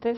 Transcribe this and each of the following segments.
This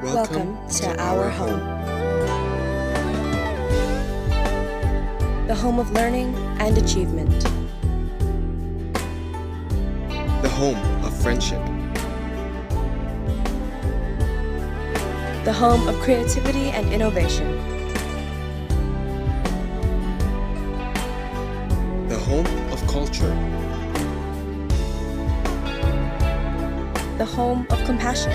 Welcome to our home. The home of learning and achievement. The home of friendship. The home of creativity and innovation. The home of culture. The home of compassion.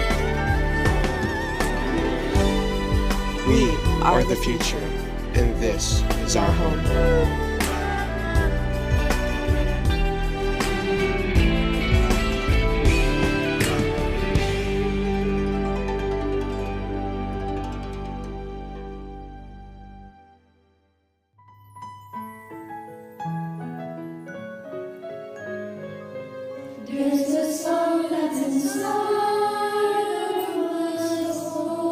We are the future, and this is our home. There's a song that's inside of my soul.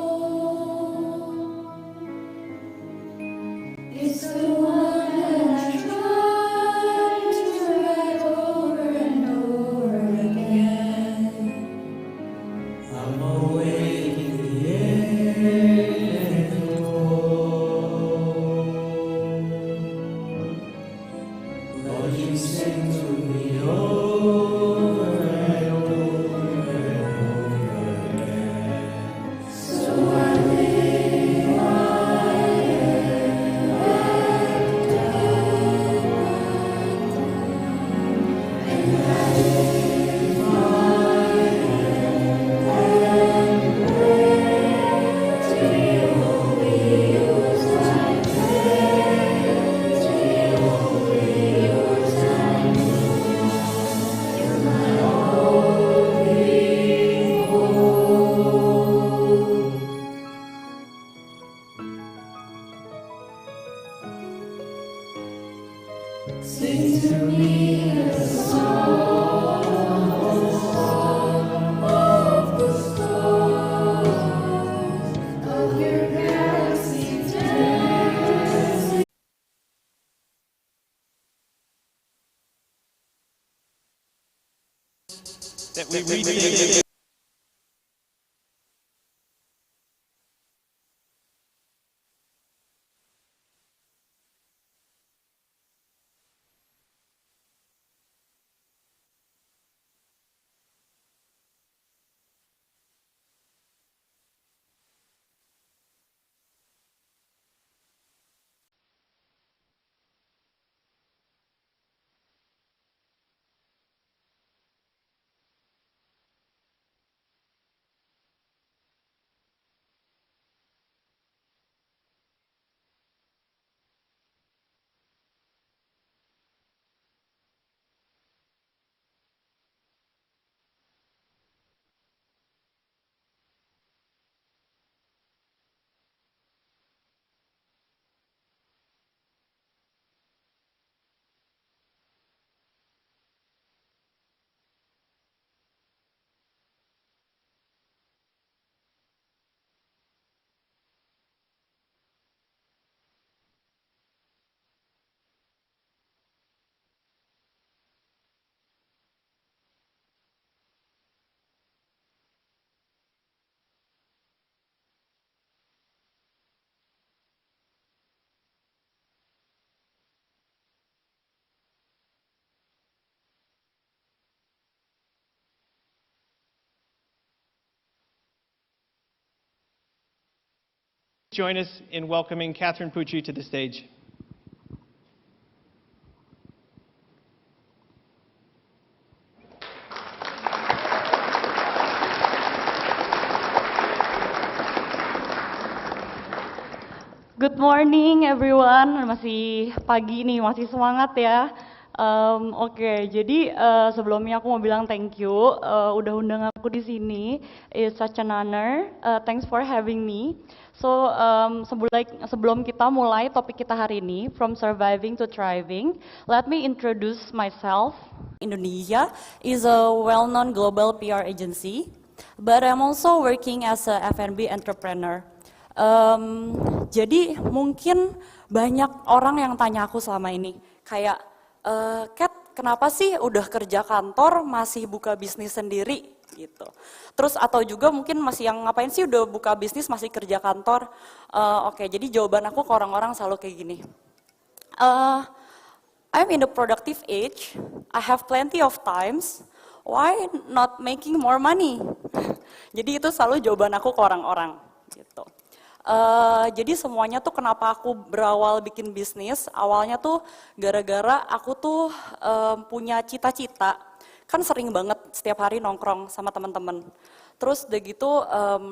It's the one that I try to write over and over again. I'm awake in the air and cold. Lord, you sing to me over and over again. So I lay my head down and I lift my head and pray till you only use my prayer, till you only use my name. You're my only hope. Sing to me a song of the stars, of your galaxy dancing. that we rethink join us in welcoming Catherine Pucci to the stage. Good morning everyone, masih pagi nih, masih semangat ya. Oke, jadi sebelumnya aku mau bilang thank you udah undang aku di sini. It's such an honor. Thanks for having me. So sebelum kita mulai topik kita hari ini, from surviving to thriving, let me introduce myself. Indonesia is a well-known global PR agency, but I'm also working as a F&B entrepreneur. Jadi mungkin banyak orang yang tanya aku selama ini, kayak, Kat, kenapa sih udah kerja kantor masih buka bisnis sendiri gitu. Terus atau juga mungkin masih yang ngapain sih udah buka bisnis masih kerja kantor. Oke, jadi jawaban aku ke orang-orang selalu kayak gini. I'm in the productive age, I have plenty of times, why not making more money? Jadi itu selalu jawaban aku ke orang-orang gitu. Jadi semuanya tuh kenapa aku berawal bikin bisnis, awalnya tuh gara-gara aku tuh punya cita-cita, kan sering banget setiap hari nongkrong sama teman-teman. Terus udah gitu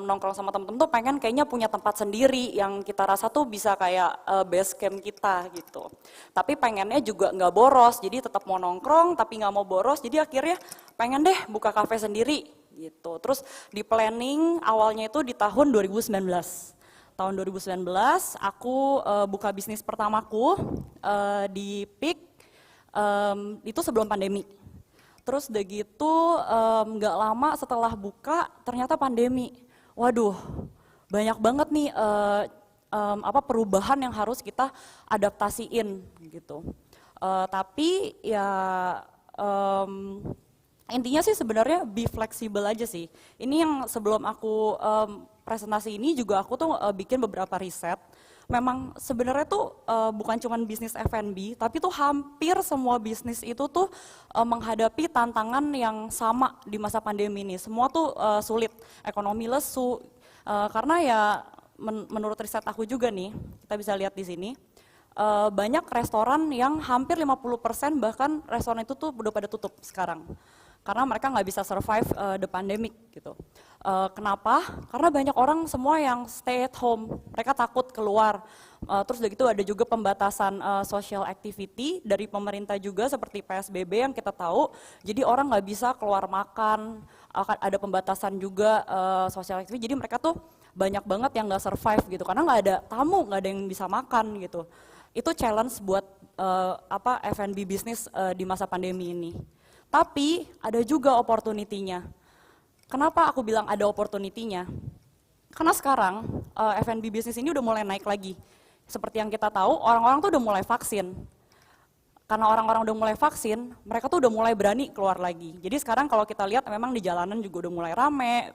nongkrong sama teman-teman tuh pengen kayaknya punya tempat sendiri yang kita rasa tuh bisa kayak base camp kita gitu. Tapi pengennya juga nggak boros, jadi tetap mau nongkrong tapi nggak mau boros, jadi akhirnya pengen deh buka kafe sendiri gitu. Terus di planning awalnya itu di tahun 2019. Tahun 2019 aku buka bisnis pertamaku di Peak, itu sebelum pandemi. Terus udah gitu nggak lama setelah buka ternyata pandemi. Waduh, banyak banget nih perubahan yang harus kita adaptasiin gitu. Tapi ya intinya sih sebenarnya be flexible aja sih. Ini yang sebelum aku presentasi ini juga aku tuh bikin beberapa riset. Memang sebenarnya tuh bukan cuma bisnis F&B, tapi tuh hampir semua bisnis itu tuh menghadapi tantangan yang sama di masa pandemi ini. Semua tuh sulit, ekonomi lesu, karena ya menurut riset aku juga nih, kita bisa lihat di sini, banyak restoran yang hampir 50% bahkan restoran itu tuh udah pada tutup sekarang. Karena mereka nggak bisa survive the pandemic gitu. Kenapa? Karena banyak orang semua yang stay at home, mereka takut keluar. Terus udah gitu ada juga pembatasan social activity dari pemerintah juga seperti PSBB yang kita tahu. Jadi orang nggak bisa keluar makan, ada pembatasan juga social activity. Jadi mereka tuh banyak banget yang nggak survive gitu, karena nggak ada tamu, nggak ada yang bisa makan gitu. Itu challenge buat F&B bisnis di masa pandemi ini. Tapi ada juga opportunity-nya. Kenapa aku bilang ada opportunity-nya? Karena sekarang F&B bisnis ini udah mulai naik lagi. Seperti yang kita tahu, orang-orang tuh udah mulai vaksin. karena orang-orang udah mulai vaksin, mereka tuh udah mulai berani keluar lagi. Jadi sekarang kalau kita lihat memang di jalanan juga udah mulai rame,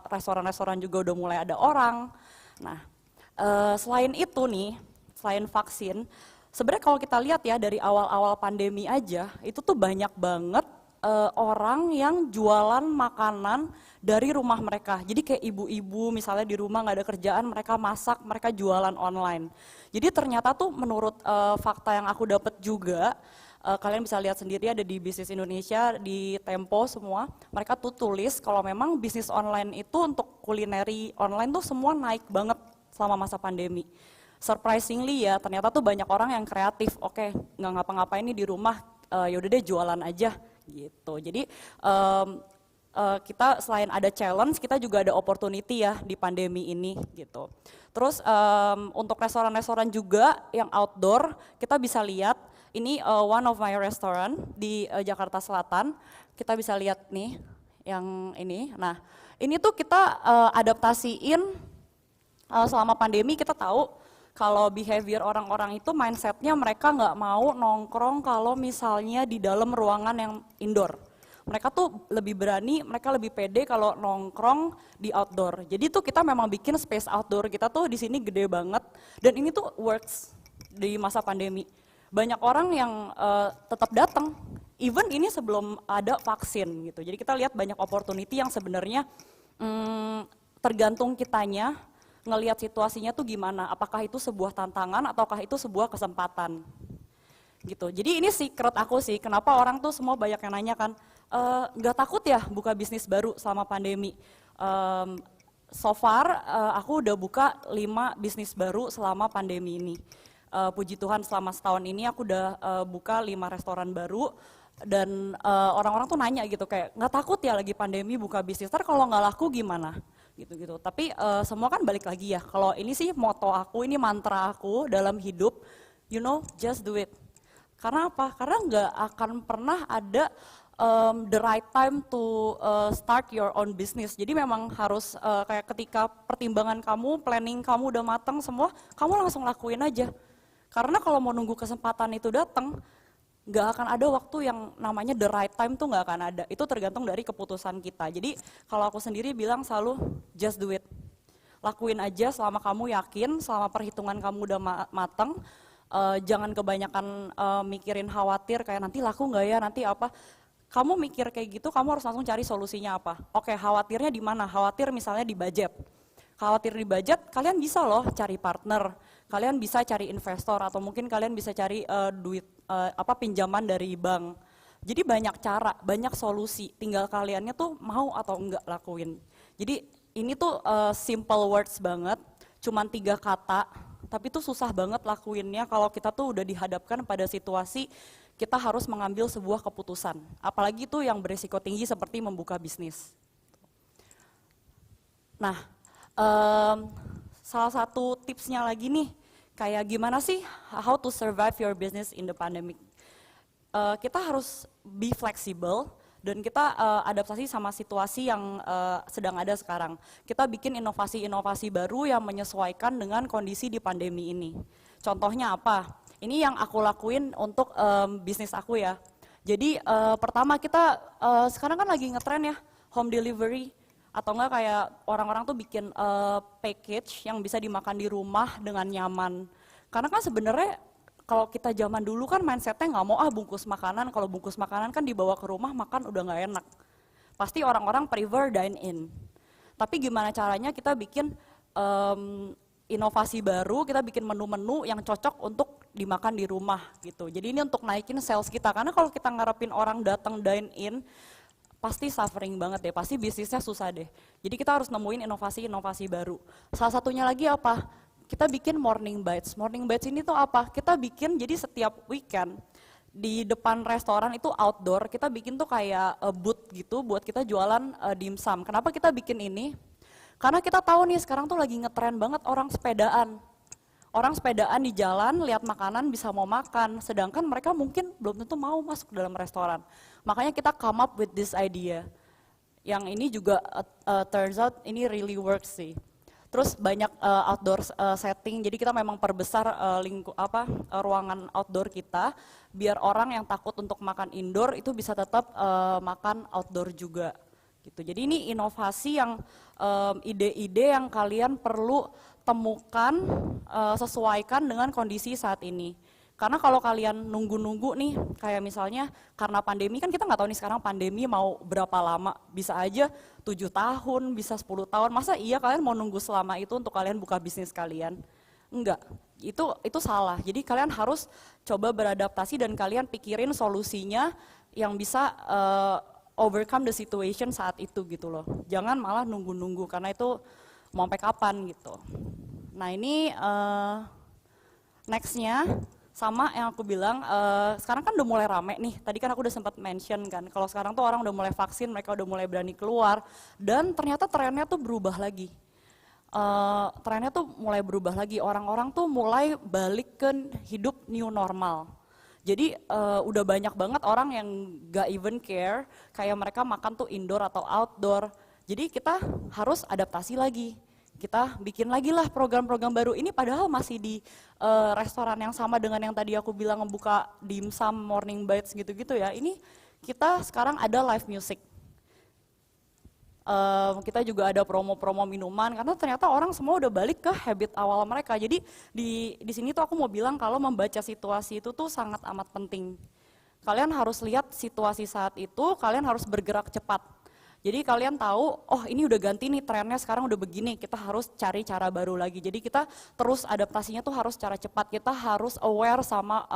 restoran-restoran juga udah mulai ada orang. Nah, selain itu nih, selain vaksin, sebenarnya kalau kita lihat ya dari awal-awal pandemi aja, itu tuh banyak banget orang yang jualan makanan dari rumah mereka. Jadi kayak ibu-ibu misalnya di rumah nggak ada kerjaan, mereka masak, mereka jualan online. Jadi ternyata tuh menurut fakta yang aku dapat juga, kalian bisa lihat sendiri ada di Bisnis Indonesia, di Tempo semua, mereka tuh tulis kalau memang bisnis online itu untuk kulineri online tuh semua naik banget selama masa pandemi. Surprisingly ya, ternyata tuh banyak orang yang kreatif, oke nggak ngapa-ngapain nih di rumah, yaudah deh jualan aja gitu. Jadi kita selain ada challenge, kita juga ada opportunity ya di pandemi ini gitu. Terus untuk restoran-restoran juga yang outdoor, kita bisa lihat ini one of my restaurant di Jakarta Selatan. Kita bisa lihat nih yang ini. Nah, ini tuh kita adaptasiin selama pandemi. Kita tahu kalau behavior orang-orang itu mindsetnya mereka nggak mau nongkrong kalau misalnya di dalam ruangan yang indoor. Mereka tuh lebih berani, mereka lebih pede kalau nongkrong di outdoor. Jadi tuh kita memang bikin space outdoor kita tuh di sini gede banget dan ini tuh works di masa pandemi. Banyak orang yang tetap datang, even ini sebelum ada vaksin gitu. Jadi kita lihat banyak opportunity yang sebenarnya tergantung kitanya ngelihat situasinya tuh gimana. Apakah itu sebuah tantangan ataukah itu sebuah kesempatan gitu. Jadi ini secret aku sih, kenapa orang tuh semua banyak yang nanya kan, nggak takut ya buka bisnis baru selama pandemi. So far aku udah buka 5 bisnis baru selama pandemi ini. Puji Tuhan selama setahun ini aku udah buka 5 restoran baru dan orang-orang tuh nanya gitu kayak nggak takut ya lagi pandemi buka bisnis, ntar kalau nggak laku gimana gitu-gitu. Tapi semua kan balik lagi ya, kalau ini sih moto aku, ini mantra aku dalam hidup, you know, just do it. Karena apa? Karena nggak akan pernah ada the right time to start your own business. Jadi memang harus kayak ketika pertimbangan kamu, planning kamu udah matang semua, kamu langsung lakuin aja. Karena kalau mau nunggu kesempatan itu datang, nggak akan ada waktu yang namanya the right time tuh nggak akan ada. Itu tergantung dari keputusan kita. Jadi kalau aku sendiri bilang selalu just do it. Lakuin aja selama kamu yakin, selama perhitungan kamu udah matang. Jangan kebanyakan mikirin khawatir kayak nanti laku nggak ya, nanti apa. Kamu mikir kayak gitu, kamu harus langsung cari solusinya apa. Oke, khawatirnya di mana? Khawatir misalnya di budget. Khawatir di budget, kalian bisa loh cari partner, kalian bisa cari investor atau mungkin kalian bisa cari duit pinjaman dari bank. Jadi banyak cara, banyak solusi. Tinggal kaliannya tuh mau atau enggak lakuin. Jadi ini tuh simple words banget, cuman 3 kata. Tapi itu susah banget lakuinnya kalau kita tuh udah dihadapkan pada situasi kita harus mengambil sebuah keputusan. Apalagi itu yang berisiko tinggi seperti membuka bisnis. Nah, salah satu tipsnya lagi nih, kayak gimana sih how to survive your business in the pandemic. Kita harus be flexible dan kita adaptasi sama situasi yang sedang ada sekarang. Kita bikin inovasi-inovasi baru yang menyesuaikan dengan kondisi di pandemi ini. Contohnya apa? Ini yang aku lakuin untuk bisnis aku ya. Jadi pertama kita sekarang kan lagi ngetren ya home delivery atau enggak kayak orang-orang tuh bikin package yang bisa dimakan di rumah dengan nyaman. Karena kan sebenarnya kalau kita zaman dulu kan mindsetnya nggak mau bungkus makanan, kalau bungkus makanan kan dibawa ke rumah makan udah nggak enak. Pasti orang-orang prefer dine in. Tapi gimana caranya kita bikin inovasi baru, kita bikin menu-menu yang cocok untuk dimakan di rumah gitu. Jadi ini untuk naikin sales kita, karena kalau kita ngarepin orang datang dine in, pasti suffering banget deh, pasti bisnisnya susah deh. Jadi kita harus nemuin inovasi-inovasi baru. Salah satunya lagi apa? Kita bikin morning bites. Morning bites ini tuh apa? Kita bikin jadi setiap weekend di depan restoran itu outdoor, kita bikin tuh kayak booth gitu buat kita jualan dimsum. Kenapa kita bikin ini? Karena kita tahu nih sekarang tuh lagi ngetren banget orang sepedaan. Orang sepedaan di jalan, lihat makanan bisa mau makan, sedangkan mereka mungkin belum tentu mau masuk dalam restoran. Makanya kita come up with this idea. Yang ini juga turns out ini really works sih. Terus banyak outdoor setting, jadi kita memang perbesar ruangan outdoor kita, biar orang yang takut untuk makan indoor itu bisa tetap makan outdoor juga. Gitu. Jadi ini inovasi yang ide-ide yang kalian perlu temukan, sesuaikan dengan kondisi saat ini. Karena kalau kalian nunggu-nunggu nih, kayak misalnya karena pandemi, kan kita nggak tahu nih sekarang pandemi mau berapa lama, bisa aja 7 tahun, bisa 10 tahun, masa iya kalian mau nunggu selama itu untuk kalian buka bisnis kalian? Enggak, itu salah. Jadi kalian harus coba beradaptasi dan kalian pikirin solusinya yang bisa overcome the situation saat itu gitu loh. Jangan malah nunggu-nunggu, karena itu mau sampai kapan gitu. Nah ini nextnya, sama yang aku bilang, sekarang kan udah mulai rame nih, tadi kan aku udah sempat mention kan, kalau sekarang tuh orang udah mulai vaksin, mereka udah mulai berani keluar, dan ternyata trennya tuh berubah lagi. Trennya tuh mulai berubah lagi, orang-orang tuh mulai balik ke hidup new normal. Jadi udah banyak banget orang yang gak even care, kayak mereka makan tuh indoor atau outdoor, jadi kita harus adaptasi lagi. Kita bikin lagi lah program-program baru, ini padahal masih di restoran yang sama dengan yang tadi aku bilang membuka dimsum, morning bites gitu-gitu ya. Ini kita sekarang ada live music. Kita juga ada promo-promo minuman, karena ternyata orang semua udah balik ke habit awal mereka. Jadi di sini tuh aku mau bilang kalau membaca situasi itu tuh sangat amat penting. Kalian harus lihat situasi saat itu, kalian harus bergerak cepat. Jadi kalian tahu, oh ini udah ganti nih trennya sekarang udah begini, kita harus cari cara baru lagi. Jadi kita terus adaptasinya tuh harus secara cepat, kita harus aware sama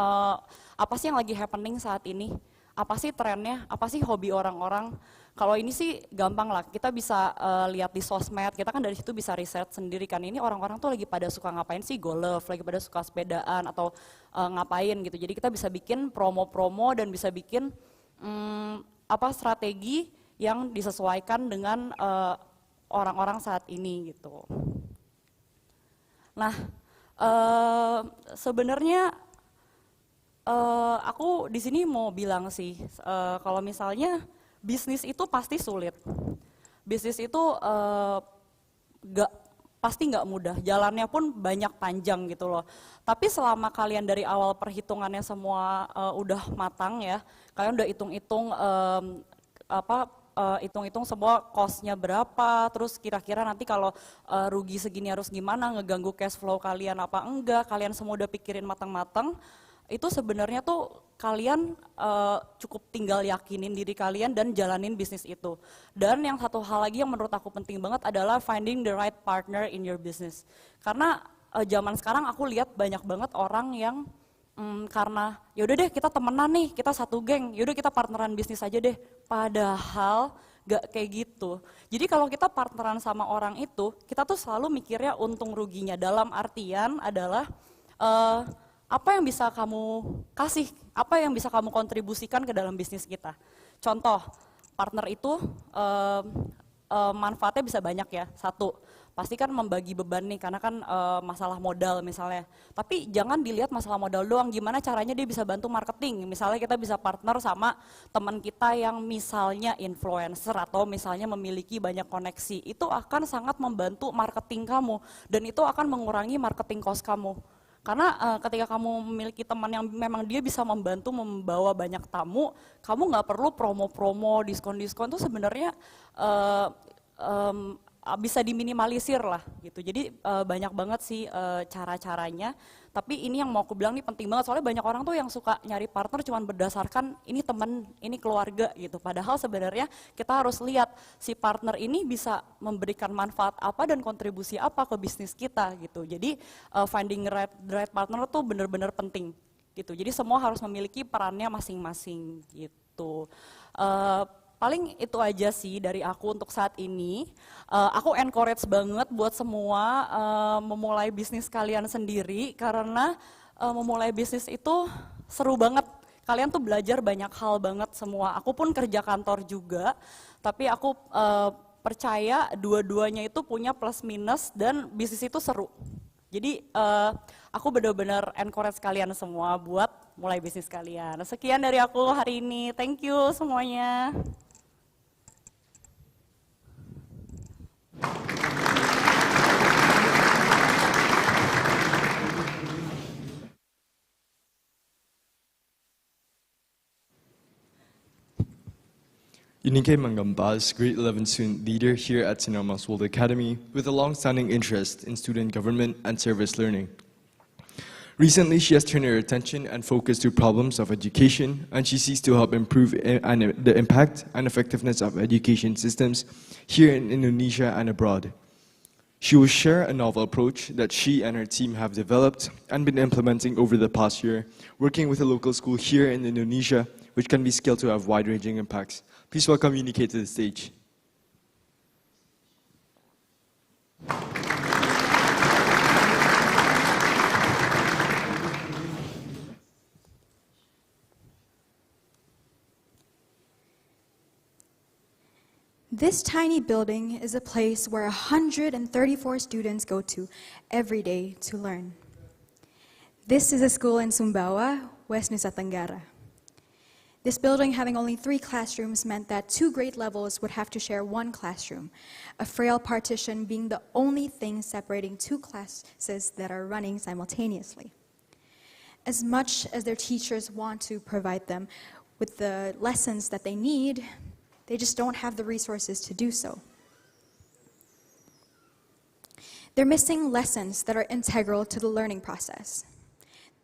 apa sih yang lagi happening saat ini, apa sih trennya, apa sih hobi orang-orang. Kalau ini sih gampang lah, kita bisa lihat di sosmed, kita kan dari situ bisa riset sendiri kan, ini orang-orang tuh lagi pada suka ngapain sih, golf, lagi pada suka sepedaan atau ngapain gitu. Jadi kita bisa bikin promo-promo dan bisa bikin strategi yang disesuaikan dengan orang-orang saat ini gitu. Nah, sebenarnya aku di sini mau bilang sih, kalau misalnya bisnis itu pasti sulit. Bisnis itu pasti nggak mudah, jalannya pun banyak panjang gitu loh. Tapi selama kalian dari awal perhitungannya semua udah matang ya, kalian udah hitung-hitung hitung-hitung semua cost-nya berapa, terus kira-kira nanti kalau rugi segini harus gimana, ngeganggu cash flow kalian apa enggak, kalian semua udah pikirin matang-matang, itu sebenarnya tuh kalian cukup tinggal yakinin diri kalian dan jalanin bisnis itu. Dan yang satu hal lagi yang menurut aku penting banget adalah finding the right partner in your business. Karena zaman sekarang aku lihat banyak banget orang yang karena yaudah deh kita temenan nih, kita satu geng, yaudah kita partneran bisnis aja deh. Padahal gak kayak gitu. Jadi kalau kita partneran sama orang itu, kita tuh selalu mikirnya untung ruginya. Dalam artian adalah apa yang bisa kamu kasih, apa yang bisa kamu kontribusikan ke dalam bisnis kita. Contoh, partner itu manfaatnya bisa banyak ya. Satu, pasti kan membagi beban nih, karena kan masalah modal misalnya. Tapi jangan dilihat masalah modal doang, gimana caranya dia bisa bantu marketing. Misalnya kita bisa partner sama teman kita yang misalnya influencer atau misalnya memiliki banyak koneksi. Itu akan sangat membantu marketing kamu dan itu akan mengurangi marketing cost kamu. Karena ketika kamu memiliki teman yang memang dia bisa membantu membawa banyak tamu, kamu nggak perlu promo-promo, diskon-diskon itu sebenarnya bisa diminimalisir lah gitu. Jadi banyak banget sih cara-caranya. Tapi ini yang mau aku bilang nih penting banget, soalnya banyak orang tuh yang suka nyari partner cuman berdasarkan ini teman, ini keluarga gitu. Padahal sebenarnya kita harus lihat si partner ini bisa memberikan manfaat apa dan kontribusi apa ke bisnis kita gitu. Jadi finding the right partner tuh benar-benar penting gitu. Jadi semua harus memiliki perannya masing-masing gitu. Paling itu aja sih dari aku untuk saat ini. Aku encourage banget buat semua memulai bisnis kalian sendiri, karena memulai bisnis itu seru banget. Kalian tuh belajar banyak hal banget semua. Aku pun kerja kantor juga, tapi aku percaya dua-duanya itu punya plus minus dan bisnis itu seru. Jadi aku benar-benar encourage kalian semua buat mulai bisnis kalian. Sekian dari aku hari ini. Thank you semuanya. Unike Mangambas, grade 11 student leader here at St. Elmo's World Academy with a long-standing interest in student government and service learning. Recently, she has turned her attention and focus to problems of education, and she seeks to help improve the impact and effectiveness of education systems here in Indonesia and abroad. She will share a novel approach that she and her team have developed and been implementing over the past year, working with a local school here in Indonesia, which can be scaled to have wide-ranging impacts. Please welcome Unike to the stage. This tiny building is a place where 134 students go to every day to learn. This is a school in Sumbawa, West Nusa Tenggara. This building having only 3 classrooms meant that 2 grade levels would have to share 1 classroom, a frail partition being the only thing separating 2 classes that are running simultaneously. As much as their teachers want to provide them with the lessons that they need, they just don't have the resources to do so. They're missing lessons that are integral to the learning process.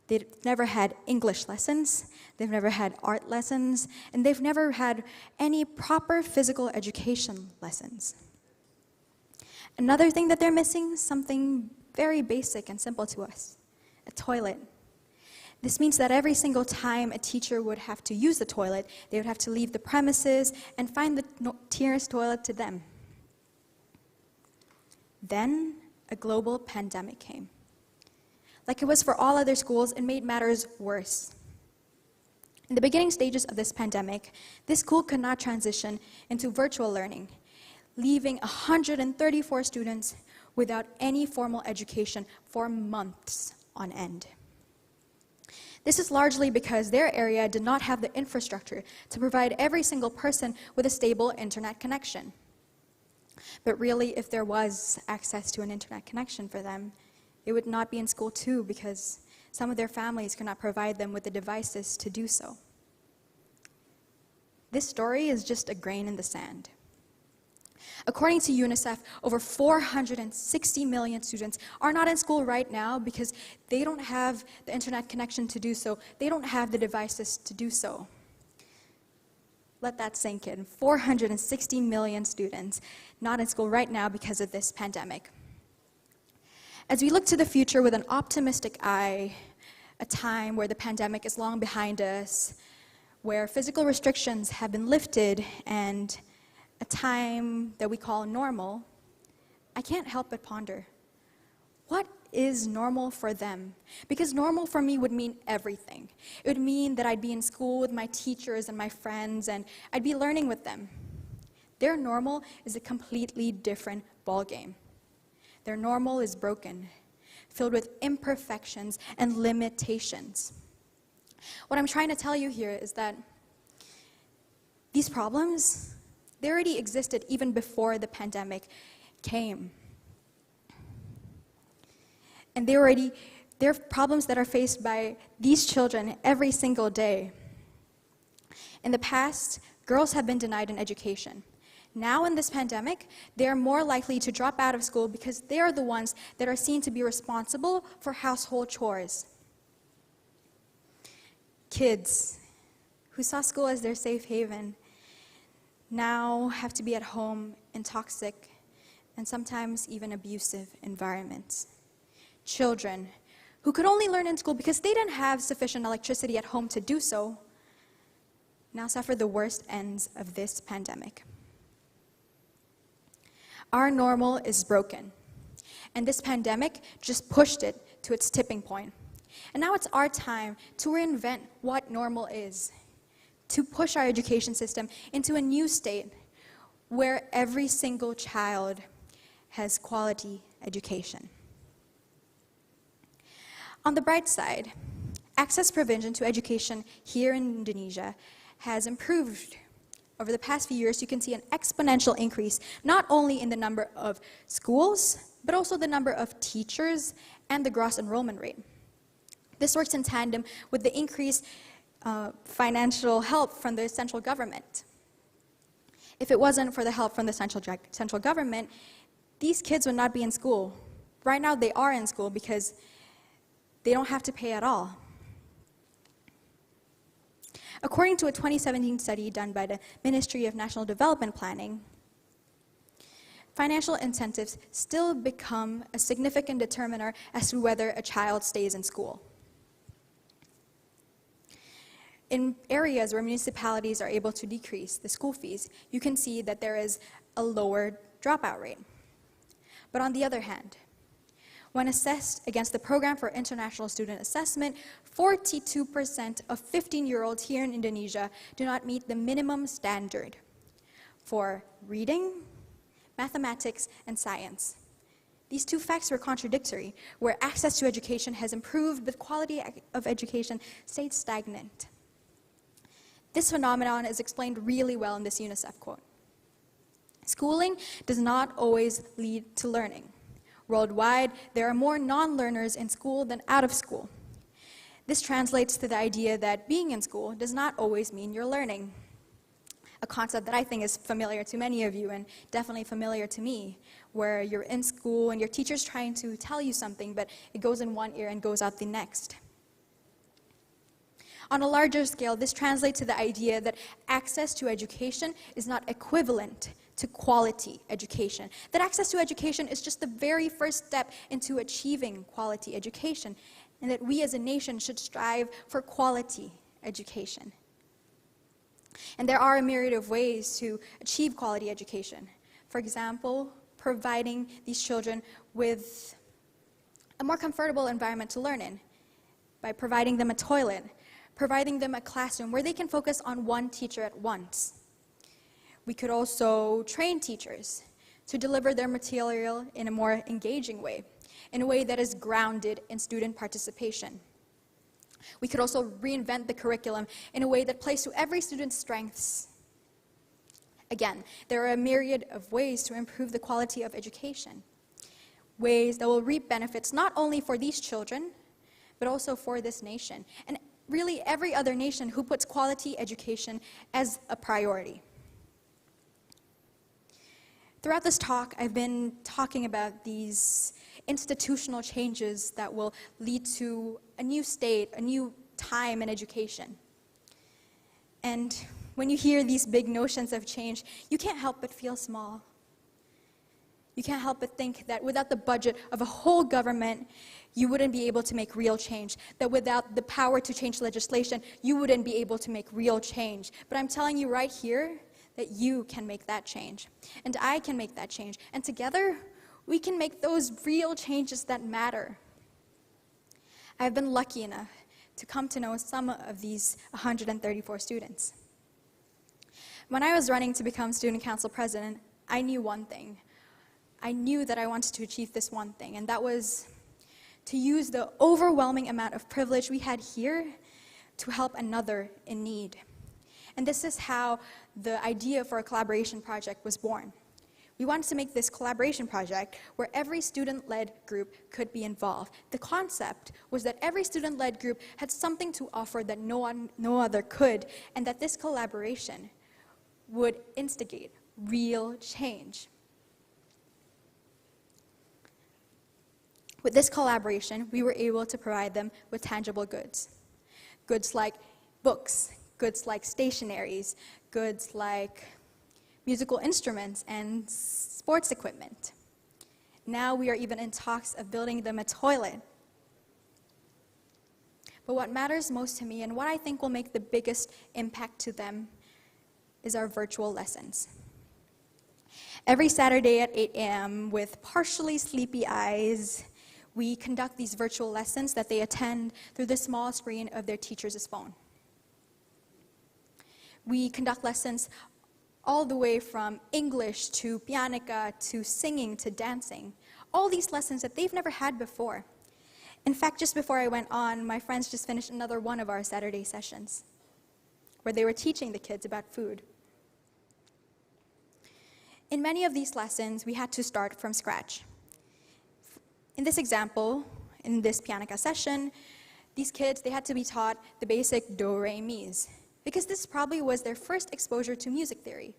They've never had English lessons, they've never had art lessons, and they've never had any proper physical education lessons. Another thing that they're missing, something very basic and simple to us, a toilet. This means that every single time a teacher would have to use the toilet, they would have to leave the premises and find the nearest toilet to them. Then a global pandemic came. Like it was for all other schools, it made matters worse. In the beginning stages of this pandemic, this school could not transition into virtual learning, leaving 134 students without any formal education for months on end. This is largely because their area did not have the infrastructure to provide every single person with a stable internet connection. But really, if there was access to an internet connection for them, they would not be in school too, because some of their families could not provide them with the devices to do so. This story is just a grain in the sand. According to UNICEF, over 460 million students are not in school right now because they don't have the internet connection to do so. They don't have the devices to do so. Let that sink in. 460 million students not in school right now because of this pandemic. As we look to the future with an optimistic eye, a time where the pandemic is long behind us, where physical restrictions have been lifted, and a time that we call normal, I can't help but ponder, what is normal for them? Because normal for me would mean everything. It would mean that I'd be in school with my teachers and my friends, and I'd be learning with them. Their normal is a completely different ballgame. Their normal is broken, filled with imperfections and limitations. What I'm trying to tell you here is that these problems, they already existed even before the pandemic came. And they're problems that are faced by these children every single day. In the past, girls have been denied an education. Now in this pandemic, they are more likely to drop out of school because they are the ones that are seen to be responsible for household chores. Kids who saw school as their safe haven now have to be at home in toxic and sometimes even abusive environments. Children who could only learn in school because they didn't have sufficient electricity at home to do so now suffer the worst ends of this pandemic. Our normal is broken, and this pandemic just pushed it to its tipping point. And now it's our time to reinvent what normal is, to push our education system into a new state where every single child has quality education. On the bright side, access provision to education here in Indonesia has improved. Over the past few years, you can see an exponential increase, not only in the number of schools, but also the number of teachers and the gross enrollment rate. This works in tandem with the increased financial help from the central government. If it wasn't for the help from the central government, these kids would not be in school. Right now, they are in school because they don't have to pay at all. According to a 2017 study done by the Ministry of National Development Planning, financial incentives still become a significant determiner as to whether a child stays in school. In areas where municipalities are able to decrease the school fees, you can see that there is a lower dropout rate. But on the other hand, when assessed against the Program for International Student Assessment, 42% of 15-year-olds here in Indonesia do not meet the minimum standard for reading, mathematics, and science. These two facts were contradictory, where access to education has improved, but quality of education stayed stagnant. This phenomenon is explained really well in this UNICEF quote. Schooling does not always lead to learning. Worldwide, there are more non-learners in school than out of school. This translates to the idea that being in school does not always mean you're learning. A concept that I think is familiar to many of you and definitely familiar to me, where you're in school and your teacher's trying to tell you something, but it goes in one ear and goes out the next. On a larger scale, this translates to the idea that access to education is not equivalent to quality education. That access to education is just the very first step into achieving quality education, and that we as a nation should strive for quality education. And there are a myriad of ways to achieve quality education. For example, providing these children with a more comfortable environment to learn in, by providing them a toilet, providing them a classroom where they can focus on one teacher at once. We could also train teachers to deliver their material in a more engaging way, in a way that is grounded in student participation. We could also reinvent the curriculum in a way that plays to every student's strengths. Again, there are a myriad of ways to improve the quality of education, ways that will reap benefits not only for these children, but also for this nation, and really every other nation who puts quality education as a priority. Throughout this talk, I've been talking about these institutional changes that will lead to a new state, a new time in education. And when you hear these big notions of change, you can't help but feel small. You can't help but think that without the budget of a whole government, you wouldn't be able to make real change. That without the power to change legislation, you wouldn't be able to make real change. But I'm telling you right here that you can make that change. And I can make that change. And together, we can make those real changes that matter. I've been lucky enough to come to know some of these 134 students. When I was running to become student council president, I knew one thing. I knew that I wanted to achieve this one thing, and that was to use the overwhelming amount of privilege we had here to help another in need. And this is how the idea for a collaboration project was born. We wanted to make this collaboration project where every student-led group could be involved. The concept was that every student-led group had something to offer that no other could, and that this collaboration would instigate real change. With this collaboration, we were able to provide them with tangible goods. Goods like books, goods like stationaries, goods like musical instruments and sports equipment. Now we are even in talks of building them a toilet. But what matters most to me and what I think will make the biggest impact to them is our virtual lessons. Every Saturday at 8 a.m. with partially sleepy eyes, we conduct these virtual lessons that they attend through the small screen of their teacher's phone. We conduct lessons all the way from English to pianica to singing to dancing. All these lessons that they've never had before. In fact, just before I went on, my friends just finished another one of our Saturday sessions where they were teaching the kids about food. In many of these lessons, we had to start from scratch. In this example, in this pianica session, these kids, they had to be taught the basic do, re, mi's, because this probably was their first exposure to music theory.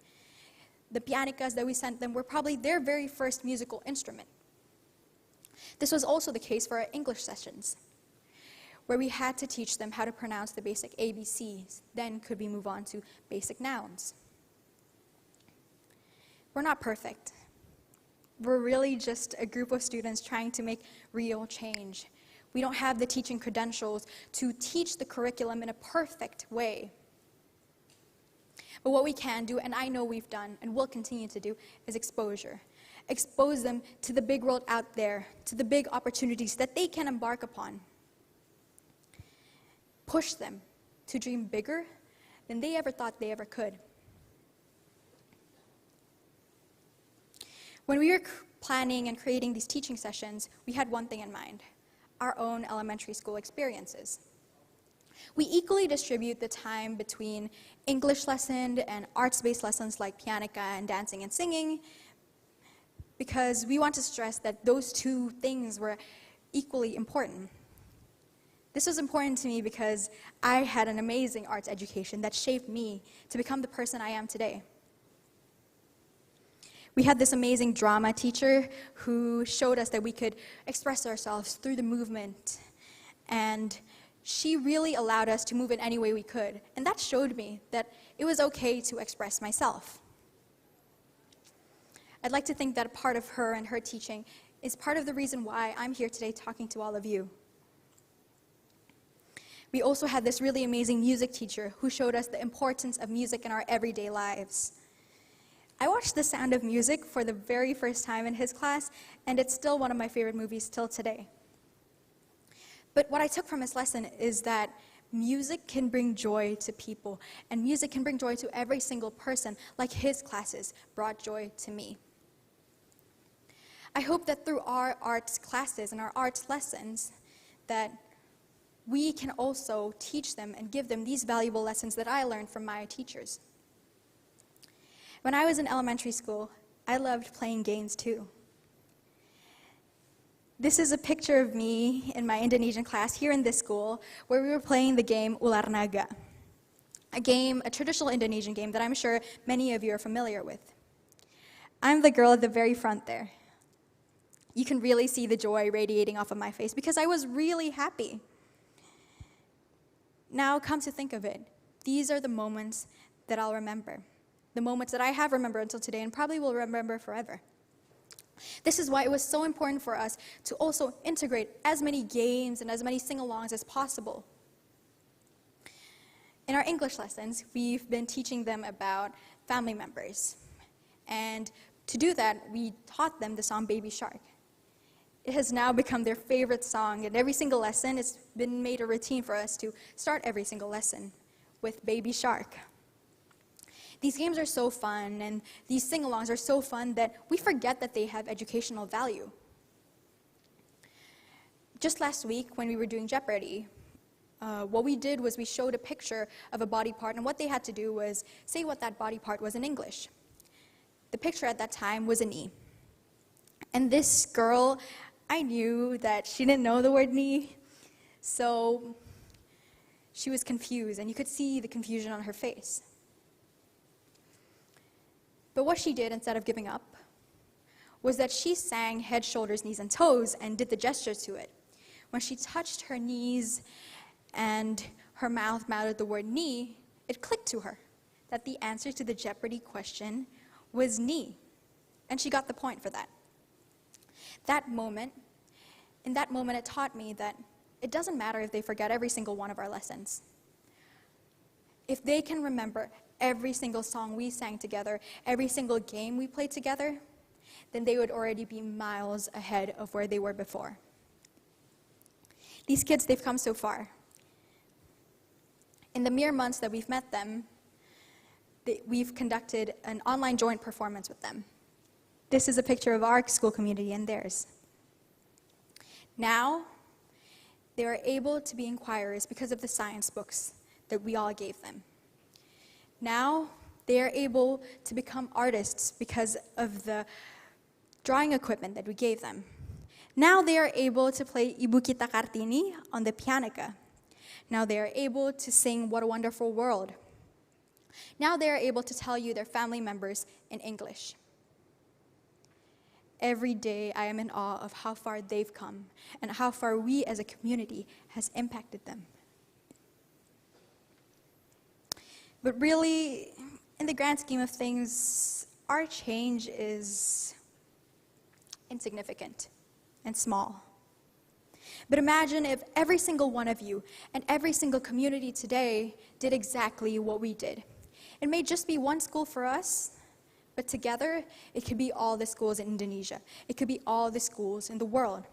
The pianicas that we sent them were probably their very first musical instrument. This was also the case for our English sessions, where we had to teach them how to pronounce the basic ABCs. Then could we move on to basic nouns? We're not perfect. We're really just a group of students trying to make real change. We don't have the teaching credentials to teach the curriculum in a perfect way. But what we can do, and I know we've done and will continue to do, is exposure. Expose them to the big world out there, to the big opportunities that they can embark upon. Push them to dream bigger than they ever thought they ever could. When we were planning and creating these teaching sessions, we had one thing in mind: our own elementary school experiences. We equally distribute the time between English lesson and arts-based lessons like pianica and dancing and singing, because we want to stress that those two things were equally important. This was important to me because I had an amazing arts education that shaped me to become the person I am today. We had this amazing drama teacher who showed us that we could express ourselves through the movement, and she really allowed us to move in any way we could, and that showed me that it was okay to express myself. I'd like to think that a part of her and her teaching is part of the reason why I'm here today talking to all of you. We also had this really amazing music teacher who showed us the importance of music in our everyday lives. I watched The Sound of Music for the very first time in his class, and it's still one of my favorite movies till today. But what I took from his lesson is that music can bring joy to people, and music can bring joy to every single person, like his classes brought joy to me. I hope that through our arts classes and our arts lessons, that we can also teach them and give them these valuable lessons that I learned from my teachers. When I was in elementary school, I loved playing games too. This is a picture of me in my Indonesian class here in this school, where we were playing the game Ular Naga, a traditional Indonesian game that I'm sure many of you are familiar with. I'm the girl at the very front there. You can really see the joy radiating off of my face because I was really happy. Now, come to think of it, these are the moments that I'll remember. The moments that I have remembered until today and probably will remember forever. This is why it was so important for us to also integrate as many games and as many sing-alongs as possible. In our English lessons, we've been teaching them about family members. And to do that, we taught them the song Baby Shark. It has now become their favorite song, and every single lesson, it's been made a routine for us to start every single lesson with Baby Shark. These games are so fun, and these sing-alongs are so fun that we forget that they have educational value. Just last week, when we were doing Jeopardy, what we did was we showed a picture of a body part, and what they had to do was say what that body part was in English. The picture at that time was a knee. And this girl, I knew that she didn't know the word knee, so she was confused, and you could see the confusion on her face. But what she did instead of giving up was that she sang head, shoulders, knees, and toes and did the gestures to it. When she touched her knees and her mouth mouthed the word knee, it clicked to her that the answer to the Jeopardy question was knee. And she got the point for that. In that moment, it taught me that it doesn't matter if they forget every single one of our lessons. If they can remember every single song we sang together, every single game we played together, then they would already be miles ahead of where they were before. These kids, they've come so far. In the mere months that we've met them, we've conducted an online joint performance with them. This is a picture of our school community and theirs. Now, they are able to be inquirers because of the science books that we all gave them. Now, they are able to become artists because of the drawing equipment that we gave them. Now they are able to play Ibu Kita Kartini on the pianica. Now they are able to sing What a Wonderful World. Now they are able to tell you their family members in English. Every day I am in awe of how far they've come and how far we as a community has impacted them. But really, in the grand scheme of things, our change is insignificant and small. But imagine if every single one of you and every single community today did exactly what we did. It may just be one school for us, but together, it could be all the schools in Indonesia. It could be all the schools in the world.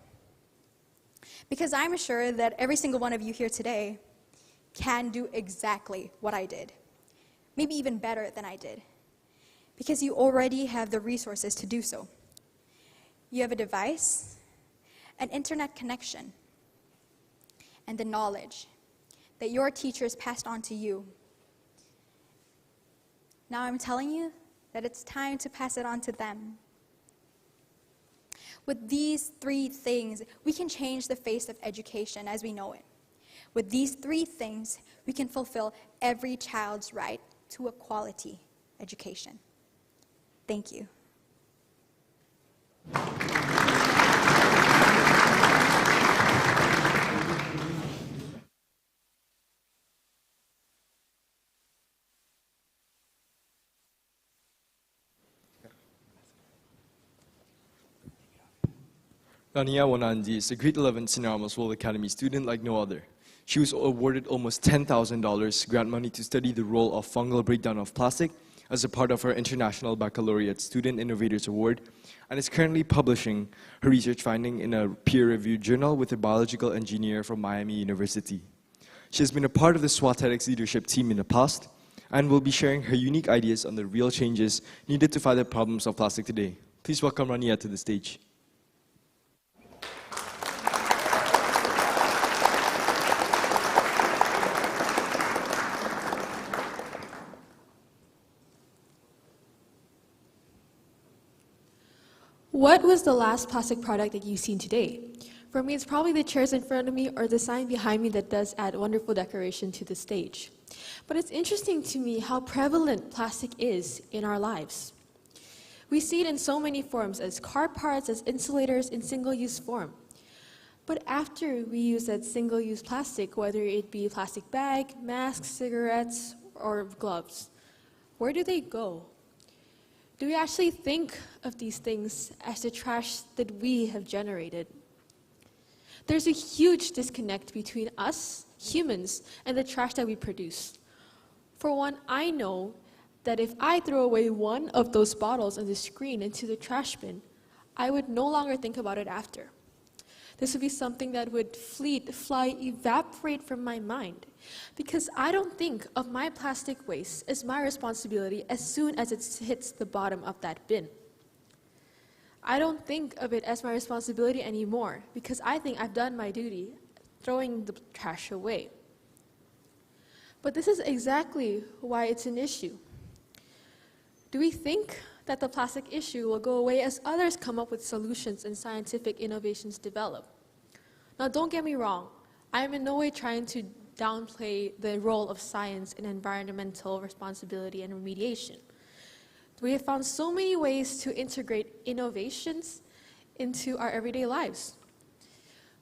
Because I'm sure that every single one of you here today can do exactly what I did. Maybe even better than I did. Because you already have the resources to do so. You have a device, an internet connection, and the knowledge that your teachers passed on to you. Now I'm telling you that it's time to pass it on to them. With these three things, we can change the face of education as we know it. With these three things, we can fulfill every child's right to a quality education. Thank you. Rania Wanandi is a grade 11 Senior Almost World Academy student like no other. She was awarded almost $10,000 grant money to study the role of fungal breakdown of plastic as a part of her International Baccalaureate Student Innovators Award, and is currently publishing her research finding in a peer-reviewed journal with a biological engineer from Miami University. She has been a part of the SWA TEDx leadership team in the past, and will be sharing her unique ideas on the real changes needed to fight the problems of plastic today. Please welcome Rania to the stage. What was the last plastic product that you've seen today? For me, it's probably the chairs in front of me or the sign behind me that does add wonderful decoration to the stage. But it's interesting to me how prevalent plastic is in our lives. We see it in so many forms, as car parts, as insulators, in single-use form. But after we use that single-use plastic, whether it be plastic bag, masks, cigarettes, or gloves, where do they go? Do we actually think of these things as the trash that we have generated? There's a huge disconnect between us, humans, and the trash that we produce. For one, I know that if I throw away one of those bottles on the screen into the trash bin, I would no longer think about it after. This would be something that would evaporate from my mind, because I don't think of my plastic waste as my responsibility as soon as it hits the bottom of that bin. I don't think of it as my responsibility anymore, because I think I've done my duty throwing the trash away. But this is exactly why it's an issue. Do we think that the plastic issue will go away as others come up with solutions and scientific innovations develop? Now, don't get me wrong. I am in no way trying to downplay the role of science in environmental responsibility and remediation. We have found so many ways to integrate innovations into our everyday lives.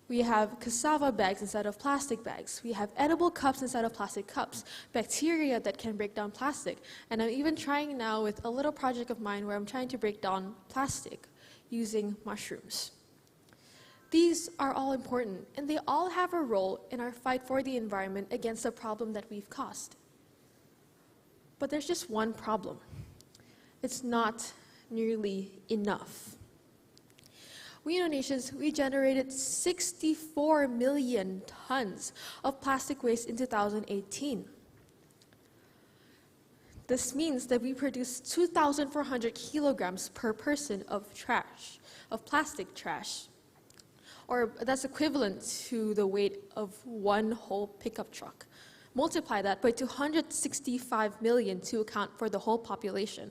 We have cassava bags instead of plastic bags. We have edible cups instead of plastic cups, bacteria that can break down plastic. And I'm even trying now with a little project of mine where I'm trying to break down plastic using mushrooms. These are all important, and they all have a role in our fight for the environment against the problem that we've caused. But there's just one problem. It's not nearly enough. We Indonesians, we generated 64 million tons of plastic waste in 2018. This means that we produce 2,400 kilograms per person of trash, of plastic trash. Or that's equivalent to the weight of one whole pickup truck. Multiply that by 265 million to account for the whole population.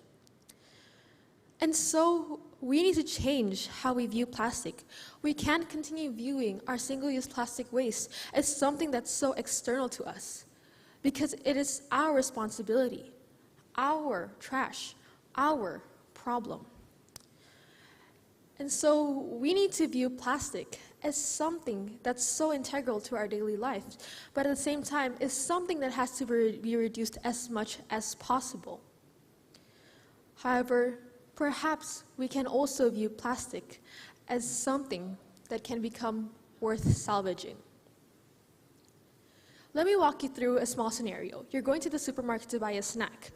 And so we need to change how we view plastic. We can't continue viewing our single-use plastic waste as something that's so external to us, because it is our responsibility. our trash, our problem. And so we need to view plastic as something that's so integral to our daily life, but at the same time is something that has to be reduced as much as possible. However, perhaps we can also view plastic as something that can become worth salvaging. Let me walk you through a small scenario. You're going to the supermarket to buy a snack.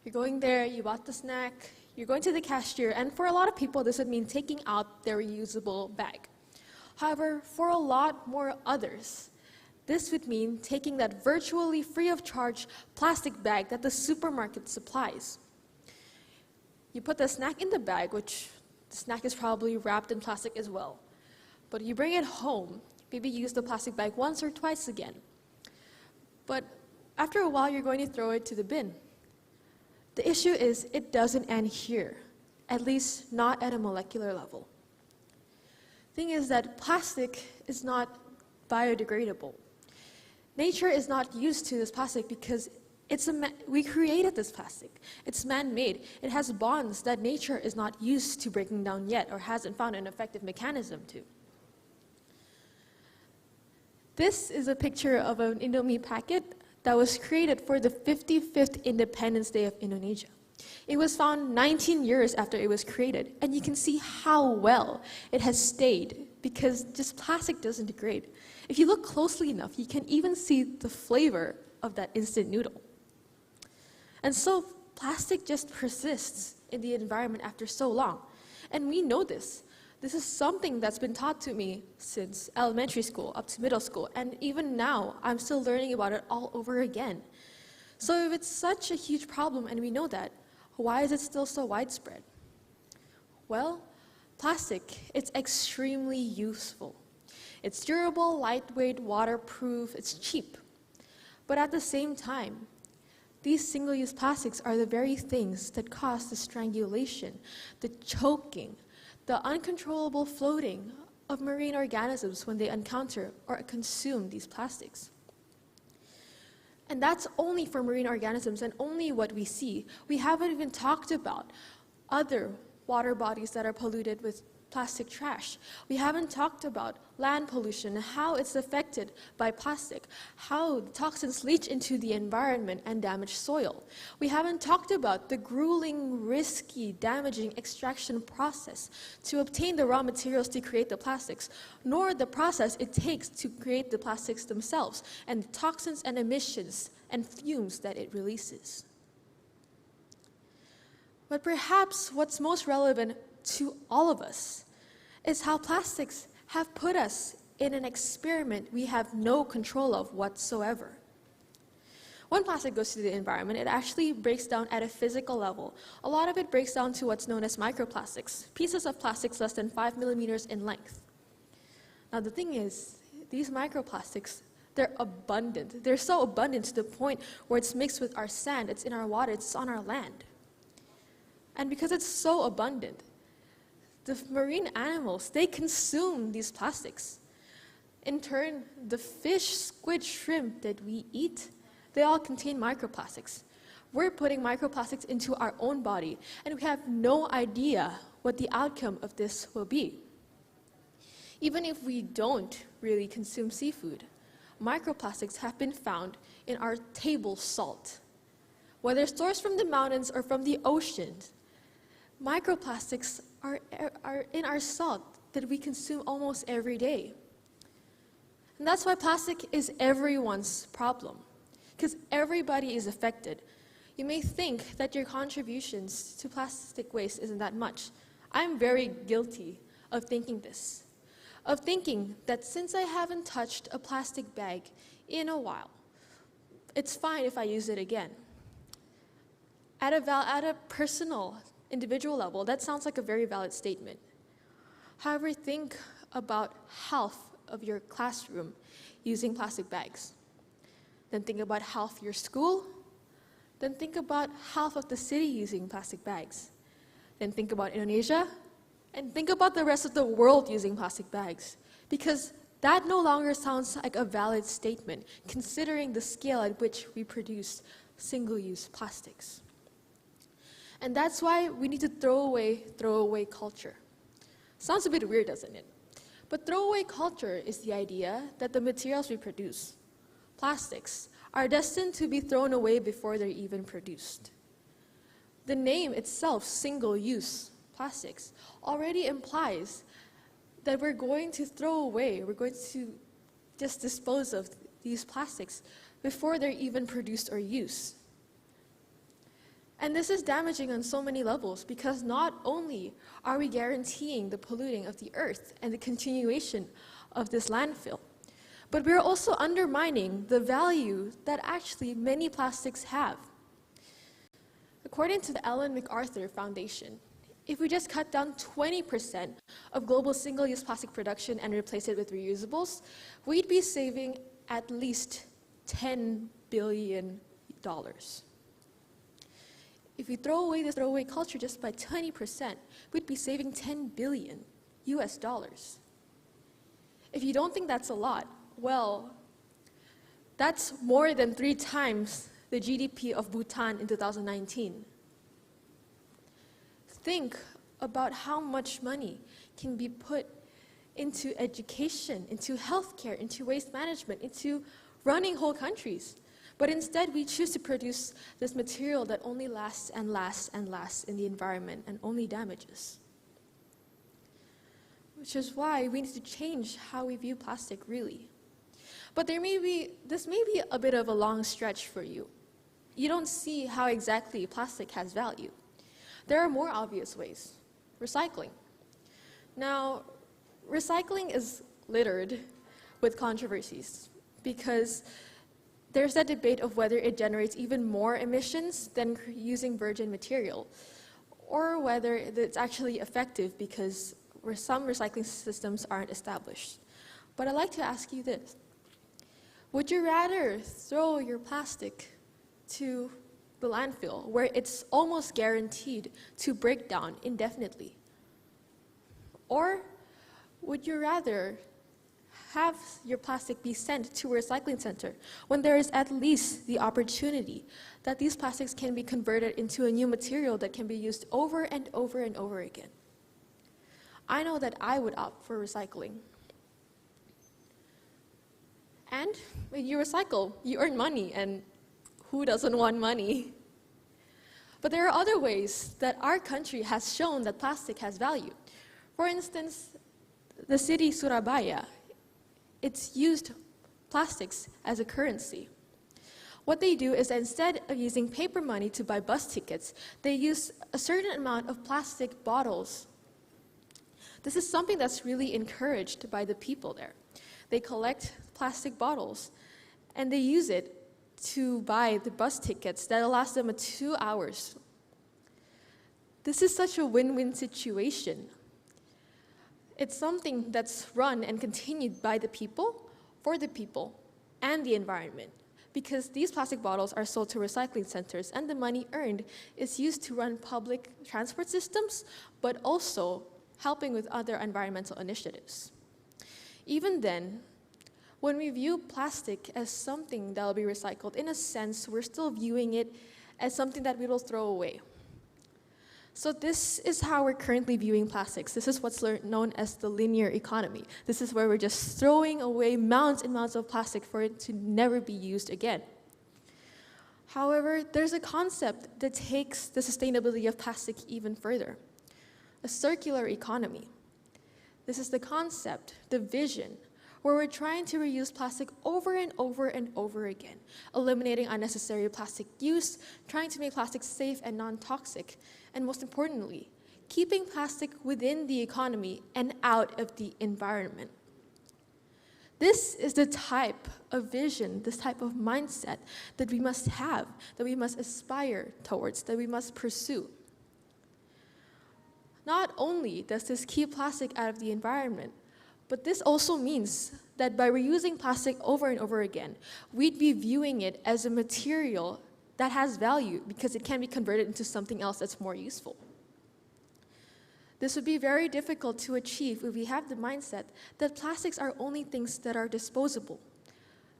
You're going there, you bought the snack, you're going to the cashier, and for a lot of people, this would mean taking out their reusable bag. However, for a lot more others, this would mean taking that virtually free of charge plastic bag that the supermarket supplies. You put the snack in the bag, which the snack is probably wrapped in plastic as well. But you bring it home, maybe use the plastic bag once or twice again. But after a while, you're going to throw it to the bin. The issue is it doesn't end here, at least not at a molecular level. Thing is that plastic is not biodegradable. Nature is not used to this plastic because we created this plastic. It's man-made. It has bonds that nature is not used to breaking down yet or hasn't found an effective mechanism to. This is a picture of an Indomie packet that was created for the 55th Independence Day of Indonesia. It was found 19 years after it was created, and you can see how well it has stayed because just plastic doesn't degrade. If you look closely enough, you can even see the flavor of that instant noodle. And so plastic just persists in the environment after so long. And we know this. This is something that's been taught to me since elementary school up to middle school, and even now, I'm still learning about it all over again. So if it's such a huge problem and we know that, why is it still so widespread? Well, plastic, it's extremely useful. It's durable, lightweight, waterproof, it's cheap. But at the same time, these single-use plastics are the very things that cause the strangulation, the choking, the uncontrollable floating of marine organisms when they encounter or consume these plastics. And that's only for marine organisms and only what we see. We haven't even talked about other water bodies that are polluted with plastic trash. We haven't talked about land pollution, how it's affected by plastic, how toxins leach into the environment and damage soil. We haven't talked about the grueling, risky, damaging extraction process to obtain the raw materials to create the plastics, nor the process it takes to create the plastics themselves, and the toxins and emissions and fumes that it releases. But perhaps what's most relevant to all of us is how plastics have put us in an experiment we have no control of whatsoever. When plastic goes to the environment, it actually breaks down at a physical level. A lot of it breaks down to what's known as microplastics, pieces of plastics less than 5 millimeters in length. Now the thing is, these microplastics, they're abundant. They're so abundant to the point where it's mixed with our sand, it's in our water, it's on our land. And because it's so abundant, the marine animals, they consume these plastics. In turn, the fish, squid, shrimp that we eat, they all contain microplastics. We're putting microplastics into our own body, and we have no idea what the outcome of this will be. Even if we don't really consume seafood, microplastics have been found in our table salt. Whether sourced from the mountains or from the oceans, microplastics are in our salt that we consume almost every day. And that's why plastic is everyone's problem, because everybody is affected. You may think that your contributions to plastic waste isn't that much. I'm very guilty of thinking this, of thinking that since I haven't touched a plastic bag in a while, it's fine if I use it again. At a personal, individual level, that sounds like a very valid statement. However, think about half of your classroom using plastic bags. Then think about half your school. Then think about half of the city using plastic bags. Then think about Indonesia. And think about the rest of the world using plastic bags. Because that no longer sounds like a valid statement, considering the scale at which we produce single-use plastics. And that's why we need to throw away culture. Sounds a bit weird, doesn't it? But throwaway culture is the idea that the materials we produce, plastics, are destined to be thrown away before they're even produced. The name itself, single-use plastics, already implies that we're going to throw away, we're going to just dispose of these plastics before they're even produced or used. And this is damaging on so many levels because not only are we guaranteeing the polluting of the earth and the continuation of this landfill, but we're also undermining the value that actually many plastics have. According to the Ellen MacArthur Foundation, if we just cut down 20% of global single-use plastic production and replace it with reusables, we'd be saving at least $10 billion. If we throw away the throwaway culture just by 20%, we'd be saving $10 billion US dollars. If you don't think that's a lot, well, that's more than 3 times the GDP of Bhutan in 2019. Think about how much money can be put into education, into healthcare, into waste management, into running whole countries. But instead, we choose to produce this material that only lasts and lasts and lasts in the environment and only damages. Which is why we need to change how we view plastic, really. But this may be a bit of a long stretch for you. You don't see how exactly plastic has value. There are more obvious ways. Recycling. Now, recycling is littered with controversies because there's that debate of whether it generates even more emissions than using virgin material, or whether it's actually effective because some recycling systems aren't established. But I'd like to ask you this. Would you rather throw your plastic to the landfill, where it's almost guaranteed to break down indefinitely? Or would you rather have your plastic be sent to a recycling center when there is at least the opportunity that these plastics can be converted into a new material that can be used over and over and over again? I know that I would opt for recycling. And when you recycle, you earn money, and who doesn't want money? But there are other ways that our country has shown that plastic has value. For instance, the city Surabaya, it's used plastics as a currency. What they do is that instead of using paper money to buy bus tickets, they use a certain amount of plastic bottles. This is something that's really encouraged by the people there. They collect plastic bottles and they use it to buy the bus tickets that'll last them 2 hours. This is such a win-win situation. It's something that's run and continued by the people, for the people, and the environment. Because these plastic bottles are sold to recycling centers, and the money earned is used to run public transport systems, but also helping with other environmental initiatives. Even then, when we view plastic as something that will be recycled, in a sense, we're still viewing it as something that we will throw away. So this is how we're currently viewing plastics. This is what's known as the linear economy. This is where we're just throwing away mounds and mounds of plastic for it to never be used again. However, there's a concept that takes the sustainability of plastic even further: a circular economy. This is the concept, the vision, where we're trying to reuse plastic over and over and over again, eliminating unnecessary plastic use, trying to make plastic safe and non-toxic, and most importantly, keeping plastic within the economy and out of the environment. This is the type of vision, this type of mindset that we must have, that we must aspire towards, that we must pursue. Not only does this keep plastic out of the environment, but this also means that by reusing plastic over and over again, we'd be viewing it as a material that has value because it can be converted into something else that's more useful. This would be very difficult to achieve if we have the mindset that plastics are only things that are disposable,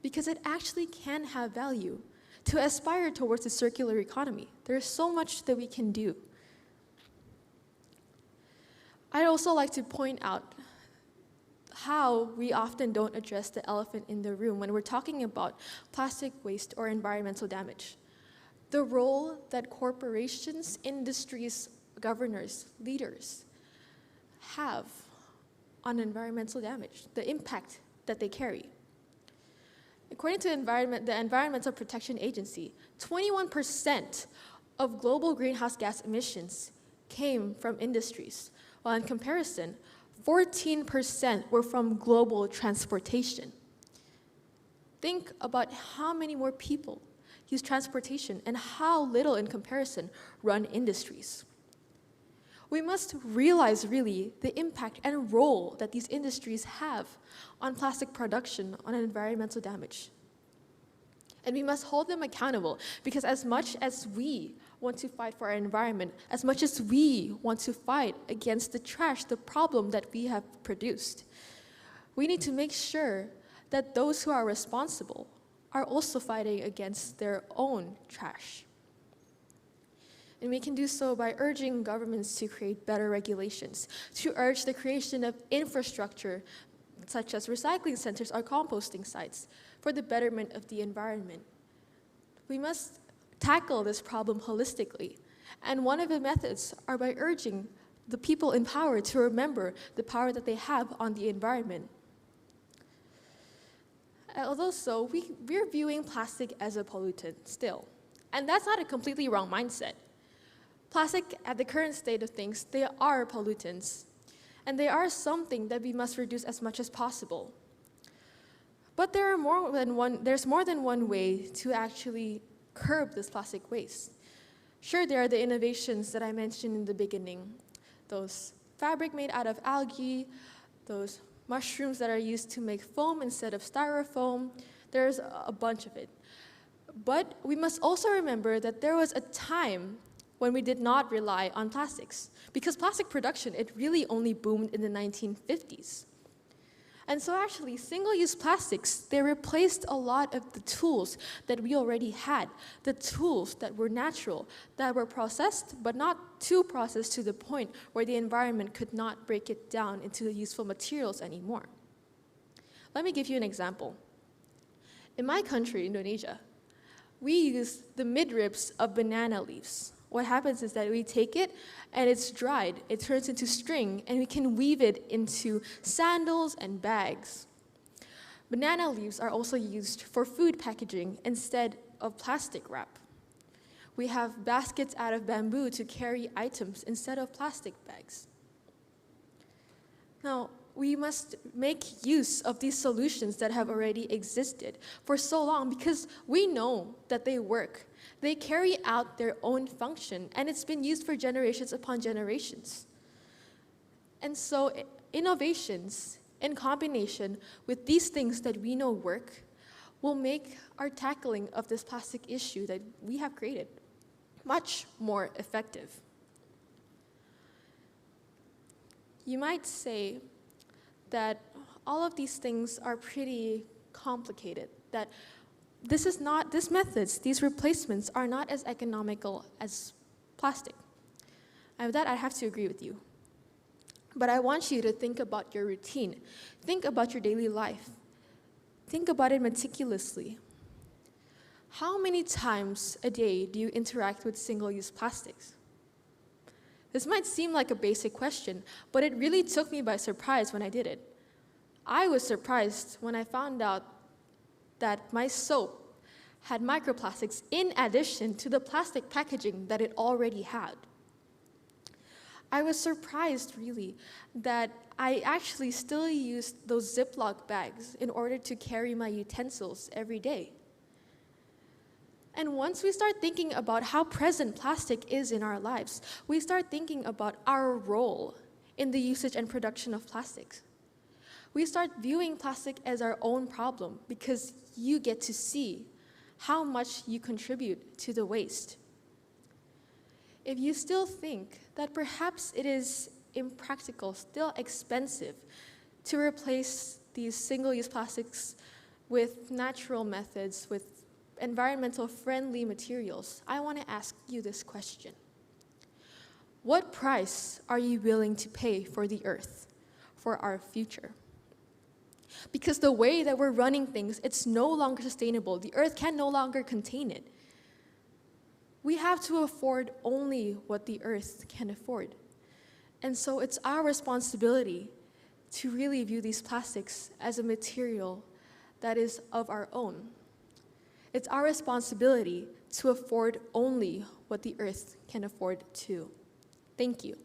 because it actually can have value. To aspire towards a circular economy, there is so much that we can do. I'd also like to point out how we often don't address the elephant in the room when we're talking about plastic waste or environmental damage. The role that corporations, industries, governors, leaders have on environmental damage, the impact that they carry. According to the Environmental Protection Agency, 21% of global greenhouse gas emissions came from industries, while in comparison, 14% were from global transportation. Think about how many more people use transportation and how little in comparison run industries. We must realize really the impact and role that these industries have on plastic production, on environmental damage. And we must hold them accountable, because as much as we want to fight for our environment, as much as we want to fight against the trash, the problem that we have produced, we need to make sure that those who are responsible are also fighting against their own trash. And we can do so by urging governments to create better regulations, to urge the creation of infrastructure such as recycling centers or composting sites for the betterment of the environment. We must tackle this problem holistically, and one of the methods are by urging the people in power to remember the power that they have on the environment. Although so, we're viewing plastic as a pollutant still, and that's not a completely wrong mindset. Plastic, at the current state of things, they are pollutants, and they are something that we must reduce as much as possible. But there's more than one way to actually curb this plastic waste. Sure, there are the innovations that I mentioned in the beginning, those fabric made out of algae, those mushrooms that are used to make foam instead of styrofoam. There's a bunch of it. But we must also remember that there was a time when we did not rely on plastics, because plastic production, it really only boomed in the 1950s. And so actually, single-use plastics, they replaced a lot of the tools that we already had, the tools that were natural, that were processed, but not too processed to the point where the environment could not break it down into useful materials anymore. Let me give you an example. In my country, Indonesia, we use the midribs of banana leaves. What happens is that we take it and it's dried, it turns into string, and we can weave it into sandals and bags. Banana leaves are also used for food packaging instead of plastic wrap. We have baskets out of bamboo to carry items instead of plastic bags. Now, we must make use of these solutions that have already existed for so long, because we know that they work. They carry out their own function, and it's been used for generations upon generations. And so innovations in combination with these things that we know work will make our tackling of this plastic issue that we have created much more effective. You might say that all of these things are pretty complicated, that these methods, these replacements are not as economical as plastic. And with that, I have to agree with you. But I want you to think about your routine. Think about your daily life. Think about it meticulously. How many times a day do you interact with single-use plastics? This might seem like a basic question, but it really took me by surprise when I did it. I was surprised when I found out that my soap had microplastics in addition to the plastic packaging that it already had. I was surprised, really, that I actually still used those Ziploc bags in order to carry my utensils every day. And once we start thinking about how present plastic is in our lives, we start thinking about our role in the usage and production of plastics. We start viewing plastic as our own problem, because you get to see how much you contribute to the waste. If you still think that perhaps it is impractical, still expensive, to replace these single-use plastics with natural methods, with environmental friendly materials, I want to ask you this question. What price are you willing to pay for the earth, for our future? Because the way that we're running things, it's no longer sustainable. The earth can no longer contain it. We have to afford only what the earth can afford. And so it's our responsibility to really view these plastics as a material that is of our own. It's our responsibility to afford only what the earth can afford too. Thank you.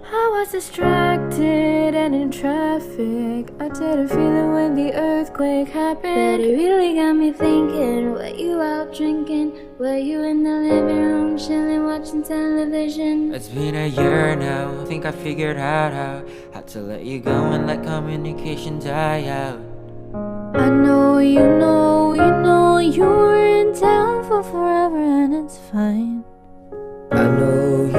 I was distracted and in traffic. I didn't feel it when the earthquake happened, but it really got me thinking. Were you out drinking? Were you in the living room chilling, watching television? It's been a year now, I think I figured out how to let you go and let communication die out. I know you were in town for forever, and it's fine. I know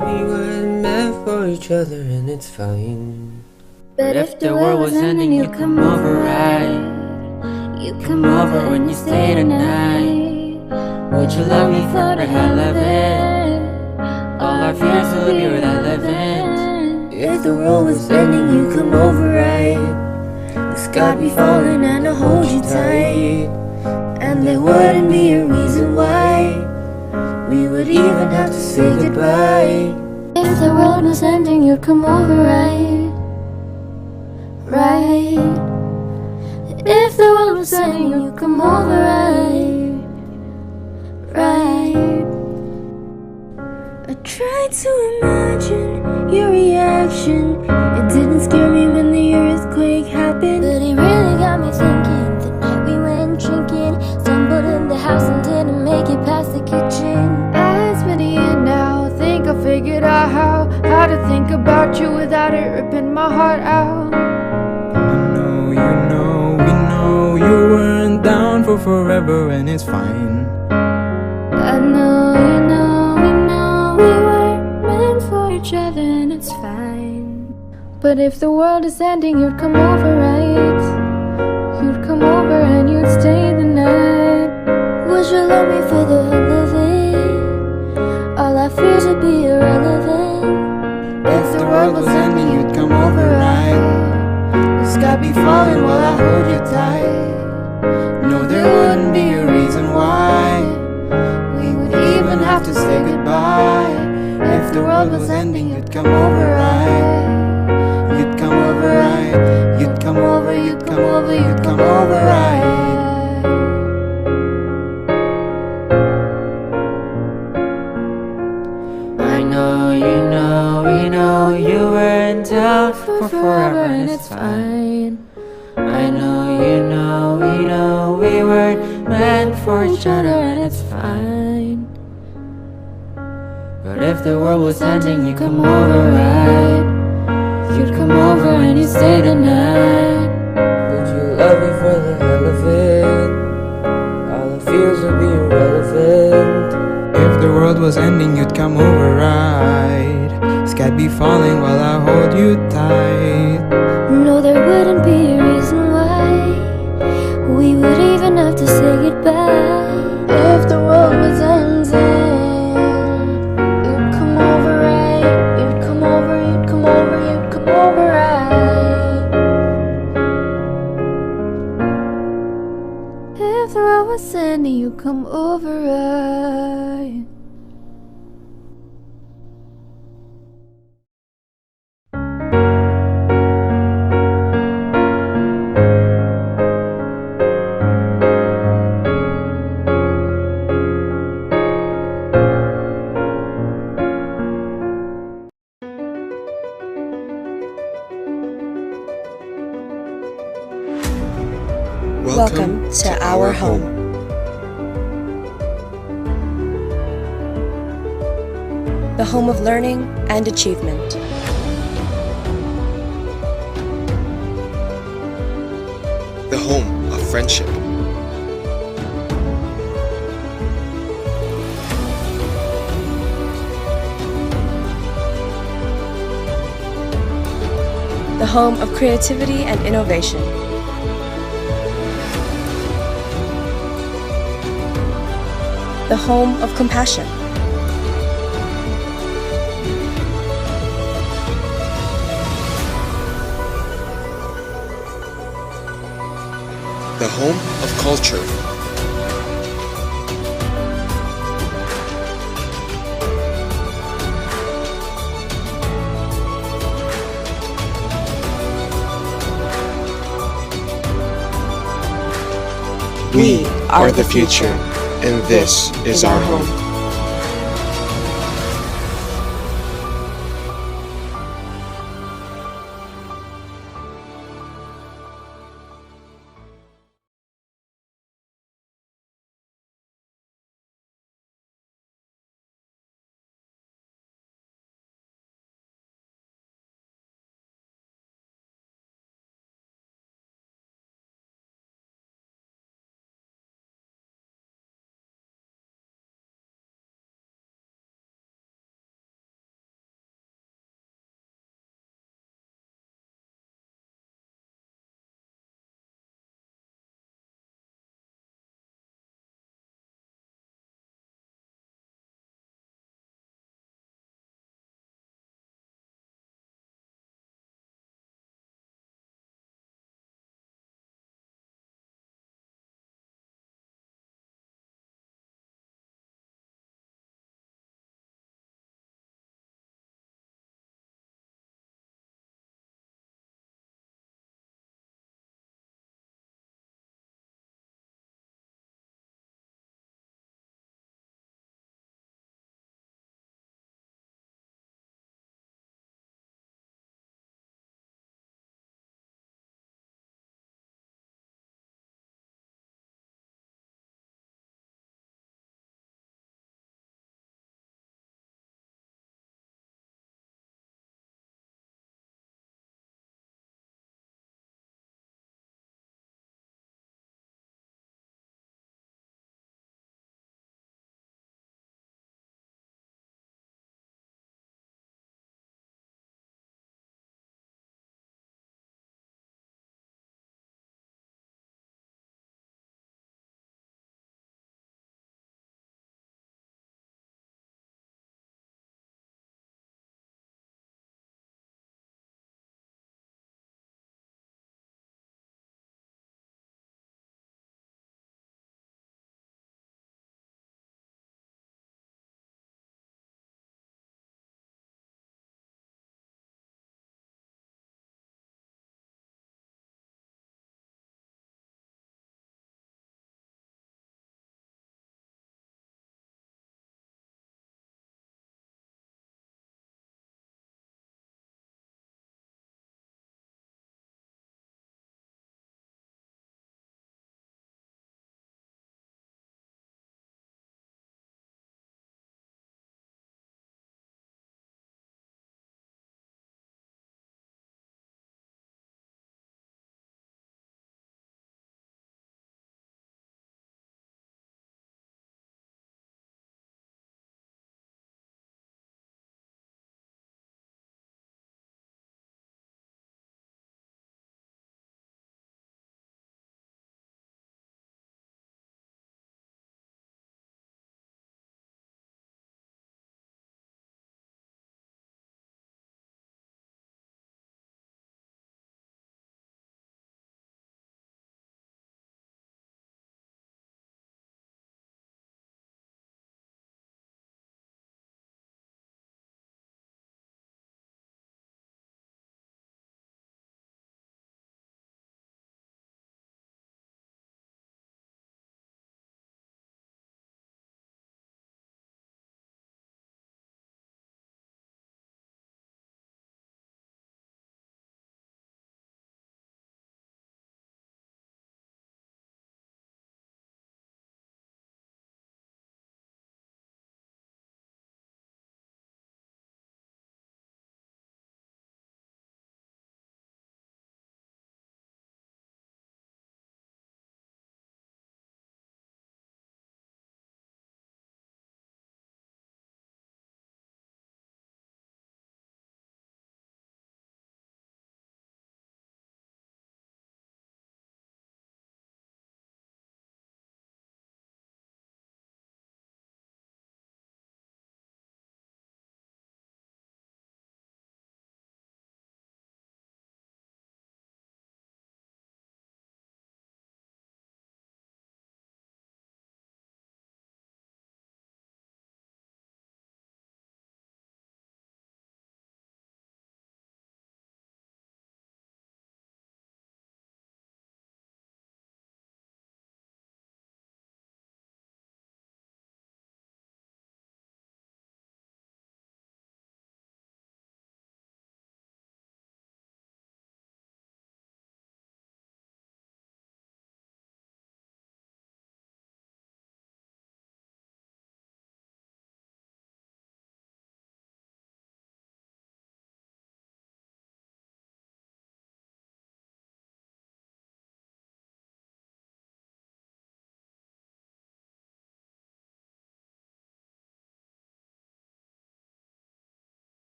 we weren't meant for each other, and it's fine. But if the world was ending, you'd come over, right? You'd come over when you stay the night. Would you love me for the hell of it? All our fears would be without living. If the world was ending, you'd come over, right? The sky'd be falling and I'll hold you tight, and there wouldn't be a reason why we would even have to say goodbye. If the world was ending, you'd come over, right? Right. If the world was ending, you'd come over, right? Right. I tried to imagine your reaction. It didn't scare me when the earthquake happened, but it really got me thinking. The night we went drinking, stumbled in the house and didn't make it past the kitchen. It's been a year now, think I figured out how to think about you without it ripping my heart out. I know we know you weren't down for forever and it's fine. I know, you know, we know we weren't meant for each other and it's fine. But if the world is ending, you'd come over, right? You'd come over and you'd stay the night. Would you love me for the hell of it? All our fears would be irrelevant. If the world was ending, you'd come over, right? The sky be falling while I hold you tight. No, there wouldn't be a reason why we would even have to say goodbye. If the world was ending, you'd come over, right? You'd come over, right? You'd come over, you'd come over, you'd come over, right? I know, you know, we know you weren't down for forever and it's fine. I know, you know, we know we weren't meant for each other and it's fine. But if the world was ending, you'd come over, right? You'd come over and you'd stay the night. Would you love me for the hell of it? All the fears would be irrelevant. If the world was ending, you'd come over, right? Sky be falling while I hold you tight. No, there wouldn't be a reason why we would even have to say goodbye. If the world was ending, you'd come over, right? You'd come over, you'd come over, you'd come over, right? If the world was ending, you'd come over, right? Welcome to our home. The home of learning and achievement. The home of friendship. The home of creativity and innovation. The home of compassion. The home of culture. We are the future, and this is our home.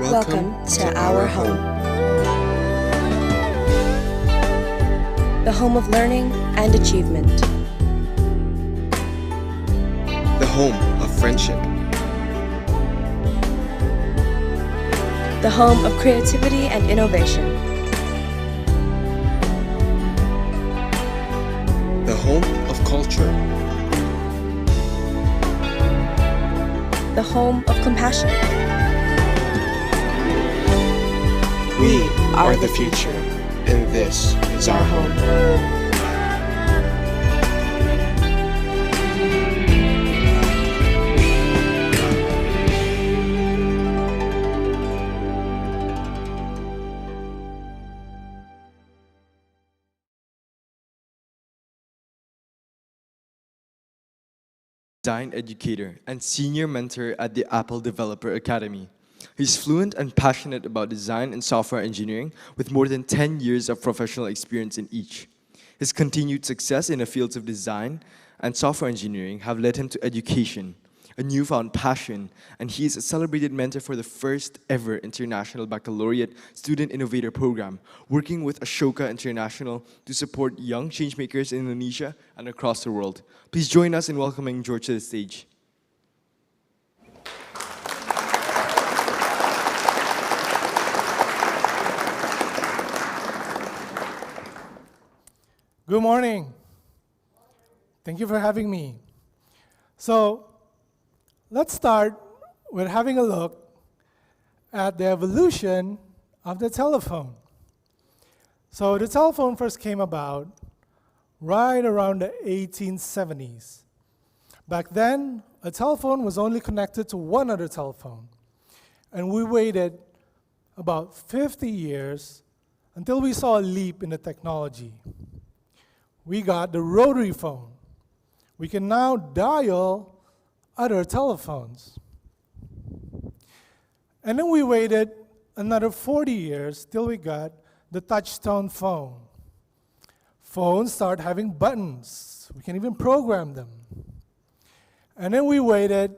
Welcome to our home. The home of learning and achievement. The home of friendship. The home of creativity and innovation. The home of culture. The home of compassion. We are the future, and this is our home. Design educator and senior mentor at the Apple Developer Academy. He's fluent and passionate about design and software engineering with more than 10 years of professional experience in each. His continued success in the fields of design and software engineering have led him to education, a newfound passion, and he is a celebrated mentor for the first ever International Baccalaureate Student Innovator Program, working with Ashoka International to support young changemakers in Indonesia and across the world. Please join us in welcoming George to the stage. Good morning. Thank you for having me. So, let's start with having a look at the evolution of the telephone. So the telephone first came about right around the 1870s. Back then, a telephone was only connected to one other telephone. And we waited about 50 years until we saw a leap in the technology. We got the rotary phone. We can now dial other telephones. And then we waited another 40 years till we got the touch-tone phone. Phones start having buttons. We can even program them. And then we waited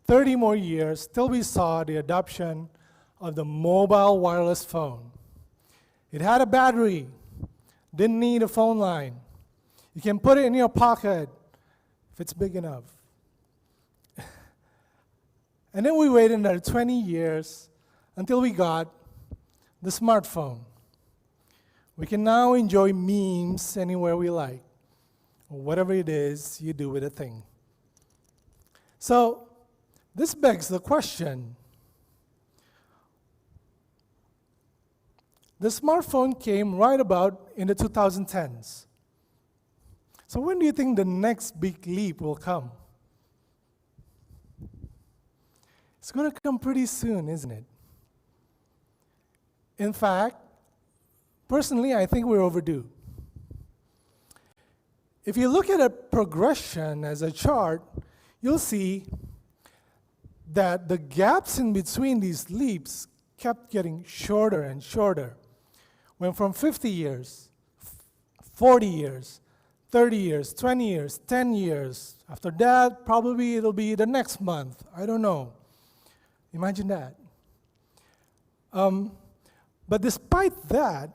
30 more years till we saw the adoption of the mobile wireless phone. It had a battery, didn't need a phone line. You can put it in your pocket if it's big enough. And then we waited another 20 years until we got the smartphone. We can now enjoy memes anywhere we like, or whatever it is you do with a thing. So, this begs the question. The smartphone came right about in the 2010s. So when do you think the next big leap will come? It's going to come pretty soon, isn't it? In fact, personally, I think we're overdue. If you look at a progression as a chart, you'll see that the gaps in between these leaps kept getting shorter and shorter. Went from 50 years, 40 years, 30 years, 20 years, 10 years. After that, probably it'll be the next month. I don't know. Imagine that. But despite that,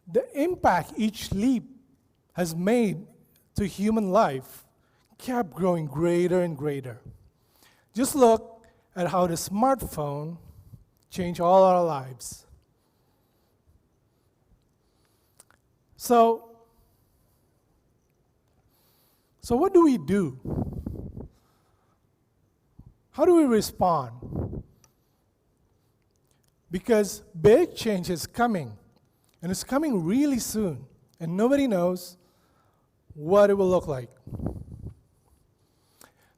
the impact each leap has made to human life kept growing greater and greater. Just look at how the smartphone changed all our lives. So what do we do? How do we respond? Because big change is coming, and it's coming really soon, and nobody knows what it will look like.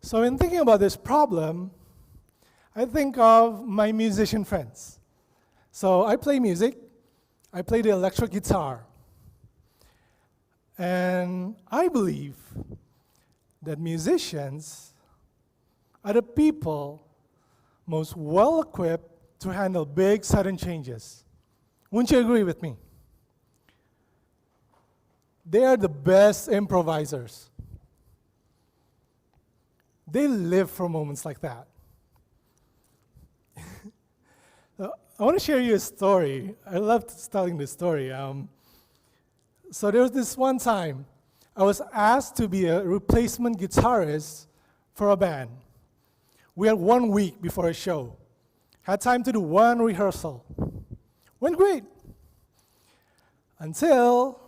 So in thinking about this problem, I think of my musician friends. So I play music. I play the electric guitar. And I believe that musicians are the people most well-equipped to handle big, sudden changes. Wouldn't you agree with me? They are the best improvisers. They live for moments like that. I want to share you a story. I love telling this story. So there was this one time I was asked to be a replacement guitarist for a band. We had 1 week before a show. Had time to do one rehearsal. Went great. Until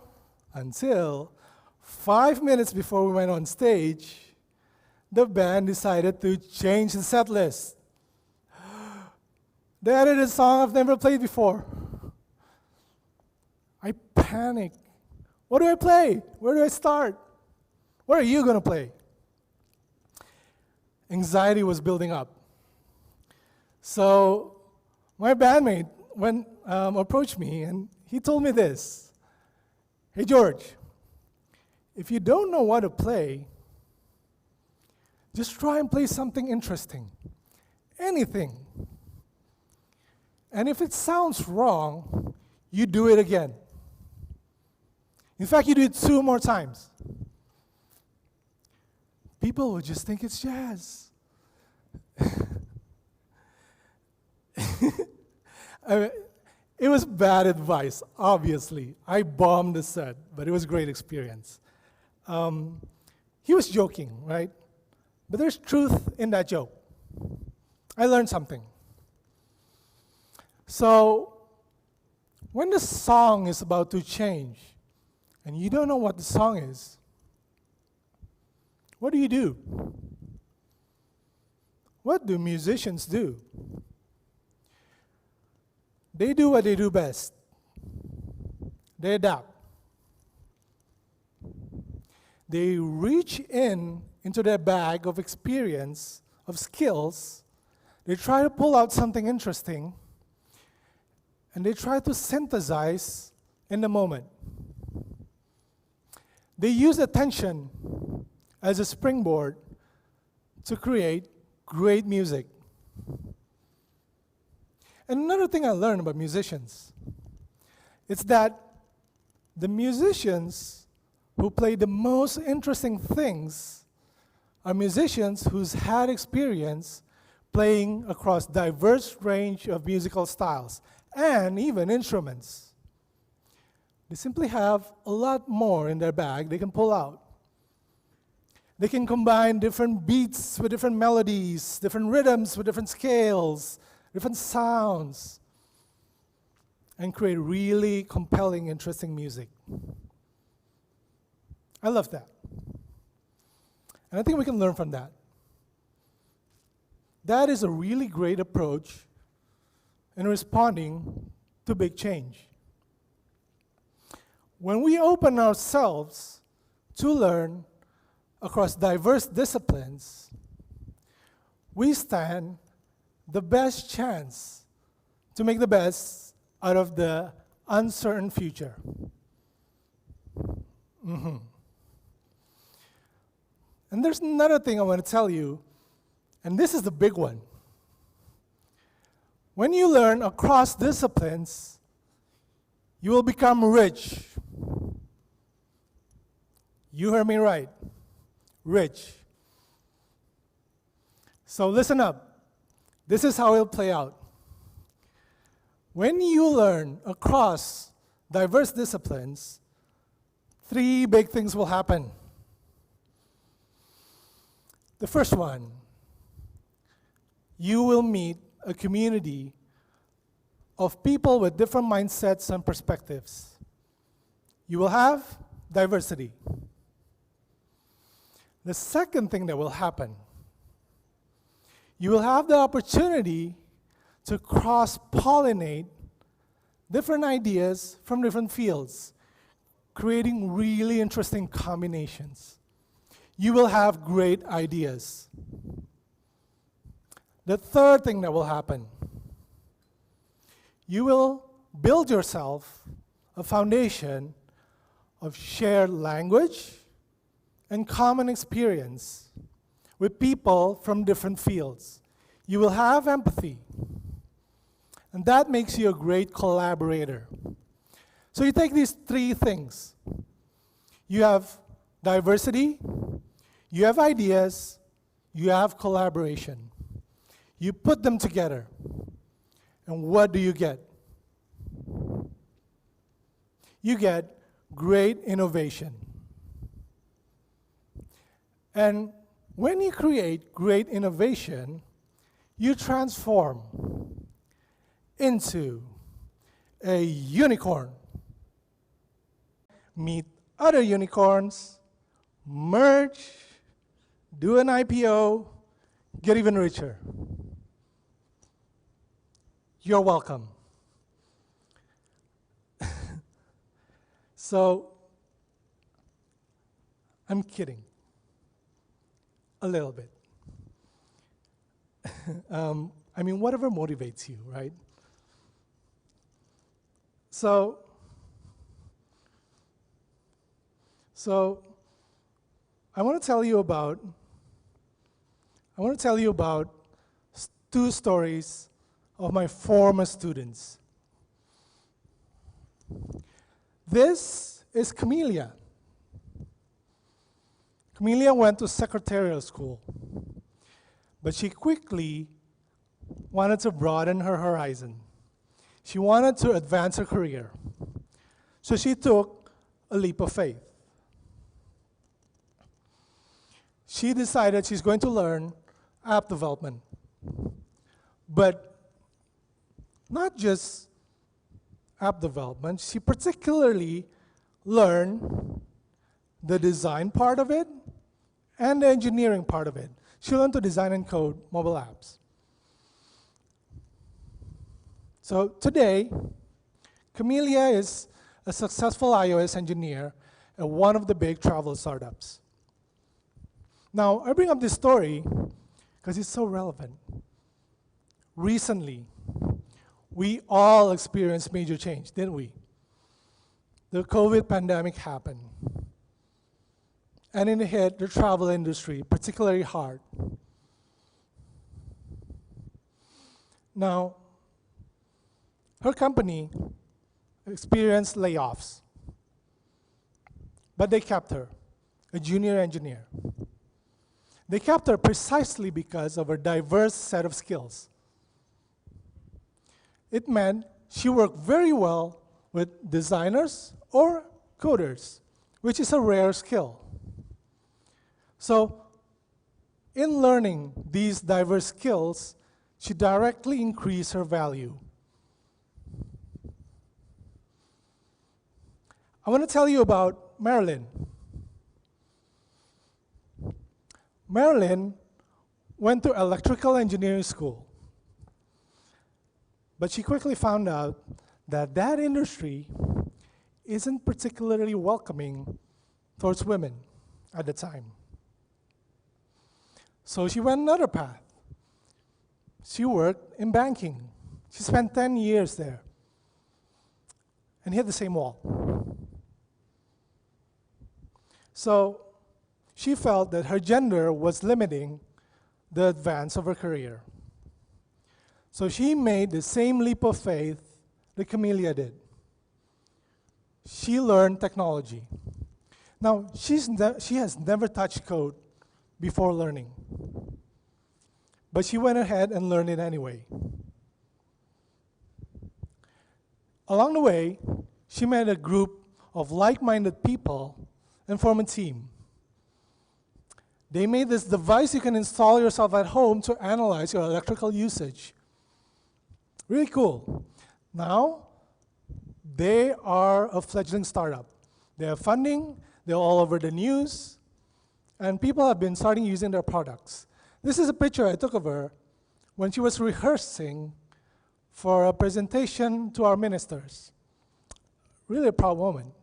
5 minutes before we went on stage, the band decided to change the set list. They added a song I've never played before. I panicked. What do I play? Where do I start? What are you going to play? Anxiety was building up. So my bandmate approached me and he told me this. Hey, George, if you don't know what to play, just try and play something interesting. Anything. And if it sounds wrong, you do it again. In fact, you do it 2 more times. People will just think it's jazz. It was bad advice, obviously. I bombed the set, but it was a great experience. He was joking, right? But there's truth in that joke. I learned something. So, when the song is about to change, and you don't know what the song is, what do? What do musicians do? They do what they do best. They adapt. They reach into their bag of experience, of skills. They try to pull out something interesting, and they try to synthesize in the moment. They use attention as a springboard to create great music. And another thing I learned about musicians, it's that the musicians who play the most interesting things are musicians who's had experience playing across diverse range of musical styles and even instruments. They simply have a lot more in their bag they can pull out. They can combine different beats with different melodies, different rhythms with different scales, different sounds, and create really compelling, interesting music. I love that. And I think we can learn from that. That is a really great approach in responding to big change. When we open ourselves to learn across diverse disciplines, we stand the best chance to make the best out of the uncertain future. And there's another thing I want to tell you, and this is the big one. When you learn across disciplines, you will become rich. You heard me right. Rich. So listen up. This is how it'll play out. When you learn across diverse disciplines, 3 big things will happen. The first one, you will meet a community of people with different mindsets and perspectives. You will have diversity. The second thing that will happen, you will have the opportunity to cross-pollinate different ideas from different fields, creating really interesting combinations. You will have great ideas. The third thing that will happen, you will build yourself a foundation of shared language and common experience with people from different fields. You will have empathy, and that makes you a great collaborator. So you take these 3 things. You have diversity, you have ideas, you have collaboration. You put them together, And what do you get? You get great innovation. And when you create great innovation, you transform into a unicorn. Meet other unicorns, merge, do an IPO, get even richer. You're welcome. So, I'm kidding. A little bit. I mean, whatever motivates you, right? So I want to tell you about two stories of my former students. This is Camellia. Camellia went to secretarial school, but she quickly wanted to broaden her horizon. She wanted to advance her career. So she took a leap of faith. She decided she's going to learn app development. But not just app development, she particularly learned the design part of it and the engineering part of it. She learned to design and code mobile apps. So today, Camellia is a successful iOS engineer at one of the big travel startups. Now, I bring up this story because it's so relevant. Recently, we all experienced major change, didn't we? The COVID pandemic happened, and it hit the travel industry particularly hard. Now, her company experienced layoffs, but they kept her, a junior engineer. They kept her precisely because of her diverse set of skills. It meant she worked very well with designers or coders, which is a rare skill. So, in learning these diverse skills, she directly increased her value. I want to tell you about Marilyn. Marilyn went to electrical engineering school, but she quickly found out that that industry isn't particularly welcoming towards women at the time. So she went another path. She worked in banking. She spent 10 years there and hit the same wall. So she felt that her gender was limiting the advance of her career. So she made the same leap of faith that Camellia did. She learned technology. Now, she has never touched code before learning, but she went ahead and learned it anyway. Along the way, she met a group of like-minded people and formed a team. They made this device you can install yourself at home to analyze your electrical usage. Really cool. Now, they are a fledgling startup. They have funding, they're all over the news, and people have been starting using their products. This is a picture I took of her when she was rehearsing for a presentation to our ministers. Really a proud moment.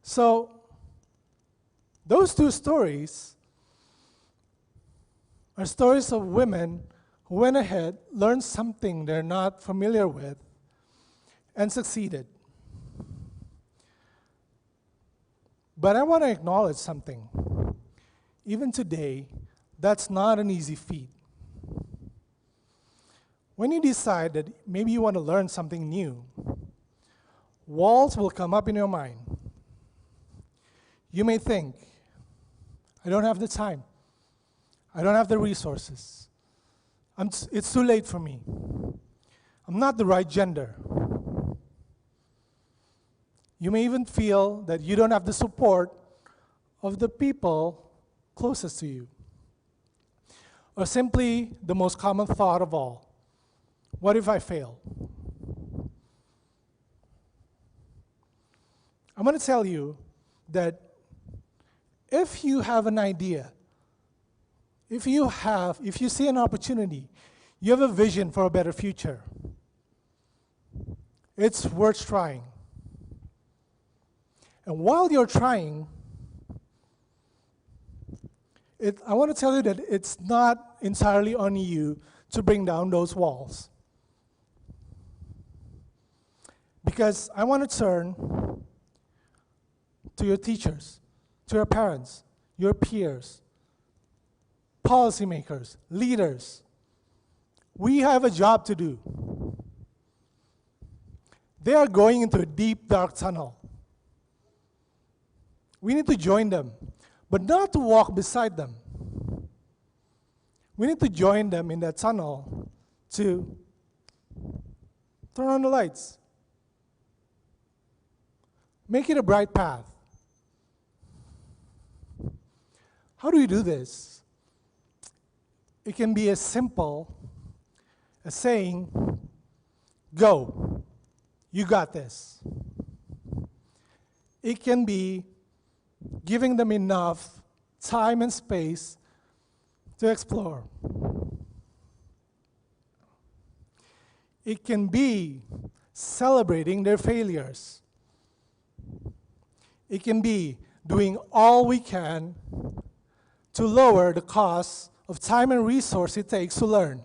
So, those two stories are stories of women who went ahead, learned something they're not familiar with, and succeeded. But I want to acknowledge something. Even today, that's not an easy feat. When you decide that maybe you want to learn something new, walls will come up in your mind. You may think, I don't have the time. I don't have the resources. It's too late for me. I'm not the right gender. You may even feel that you don't have the support of the people closest to you. Or simply the most common thought of all, what if I fail? I'm going to tell you that if you have an idea, if you see an opportunity, you have a vision for a better future, it's worth trying. And while you're trying, I want to tell you that it's not entirely on you to bring down those walls. Because I want to turn to your teachers, to your parents, your peers, policymakers, leaders. We have a job to do. They are going into a deep, dark tunnel. We need to join them, but not to walk beside them. We need to join them in that tunnel to turn on the lights. Make it a bright path. How do we do this? It can be as simple as saying, go, you got this. It can be giving them enough time and space to explore. It can be celebrating their failures. It can be doing all we can to lower the cost of time and resource it takes to learn.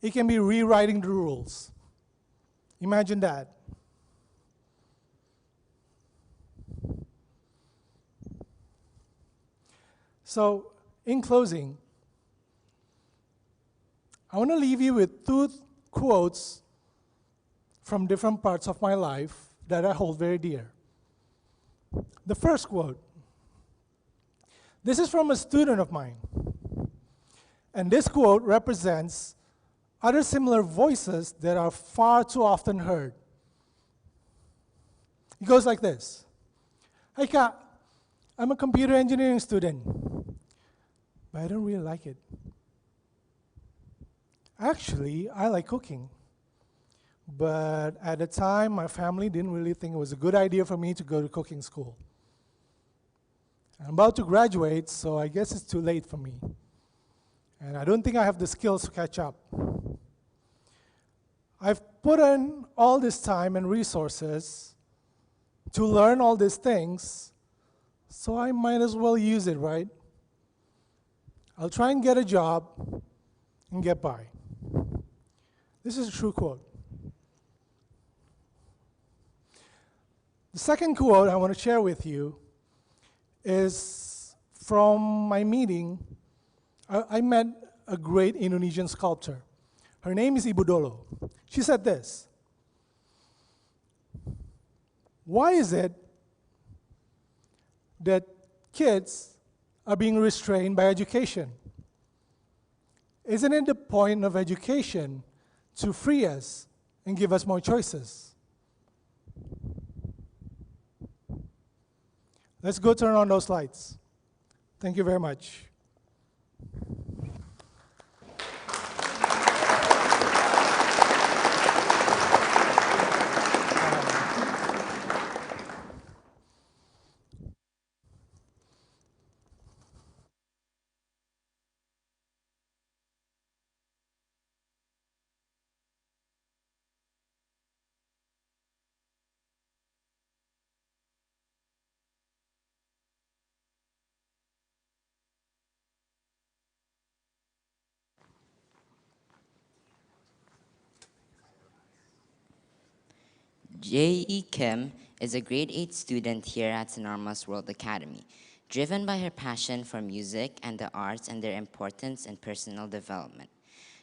It can be rewriting the rules. Imagine that. So, in closing, I want to leave you with two quotes from different parts of my life that I hold very dear. The first quote, this is from a student of mine. And this quote represents other similar voices that are far too often heard. It goes like this. Hey, Ka, I'm a computer engineering student, but I don't really like it. Actually, I like cooking. But at the time, my family didn't really think it was a good idea for me to go to cooking school. I'm about to graduate, so I guess it's too late for me. And I don't think I have the skills to catch up. I've put in all this time and resources to learn all these things, so I might as well use it, right? I'll try and get a job and get by. This is a true quote. The second quote I want to share with you is from my meeting. I met a great Indonesian sculptor. Her name is Ibu Dolo. She said this, why is it that kids are being restrained by education? Isn't it the point of education to free us and give us more choices? Let's go turn on those lights. Thank you very much. Jae Kim is a grade 8 student here at Sonormas World Academy, driven by her passion for music and the arts and their importance in personal development.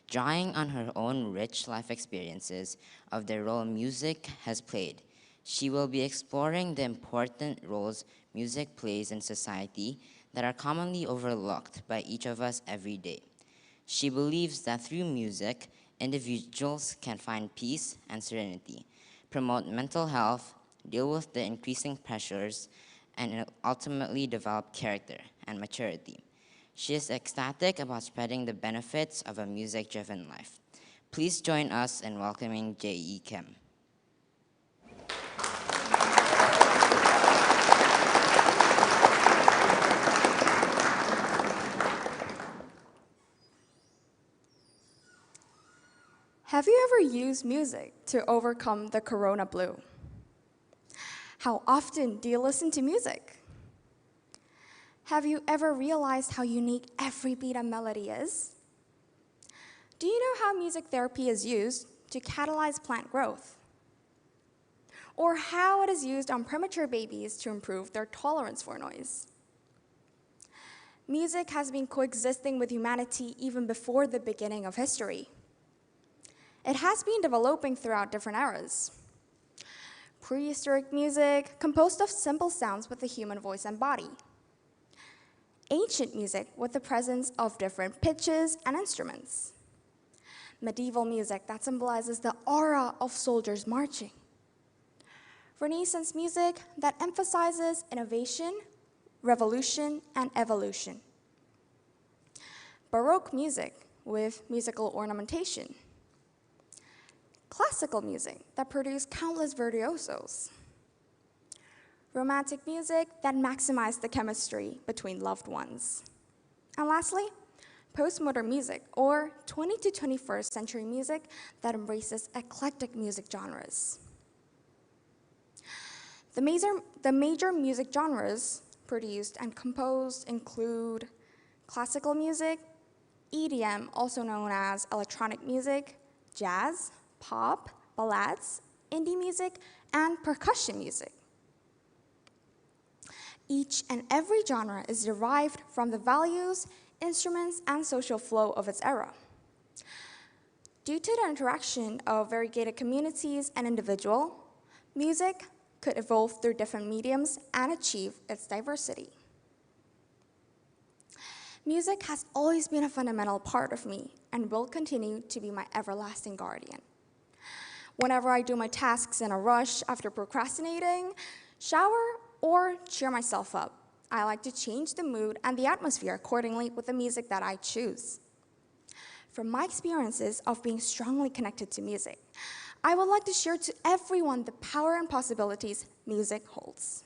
Drawing on her own rich life experiences of the role music has played, she will be exploring the important roles music plays in society that are commonly overlooked by each of us every day. She believes that through music, individuals can find peace and serenity, promote mental health, deal with the increasing pressures, and ultimately develop character and maturity. She is ecstatic about spreading the benefits of a music-driven life. Please join us in welcoming J.E. Kim. Have you ever used music to overcome the corona blue? How often do you listen to music? Have you ever realized how unique every beat and melody is? Do you know how music therapy is used to catalyze plant growth? Or how it is used on premature babies to improve their tolerance for noise? Music has been coexisting with humanity even before the beginning of history. It has been developing throughout different eras. Prehistoric music, composed of simple sounds with the human voice and body. Ancient music with the presence of different pitches and instruments. Medieval music that symbolizes the aura of soldiers marching. Renaissance music that emphasizes innovation, revolution, and evolution. Baroque music with musical ornamentation. Classical music that produced countless virtuosos. Romantic music that maximized the chemistry between loved ones. And lastly, postmodern music, or 20th to 21st century music that embraces eclectic music genres. The major music genres produced and composed include classical music, EDM, also known as electronic music, jazz, pop, ballads, indie music, and percussion music. Each and every genre is derived from the values, instruments, and social flow of its era. Due to the interaction of variegated communities and individuals, music could evolve through different mediums and achieve its diversity. Music has always been a fundamental part of me and will continue to be my everlasting guardian. Whenever I do my tasks in a rush after procrastinating, shower, or cheer myself up, I like to change the mood and the atmosphere accordingly with the music that I choose. From my experiences of being strongly connected to music, I would like to share to everyone the power and possibilities music holds.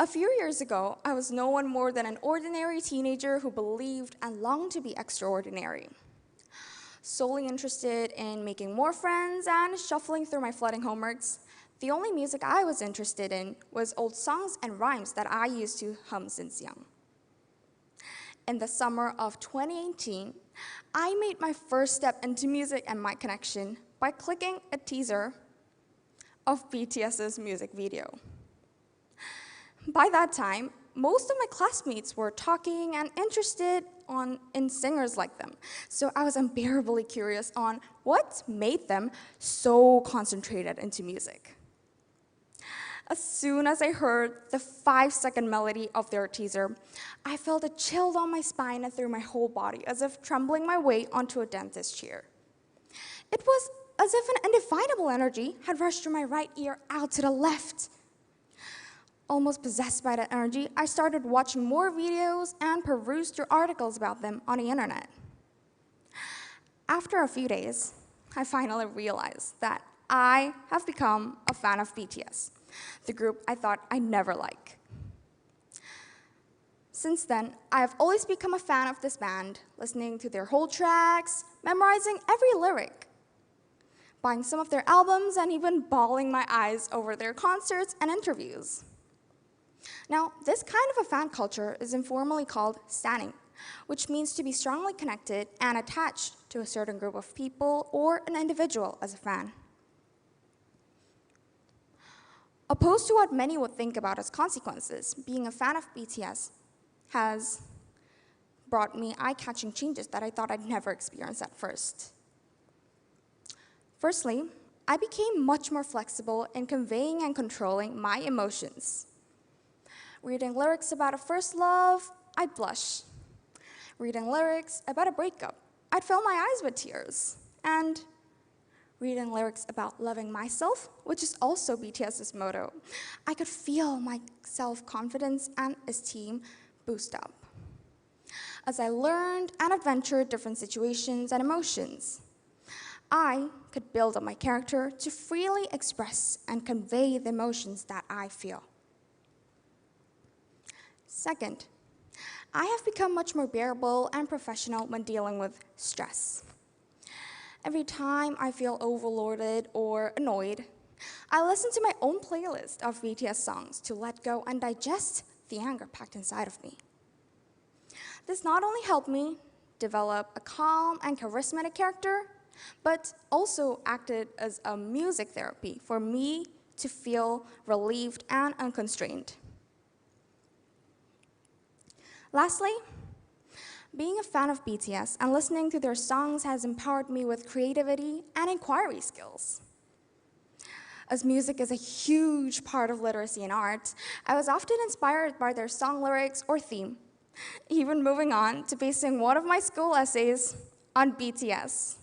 A few years ago, I was no one more than an ordinary teenager who believed and longed to be extraordinary. Solely interested in making more friends and shuffling through my flooding homeworks, the only music I was interested in was old songs and rhymes that I used to hum since young. In the summer of 2018, I made my first step into music and my connection by clicking a teaser of BTS's music video. By that time, most of my classmates were talking and interested in singers like them, so I was unbearably curious on what made them so concentrated into music. As soon as I heard the 5-second melody of their teaser, I felt a chill down my spine and through my whole body, as if trembling my way onto a dentist chair. It was as if an indefinable energy had rushed from my right ear out to the left. Almost possessed by that energy, I started watching more videos and perused through articles about them on the internet. After a few days, I finally realized that I have become a fan of BTS, the group I thought I'd never like. Since then, I have always become a fan of this band, listening to their whole tracks, memorizing every lyric, buying some of their albums, and even bawling my eyes over their concerts and interviews. Now, this kind of a fan culture is informally called stanning, which means to be strongly connected and attached to a certain group of people or an individual as a fan. Opposed to what many would think about as consequences, being a fan of BTS has brought me eye-catching changes that I thought I'd never experience at first. Firstly, I became much more flexible in conveying and controlling my emotions. Reading lyrics about a first love, I'd blush. reading lyrics about a breakup, I'd fill my eyes with tears. And reading lyrics about loving myself, which is also BTS's motto, I could feel my self-confidence and esteem boost up as I learned and adventured different situations and emotions. I could build up my character to freely express and convey the emotions that I feel. Second, I have become much more bearable and professional when dealing with stress. Every time I feel overloaded or annoyed, I listen to my own playlist of BTS songs to let go and digest the anger packed inside of me. This not only helped me develop a calm and charismatic character, but also acted as a music therapy for me to feel relieved and unconstrained. Lastly, being a fan of BTS and listening to their songs has empowered me with creativity and inquiry skills. As music is a huge part of literacy and art, I was often inspired by their song lyrics or theme, even moving on to basing one of my school essays on BTS.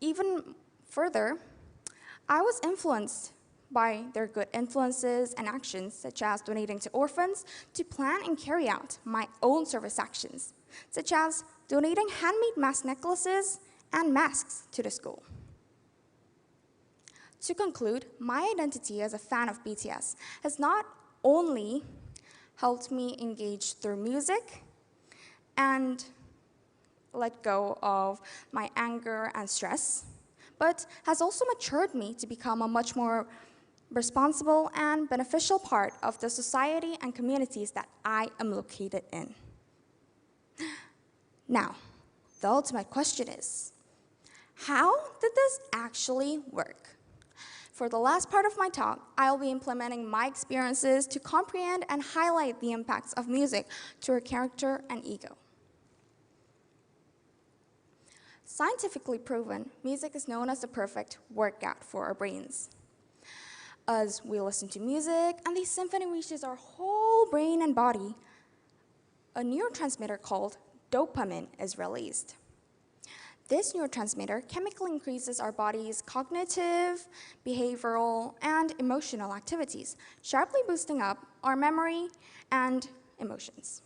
Even further, I was influenced by their good influences and actions, such as donating to orphans, to plan and carry out my own service actions, such as donating handmade mask necklaces and masks to the school. To conclude, my identity as a fan of BTS has not only helped me engage through music and let go of my anger and stress, but has also matured me to become a much more responsible and beneficial part of the society and communities that I am located in. Now, the ultimate question is, how did this actually work? For the last part of my talk, I'll be implementing my experiences to comprehend and highlight the impacts of music to our character and ego. Scientifically proven, music is known as the perfect workout for our brains. As we listen to music and the symphony reaches our whole brain and body, a neurotransmitter called dopamine is released. This neurotransmitter chemically increases our body's cognitive, behavioral, and emotional activities, sharply boosting up our memory and emotions.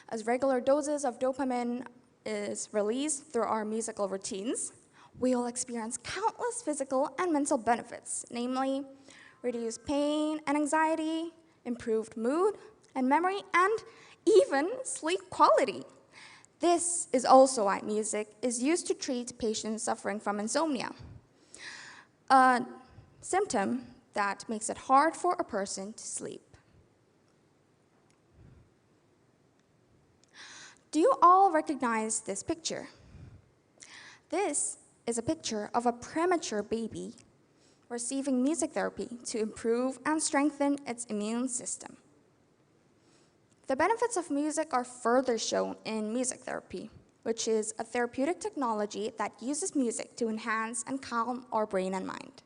As regular doses of dopamine is released through our musical routines, we will experience countless physical and mental benefits, namely reduced pain and anxiety, improved mood and memory, and even sleep quality. This is also why music is used to treat patients suffering from insomnia, a symptom that makes it hard for a person to sleep. Do you all recognize this picture? This is a picture of a premature baby receiving music therapy to improve and strengthen its immune system. The benefits of music are further shown in music therapy, which is a therapeutic technology that uses music to enhance and calm our brain and mind.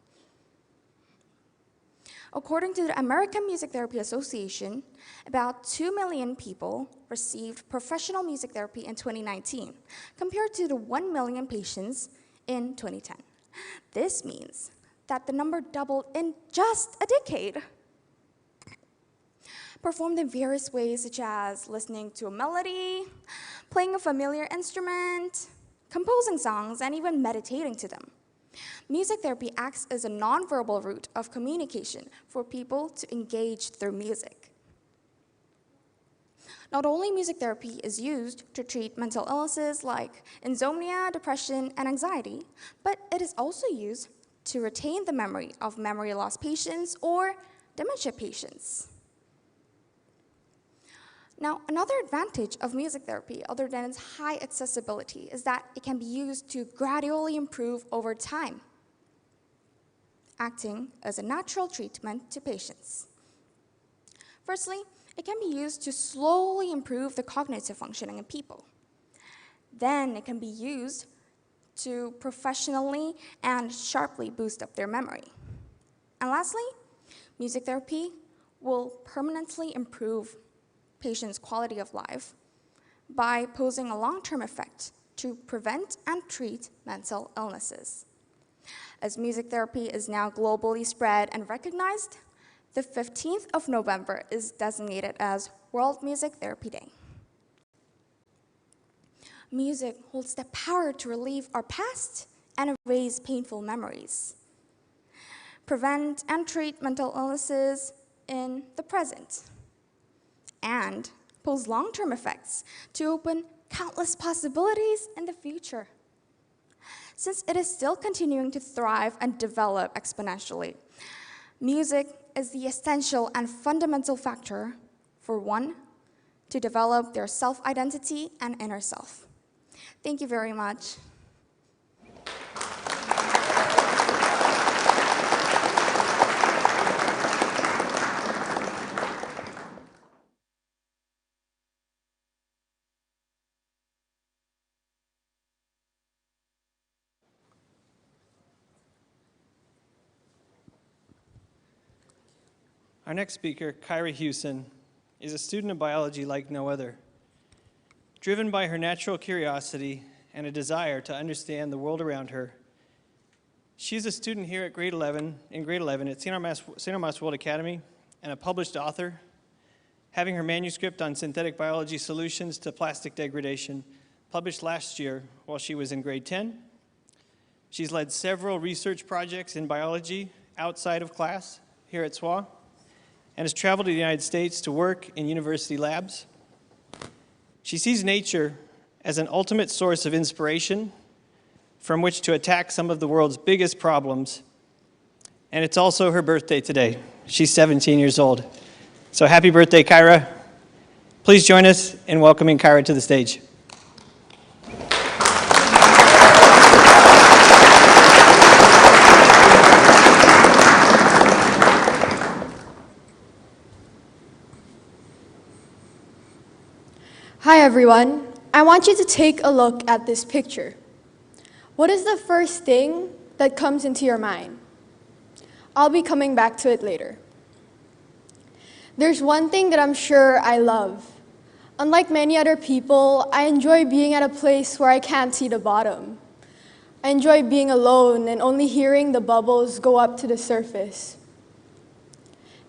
According to the American Music Therapy Association, about 2 million people received professional music therapy in 2019, compared to the 1 million patients in 2010. This means that the number doubled in just a decade. Performed in various ways, such as listening to a melody, playing a familiar instrument, composing songs, and even meditating to them. Music therapy acts as a nonverbal route of communication for people to engage through music. Not only music therapy is used to treat mental illnesses like insomnia, depression, and anxiety, but it is also used to retain the memory of memory loss patients or dementia patients. Now, another advantage of music therapy, other than its high accessibility, is that it can be used to gradually improve over time, acting as a natural treatment to patients. Firstly, it can be used to slowly improve the cognitive functioning in people. Then it can be used to professionally and sharply boost up their memory. And lastly, music therapy will permanently improve patients' quality of life by posing a long-term effect to prevent and treat mental illnesses. As music therapy is now globally spread and recognized, the 15th of November is designated as World Music Therapy Day. Music holds the power to relieve our past and erase painful memories, prevent and treat mental illnesses in the present, and pose long-term effects to open countless possibilities in the future. Since it is still continuing to thrive and develop exponentially, music is the essential and fundamental factor for one to develop their self-identity and inner self. Thank you very much. Our next speaker, Kyra Hewson, is a student of biology like no other. Driven by her natural curiosity and a desire to understand the world around her, she's a student here at grade 11 at St. Armas World Academy and a published author, having her manuscript on synthetic biology solutions to plastic degradation published last year while she was in grade 10. She's led several research projects in biology outside of class here at SWA, and has traveled to the United States to work in university labs. She sees nature as an ultimate source of inspiration from which to attack some of the world's biggest problems. And it's also her birthday today. She's 17 years old. So happy birthday, Kyra. Please join us in welcoming Kyra to the stage. Hi everyone, I want you to take a look at this picture. What is the first thing that comes into your mind? I'll be coming back to it later. There's one thing that I'm sure I love. Unlike many other people, I enjoy being at a place where I can't see the bottom. I enjoy being alone and only hearing the bubbles go up to the surface.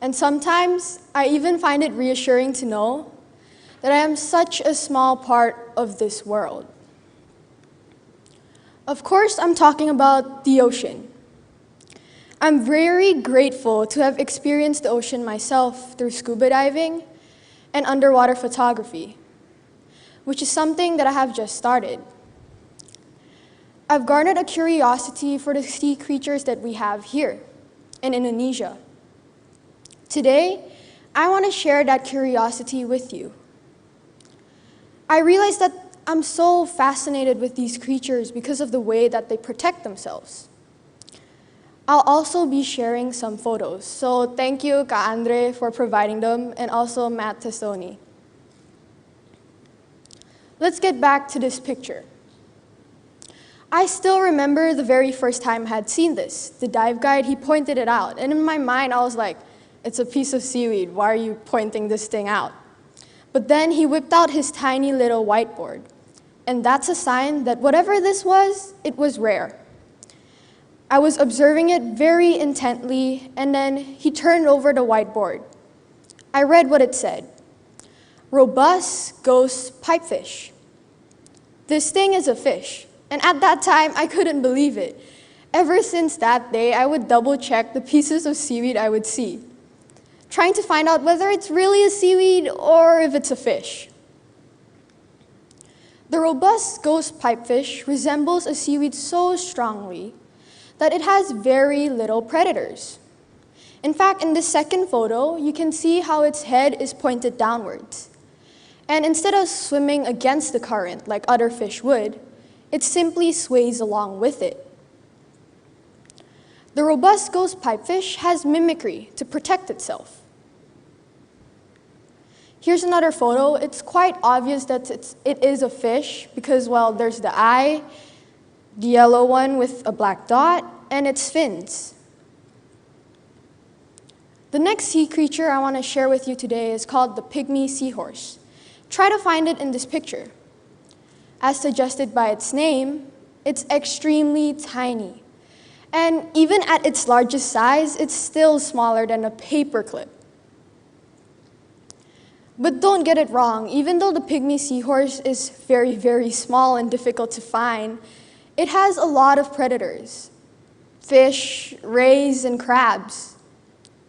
And sometimes I even find it reassuring to know that I am such a small part of this world. Of course, I'm talking about the ocean. I'm very grateful to have experienced the ocean myself through scuba diving and underwater photography, which is something that I have just started. I've garnered a curiosity for the sea creatures that we have here in Indonesia. Today, I want to share that curiosity with you. I realized that I'm so fascinated with these creatures because of the way that they protect themselves. I'll also be sharing some photos, so thank you, Ka Andre, for providing them, and also Matt Tessoni. Let's get back to this picture. I still remember the very first time I had seen this. The dive guide, he pointed it out, and in my mind I was like, it's a piece of seaweed, why are you pointing this thing out? But then he whipped out his tiny little whiteboard. And that's a sign that whatever this was, it was rare. I was observing it very intently, and then he turned over the whiteboard. I read what it said. Robust ghost pipefish. This thing is a fish. And at that time, I couldn't believe it. Ever since that day, I would double check the pieces of seaweed I would see, trying to find out whether it's really a seaweed or if it's a fish. The robust ghost pipefish resembles a seaweed so strongly that it has very little predators. In fact, in this second photo, you can see how its head is pointed downwards. And instead of swimming against the current like other fish would, it simply sways along with it. The robust ghost pipefish has mimicry to protect itself. Here's another photo. It's quite obvious that it is a fish because, well, there's the eye, the yellow one with a black dot, and its fins. The next sea creature I want to share with you today is called the pygmy seahorse. Try to find it in this picture. As suggested by its name, it's extremely tiny. And even at its largest size, it's still smaller than a paperclip. But don't get it wrong, even though the pygmy seahorse is very, very small and difficult to find, it has a lot of predators: fish, rays, and crabs.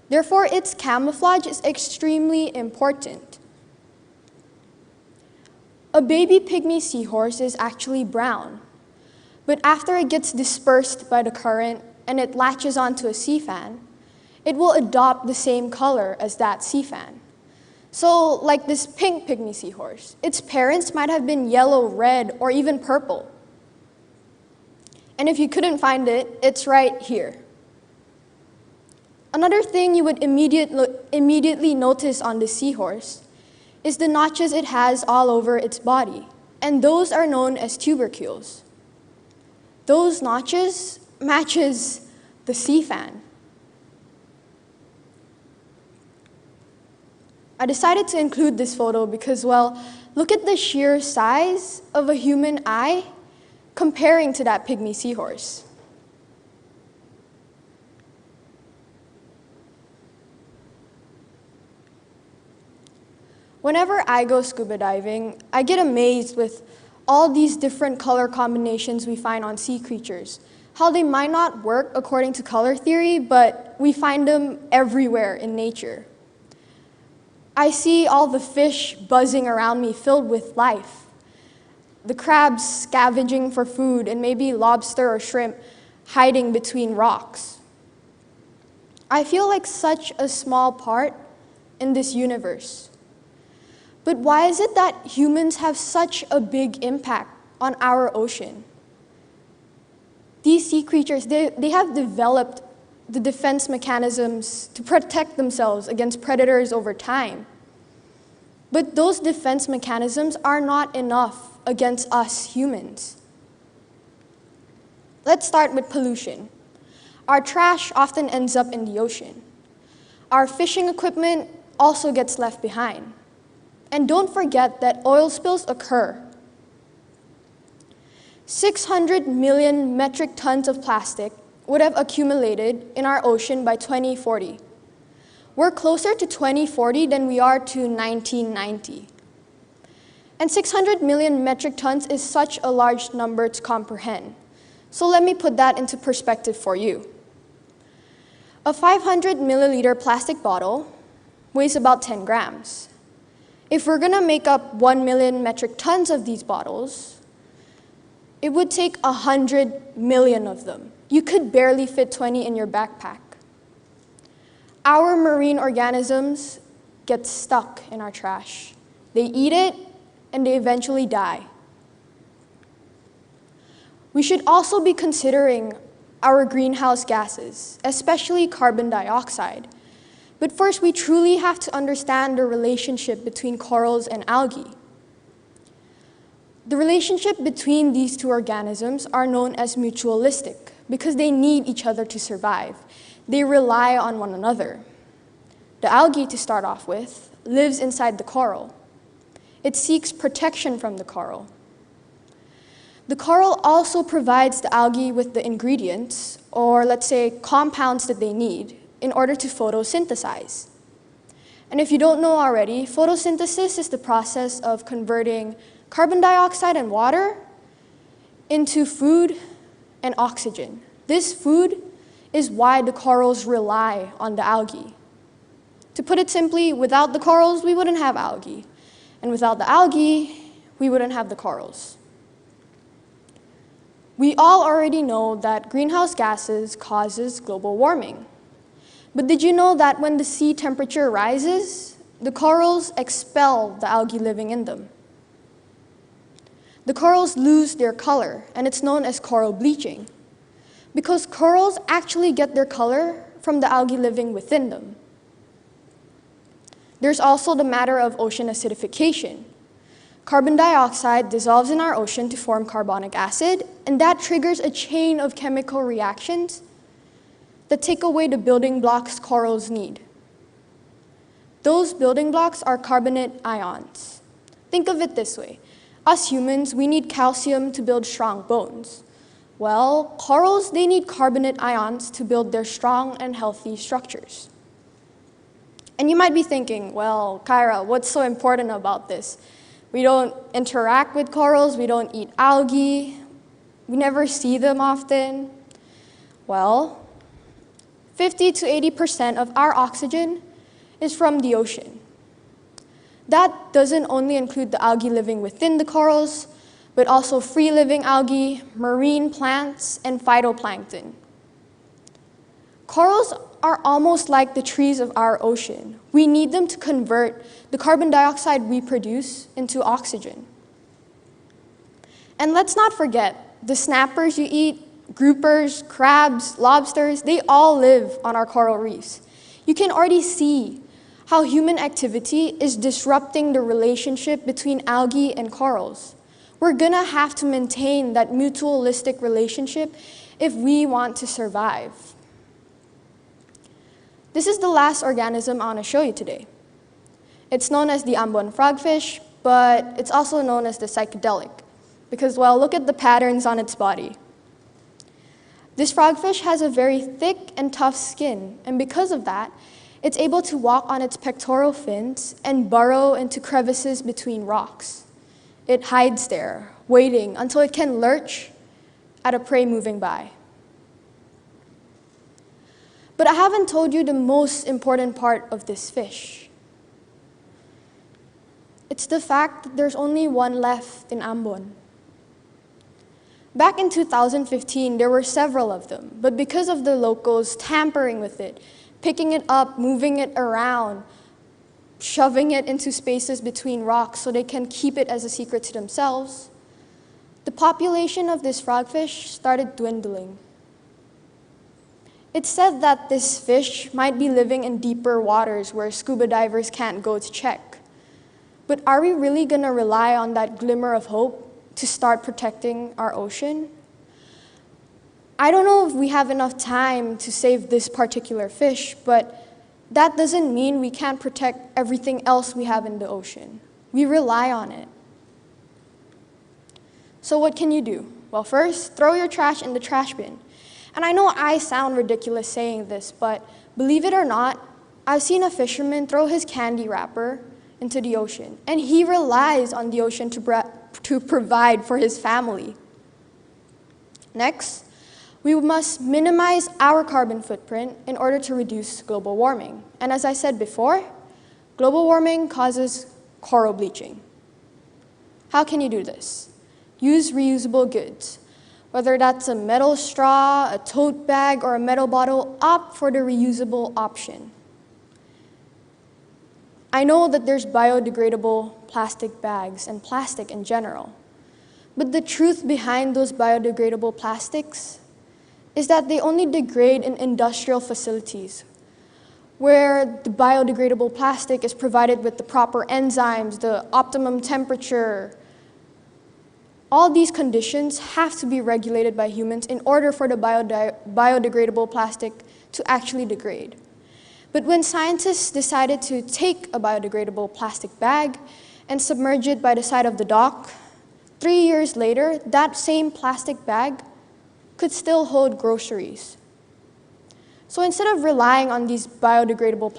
Therefore, its camouflage is extremely important. A baby pygmy seahorse is actually brown, but after it gets dispersed by the current and it latches onto a sea fan, it will adopt the same color as that sea fan. So, like this pink pygmy seahorse, its parents might have been yellow, red, or even purple. And if you couldn't find it, it's right here. Another thing you would immediately notice on the seahorse is the notches it has all over its body, and those are known as tubercles. Those notches matches the sea fan. I decided to include this photo because, well, look at the sheer size of a human eye comparing to that pygmy seahorse. Whenever I go scuba diving, I get amazed with all these different color combinations we find on sea creatures. How they might not work according to color theory, but we find them everywhere in nature. I see all the fish buzzing around me filled with life, the crabs scavenging for food, and maybe lobster or shrimp hiding between rocks. I feel like such a small part in this universe. But why is it that humans have such a big impact on our ocean? These sea creatures, they have developed the defense mechanisms to protect themselves against predators over time. But those defense mechanisms are not enough against us humans. Let's start with pollution. Our trash often ends up in the ocean. Our fishing equipment also gets left behind. And don't forget that oil spills occur. 600 million metric tons of plastic would have accumulated in our ocean by 2040. We're closer to 2040 than we are to 1990. And 600 million metric tons is such a large number to comprehend. So let me put that into perspective for you. A 500 milliliter plastic bottle weighs about 10 grams. If we're gonna make up 1 million metric tons of these bottles, it would take 100 million of them. You could barely fit 20 in your backpack. Our marine organisms get stuck in our trash. They eat it, and they eventually die. We should also be considering our greenhouse gases, especially carbon dioxide. But first, we truly have to understand the relationship between corals and algae. The relationship between these two organisms are known as mutualistic because they need each other to survive. They rely on one another. The algae, to start off with, lives inside the coral. It seeks protection from the coral. The coral also provides the algae with the ingredients, or let's say compounds that they need, in order to photosynthesize. And if you don't know already, photosynthesis is the process of converting carbon dioxide and water into food and oxygen. This food is why the corals rely on the algae. To put it simply, without the corals, we wouldn't have algae. And without the algae, we wouldn't have the corals. We all already know that greenhouse gases causes global warming. But did you know that when the sea temperature rises, the corals expel the algae living in them? The corals lose their color, and it's known as coral bleaching, because corals actually get their color from the algae living within them. There's also the matter of ocean acidification. Carbon dioxide dissolves in our ocean to form carbonic acid, and that triggers a chain of chemical reactions that take away the building blocks corals need. Those building blocks are carbonate ions. Think of it this way. Us humans, we need calcium to build strong bones. Well, corals, they need carbonate ions to build their strong and healthy structures. And you might be thinking, well, Kyra, what's so important about this? We don't interact with corals, we don't eat algae, we never see them often. Well, 50 to 80% of our oxygen is from the ocean. That doesn't only include the algae living within the corals, but also free-living algae, marine plants, and phytoplankton. Corals are almost like the trees of our ocean. We need them to convert the carbon dioxide we produce into oxygen. And let's not forget, the snappers you eat, groupers, crabs, lobsters, they all live on our coral reefs. You can already see how human activity is disrupting the relationship between algae and corals. We're gonna have to maintain that mutualistic relationship if we want to survive. This is the last organism I want to show you today. It's known as the Ambon frogfish, but it's also known as the psychedelic, because, well, look at the patterns on its body. This frogfish has a very thick and tough skin, and because of that, it's able to walk on its pectoral fins and burrow into crevices between rocks. It hides there, waiting until it can lurch at a prey moving by. But I haven't told you the most important part of this fish. It's the fact that there's only one left in Ambon. Back in 2015, there were several of them, but because of the locals tampering with it, picking it up, moving it around, shoving it into spaces between rocks so they can keep it as a secret to themselves, the population of this frogfish started dwindling. It's said that this fish might be living in deeper waters where scuba divers can't go to check. But are we really going to rely on that glimmer of hope to start protecting our ocean? I don't know if we have enough time to save this particular fish, but that doesn't mean we can't protect everything else we have in the ocean. We rely on it. So what can you do? Well, first, throw your trash in the trash bin. And I know I sound ridiculous saying this, but believe it or not, I've seen a fisherman throw his candy wrapper into the ocean, and he relies on the ocean to provide for his family. Next, we must minimize our carbon footprint in order to reduce global warming. And as I said before, global warming causes coral bleaching. How can you do this? Use reusable goods. Whether that's a metal straw, a tote bag, or a metal bottle, opt for the reusable option. I know that there's biodegradable plastic bags and plastic in general, but the truth behind those biodegradable plastics is that they only degrade in industrial facilities, where the biodegradable plastic is provided with the proper enzymes, the optimum temperature. All these conditions have to be regulated by humans in order for the biodegradable plastic to actually degrade. But when scientists decided to take a biodegradable plastic bag and submerge it by the side of the dock, 3 years later, that same plastic bag could still hold groceries. So instead of relying on these biodegradable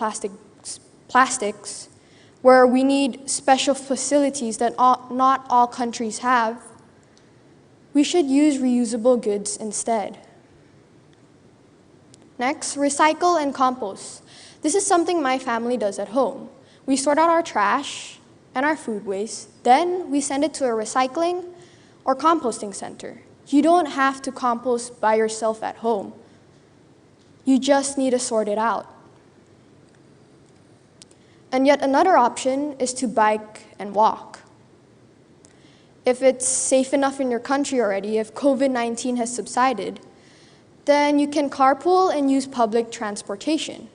plastics, where we need special facilities that not all countries have, we should use reusable goods instead. Next, recycle and compost. This is something my family does at home. We sort out our trash and our food waste, then we send it to a recycling or composting center. You don't have to compost by yourself at home. You just need to sort it out. And yet another option is to bike and walk. If it's safe enough in your country already, if COVID-19 has subsided, then you can carpool and use public transportation.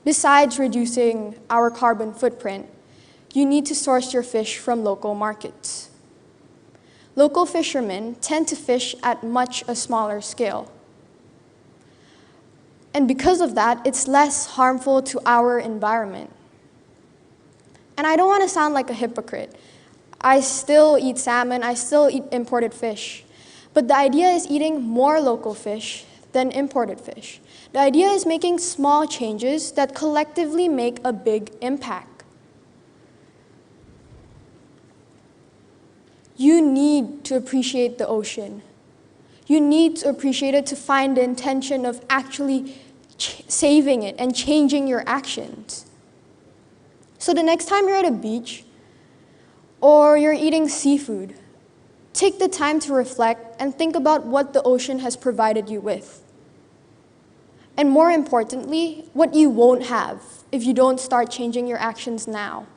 Besides reducing our carbon footprint, you need to source your fish from local markets. Local fishermen tend to fish at much a smaller scale. And because of that, it's less harmful to our environment. And I don't want to sound like a hypocrite. I still eat salmon, I still eat imported fish. But the idea is eating more local fish than imported fish. The idea is making small changes that collectively make a big impact. You need to appreciate the ocean. You need to appreciate it to find the intention of actually saving it and changing your actions. So the next time you're at a beach or you're eating seafood, take the time to reflect and think about what the ocean has provided you with. And more importantly, what you won't have if you don't start changing your actions now.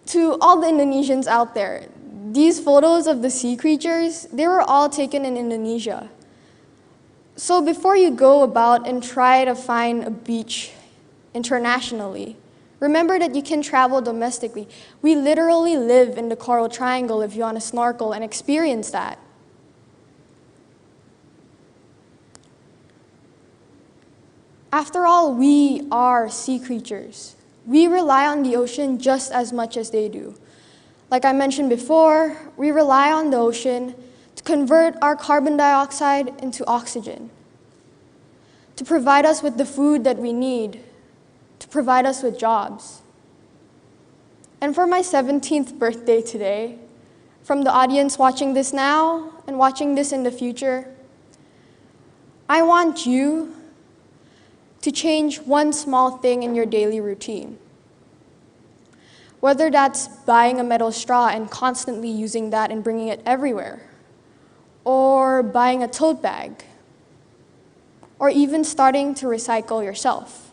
To all the Indonesians out there, these photos of the sea creatures, they were all taken in Indonesia. So before you go about and try to find a beach internationally, remember that you can travel domestically. We literally live in the Coral Triangle if you want to snorkel and experience that. After all, we are sea creatures. We rely on the ocean just as much as they do. Like I mentioned before, we rely on the ocean to convert our carbon dioxide into oxygen, to provide us with the food that we need, to provide us with jobs. And for my 17th birthday today, from the audience watching this now and watching this in the future, I want you to change one small thing in your daily routine. Whether that's buying a metal straw and constantly using that and bringing it everywhere, or buying a tote bag, or even starting to recycle yourself.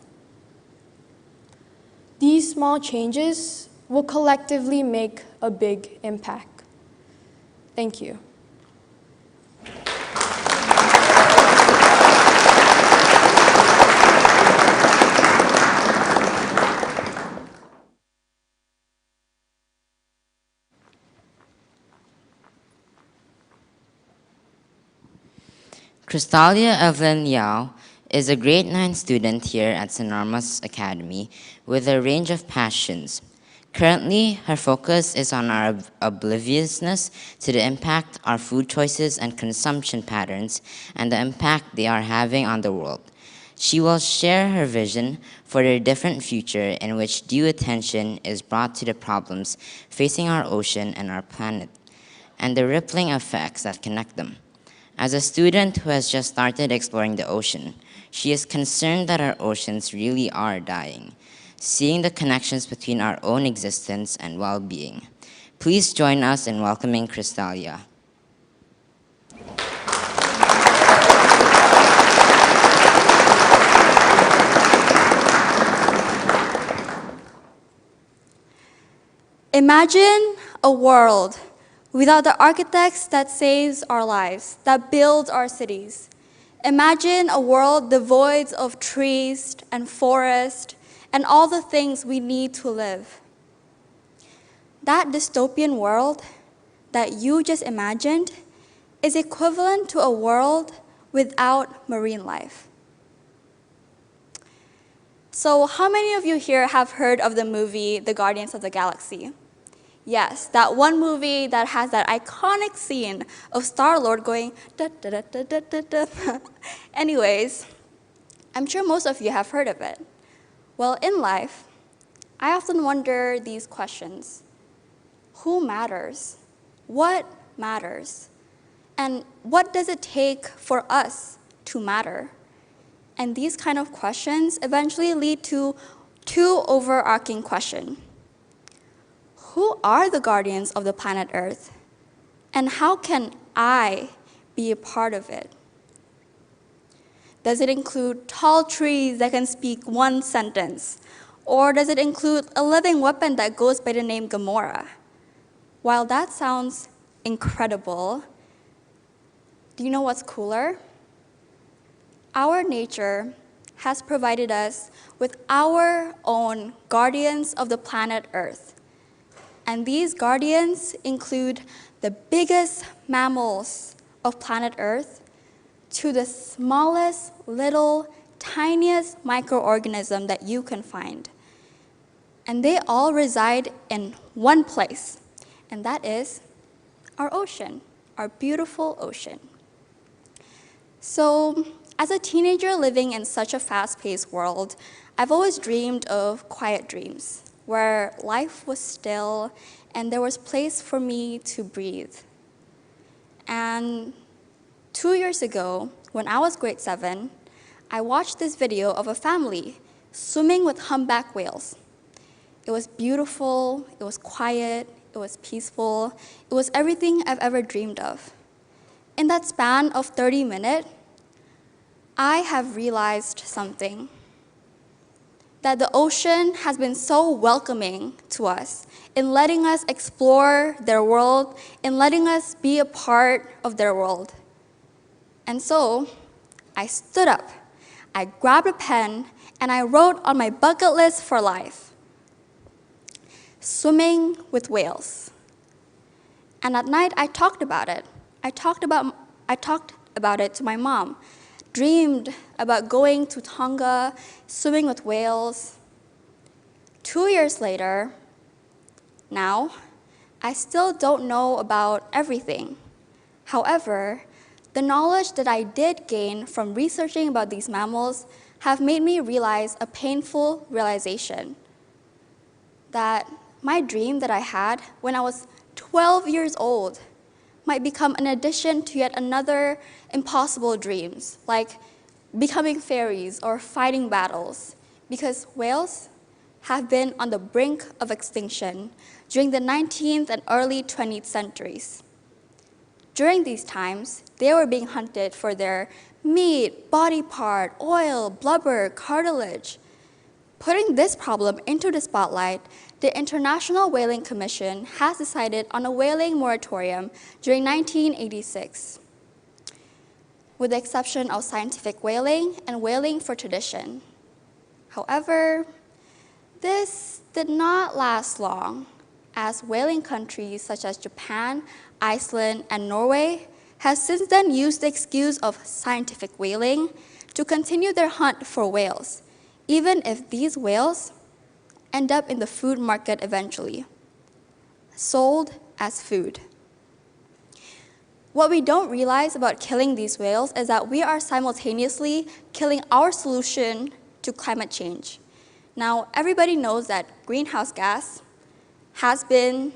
These small changes will collectively make a big impact. Thank you. Crystalia Evelyn Yao is a grade 9 student here at St. Norma's Academy with a range of passions. Currently, her focus is on our obliviousness to the impact our food choices and consumption patterns and the impact they are having on the world. She will share her vision for a different future in which due attention is brought to the problems facing our ocean and our planet, and the rippling effects that connect them. As a student who has just started exploring the ocean, she is concerned that our oceans really are dying, seeing the connections between our own existence and well-being. Please join us in welcoming Crystalia. Imagine a world without the architects that saves our lives, that builds our cities. Imagine a world devoid of trees and forests and all the things we need to live. That dystopian world that you just imagined is equivalent to a world without marine life. So how many of you here have heard of the movie The Guardians of the Galaxy? Yes, that one movie that has that iconic scene of Star-Lord going da da da da da da da. Anyways, I'm sure most of you have heard of it. Well, in life, I often wonder these questions. Who matters? What matters? And what does it take for us to matter? And these kind of questions eventually lead to two overarching questions. Who are the guardians of the planet Earth? And how can I be a part of it? Does it include tall trees that can speak one sentence? Or does it include a living weapon that goes by the name Gamora? While that sounds incredible, do you know what's cooler? Our nature has provided us with our own guardians of the planet Earth. And these guardians include the biggest mammals of planet Earth to the smallest little, tiniest microorganism that you can find. And they all reside in one place, and that is our ocean, our beautiful ocean. So, as a teenager living in such a fast-paced world, I've always dreamed of quiet dreams, where life was still and there was place for me to breathe. And 2 years ago, when I was grade 7, I watched this video of a family swimming with humpback whales. It was beautiful, it was quiet, it was peaceful, it was everything I've ever dreamed of. In that span of 30 minutes, I have realized something. That the ocean has been so welcoming to us in letting us explore their world, in letting us be a part of their world. And so, I stood up, I grabbed a pen, and I wrote on my bucket list for life, swimming with whales. And at night, I talked about it. I talked about it to my mom. Dreamed about going to Tonga, swimming with whales. 2 years later, now, I still don't know about everything. However, the knowledge that I did gain from researching about these mammals have made me realize a painful realization. That my dream that I had when I was 12 years old might become an addition to yet another impossible dreams, like becoming fairies or fighting battles, because whales have been on the brink of extinction during the 19th and early 20th centuries. During these times, they were being hunted for their meat, body part, oil, blubber, cartilage. Putting this problem into the spotlight, the International Whaling Commission has decided on a whaling moratorium during 1986, with the exception of scientific whaling and whaling for tradition. However, this did not last long, as whaling countries such as Japan, Iceland, and Norway have since then used the excuse of scientific whaling to continue their hunt for whales, even if these whales end up in the food market eventually, sold as food. What we don't realize about killing these whales is that we are simultaneously killing our solution to climate change. Now, everybody knows that greenhouse gas has been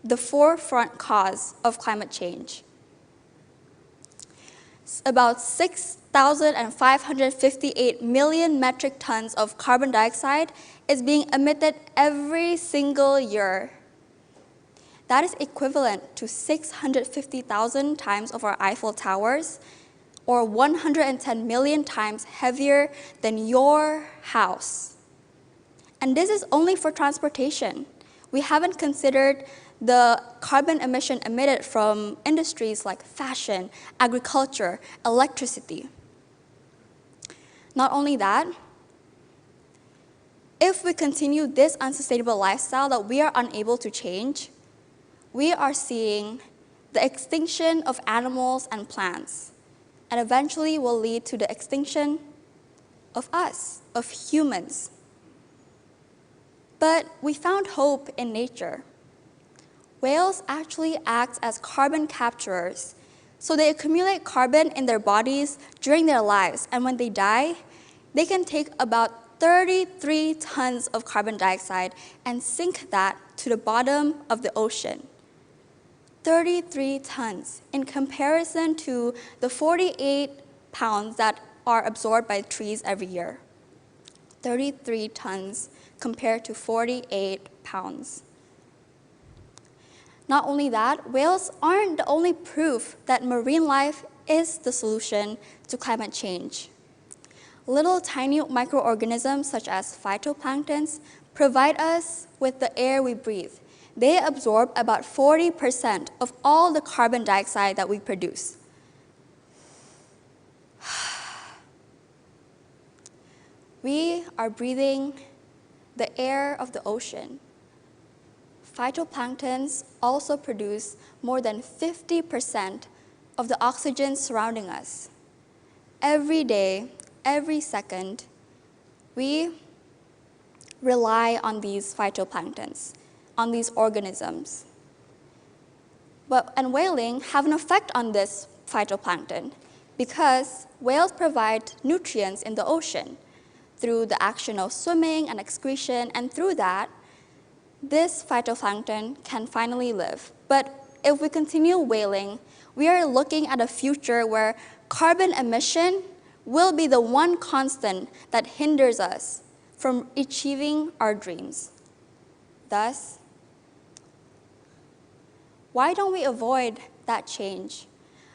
the forefront cause of climate change. About 6,558 million metric tons of carbon dioxide is being emitted every single year. That is equivalent to 650,000 times of our Eiffel Towers, or 110 million times heavier than your house. And this is only for transportation. We haven't considered the carbon emission emitted from industries like fashion, agriculture, electricity. Not only that, if we continue this unsustainable lifestyle that we are unable to change, we are seeing the extinction of animals and plants, and eventually will lead to the extinction of us, of humans. But we found hope in nature. Whales actually act as carbon capturers. So they accumulate carbon in their bodies during their lives, and when they die, they can take about 33 tons of carbon dioxide and sink that to the bottom of the ocean. 33 tons in comparison to the 48 pounds that are absorbed by trees every year. 33 tons compared to 48 pounds. Not only that, whales aren't the only proof that marine life is the solution to climate change. Little tiny microorganisms such as phytoplanktons provide us with the air we breathe. They absorb about 40% of all the carbon dioxide that we produce. We are breathing the air of the ocean. Phytoplanktons also produce more than 50% of the oxygen surrounding us. Every day, every second, we rely on these phytoplanktons, on these organisms. And whaling have an effect on this phytoplankton because whales provide nutrients in the ocean through the action of swimming and excretion, and through that, this phytoplankton can finally live. But if we continue whaling, we are looking at a future where carbon emission will be the one constant that hinders us from achieving our dreams. Thus, why don't we avoid that change?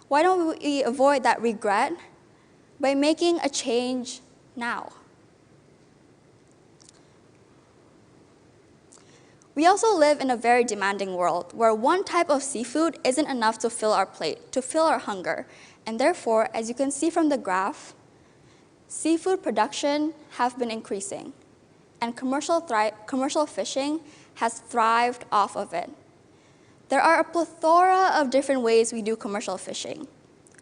Why don't we avoid that regret by making a change now? We also live in a very demanding world where one type of seafood isn't enough to fill our plate, to fill our hunger. And therefore, as you can see from the graph, seafood production have been increasing, and commercial fishing has thrived off of it. There are a plethora of different ways we do commercial fishing.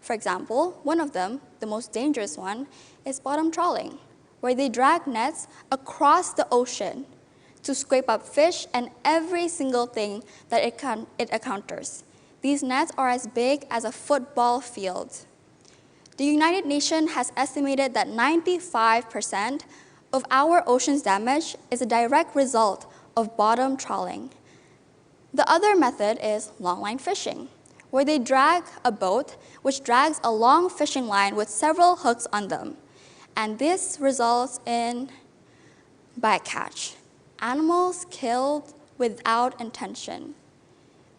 For example, one of them, the most dangerous one, is bottom trawling, where they drag nets across the ocean to scrape up fish and every single thing that it encounters. These nets are as big as a football field. The United Nations has estimated that 95% of our ocean's damage is a direct result of bottom trawling. The other method is longline fishing, where they drag a boat which drags a long fishing line with several hooks on them. And this results in bycatch, animals killed without intention.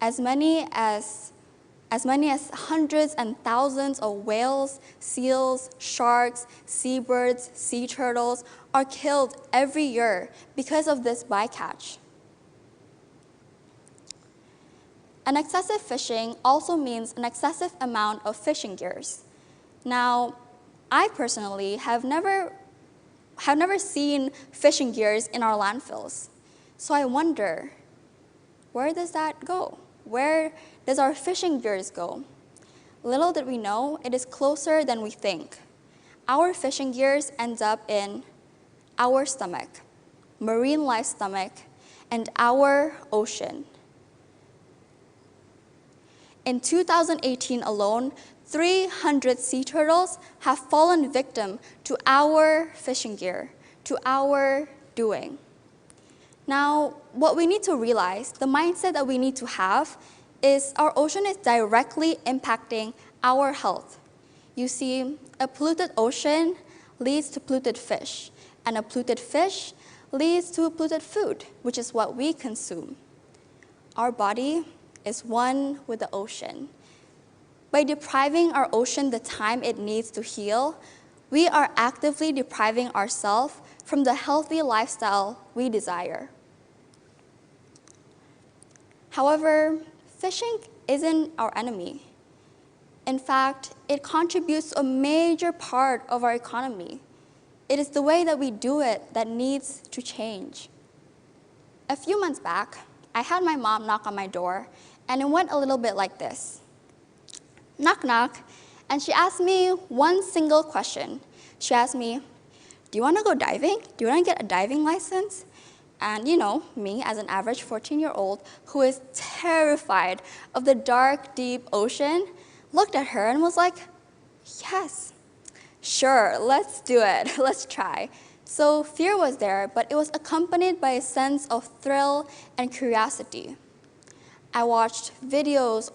As many as hundreds and thousands of whales, seals, sharks, seabirds, sea turtles are killed every year because of this bycatch. An excessive fishing also means an excessive amount of fishing gears. Now, I personally have never seen fishing gears in our landfills. So I wonder, where does that go? Where does our fishing gears go? Little did we know, it is closer than we think. Our fishing gears ends up in our stomach, marine life stomach, and our ocean. In 2018 alone, 300 sea turtles have fallen victim to our fishing gear, to our doing. Now, what we need to realize, the mindset that we need to have, is our ocean is directly impacting our health. You see, a polluted ocean leads to polluted fish, and a polluted fish leads to polluted food, which is what we consume. Our body is one with the ocean. By depriving our ocean the time it needs to heal, we are actively depriving ourselves from the healthy lifestyle we desire. However, fishing isn't our enemy. In fact, it contributes to a major part of our economy. It is the way that we do it that needs to change. A few months back, I had my mom knock on my door, and it went a little bit like this. Knock, knock, and she asked me one single question. She asked me, do you want to go diving? Do you want to get a diving license? And you know, me as an average 14-year-old who is terrified of the dark, deep ocean, looked at her and was like, yes, sure, let's do it, let's try. So fear was there, but it was accompanied by a sense of thrill and curiosity. I watched videos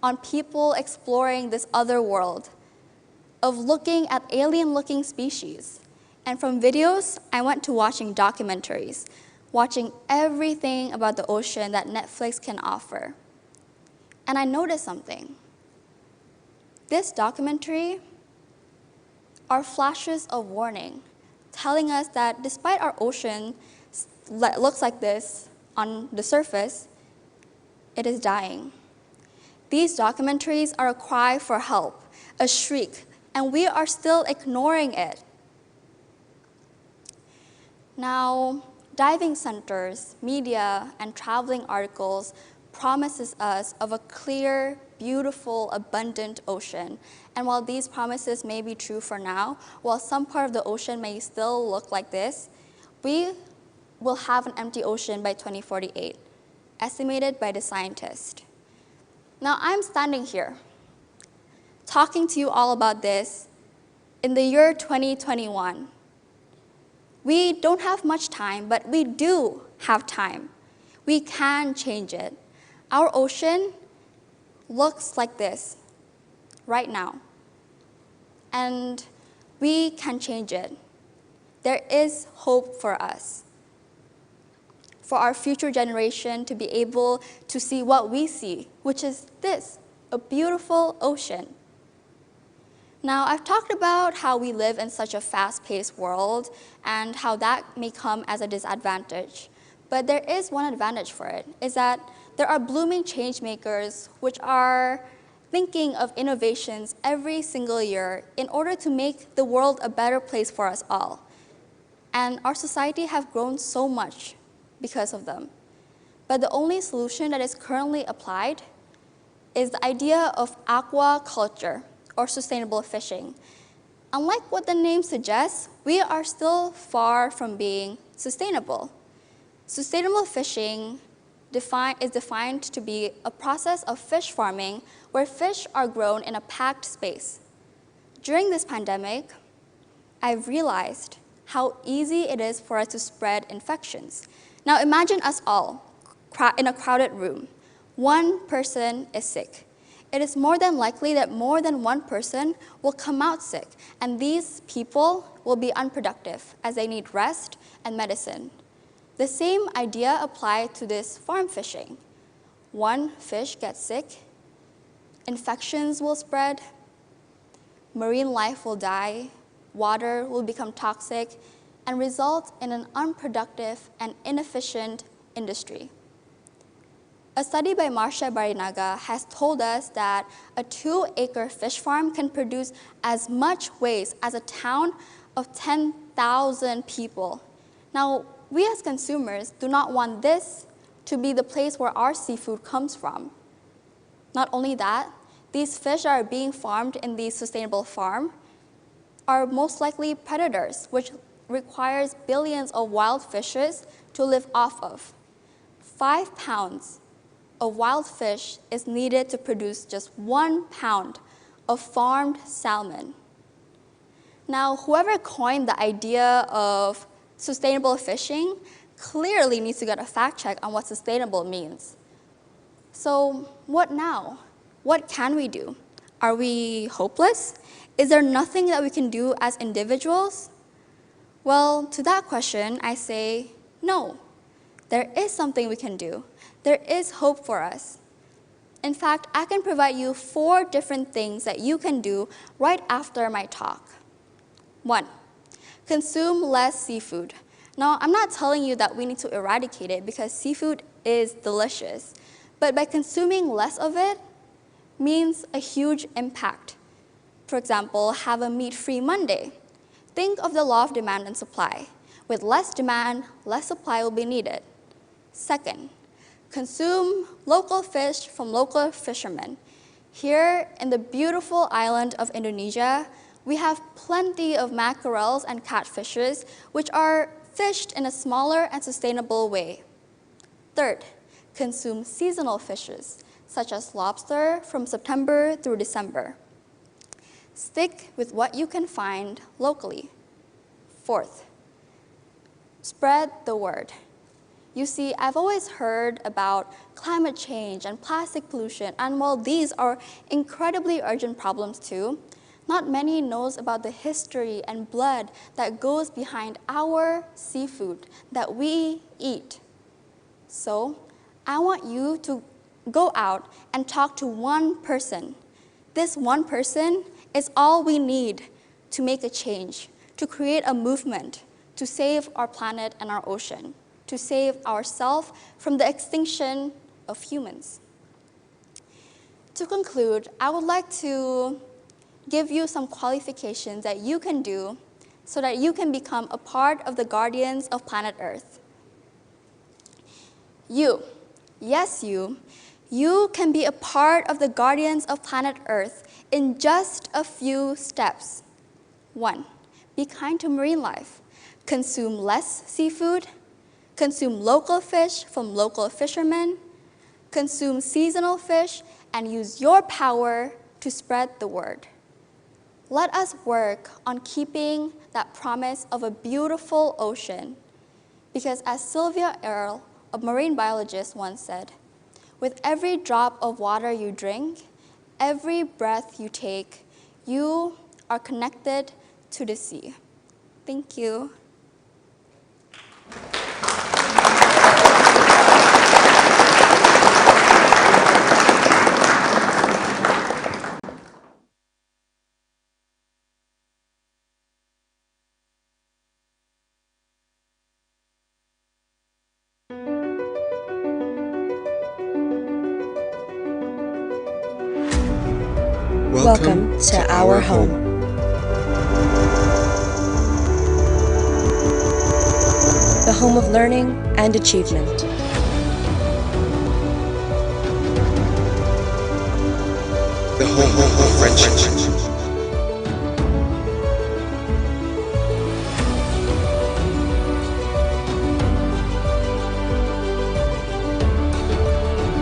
on people exploring this other world, of looking at alien-looking species. And from videos, I went to watching documentaries, watching everything about the ocean that Netflix can offer. And I noticed something. This documentary are flashes of warning, telling us that despite our ocean looks like this on the surface, it is dying. These documentaries are a cry for help, a shriek, and we are still ignoring it. Now, diving centers, media, and traveling articles promises us of a clear, beautiful, abundant ocean. And while these promises may be true for now, while some part of the ocean may still look like this, we will have an empty ocean by 2048, estimated by the scientists. Now I'm standing here, talking to you all about this in the year 2021. We don't have much time, but we do have time. We can change it. Our ocean looks like this right now, and we can change it. There is hope for us, for our future generation to be able to see what we see, which is this, a beautiful ocean. Now, I've talked about how we live in such a fast-paced world and how that may come as a disadvantage. But there is one advantage for it, is that there are blooming change makers which are thinking of innovations every single year in order to make the world a better place for us all. And our society have grown so much because of them. But the only solution that is currently applied is the idea of aquaculture, or sustainable fishing. Unlike what the name suggests, we are still far from being sustainable. Sustainable fishing is defined to be a process of fish farming where fish are grown in a packed space. During this pandemic, I've realized how easy it is for us to spread infections. Now imagine us all in a crowded room. One person is sick. It is more than likely that more than one person will come out sick, and these people will be unproductive as they need rest and medicine. The same idea applies to this farm fishing. One fish gets sick, infections will spread, marine life will die, water will become toxic, and result in an unproductive and inefficient industry. A study by Marcia Barinaga has told us that a 2-acre fish farm can produce as much waste as a town of 10,000 people. Now, we as consumers do not want this to be the place where our seafood comes from. Not only that, these fish that are being farmed in these sustainable farms are most likely predators, which requires billions of wild fishes to live off of. 5 pounds of wild fish is needed to produce just 1 pound of farmed salmon. Now, whoever coined the idea of sustainable fishing clearly needs to get a fact check on what sustainable means. So what now? What can we do? Are we hopeless? Is there nothing that we can do as individuals? Well, to that question, I say no. There is something we can do. There is hope for us. In fact, I can provide you 4 different things that you can do right after my talk. 1, consume less seafood. Now, I'm not telling you that we need to eradicate it because seafood is delicious, but by consuming less of it means a huge impact. For example, have a meat-free Monday. Think of the law of demand and supply. With less demand, less supply will be needed. 2nd, consume local fish from local fishermen. Here in the beautiful island of Indonesia, we have plenty of mackerels and catfishes, which are fished in a smaller and sustainable way. 3rd, consume seasonal fishes, such as lobster from September through December. Stick with what you can find locally. 4th, spread the word. You see, I've always heard about climate change and plastic pollution, and while these are incredibly urgent problems too, not many knows about the history and blood that goes behind our seafood that we eat. So, I want you to go out and talk to one person. This one person is all we need to make a change, to create a movement, to save our planet and our ocean, to save ourselves from the extinction of humans. To conclude, I would like to give you some qualifications that you can do so that you can become a part of the guardians of planet Earth. You Yes, you. You can be a part of the guardians of planet Earth in just a few steps. 1. Be kind to marine life. Consume less seafood. Consume local fish from local fishermen. Consume seasonal fish and use your power to spread the word. Let us work on keeping that promise of a beautiful ocean. Because as Sylvia Earle, a marine biologist, once said, with every drop of water you drink, every breath you take, you are connected to the sea. Thank you. Welcome to our home. The home of learning and achievement. The home of friendship.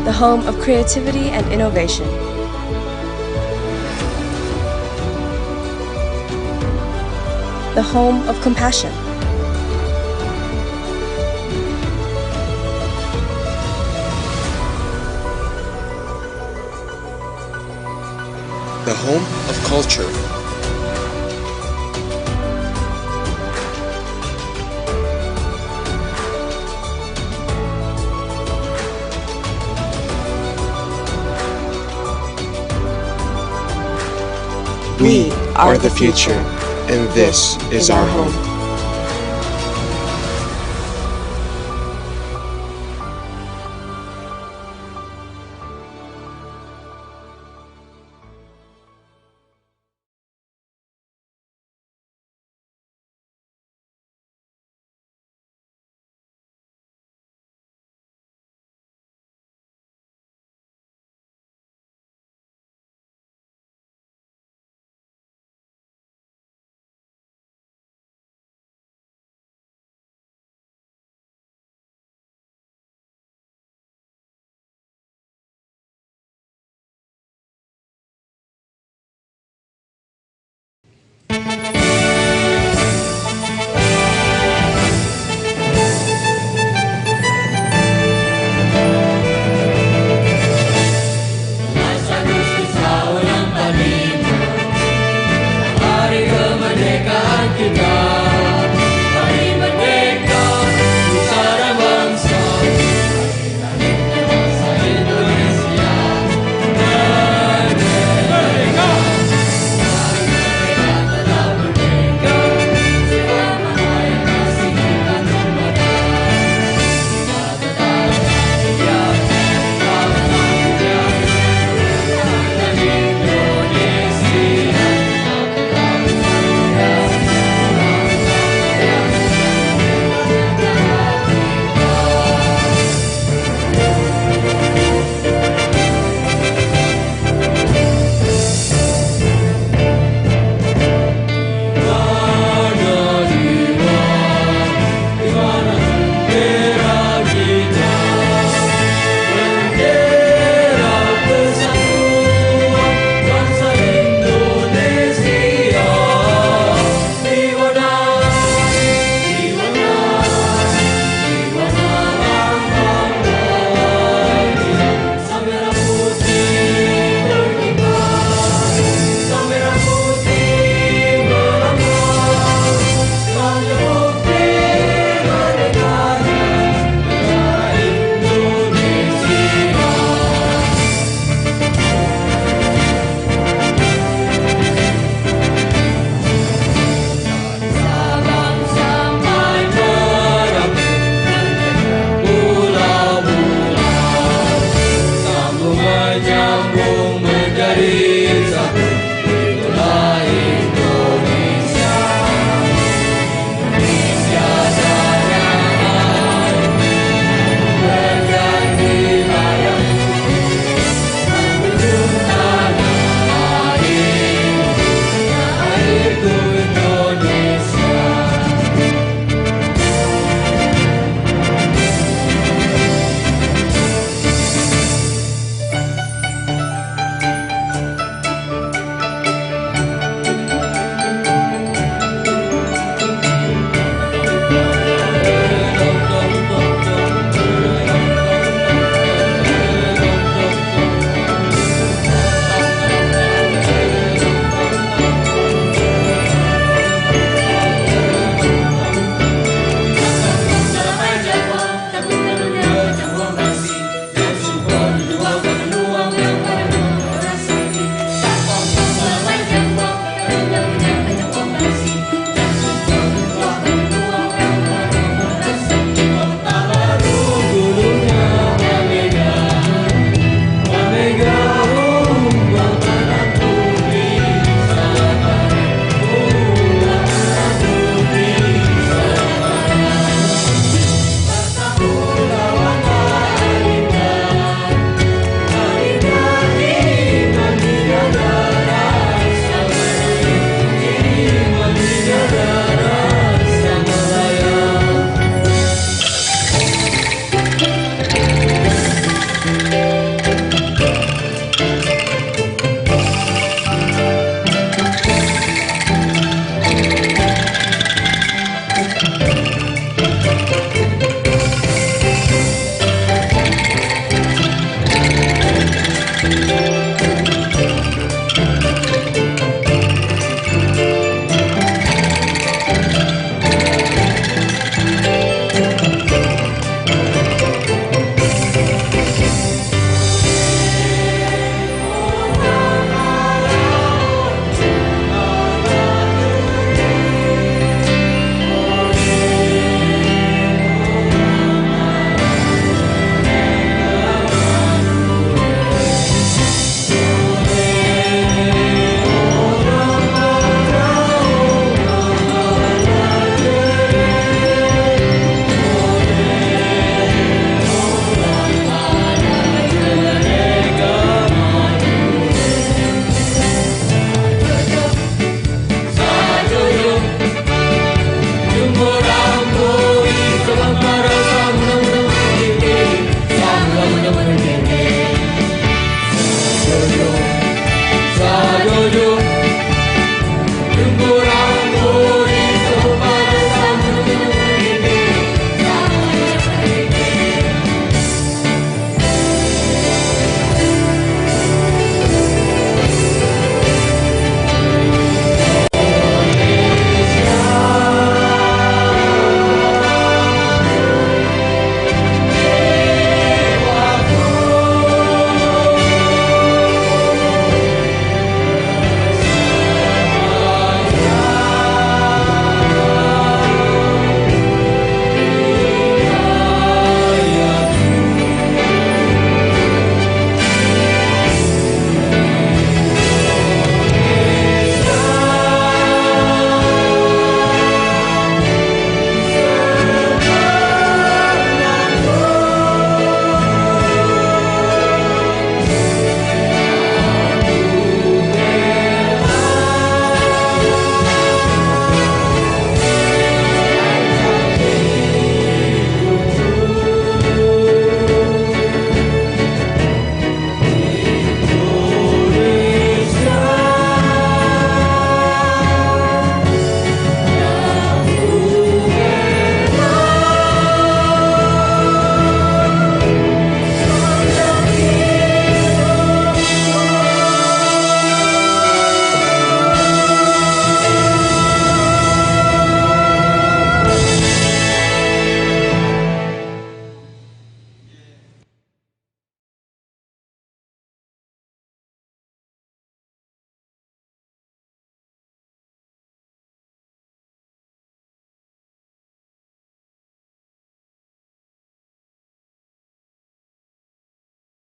The home of creativity and innovation. The home of compassion. The home of culture. We are the future, and this is our home.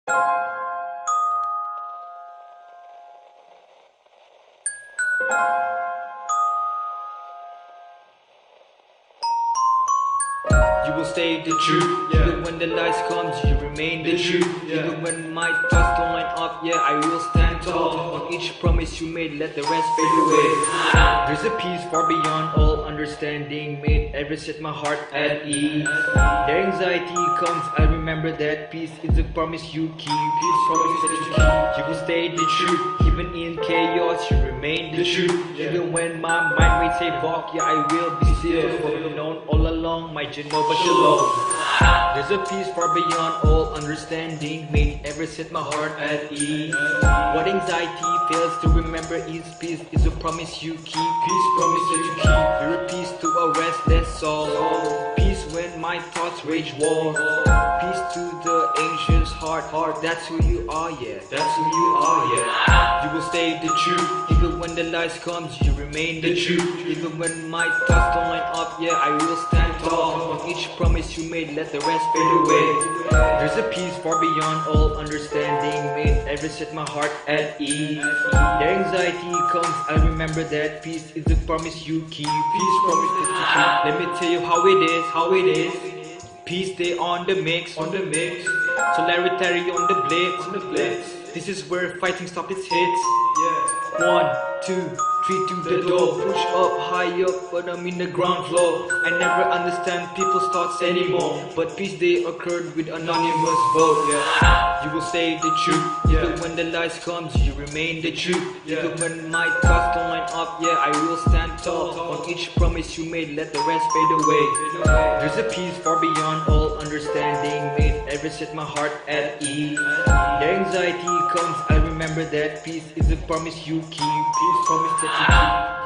You will stay the truth, even when the lies comes, you remain the truth. Even when my thoughts don't line up, yeah, I will stand tall. On each promise you made, let the rest fade away. There's a peace far beyond all understanding, made ever set my heart at ease. Their anxiety comes, I remember that peace is a promise you keep. Peace promise that you keep. You will stay the truth, even in chaos, you remain the truth. Even when my mind may say balk, yeah, I will be still. For you've known all along, my Jehovah Shalom. There's a peace far beyond all understanding, made ever set my heart at ease. What anxiety fails to remember is peace is a promise you keep. Peace promise that you keep. You're a peace to a restless soul. Peace when my thoughts rage war. Peace to the anxious heart. That's who you are, yeah. That's who you are, yeah. You will stay the truth, even when the lies comes, you remain the truth. Even when my thoughts don't line up, yeah, I will stand tall. On each promise you made, let the rest fade away. There's a peace far beyond all understanding, made ever set my heart at ease. Their anxiety comes, I remember that peace is a promise you keep. Peace promise that you keep. Let me tell you how it is. Peace stay on the mix. Solidarity on the blitz. This is where fighting stops its hits. 1, 2, 3 to the door. Push up, high up, but I'm in the ground floor. I never understand people's thoughts anymore, but peace they occurred with anonymous vote. You will say the truth, even when the lies comes, you remain the truth. Even when my thoughts don't line up, yeah, I will stand tall. On each promise you made, let the rest fade away. There's a peace far beyond all understanding, made ever set my heart at ease. Their anxiety comes, I remember that peace is a promise you keep. Peace promise that you keep.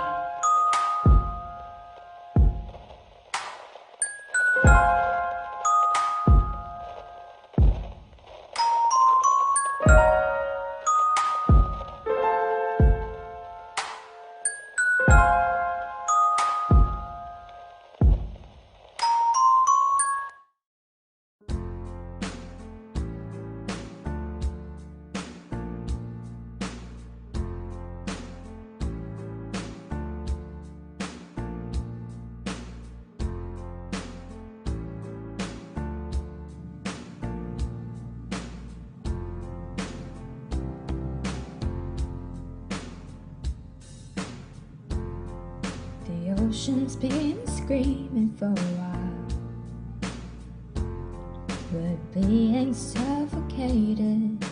The ocean's been screaming for a while. We're being suffocated.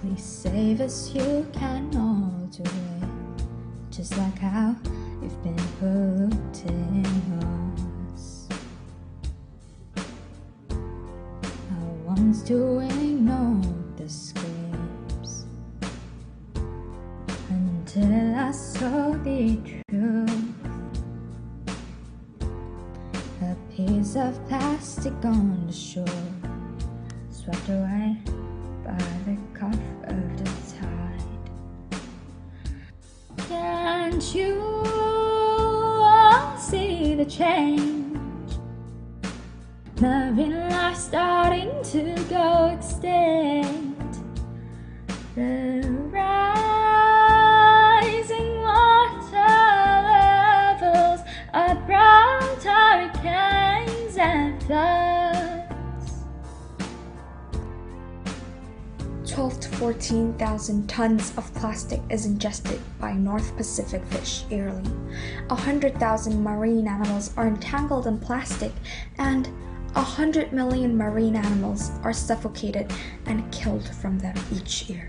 Please save us, you can all do it. Just like how you've been polluting us. I once doing no the screams until I saw the truth. A piece of plastic on the shore, swept away by the cuff of the tide. Can't you all see the change? Marine life starting to go extinct. The rising water levels are brought hurricanes and floods. 12 to 14,000 tons of plastic is ingested by North Pacific fish yearly. 100,000 marine animals are entangled in plastic, and 100 million marine animals are suffocated and killed from them each year.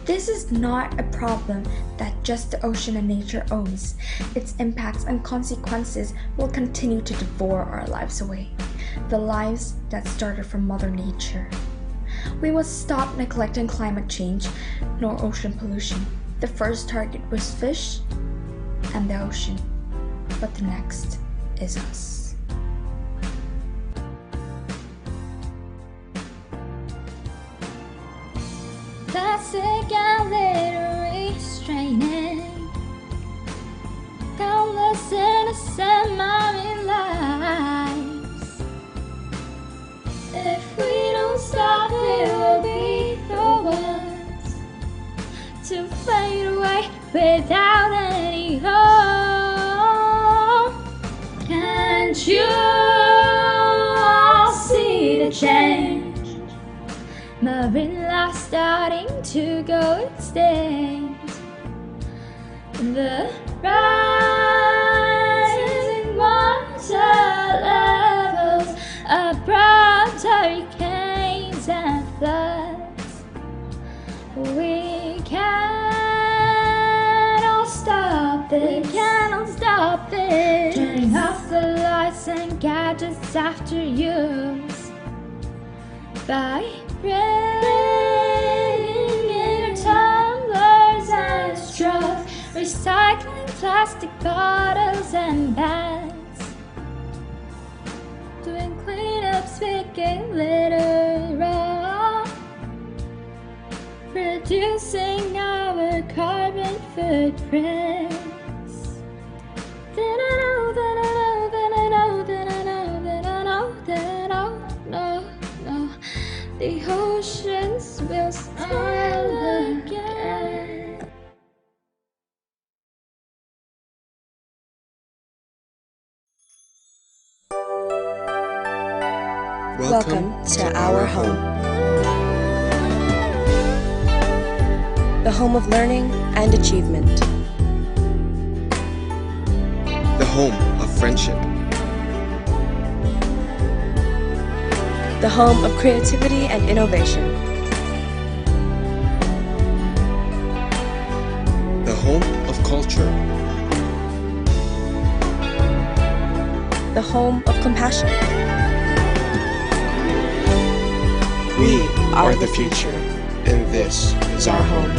This is not a problem that just the ocean and nature owns. Its impacts and consequences will continue to devour our lives away, the lives that started from Mother Nature. We must stop neglecting climate change nor ocean pollution. The first target was fish and the ocean, but the next is us. Plastic and litter restraining countless innocent marine lives. and you all see the change. Marine life starting to go extinct. The rising water levels are brought hurricanes and floods. We cannot stop this. We cannot stop this. Turning off the lights and gadgets after use. Vibrating in tumblers and straws. Recycling plastic bottles and bags. Doing cleanups, picking litter up. Reducing our carbon footprints. Then I know, then I know, then I know, then I know, then I know, then I know, no. The oceans will smile again. Welcome to our home. The home of learning and achievement. The home of friendship. The home of creativity and innovation. The home of culture. The home of compassion. We are the future, and this is our home.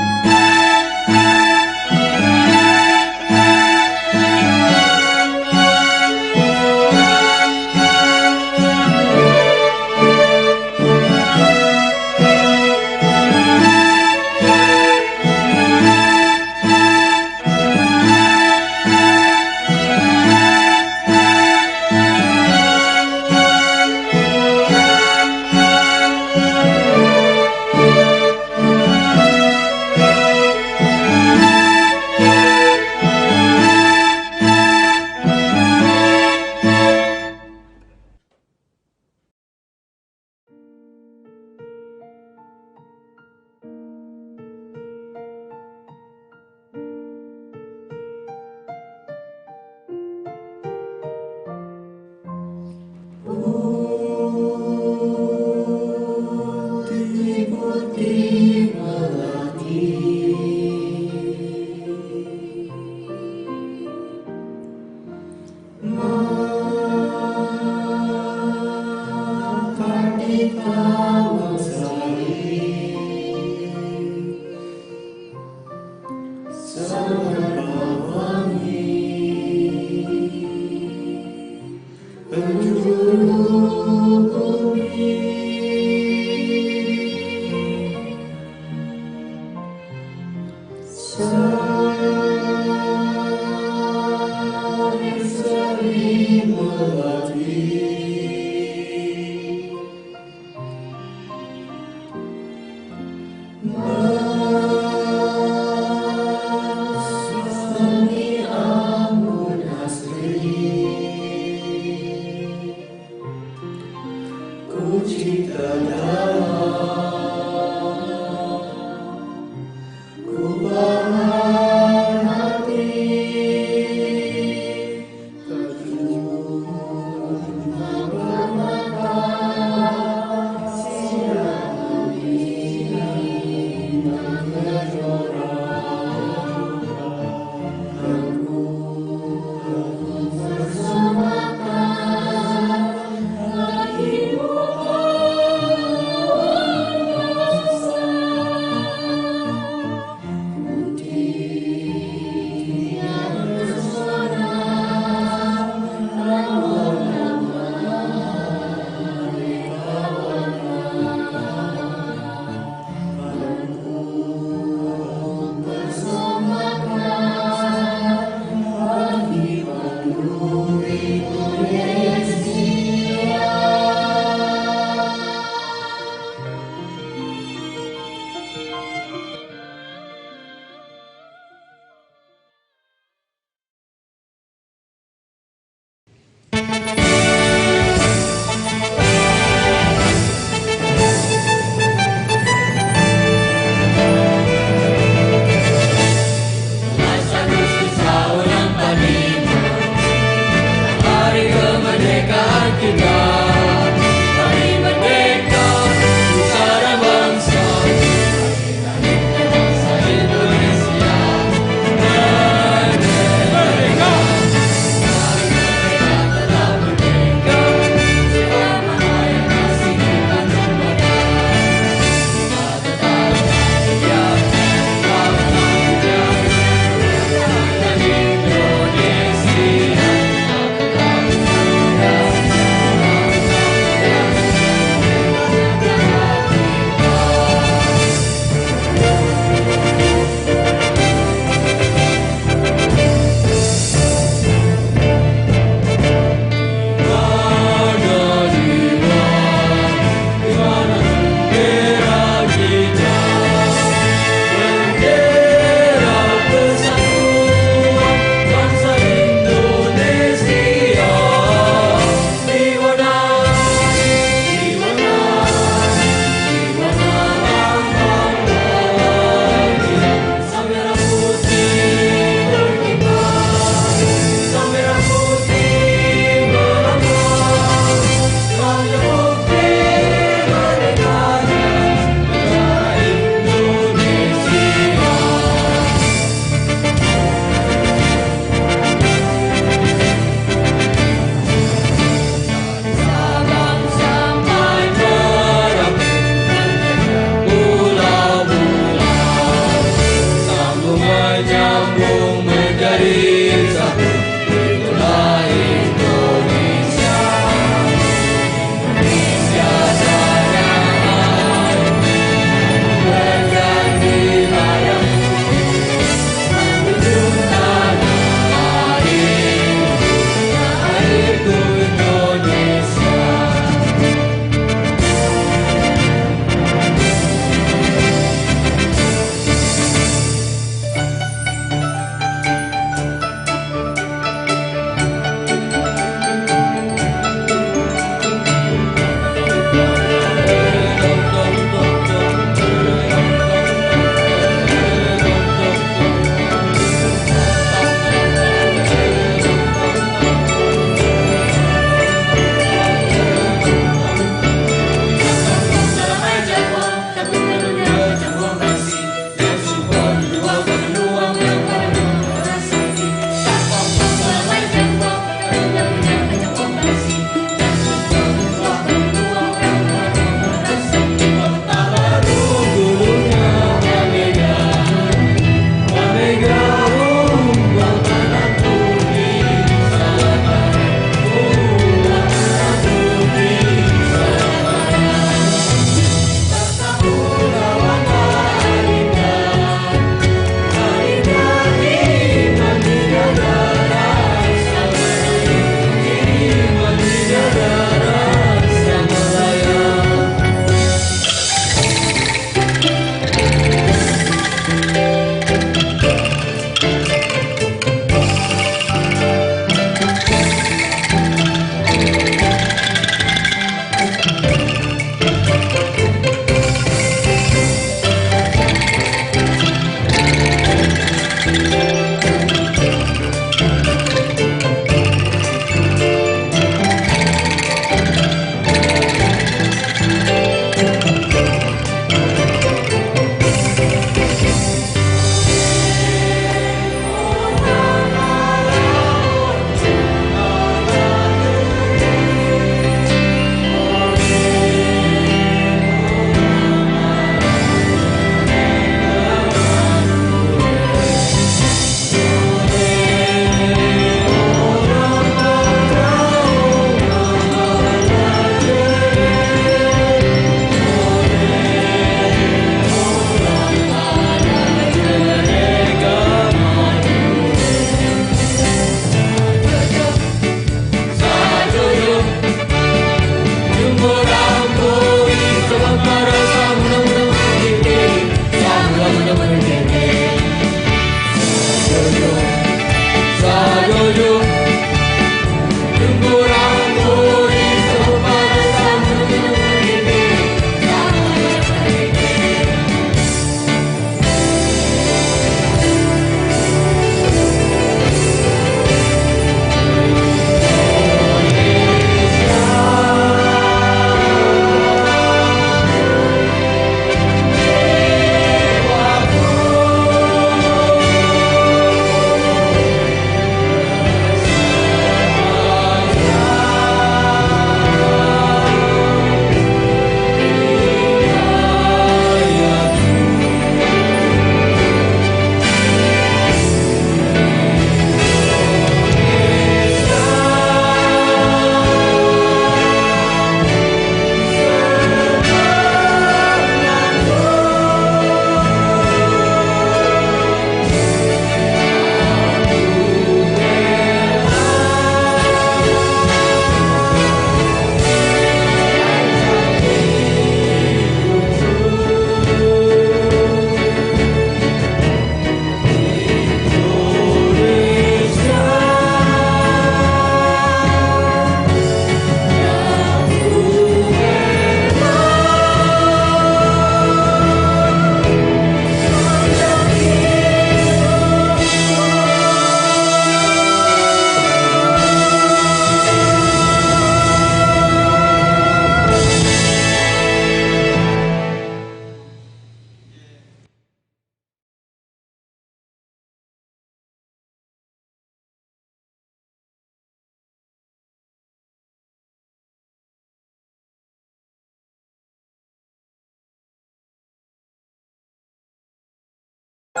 You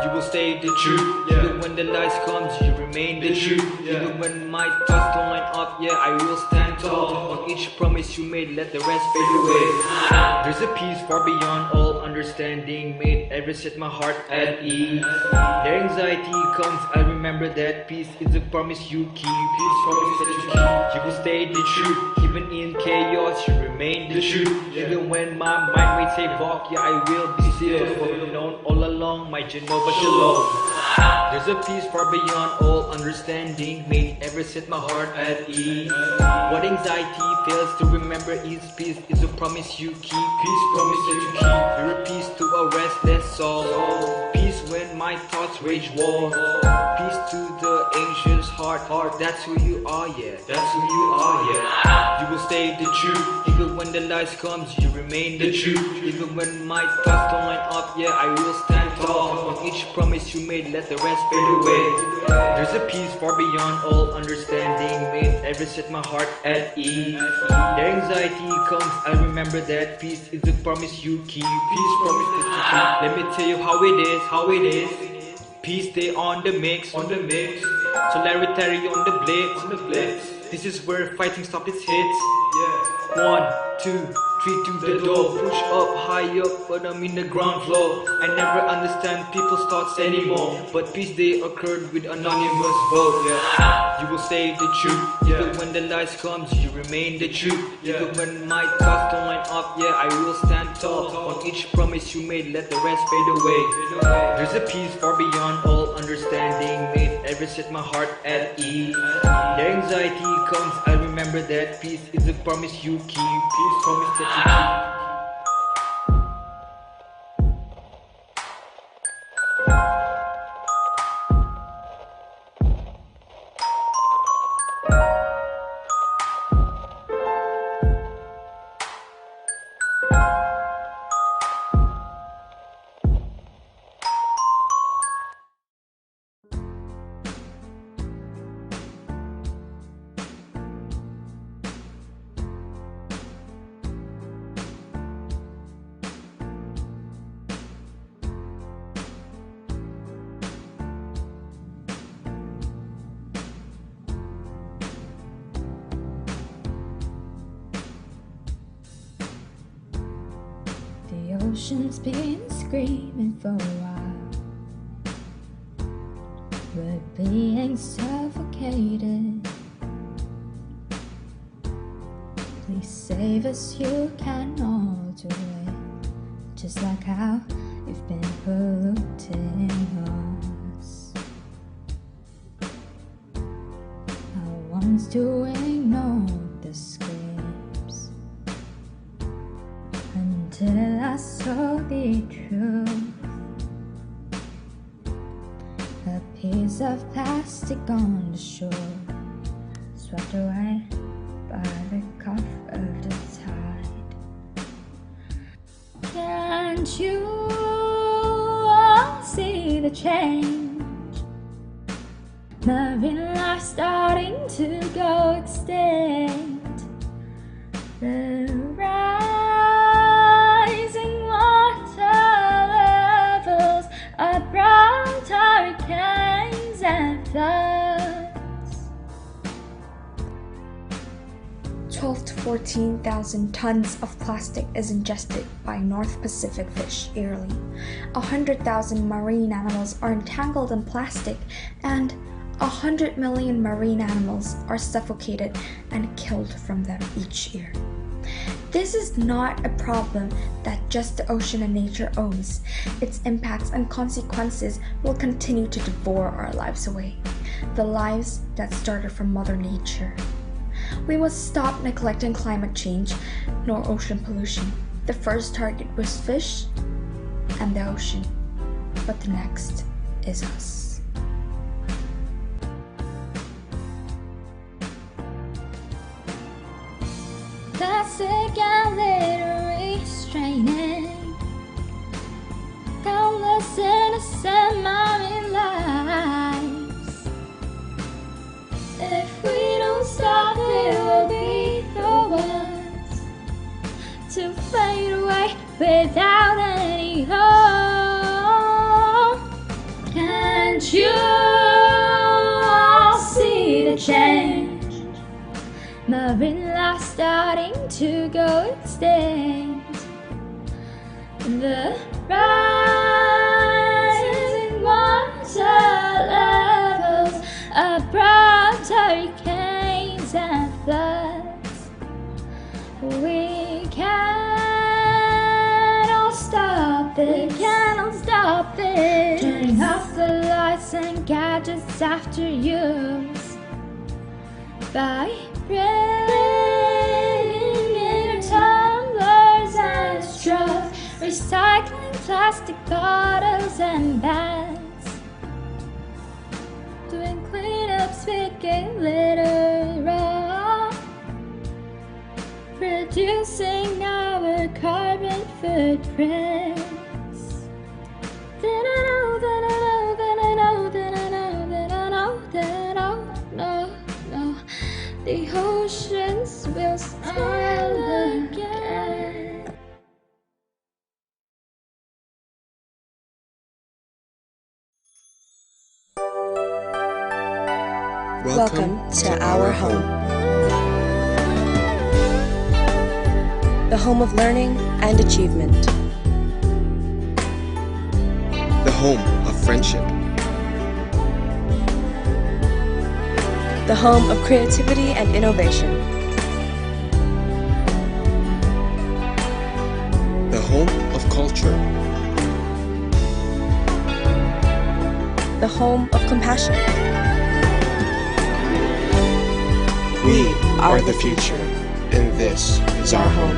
will stay the truth, even when the lies comes, you remain the truth. Even when my thoughts don't line up, yeah, I will stand tall. On each promise you made, let the rest fade away. There's a peace far beyond all understanding, made ever set my heart at ease. Their anxiety comes, I remember that peace is a promise you keep. Peace promise that you keep. You will stay the truth, even in chaos, you remain the truth. Even when my mind may say walk, yeah, I will be still. For we've known all along, my Jehovah Shalom. There's a peace far beyond all understanding, made ever set my heart at ease. What anxiety fails to remember is peace is a promise you keep. Peace promise that you keep. You're a peace to a restless soul. Peace when my thoughts rage war. Peace to the anxious heart. That's who you are, yeah. That's who you are, yeah. You will stay the truth, even when the lies comes, you remain the truth. Even when my thoughts don't line up, yeah, I will stand tall. On each promise you made, let the rest fade away. There's a peace far beyond all understanding, made ever set my heart at ease. Their anxiety comes, I remember that peace is a promise you keep. Peace promise that you keep. Let me tell you how it is, how it is. Peace stay on the mix, on the mix. Solidarity on the blitz, on the blitz. This is where fighting stops its hits. Yeah. 1, 2, 3 to the door. Push up, high up, but I'm in the ground floor. I never understand people's thoughts anymore. But peace they occurred with anonymous vote. Yeah. You will say the truth, even when the lies comes, you remain the truth. Even when my thoughts don't line up, yeah, I will stand tall. On each promise you made, let the rest fade away. There's a peace far beyond all understanding, made ever set my heart at ease. Their anxiety comes, I remember that peace is a promise you keep. Peace promise that you keep. The ocean's been screaming for a while. We're being suffocated. Please save us, you can all do it. Just like how you've been polluting us. I once to ignore the screams until I saw the truth. A piece of plastic on the shore, swept away by the cuff of the tide. Can't you all see the change? Marine life starting to go extinct. The rising water levels are brought hurricanes and floods. 12 to 14,000 tons of plastic is ingested by North Pacific fish yearly. 100,000 marine animals are entangled in plastic, and 100 million marine animals are suffocated and killed from them each year. This is not a problem that just the ocean and nature owns. Its impacts and consequences will continue to devour our lives away, the lives that started from Mother Nature. We must stop neglecting climate change nor ocean pollution. The first target was fish and the ocean, but the next is us. Plastic and literary straining countless innocent marine lives. without any hope. Can't you all see the change? Marine life starting to go extinct. The rising water levels, abrupt hurricanes and floods. We cannot stop it. We cannot stop it. Turning off the lights and gadgets after use. Vibrating in tumblers and straws, recycling plastic bottles and bags, doing cleanups, picking litter up, reducing our carbon footprints. Then I know, then I know, then I know, then I know, then I know, then I know, no, the oceans will smile again. Welcome to our home. The home of learning and achievement. The home of friendship. The home of creativity and innovation. The home of culture. The home of compassion. We are the future, and this is our home.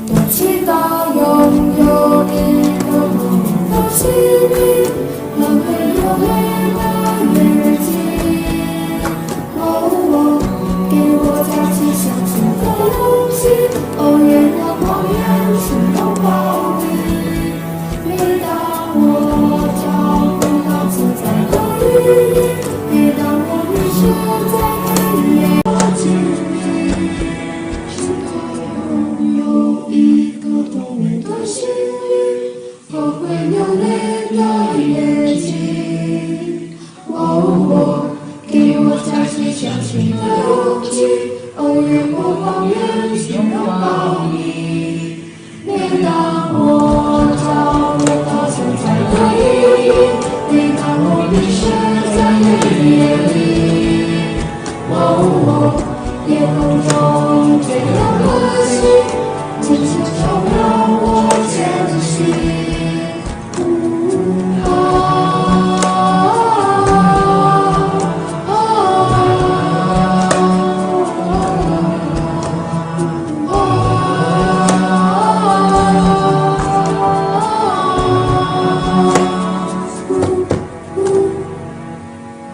我祈祷拥有一个梦的心灵和会流泪的眼睛。哦，给我加起相信的勇气。哦，也让我远去拥抱你。每当我找不到存在的意义，每当我迷失在黑夜，我记得有一个多美的幸运和会流泪的眼睛。哦，给我加起相信的勇气。哦，愿我永远去拥抱你。每当我找不到存在的意义，每当我迷失在黑夜里，哦，夜空中最亮的星，请始终让我前行。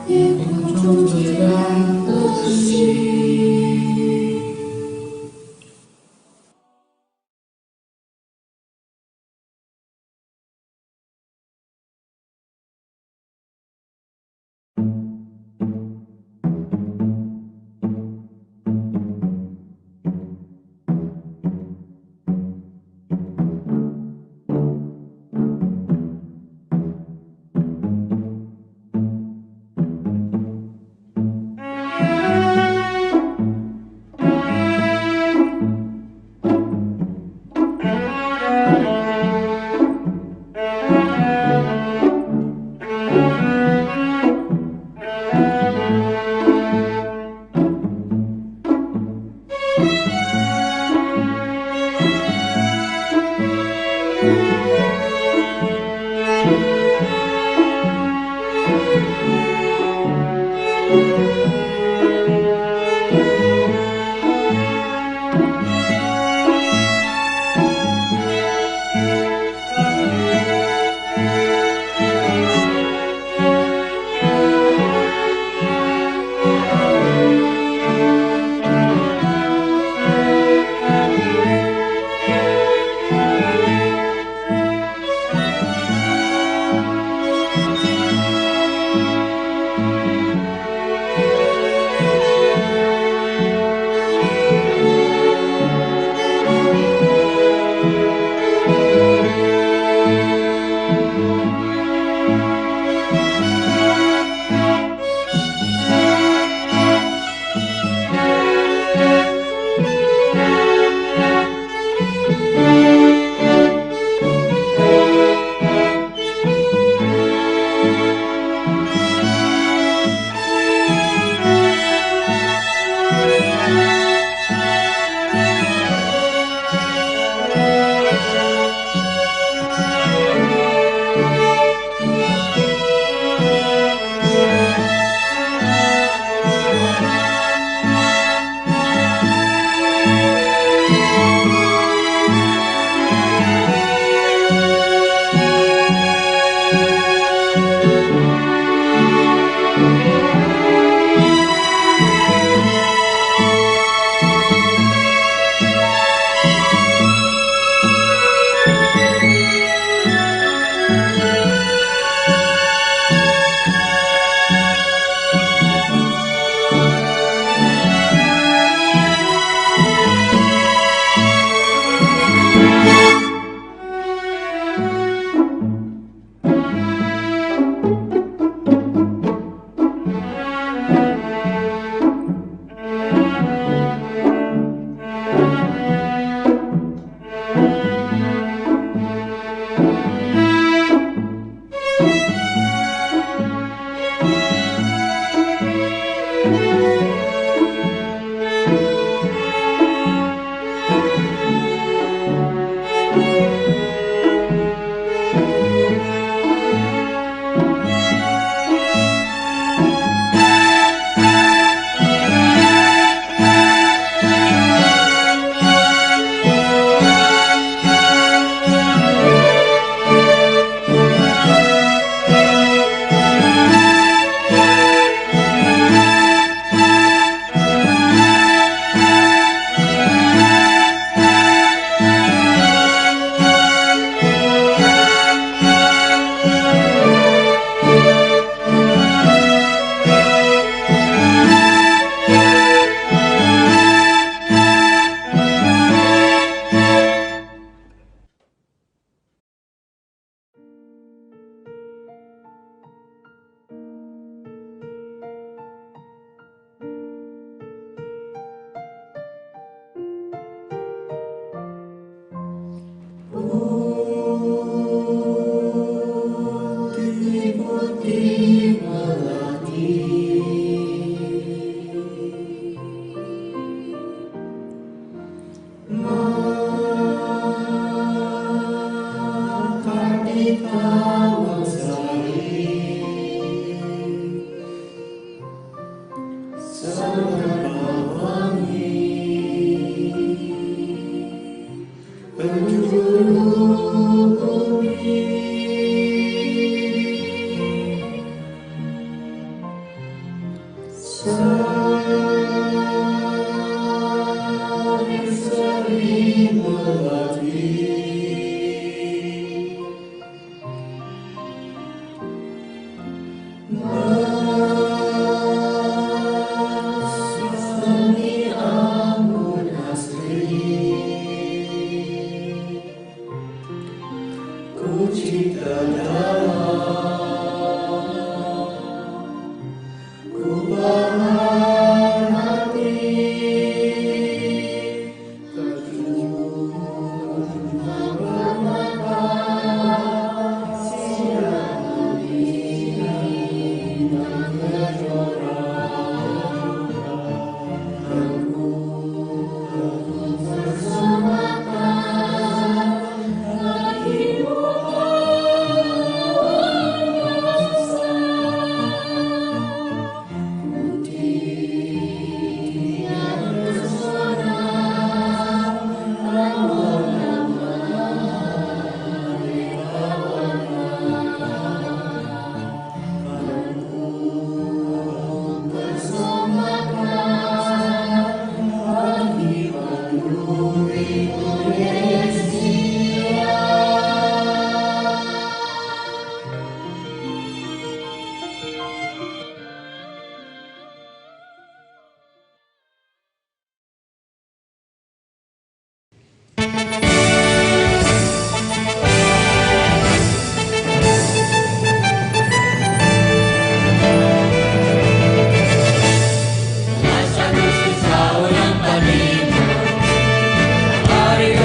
夜空中最亮的星。Hari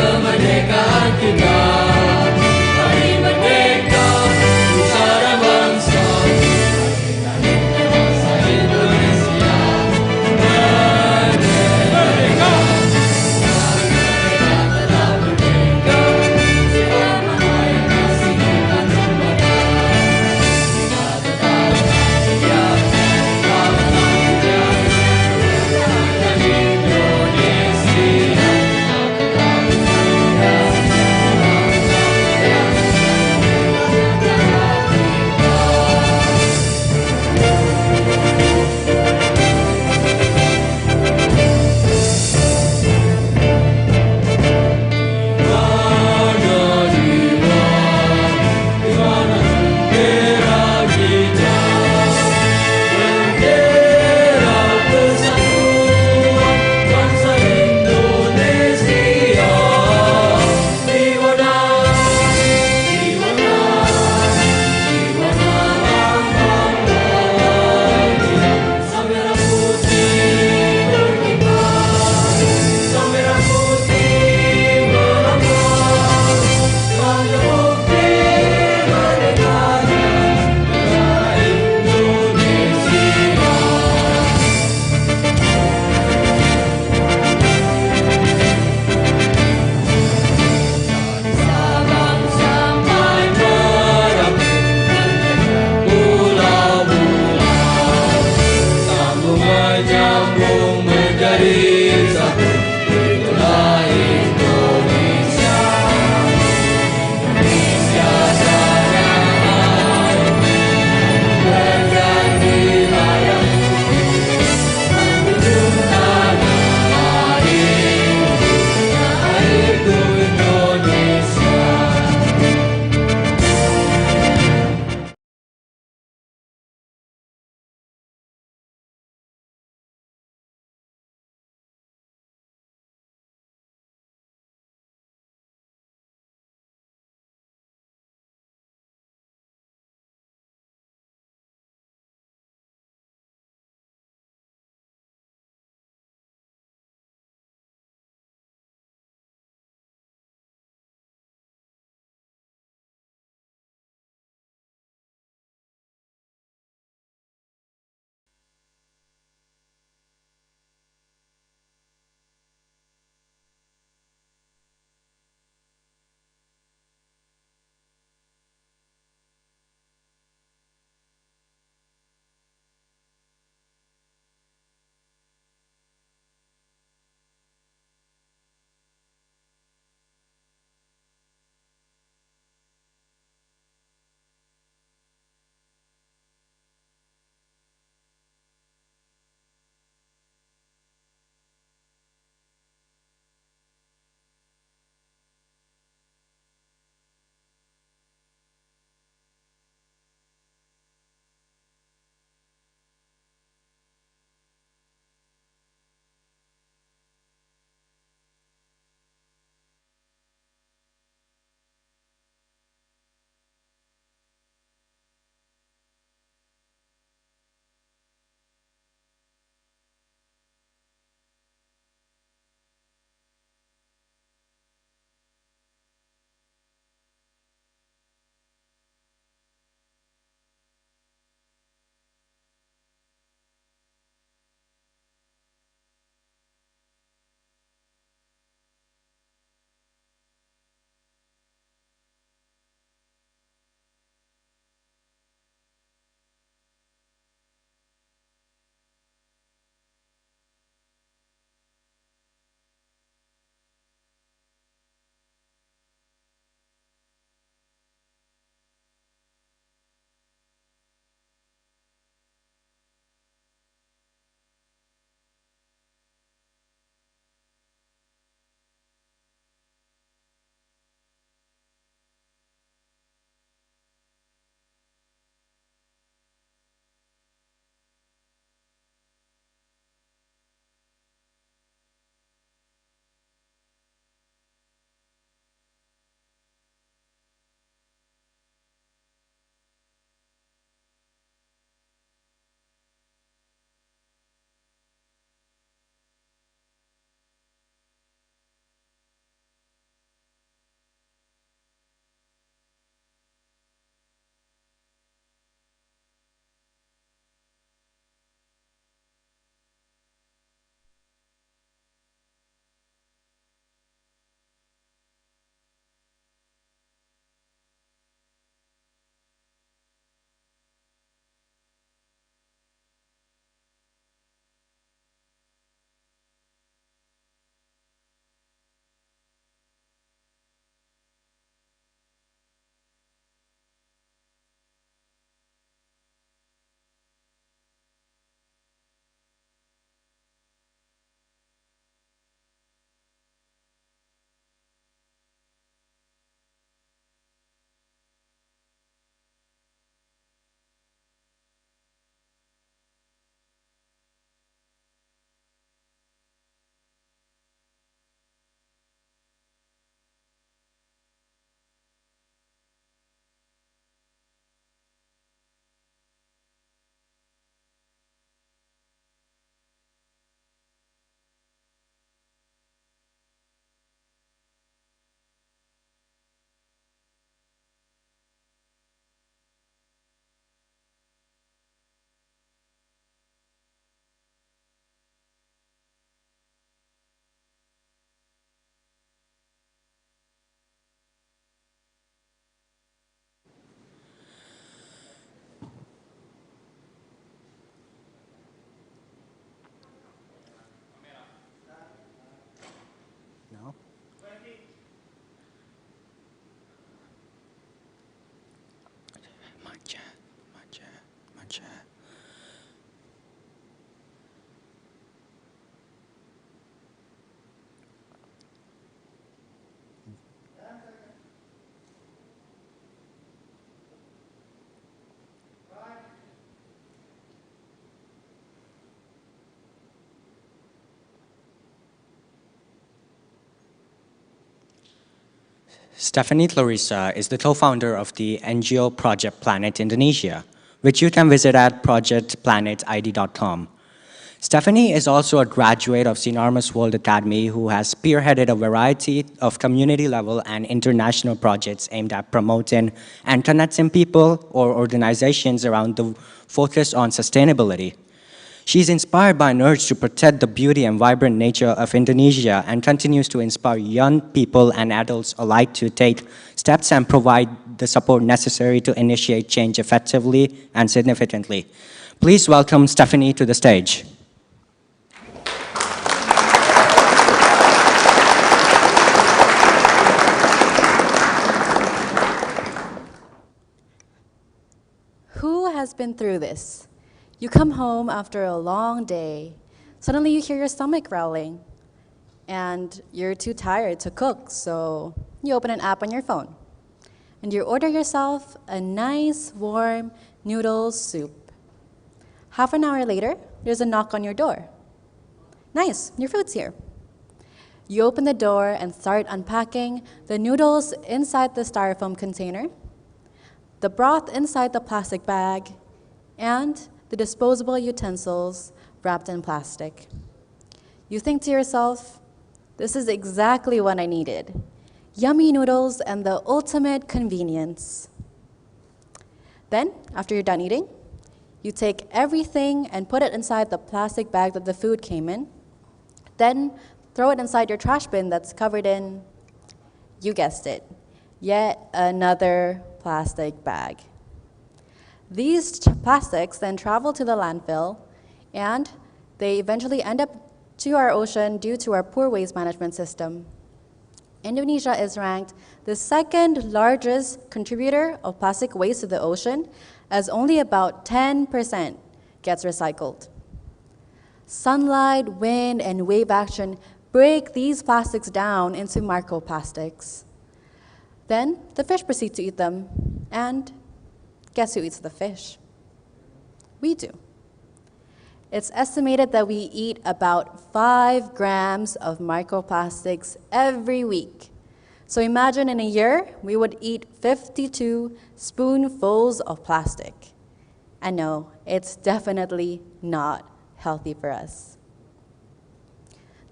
Stephanie Clarissa is the co-founder of the NGO Project Planet Indonesia, which you can visit at projectplanetid.com. Stephanie is also a graduate of Enormous World Academy who has spearheaded a variety of community-level and international projects aimed at promoting and connecting people or organizations around the focus on sustainability. She's inspired by an urge to protect the beauty and vibrant nature of Indonesia and continues to inspire young people and adults alike to take steps and provide the support necessary to initiate change effectively and significantly. Please welcome Stephanie to the stage. Who has been through this? You come home after a long day, suddenly you hear your stomach growling, and you're too tired to cook, so you open an app on your phone, and you order yourself a nice, warm noodle soup. Half an hour later, there's a knock on your door. Nice, your food's here. You open the door and start unpacking the noodles inside the styrofoam container, the broth inside the plastic bag, and the disposable utensils wrapped in plastic. You think to yourself, this is exactly what I needed. Yummy noodles and the ultimate convenience. Then, after you're done eating, you take everything and put it inside the plastic bag that the food came in, then throw it inside your trash bin that's covered in, you guessed it, yet another plastic bag. These plastics then travel to the landfill, and they eventually end up to our ocean due to our poor waste management system. Indonesia is ranked the second largest contributor of plastic waste to the ocean, as only about 10% gets recycled. Sunlight, wind, and wave action break these plastics down into microplastics. Then the fish proceed to eat them, and guess who eats the fish? We do. It's estimated that we eat about 5 grams of microplastics every week. So imagine in a year, we would eat 52 spoonfuls of plastic. And no, it's definitely not healthy for us.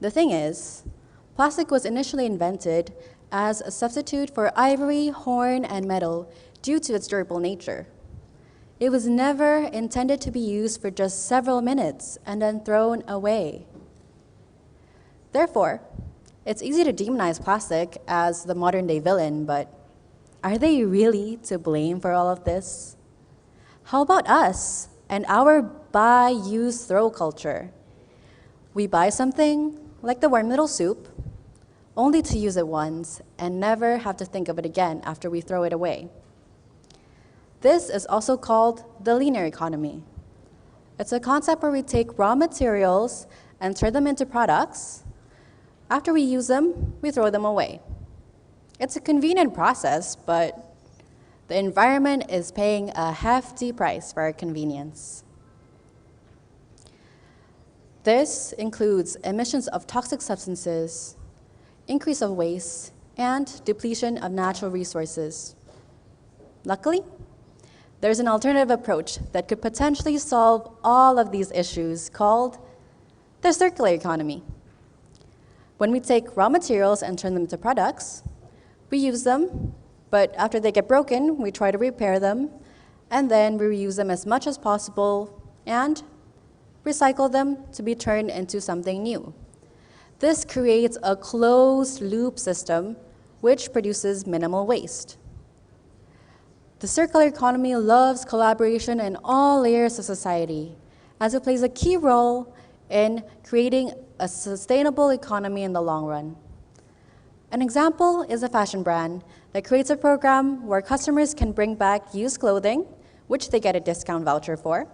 The thing is, plastic was initially invented as a substitute for ivory, horn, and metal due to its durable nature. It was never intended to be used for just several minutes and then thrown away. Therefore, it's easy to demonize plastic as the modern-day villain, but are they really to blame for all of this? How about us and our buy, use, throw culture? We buy something, like the warm noodle soup, only to use it once and never have to think of it again after we throw it away. This is also called the linear economy. It's a concept where we take raw materials and turn them into products. After we use them, we throw them away. It's a convenient process, but the environment is paying a hefty price for our convenience. This includes emissions of toxic substances, increase of waste, and depletion of natural resources. Luckily, there's an alternative approach that could potentially solve all of these issues called the circular economy. When we take raw materials and turn them into products, we use them, but after they get broken, we try to repair them, and then we reuse them as much as possible and recycle them to be turned into something new. This creates a closed-loop system which produces minimal waste. The circular economy loves collaboration in all layers of society, as it plays a key role in creating a sustainable economy in the long run. An example is a fashion brand that creates a program where customers can bring back used clothing, which they get a discount voucher for.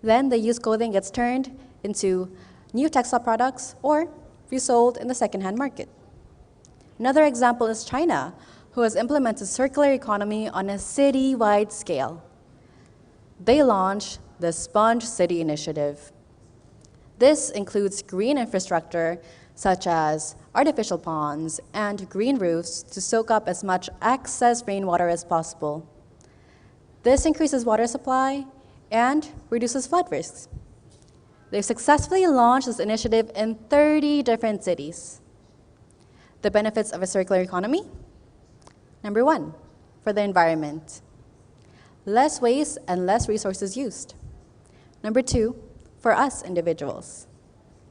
Then the used clothing gets turned into new textile products or resold in the secondhand market. Another example is China, who has implemented circular economy on a city-wide scale. They launched the Sponge City Initiative. This includes green infrastructure such as artificial ponds, and green roofs to soak up as much excess rainwater as possible. This increases water supply and reduces flood risks. They've successfully launched this initiative in 30 different cities. The benefits of a circular economy? Number 1, for the environment. Less waste and less resources used. Number 2, for us individuals.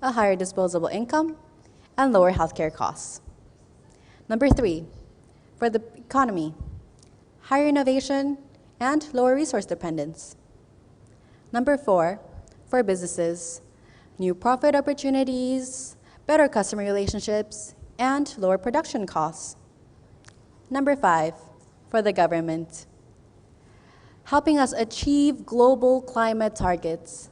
A higher disposable income and lower healthcare costs. Number 3, for the economy. Higher innovation and lower resource dependence. Number 4, for businesses. New profit opportunities, better customer relationships, and lower production costs. Number 5, for the government. Helping us achieve global climate targets.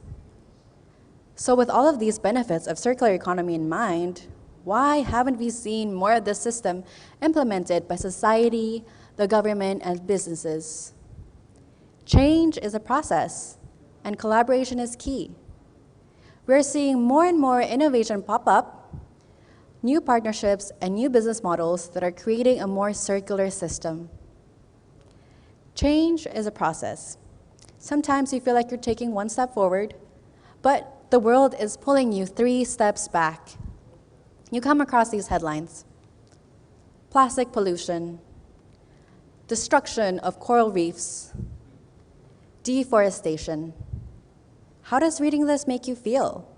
So with all of these benefits of circular economy in mind, why haven't we seen more of this system implemented by society, the government, and businesses? Change is a process, and collaboration is key. We're seeing more and more innovation pop up, new partnerships, and new business models that are creating a more circular system. Change is a process. Sometimes you feel like you're taking one step forward, but the world is pulling you 3 steps back. You come across these headlines: plastic pollution, destruction of coral reefs, deforestation. How does reading this make you feel?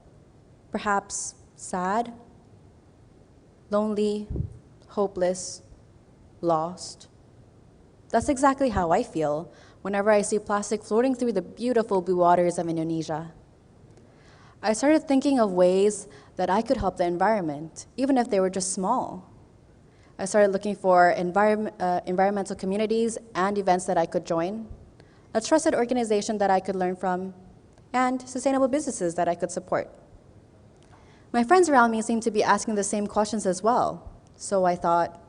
Perhaps sad, lonely, hopeless, lost? That's exactly how I feel whenever I see plastic floating through the beautiful blue waters of Indonesia. I started thinking of ways that I could help the environment, even if they were just small. I started looking for environmental communities and events that I could join, a trusted organization that I could learn from, and sustainable businesses that I could support. My friends around me seemed to be asking the same questions as well, so I thought,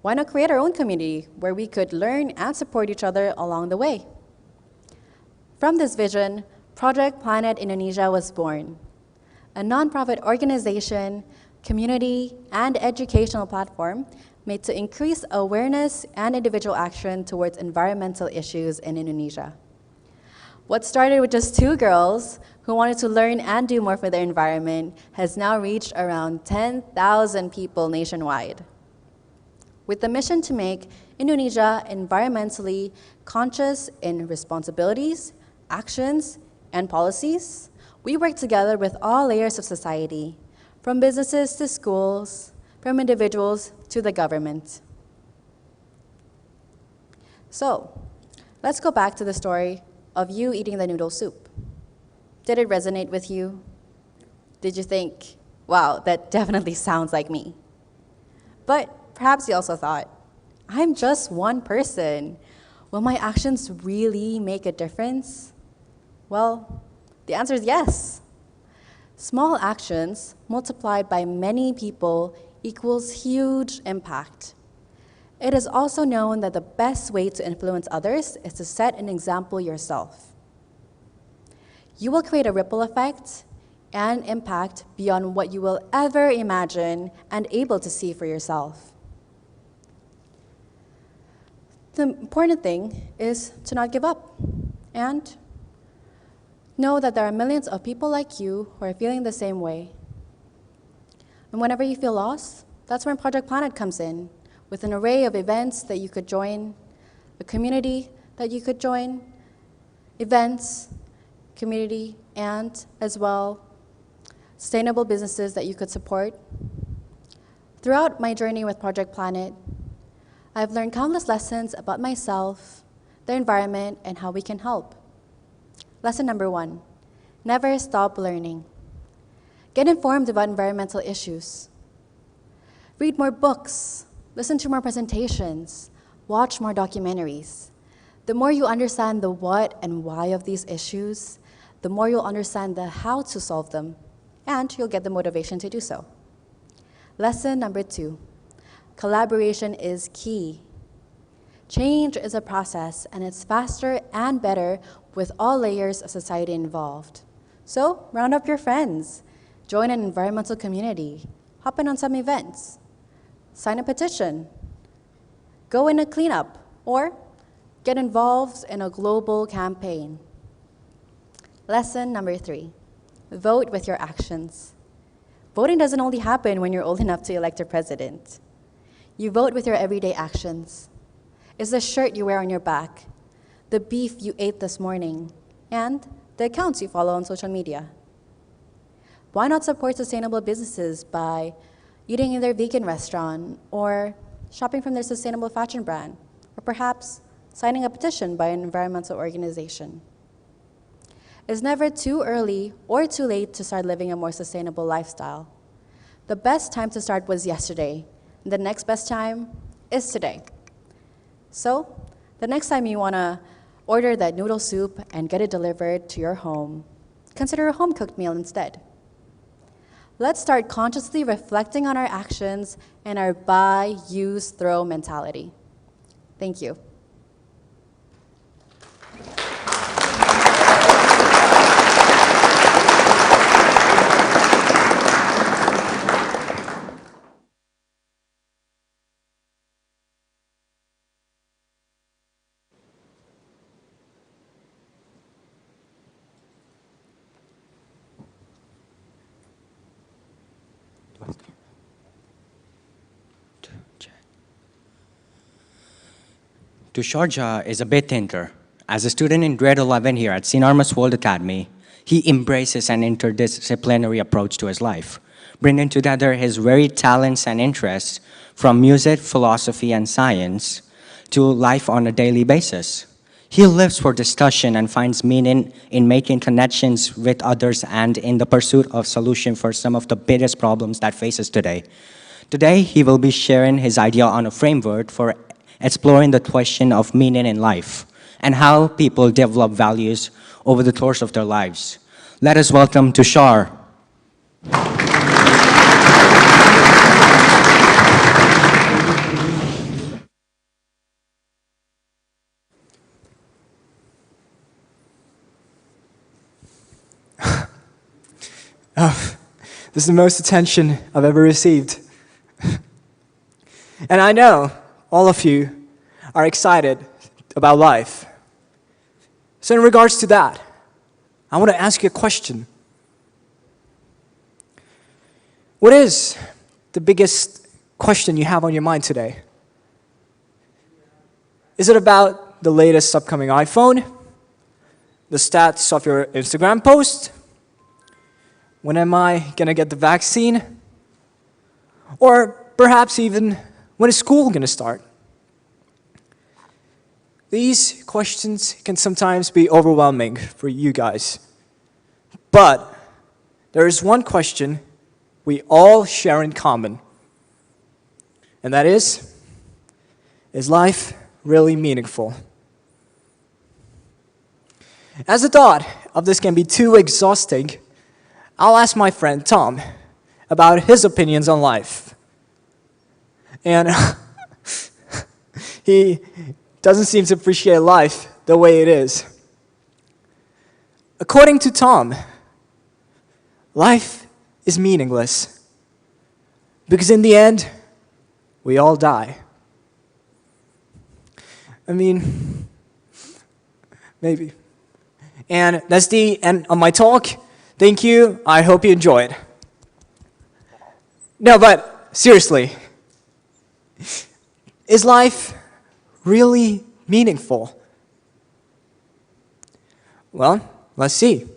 why not create our own community where we could learn and support each other along the way? From this vision, Project Planet Indonesia was born, a nonprofit organization, community, and educational platform made to increase awareness and individual action towards environmental issues in Indonesia. What started with just 2 girls who wanted to learn and do more for the environment has now reached around 10,000 people nationwide. With the mission to make Indonesia environmentally conscious in responsibilities, actions, and policies, we work together with all layers of society, from businesses to schools, from individuals to the government. So, let's go back to the story of you eating the noodle soup. Did it resonate with you? Did you think, wow, that definitely sounds like me? But perhaps you also thought, I'm just one person. Will my actions really make a difference? Well, the answer is yes. Small actions multiplied by many people equals huge impact. It is also known that the best way to influence others is to set an example yourself. You will create a ripple effect and impact beyond what you will ever imagine and able to see for yourself. The important thing is to not give up and know that there are millions of people like you who are feeling the same way. And whenever you feel lost, that's when Project Planet comes in, with an array of events that you could join, a community that you could join, events, community, and as well, sustainable businesses that you could support. Throughout my journey with Project Planet, I've learned countless lessons about myself, the environment, and how we can help. Lesson number 1, never stop learning. Get informed about environmental issues. Read more books, listen to more presentations, watch more documentaries. The more you understand the what and why of these issues, the more you'll understand the how to solve them, and you'll get the motivation to do so. Lesson number 2, collaboration is key. Change is a process, and it's faster and better with all layers of society involved. So, round up your friends, join an environmental community, hop in on some events, sign a petition, go in a cleanup, or get involved in a global campaign. Lesson number 3, vote with your actions. Voting doesn't only happen when you're old enough to elect a president. You vote with your everyday actions. It's the shirt you wear on your back, the beef you ate this morning, and the accounts you follow on social media. Why not support sustainable businesses by eating in their vegan restaurant, or shopping from their sustainable fashion brand, or perhaps signing a petition by an environmental organization? It's never too early or too late to start living a more sustainable lifestyle. The best time to start was yesterday, and the next best time is today. So, the next time you want to order that noodle soup and get it delivered to your home, consider a home-cooked meal instead. Let's start consciously reflecting on our actions and our buy, use, throw mentality. Thank you. Tusharja is a bit thinker. As a student in grade 11 here at St. Armas World Academy, he embraces an interdisciplinary approach to his life, bringing together his varied talents and interests from music, philosophy, and science to life on a daily basis. He lives for discussion and finds meaning in making connections with others and in the pursuit of solutions for some of the biggest problems that face us today. Today, he will be sharing his idea on a framework for exploring the question of meaning in life and how people develop values over the course of their lives. Let us welcome Tushar. Oh, this is the most attention I've ever received. And I know all of you are excited about life. So in regards to that, I want to ask you a question. What is the biggest question you have on your mind today? Is it about the latest upcoming iPhone? The stats of your Instagram post? When am I going to get the vaccine? Or perhaps even, when is school going to start? These questions can sometimes be overwhelming for you guys. But there is one question we all share in common. And that is life really meaningful? As the thought of this can be too exhausting, I'll ask my friend Tom about his opinions on life. And he doesn't seem to appreciate life the way it is. According to Tom, life is meaningless because in the end, we all die. I mean, maybe. And that's the end of my talk. Thank you. I hope you enjoyed. No, but seriously, is life really meaningful? Well, let's see.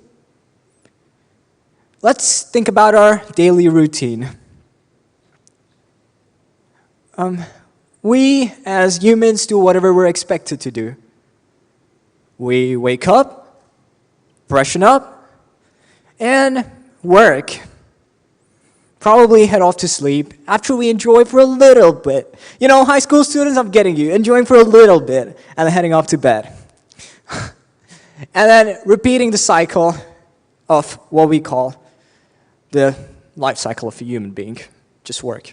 Let's think about our daily routine. We, as humans, do whatever we're expected to do. We wake up, freshen up, and work. Probably head off to sleep after we enjoy for a little bit. You know, high school students, I'm getting you, enjoying for a little bit, and then heading off to bed. And then repeating the cycle of what we call the life cycle of a human being, just work.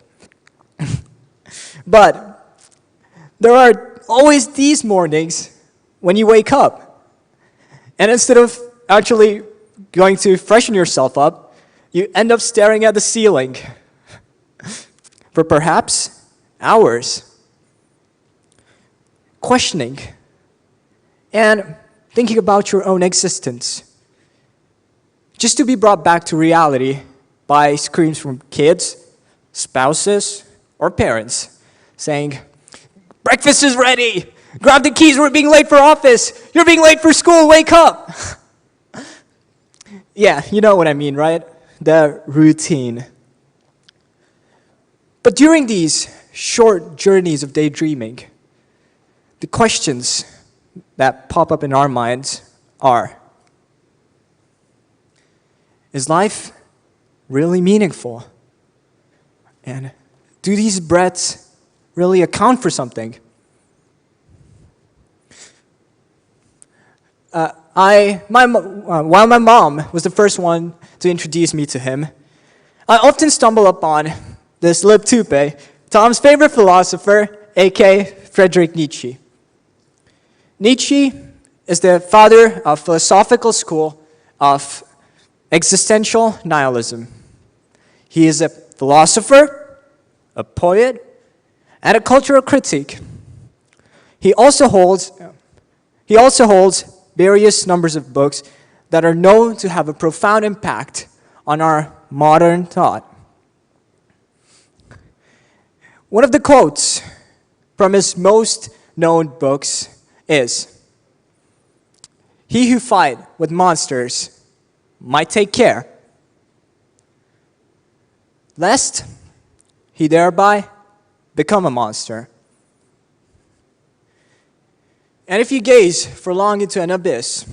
But there are always these mornings when you wake up, and instead of actually going to freshen yourself up, you end up staring at the ceiling. for perhaps hours, questioning and thinking about your own existence, just to be brought back to reality by screams from kids, spouses, or parents saying, "Breakfast is ready! Grab the keys, we're being late for office! You're being late for school, wake up!" Yeah, you know what I mean, right? The routine. But during these short journeys of daydreaming, the questions that pop up in our minds are, is life really meaningful? And do these breaths really account for something? While my mom was the first one to introduce me to him, I often stumble upon this lib tupe, Tom's favorite philosopher, aka Friedrich Nietzsche. Nietzsche is the father of philosophical school of existential nihilism. He is a philosopher, a poet, and a cultural critic. He also holds various numbers of books that are known to have a profound impact on our modern thought. One of the quotes from his most known books is, "He who fight with monsters might take care, lest he thereby become a monster." And if you gaze for long into an abyss,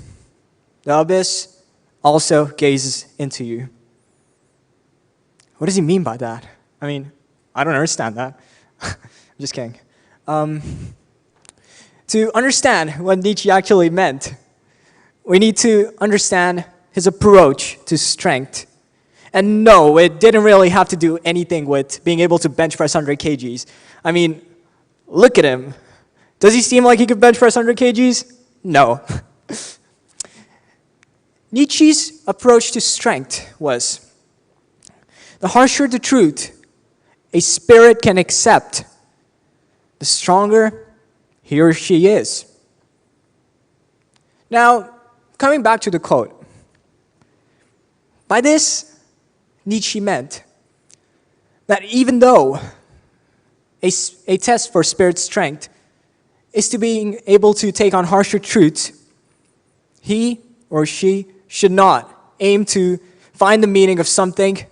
the abyss also gazes into you. What does he mean by that? I mean, I don't understand that. I'm just kidding. To understand what Nietzsche actually meant, we need to understand his approach to strength. And no, it didn't really have to do anything with being able to bench press 100 kgs. I mean, look at him. Does he seem like he could bench press 100 kgs? No. Nietzsche's approach to strength was, the harsher the truth a spirit can accept, the stronger he or she is. Now, coming back to the quote, by this, Nietzsche meant that even though a test for spirit strength is to being able to take on harsher truths, he or she should not aim to find the meaning of something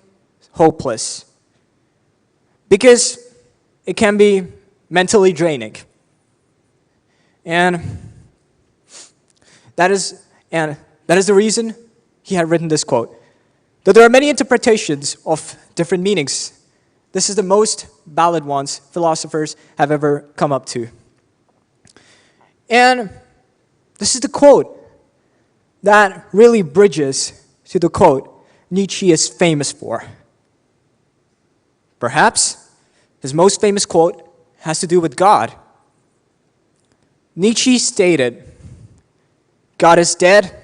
hopeless, because it can be mentally draining. And that is the reason he had written this quote. Though there are many interpretations of different meanings, this is the most valid ones philosophers have ever come up to. And this is the quote that really bridges to the quote Nietzsche is famous for. Perhaps his most famous quote has to do with God. Nietzsche stated, "God is dead,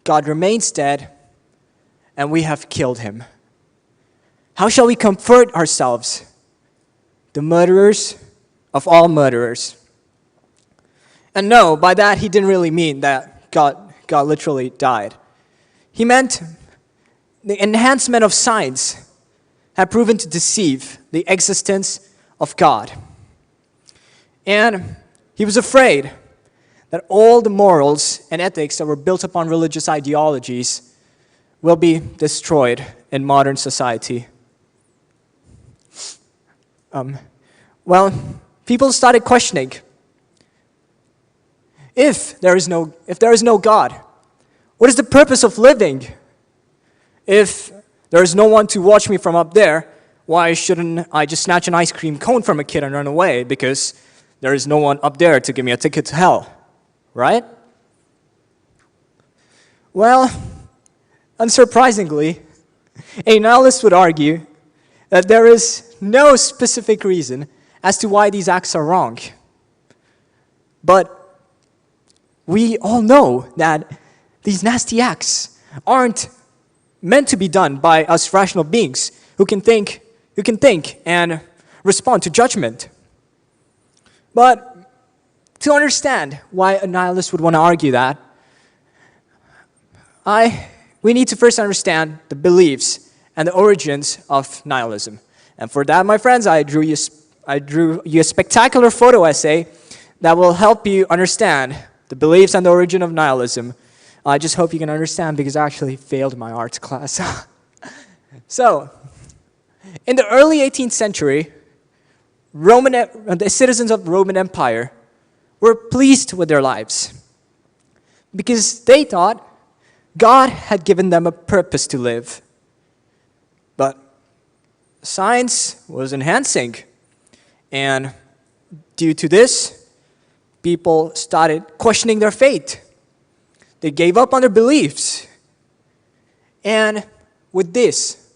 God remains dead, and we have killed him. How shall we comfort ourselves, the murderers of all murderers?" And no, by that he didn't really mean that God literally died. He meant the enhancement of science had proven to deceive the existence of God. And he was afraid that all the morals and ethics that were built upon religious ideologies will be destroyed in modern society. Well, people started questioning, if there is no God, what is the purpose of living? If there is no one to watch me from up there, why shouldn't I just snatch an ice cream cone from a kid and run away? Because there is no one up there to give me a ticket to hell, right? Well, unsurprisingly, a nihilist would argue that there is no specific reason as to why these acts are wrong. But we all know that these nasty acts aren't meant to be done by us rational beings who can think who can think and respond to judgment. But to understand why a nihilist would want to argue that, we need to first understand the beliefs and the origins of nihilism. And for that, my friends, I drew you a spectacular photo essay that will help you understand the beliefs and the origin of nihilism. I just hope you can understand because I actually failed my arts class. So, in the early 18th century, the citizens of the Roman Empire were pleased with their lives because they thought God had given them a purpose to live. But science was enhancing, and due to this, people started questioning their faith. They gave up on their beliefs. And with this,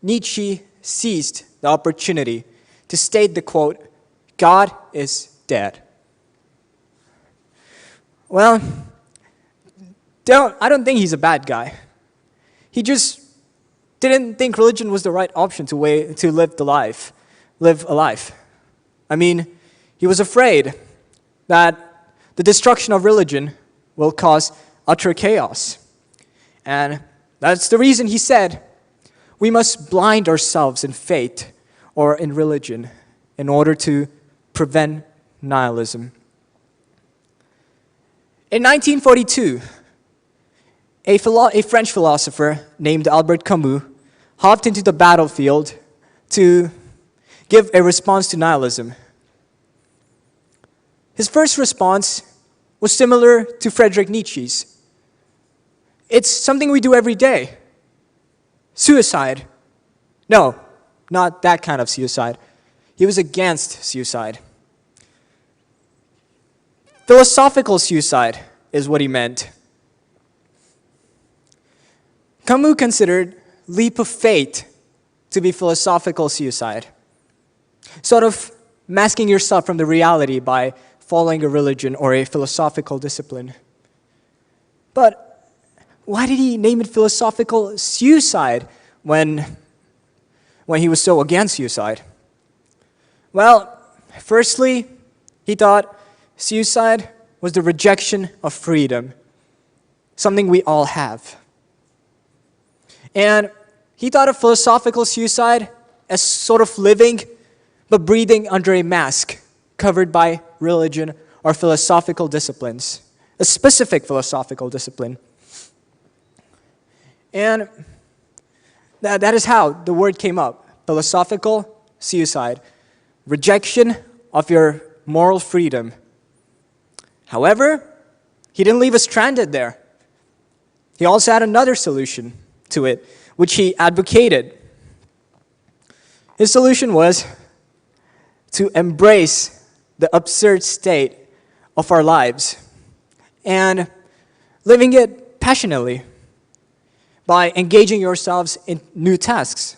Nietzsche seized the opportunity to state the quote, "God is dead." Well, I don't think he's a bad guy. He just didn't think religion was the right option to live a life. I mean, he was afraid that the destruction of religion will cause utter chaos. And that's the reason he said, we must blind ourselves in faith or in religion in order to prevent nihilism. In 1942, a French philosopher named Albert Camus hopped into the battlefield to give a response to nihilism. His first response was similar to Friedrich Nietzsche's. It's something we do every day. Suicide. No, not that kind of suicide. He was against suicide. Philosophical suicide is what he meant. Camus considered leap of faith to be philosophical suicide, sort of masking yourself from the reality by following a religion or a philosophical discipline. But why did he name it philosophical suicide when he was so against suicide? Well, firstly, he thought suicide was the rejection of freedom, something we all have. And he thought of philosophical suicide as sort of living but breathing under a mask covered by religion or philosophical disciplines, a specific philosophical discipline. And that is how the word came up, philosophical suicide, rejection of your moral freedom. However, he didn't leave us stranded there. He also had another solution to it, which he advocated. His solution was to embrace the absurd state of our lives and living it passionately by engaging yourselves in new tasks.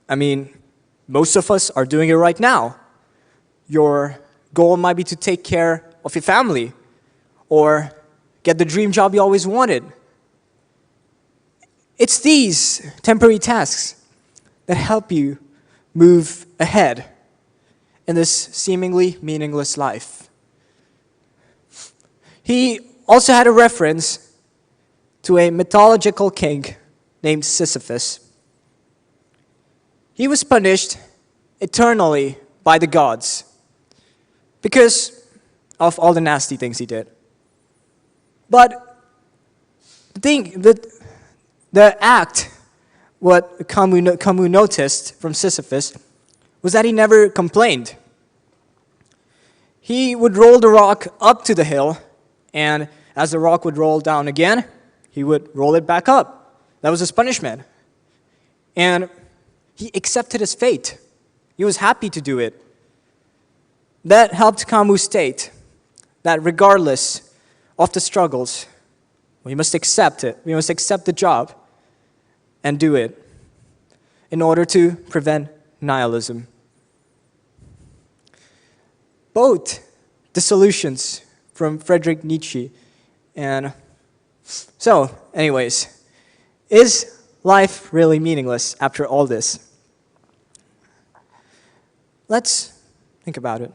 I mean, most of us are doing it right now. Your goal might be to take care of your family or get the dream job you always wanted. It's these temporary tasks that help you move ahead in this seemingly meaningless life. He also had a reference to a mythological king named Sisyphus. He was punished eternally by the gods because of all the nasty things he did. But the act, what Camus noticed from Sisyphus, was that he never complained. He would roll the rock up to the hill, and as the rock would roll down again, he would roll it back up. That was his punishment. And he accepted his fate. He was happy to do it. That helped Camus state that regardless of the struggles, we must accept it. We must accept the job and do it in order to prevent nihilism. Both the solutions from Friedrich Nietzsche and anyways, is life really meaningless after all this? let's think about it.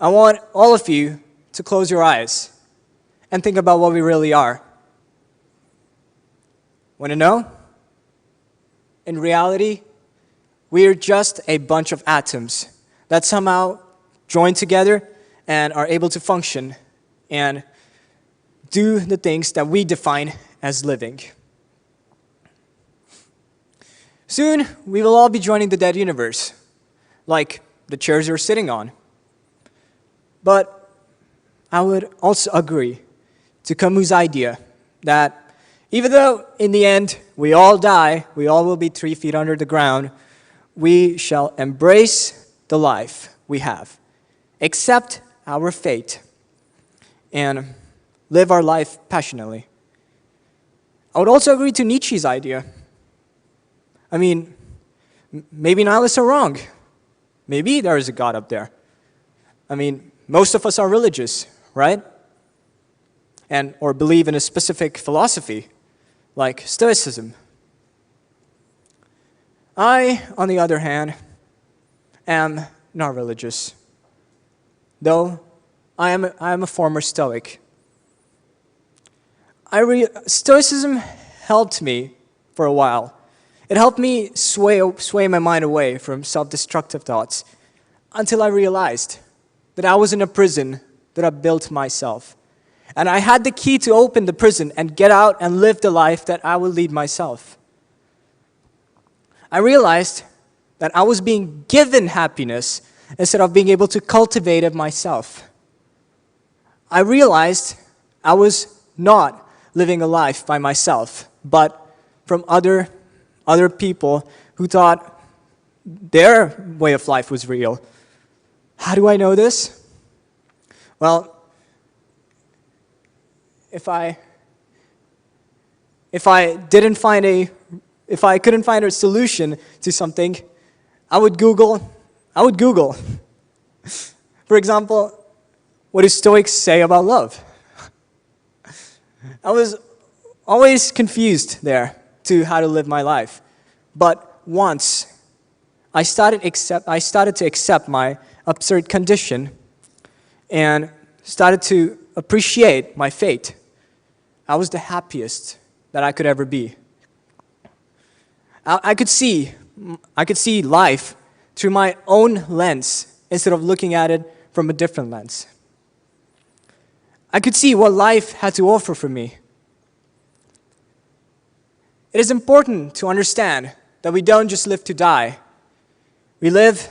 I want all of you to close your eyes and think about what we really are. Want to know? In reality, we are just a bunch of atoms that somehow join together and are able to function and do the things that we define as living. Soon, we will all be joining the dead universe, like the chairs you're sitting on. But I would also agree to Camus' idea that even though in the end we all die, we all will be 3 feet under the ground, we shall embrace the life we have, accept our fate, and live our life passionately. I would also agree to Nietzsche's idea. I mean, maybe nihilists are wrong. Maybe there is a God up there. I mean, most of us are religious, right? Or believe in a specific philosophy, like Stoicism. I, on the other hand, am not religious, though I am a former Stoic. Stoicism helped me for a while. It helped me sway my mind away from self-destructive thoughts until I realized that I was in a prison that I built myself. And I had the key to open the prison and get out and live the life that I will lead myself. I realized that I was being given happiness instead of being able to cultivate it myself. I realized I was not living a life by myself, but from other people who thought their way of life was real. How do I know this? Well, if I couldn't find a solution to something, I would Google. For example, what do Stoics say about love? I was always confused there to how to live my life. But once I started to accept my absurd condition and started to appreciate my fate, I was the happiest that I could ever be. I could see life through my own lens instead of looking at it from a different lens. I could see what life had to offer for me. It is important to understand that we don't just live to die. We live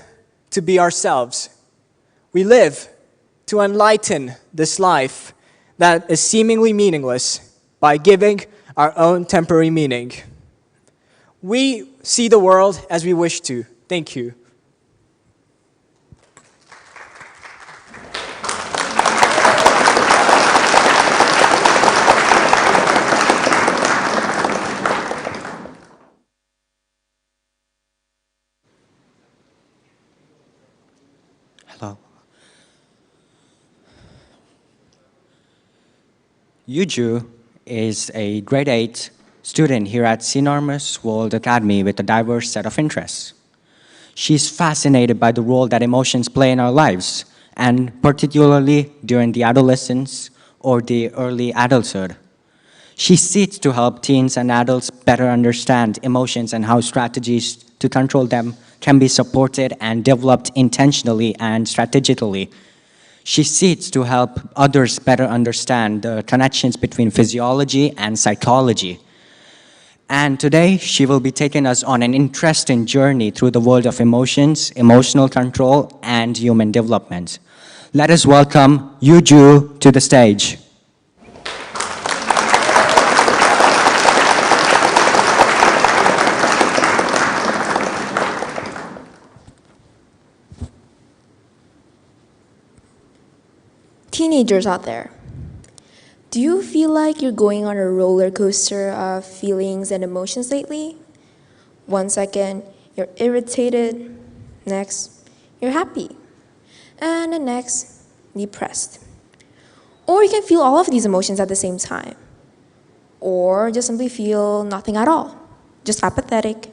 to be ourselves. We live to enlighten this life that is seemingly meaningless by giving our own temporary meaning. We see the world as we wish to. Thank you. Hello. Yuju is a grade 8 student here at Enormous World Academy with a diverse set of interests. She's fascinated by the role that emotions play in our lives, and particularly during the adolescence or the early adulthood. She seeks to help teens and adults better understand emotions and how strategies to control them can be supported and developed intentionally and strategically. She seeks to help others better understand the connections between physiology and psychology. And today, she will be taking us on an interesting journey through the world of emotions, emotional control, and human development. Let us welcome Yuju to the stage. Teenagers out there, do you feel like you're going on a roller coaster of feelings and emotions lately? 1 second, you're irritated. Next, you're happy. And the next, depressed. Or you can feel all of these emotions at the same time. Or just simply feel nothing at all, just apathetic.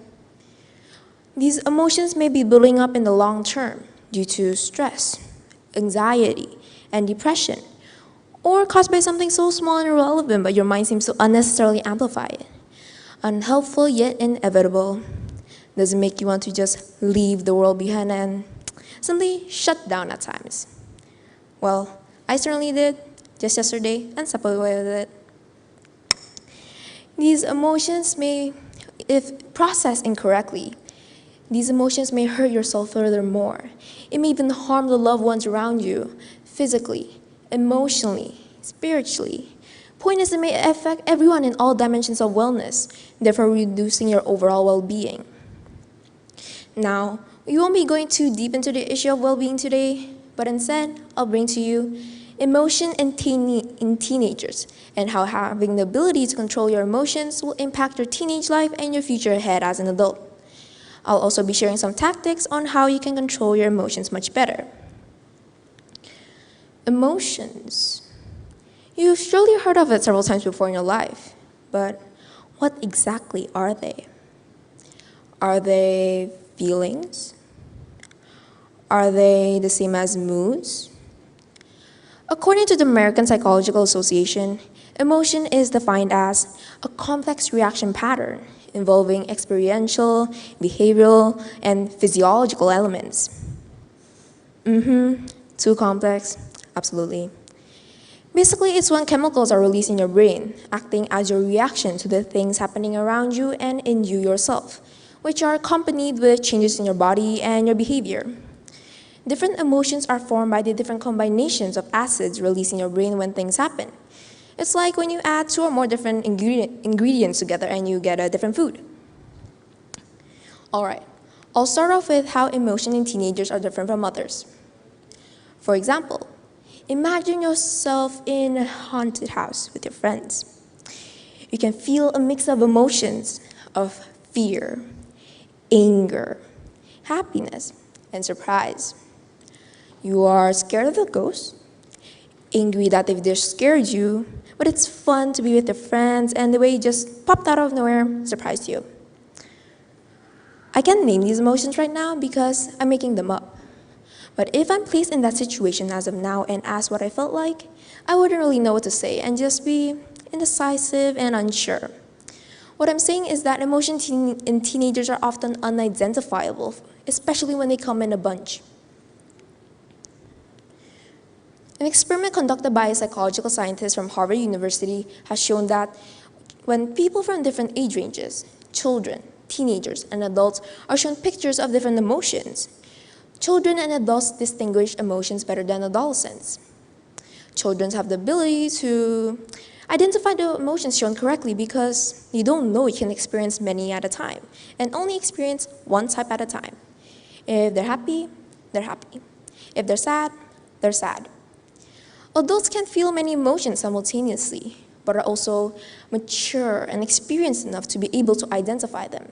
These emotions may be building up in the long term due to stress, anxiety, and depression, or caused by something so small and irrelevant but your mind seems to unnecessarily amplify it. Unhelpful yet inevitable. Does it make you want to just leave the world behind and simply shut down at times? Well, I certainly did just yesterday and suffered with it. These emotions may, if processed incorrectly, these emotions may hurt yourself furthermore. It may even harm the loved ones around you, physically, emotionally, spiritually. Point is, it may affect everyone in all dimensions of wellness, therefore reducing your overall well-being. Now, we won't be going too deep into the issue of well-being today, but instead, I'll bring to you emotion in teenagers and how having the ability to control your emotions will impact your teenage life and your future ahead as an adult. I'll also be sharing some tactics on how you can control your emotions much better. Emotions. You've surely heard of it several times before in your life, but what exactly are they? Are they feelings? Are they the same as moods? According to the American Psychological Association, emotion is defined as a complex reaction pattern involving experiential, behavioral, and physiological elements. Too complex? Absolutely. Basically, it's when chemicals are released in your brain, acting as your reaction to the things happening around you and in you yourself, which are accompanied with changes in your body and your behavior. Different emotions are formed by the different combinations of acids released in your brain when things happen. It's like when you add 2 or more different ingredients together and you get a different food. Alright, I'll start off with how emotions in teenagers are different from others. For example, imagine yourself in a haunted house with your friends. You can feel a mix of emotions of fear, anger, happiness, and surprise. You are scared of the ghosts, angry that they've just scared you, but it's fun to be with your friends and the way it just popped out of nowhere surprised you. I can't name these emotions right now because I'm making them up. But if I'm placed in that situation as of now and asked what I felt like, I wouldn't really know what to say and just be indecisive and unsure. What I'm saying is that emotions in teenagers are often unidentifiable, especially when they come in a bunch. An experiment conducted by a psychological scientist from Harvard University has shown that when people from different age ranges, children, teenagers, and adults are shown pictures of different emotions, children and adults distinguish emotions better than adolescents. Children have the ability to identify the emotions shown correctly because you don't know you can experience many at a time and only experience one type at a time. If they're happy, they're happy. If they're sad, they're sad. Adults can feel many emotions simultaneously, but are also mature and experienced enough to be able to identify them.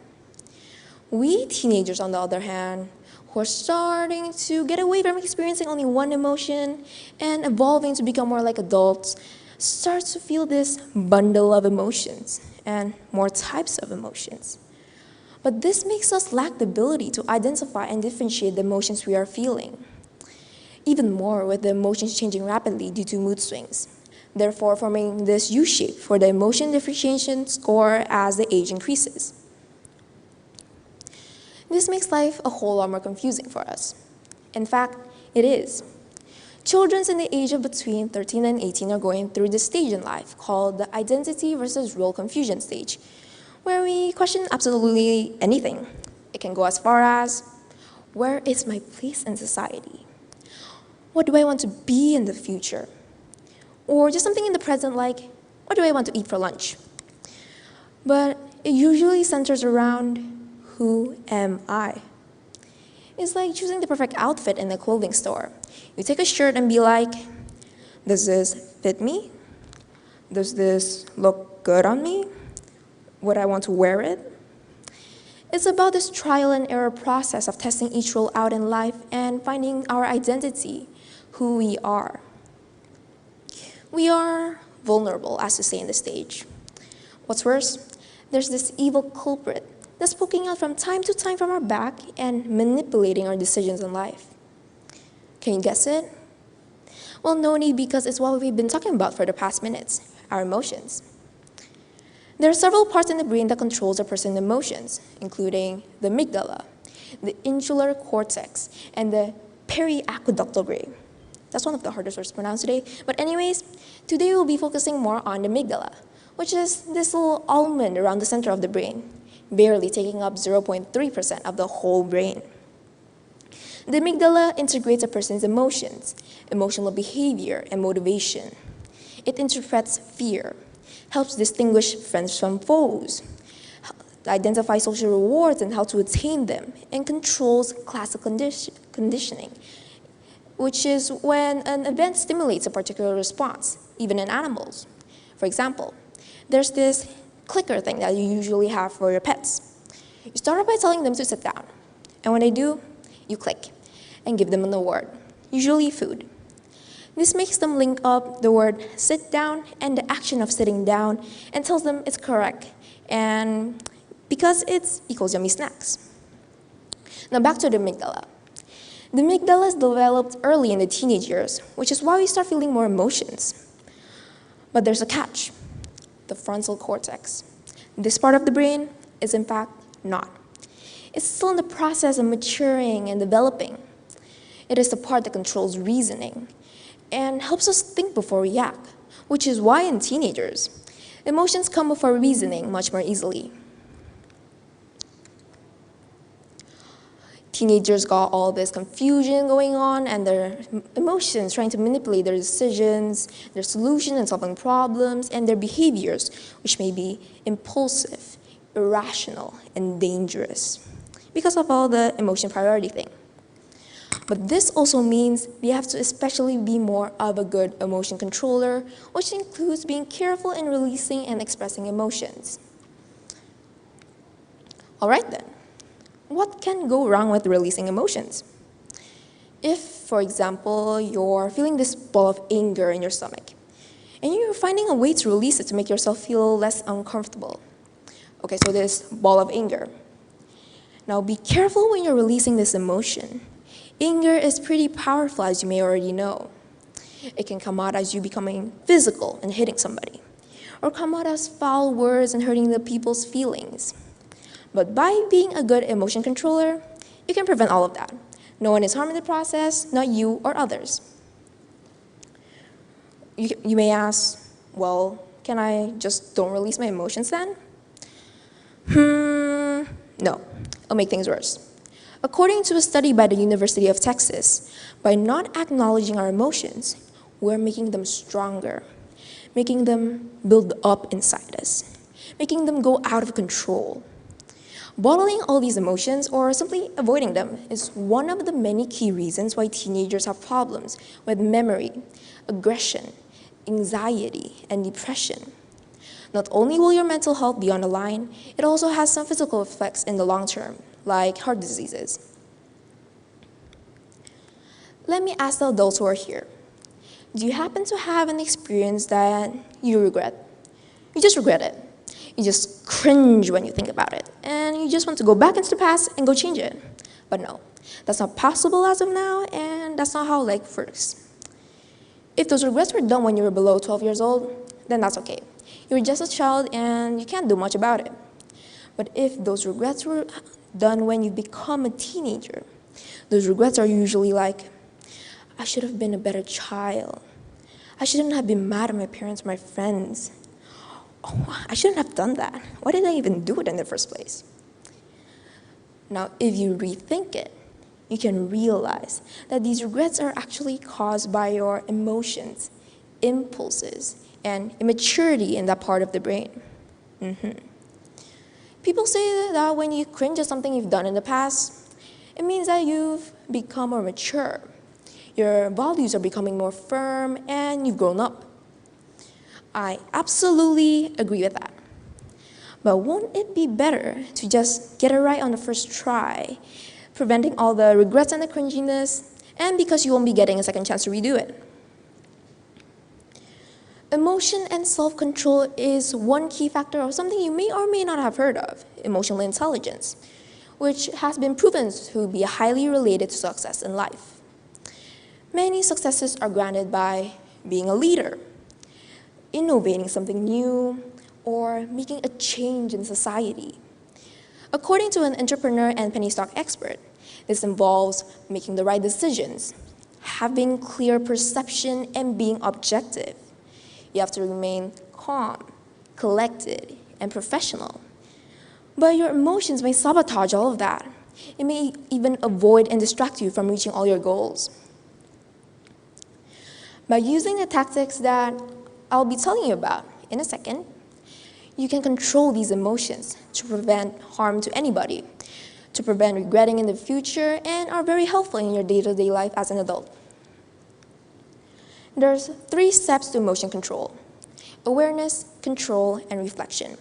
We teenagers, on the other hand, who are starting to get away from experiencing only one emotion and evolving to become more like adults, start to feel this bundle of emotions and more types of emotions. But this makes us lack the ability to identify and differentiate the emotions we are feeling. Even more with the emotions changing rapidly due to mood swings, therefore forming this U-shape for the emotion differentiation score as the age increases. This makes life a whole lot more confusing for us. In fact, it is. Children in the age of between 13 and 18 are going through this stage in life called the identity versus role confusion stage, where we question absolutely anything. It can go as far as, where is my place in society? What do I want to be in the future? Or just something in the present like, what do I want to eat for lunch? But it usually centers around, who am I? It's like choosing the perfect outfit in a clothing store. You take a shirt and be like, does this fit me? Does this look good on me? Would I want to wear it? It's about this trial and error process of testing each role out in life and finding our identity, who we are. We are vulnerable, as to say in the stage. What's worse, there's this evil culprit that's poking out from time to time from our back and manipulating our decisions in life. Can you guess it? Well, no need, because it's what we've been talking about for the past minutes, our emotions. There are several parts in the brain that controls a person's emotions, including the amygdala, the insular cortex, and the periaqueductal brain. That's one of the hardest words to pronounce today. But anyways, today we'll be focusing more on the amygdala, which is this little almond around the center of the brain, barely taking up 0.3% of the whole brain. The amygdala integrates a person's emotions, emotional behavior, and motivation. It interprets fear, helps distinguish friends from foes, identifies social rewards and how to attain them, and controls classical conditioning, which is when an event stimulates a particular response, even in animals. For example, there's this clicker thing that you usually have for your pets. You start off by telling them to sit down, and when they do, you click and give them an award, usually food. This makes them link up the word sit down and the action of sitting down and tells them it's correct, and because it equals yummy snacks. Now back to the amygdala. The amygdala is developed early in the teenage years, which is why we start feeling more emotions. But there's a catch, the frontal cortex. This part of the brain is in fact not. It's still in the process of maturing and developing. It is the part that controls reasoning and helps us think before we act, which is why in teenagers, emotions come before reasoning much more easily. Teenagers got all this confusion going on and their emotions trying to manipulate their decisions, their solution and solving problems, and their behaviors, which may be impulsive, irrational, and dangerous because of all the emotion priority thing. But this also means we have to especially be more of a good emotion controller, which includes being careful in releasing and expressing emotions. All right then. What can go wrong with releasing emotions? If, for example, you're feeling this ball of anger in your stomach, and you're finding a way to release it to make yourself feel less uncomfortable. Okay, so this ball of anger. Now be careful when you're releasing this emotion. Anger is pretty powerful, as you may already know. It can come out as you becoming physical and hitting somebody, or come out as foul words and hurting the people's feelings. But by being a good emotion controller, you can prevent all of that. No one is harmed in the process, not you or others. You may ask, well, can I just don't release my emotions then? No, it'll make things worse. According to a study by the University of Texas, by not acknowledging our emotions, we're making them stronger, making them build up inside us, making them go out of control. Bottling all these emotions or simply avoiding them is one of the many key reasons why teenagers have problems with memory, aggression, anxiety, and depression. Not only will your mental health be on the line, it also has some physical effects in the long term, like heart diseases. Let me ask the adults who are here. Do you happen to have an experience that you regret? You just regret it. You just cringe when you think about it, and you just want to go back into the past and go change it. But no, that's not possible as of now, and that's not how life works. If those regrets were done when you were below 12 years old, then that's okay. You were just a child and you can't do much about it. But if those regrets were done when you become a teenager, those regrets are usually like, I should have been a better child. I shouldn't have been mad at my parents or my friends. Oh, I shouldn't have done that. Why did I even do it in the first place? Now, if you rethink it, you can realize that these regrets are actually caused by your emotions, impulses, and immaturity in that part of the brain. People say that when you cringe at something you've done in the past, it means that you've become more mature. Your values are becoming more firm, and you've grown up. I absolutely agree with that. But won't it be better to just get it right on the first try, preventing all the regrets and the cringiness, and because you won't be getting a second chance to redo it? Emotion and self-control is one key factor of something you may or may not have heard of, emotional intelligence, which has been proven to be highly related to success in life. Many successes are granted by being a leader, innovating something new, or making a change in society. According to an entrepreneur and penny stock expert, this involves making the right decisions, having clear perception, and being objective. You have to remain calm, collected, and professional. But your emotions may sabotage all of that. It may even avoid and distract you from reaching all your goals. By using the tactics that I'll be telling you about in a second, you can control these emotions to prevent harm to anybody, to prevent regretting in the future, and are very helpful in your day-to-day life as an adult. There's 3 steps to emotion control: awareness, control, and reflection.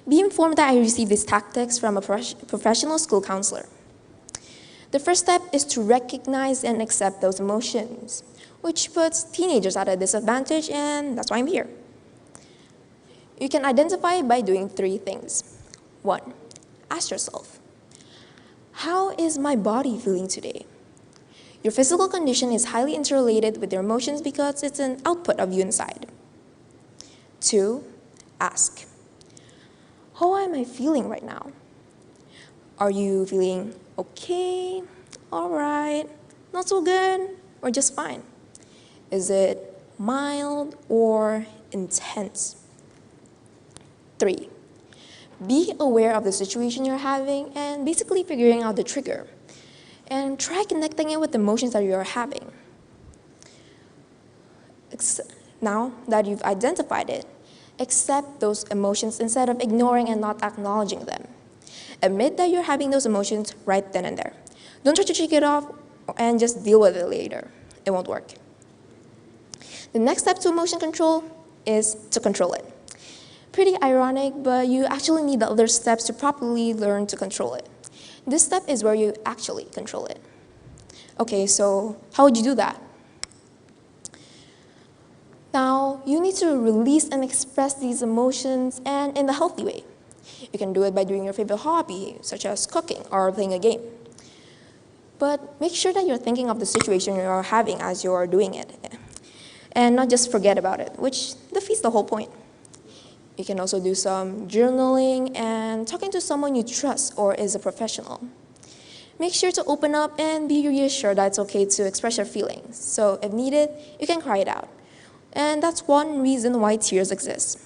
Be informed that I received these tactics from a professional school counselor. The first step is to recognize and accept those emotions, which puts teenagers at a disadvantage, and that's why I'm here. You can identify it by doing 3 things. 1, ask yourself, how is my body feeling today? Your physical condition is highly interrelated with your emotions because it's an output of you inside. 2, ask, how am I feeling right now? Are you feeling okay, all right, not so good, or just fine? Is it mild or intense? 3, be aware of the situation you're having and basically figuring out the trigger. And try connecting it with the emotions that you're having. Now that you've identified it, accept those emotions instead of ignoring and not acknowledging them. Admit that you're having those emotions right then and there. Don't try to shake it off and just deal with it later. It won't work. The next step to emotion control is to control it. Pretty ironic, but you actually need the other steps to properly learn to control it. This step is where you actually control it. Okay, so how would you do that? Now, you need to release and express these emotions, and in the healthy way. You can do it by doing your favorite hobby, such as cooking or playing a game. But make sure that you're thinking of the situation you're having as you're doing it, and not just forget about it, which defeats the whole point. You can also do some journaling and talking to someone you trust or is a professional. Make sure to open up and be reassured that it's okay to express your feelings. So if needed, you can cry it out. And that's one reason why tears exist.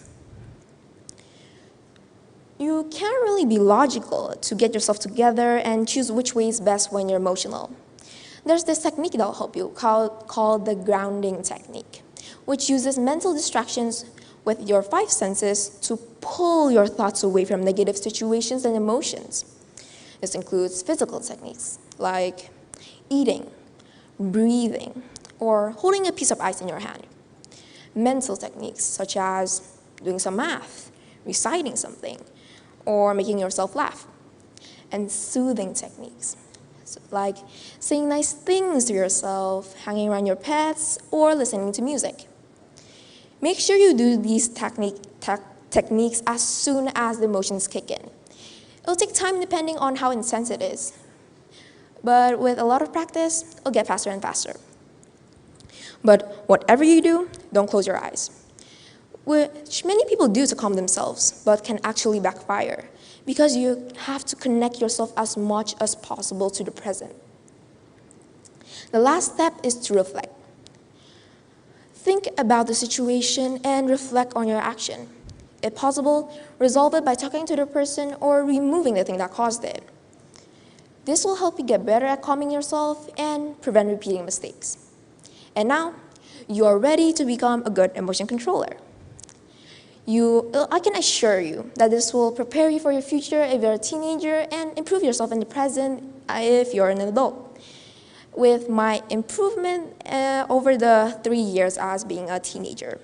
You can't really be logical to get yourself together and choose which way is best when you're emotional. There's this technique that will help you called the grounding technique, which uses mental distractions with your 5 senses to pull your thoughts away from negative situations and emotions. This includes physical techniques like eating, breathing, or holding a piece of ice in your hand. Mental techniques such as doing some math, reciting something, or making yourself laugh. And soothing techniques like saying nice things to yourself, hanging around your pets, or listening to music. Make sure you do these techniques as soon as the emotions kick in. It'll take time depending on how intense it is. But with a lot of practice, it'll get faster and faster. But whatever you do, don't close your eyes, which many people do to calm themselves, but can actually backfire because you have to connect yourself as much as possible to the present. The last step is to reflect. Think about the situation and reflect on your action. If possible, resolve it by talking to the person or removing the thing that caused it. This will help you get better at calming yourself and prevent repeating mistakes. And now, you are ready to become a good emotion controller. I can assure you that this will prepare you for your future if you're a teenager and improve yourself in the present if you're an adult. With my improvement over the 3 years as being a teenager.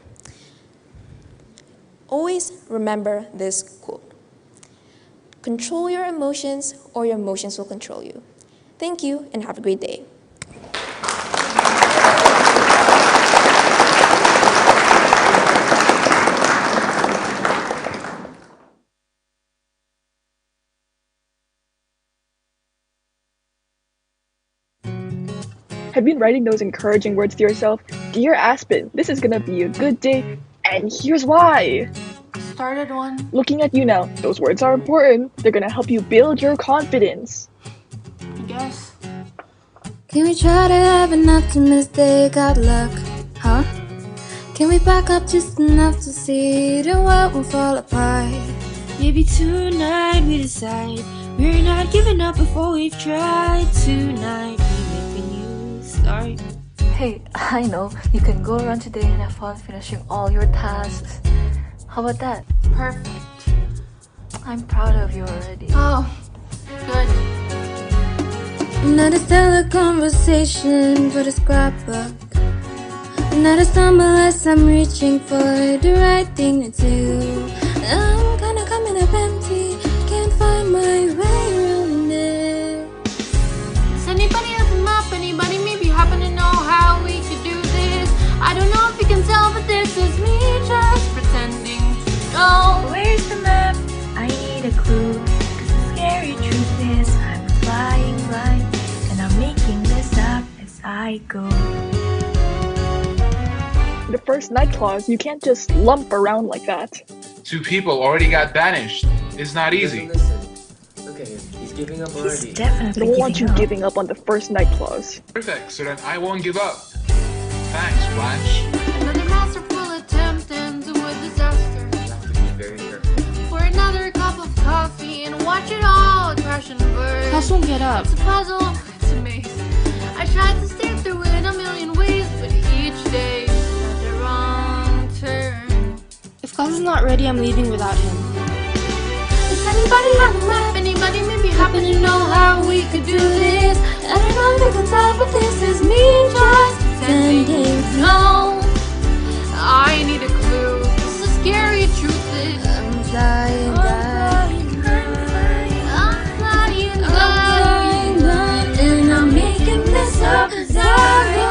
Always remember this quote: control your emotions or your emotions will control you. Thank you and have a great day. Have you been writing those encouraging words to yourself? Dear Aspen, this is gonna be a good day, and here's why. Started one. Looking at you now, those words are important. They're gonna help you build your confidence. I guess. Can we try to have an optimistic outlook, huh? Can we back up just enough to see the world won't fall apart? Maybe tonight we decide we're not giving up before we've tried. Tonight we make a new start. Hey, I know you can go around today and have fun finishing all your tasks. How about that? Perfect. I'm proud of you already. Oh, good. Not a stellar conversation for the scrapbook. Not a stumble as I'm reaching for the right thing to do. I'm kinda coming up empty, can't find my way around it. Does anybody have a map? Anybody maybe happen to know how we could do this? I don't know if you can tell, but this is me just pretending to know. Where's the map? I need a clue. Cause the scary truth is I'm flying blind, and I'm making this up as I go. The first night clause, you can't just lump around like that. 2 people already got banished. It's not easy. Look at him. He's giving up already. I don't want you giving up on the first night clause. Perfect, so then I won't give up. Thanks, Blanche. Another masterful attempt ends with disaster. Very careful. For another cup of coffee and watch it all crash and burn. Class won't get up. It's a puzzle, it's a maze. I tried to stay through it a million ways, but each day had the wrong turn. If class is not ready, I'm leaving without him. Does anybody have a map? Anybody maybe happen to know how we could do this? I don't know if you can tell, but this is me just pretending to know. I need a clue. This is scary truth is I'm flying blind, and I'm making this up as I go.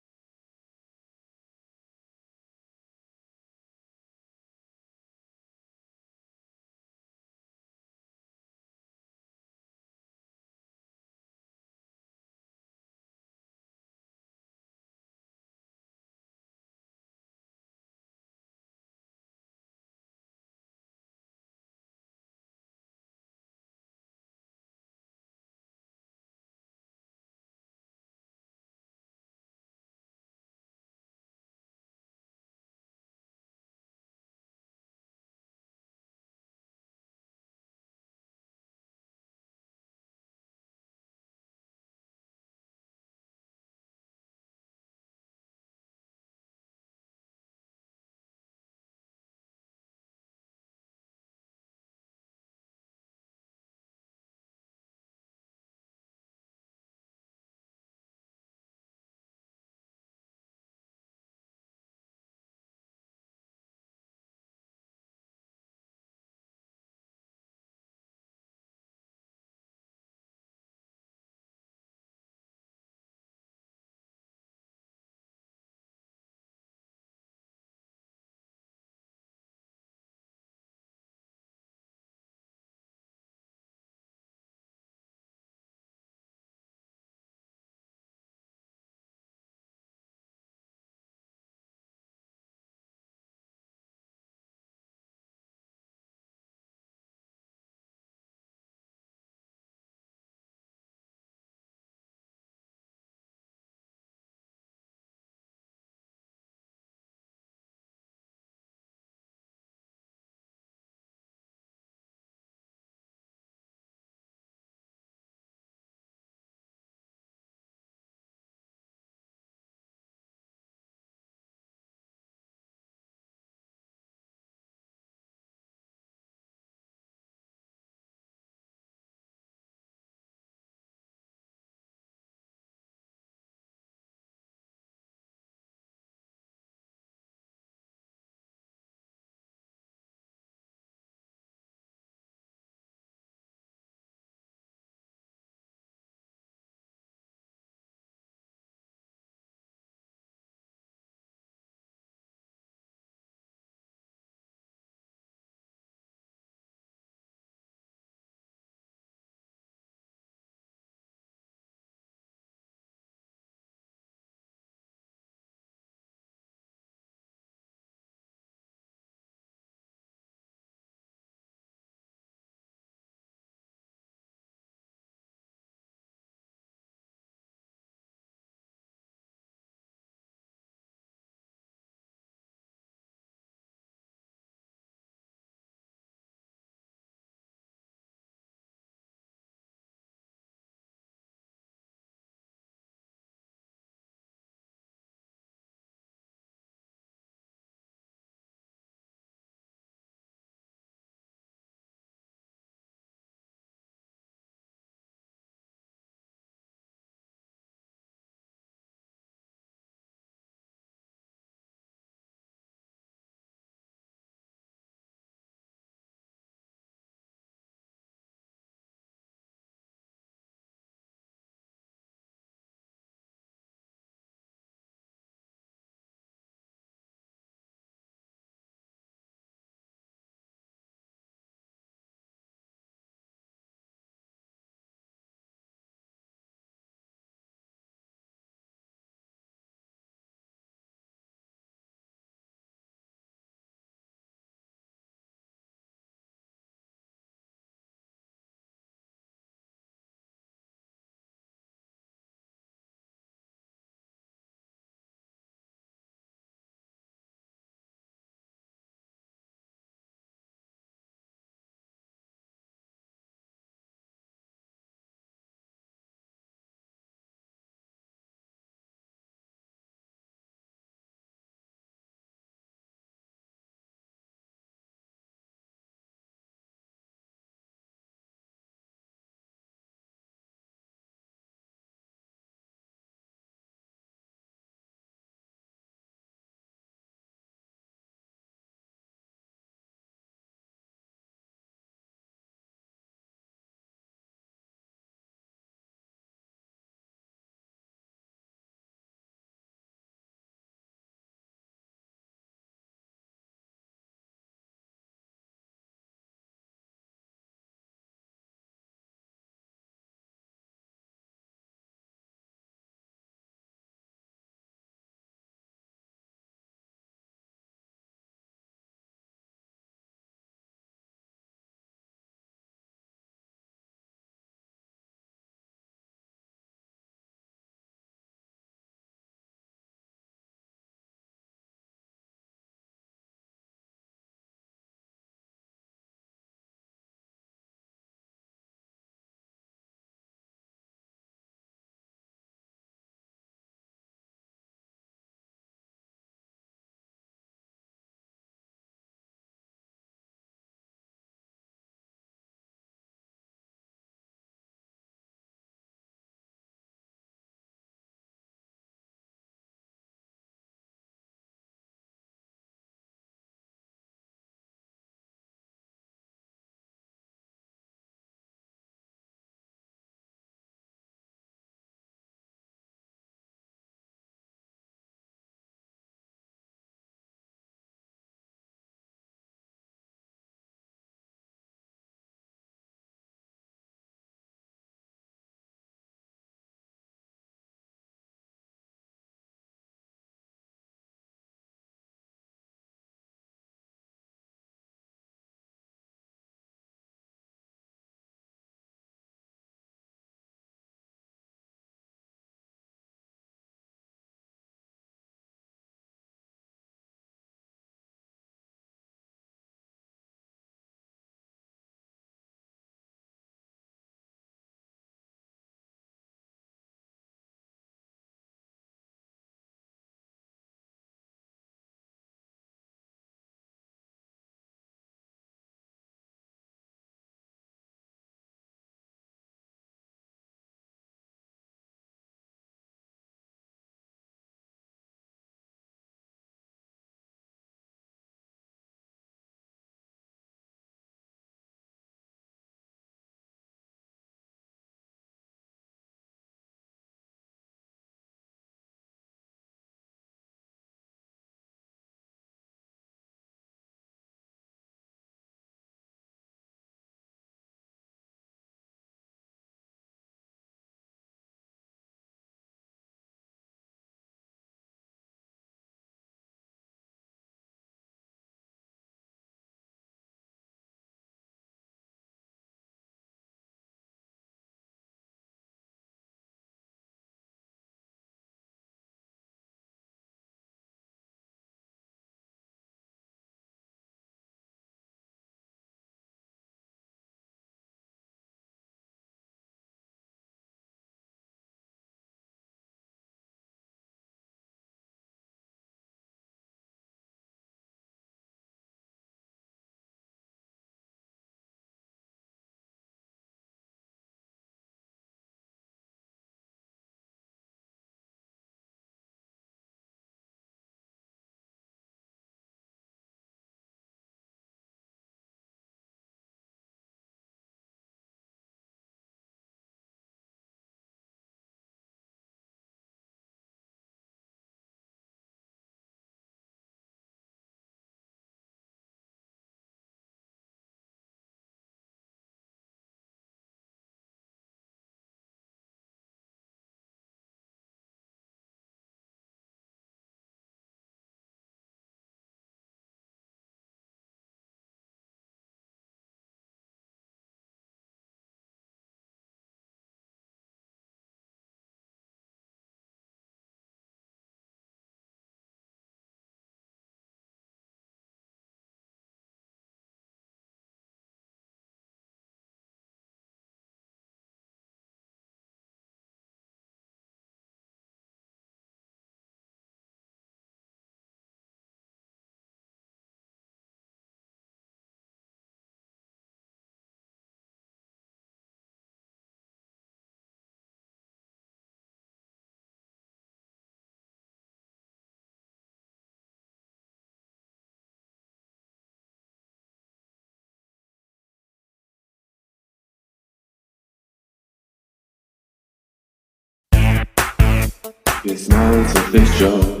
It's not official.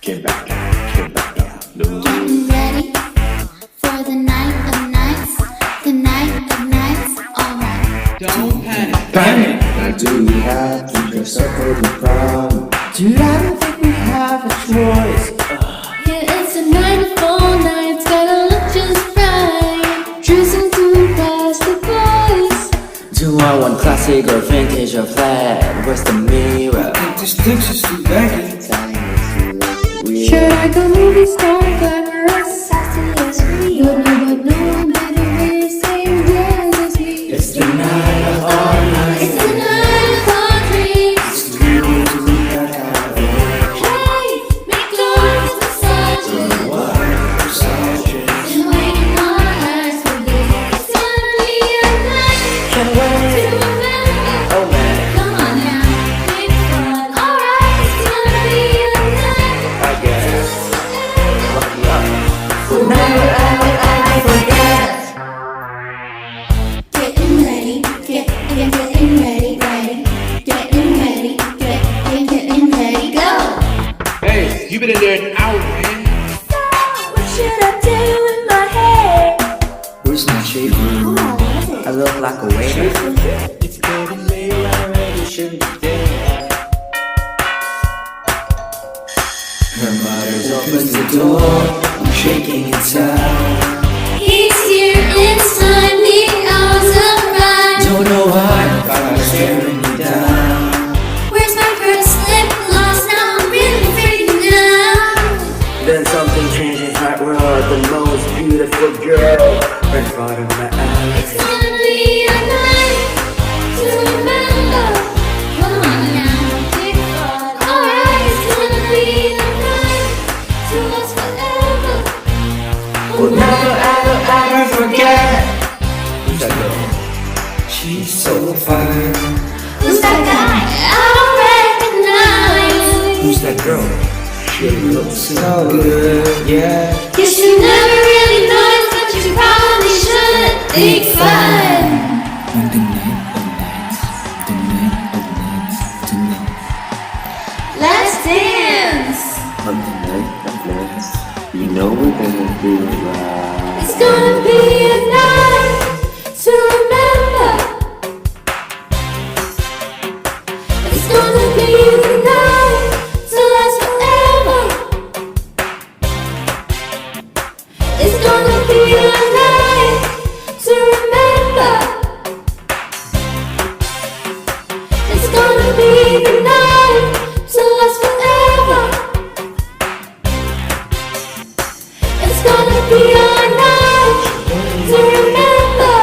Get back out. No. Getting ready for the night of nights, the night of nights, alright. Don't panic. Panic! Now do we have to dress up for the prom? Dude, I don't think we have a choice. Yeah, it's a night of all nights, gotta look just right. Dressing to impress the boys. Do I want classic or vintage or plaid? Where's the mirror? This is too baggy. Should I go movie star, glamorous, sassy as me? But no one better wear same dress as me. It's the night of all nights. It's the night of all dreams. It's too late to leave that kind of way. Hey, make love massages. What? Massages. And waiting on us for this. It's gonna be a night Can't to wait. remember. Oh man, Come on now, big fun. Alright, it's gonna be a night I guess. Lucky up. we'll never ever forget. Getting ready, getting ready, getting ready, go! Hey, you've been in there an hour, man. What should I do with my hair? Where's my shape room? I look like a waiter. It's getting late already, shouldn't be there. Her mother's opens the door. I'm shaking inside. He's here, it's time, the hours have arrived. Don't know why, but I'm staring me down. Where's my first lip gloss? Now I'm really freaking out. Then something changes my world. The most beautiful girl right in front of my eyes. It's gonna be a night to remember. Come on now, big fun. Alright, it's gonna be a night to last forever. We'll never ever forget. Who's that girl? She's so fine. Who's that guy? I don't recognize. Who's that girl? She looks so good, yeah. Guess you never really noticed, but you probably should. Big fun. On the night of nights, the night of nights, tonight. Let's dance. On the night of nights, you know we're gonna do it right. It's gonna be a night to remember. It's gonna be the night to last forever. It's gonna be a night to remember. It's gonna be the night to last forever. It's gonna be our night to remember.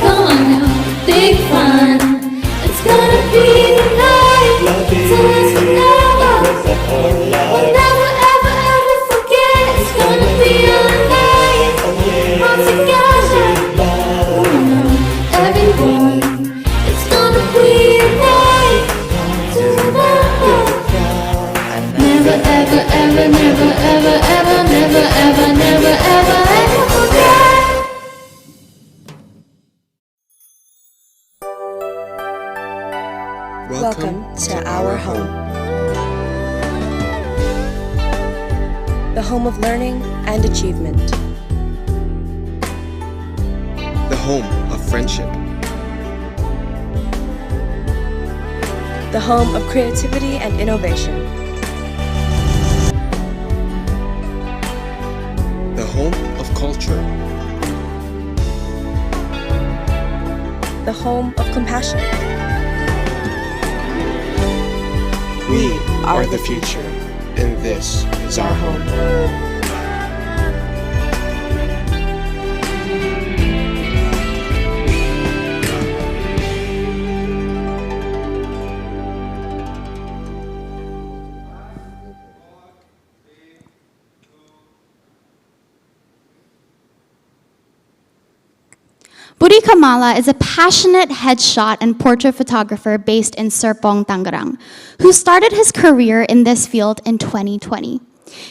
Come on now, big fun. It's gonna be the night to last forever. We'll never ever ever forget. It's gonna be our night all together. Come on now, everyone. It's gonna be a night to remember. Never ever ever, never ever ever, never ever, never ever ever forget. Welcome to our home. The home of learning and achievement. The home of friendship. The home of creativity and innovation. The home of culture. The home of compassion. We are the future, and this is our home. Budi Kamala is a passionate headshot and portrait photographer based in Serpong, Tangerang, who started his career in this field in 2020,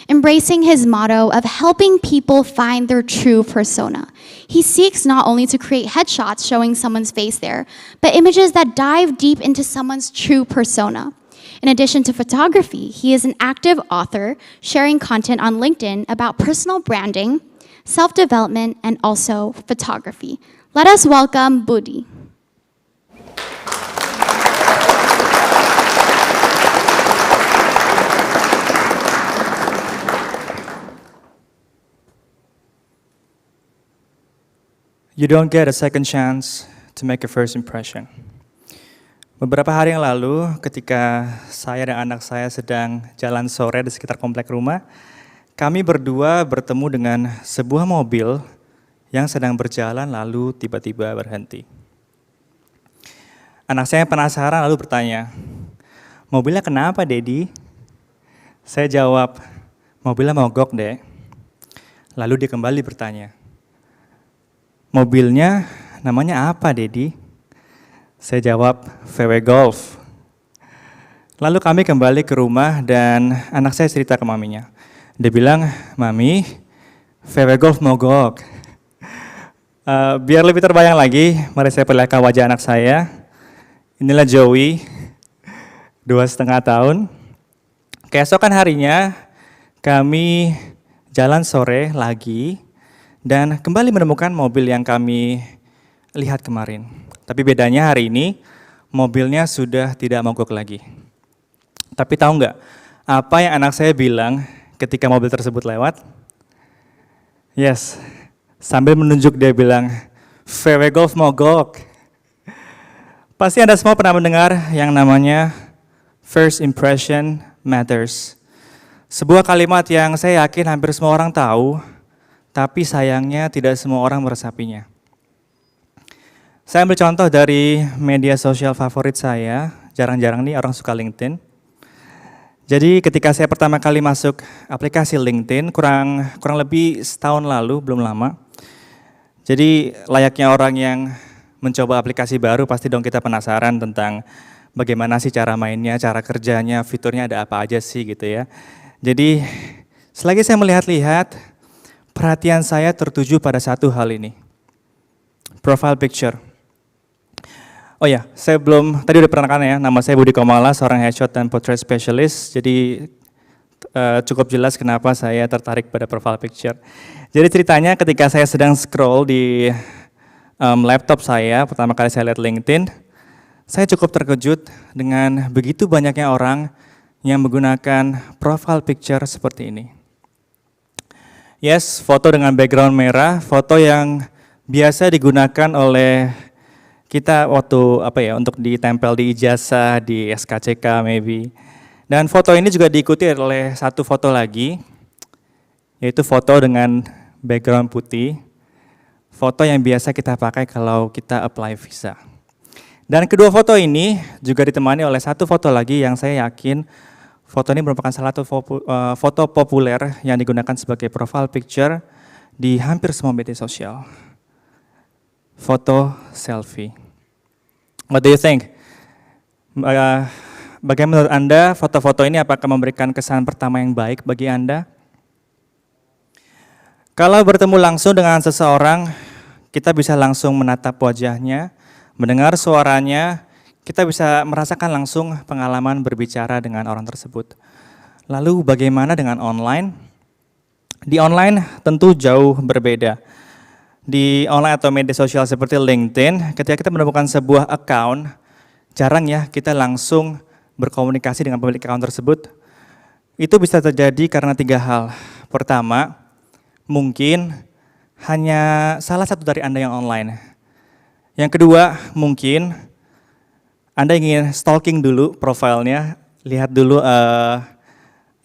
embracing his motto of helping people find their true persona. He seeks not only to create headshots showing someone's face there, but images that dive deep into someone's true persona. In addition to photography, he is an active author, sharing content on LinkedIn about personal branding, self-development, and also photography. Let us welcome Budi. You don't get a second chance to make a first impression. Beberapa hari yang lalu, ketika saya dan anak saya sedang jalan sore di sekitar komplek rumah, kami berdua bertemu dengan sebuah mobil yang sedang berjalan lalu tiba-tiba berhenti. Anak saya penasaran lalu bertanya, "Mobilnya kenapa, Dedi?" Saya jawab, "Mobilnya mogok, Dek." Lalu dia kembali bertanya, "Mobilnya namanya apa, Dedi?" Saya jawab, VW Golf. Lalu kami kembali ke rumah dan anak saya cerita ke maminya. Dia bilang, "Mami, VW Golf mogok." Biar lebih terbayang lagi, mari saya perlihatkan wajah anak saya. Inilah Joey, 2,5 tahun. Keesokan harinya, kami jalan sore lagi, dan kembali menemukan mobil yang kami lihat kemarin. Tapi bedanya hari ini, mobilnya sudah tidak mogok lagi. Tapi tahu nggak, apa yang anak saya bilang ketika mobil tersebut lewat? Yes, sambil menunjuk dia bilang, VW Golf mogok. Pasti Anda semua pernah mendengar yang namanya first impression matters. Sebuah kalimat yang saya yakin hampir semua orang tahu, tapi sayangnya tidak semua orang meresapinya. Saya ambil contoh dari media sosial favorit saya, jarang-jarang nih orang suka LinkedIn. Jadi ketika saya pertama kali masuk aplikasi LinkedIn, kurang lebih setahun lalu, belum lama. Jadi layaknya orang yang mencoba aplikasi baru, pasti dong kita penasaran tentang bagaimana sih cara mainnya, cara kerjanya, fiturnya ada apa aja sih gitu ya. Jadi selagi saya melihat-lihat, perhatian saya tertuju pada satu hal ini, profile picture. Oh ya, saya tadi udah perkenalkan ya, nama saya Budi Komala, seorang headshot dan portrait specialist, jadi cukup jelas kenapa saya tertarik pada profile picture. Jadi ceritanya ketika saya sedang scroll di laptop saya, pertama kali saya lihat LinkedIn, saya cukup terkejut dengan begitu banyaknya orang yang menggunakan profile picture seperti ini. Yes, foto dengan background merah, foto yang biasa digunakan oleh kita waktu untuk ditempel di ijazah, di SKCK maybe. Dan foto ini juga diikuti oleh satu foto lagi, yaitu foto dengan background putih, foto yang biasa kita pakai kalau kita apply visa. Dan kedua foto ini juga ditemani oleh satu foto lagi yang saya yakin foto ini merupakan salah satu foto populer yang digunakan sebagai profile picture di hampir semua media sosial. Foto selfie. What do you think? Bagaimana menurut Anda foto-foto ini apakah memberikan kesan pertama yang baik bagi Anda? Kalau bertemu langsung dengan seseorang, kita bisa langsung menatap wajahnya, mendengar suaranya, kita bisa merasakan langsung pengalaman berbicara dengan orang tersebut. Lalu bagaimana dengan online? Di online tentu jauh berbeda. Di online atau media sosial seperti LinkedIn, ketika kita menemukan sebuah account, jarang ya kita langsung berkomunikasi dengan pemilik account tersebut. Itu bisa terjadi karena 3 hal. Pertama, mungkin hanya salah satu dari Anda yang online. Yang kedua, mungkin Anda ingin stalking dulu profilnya, lihat dulu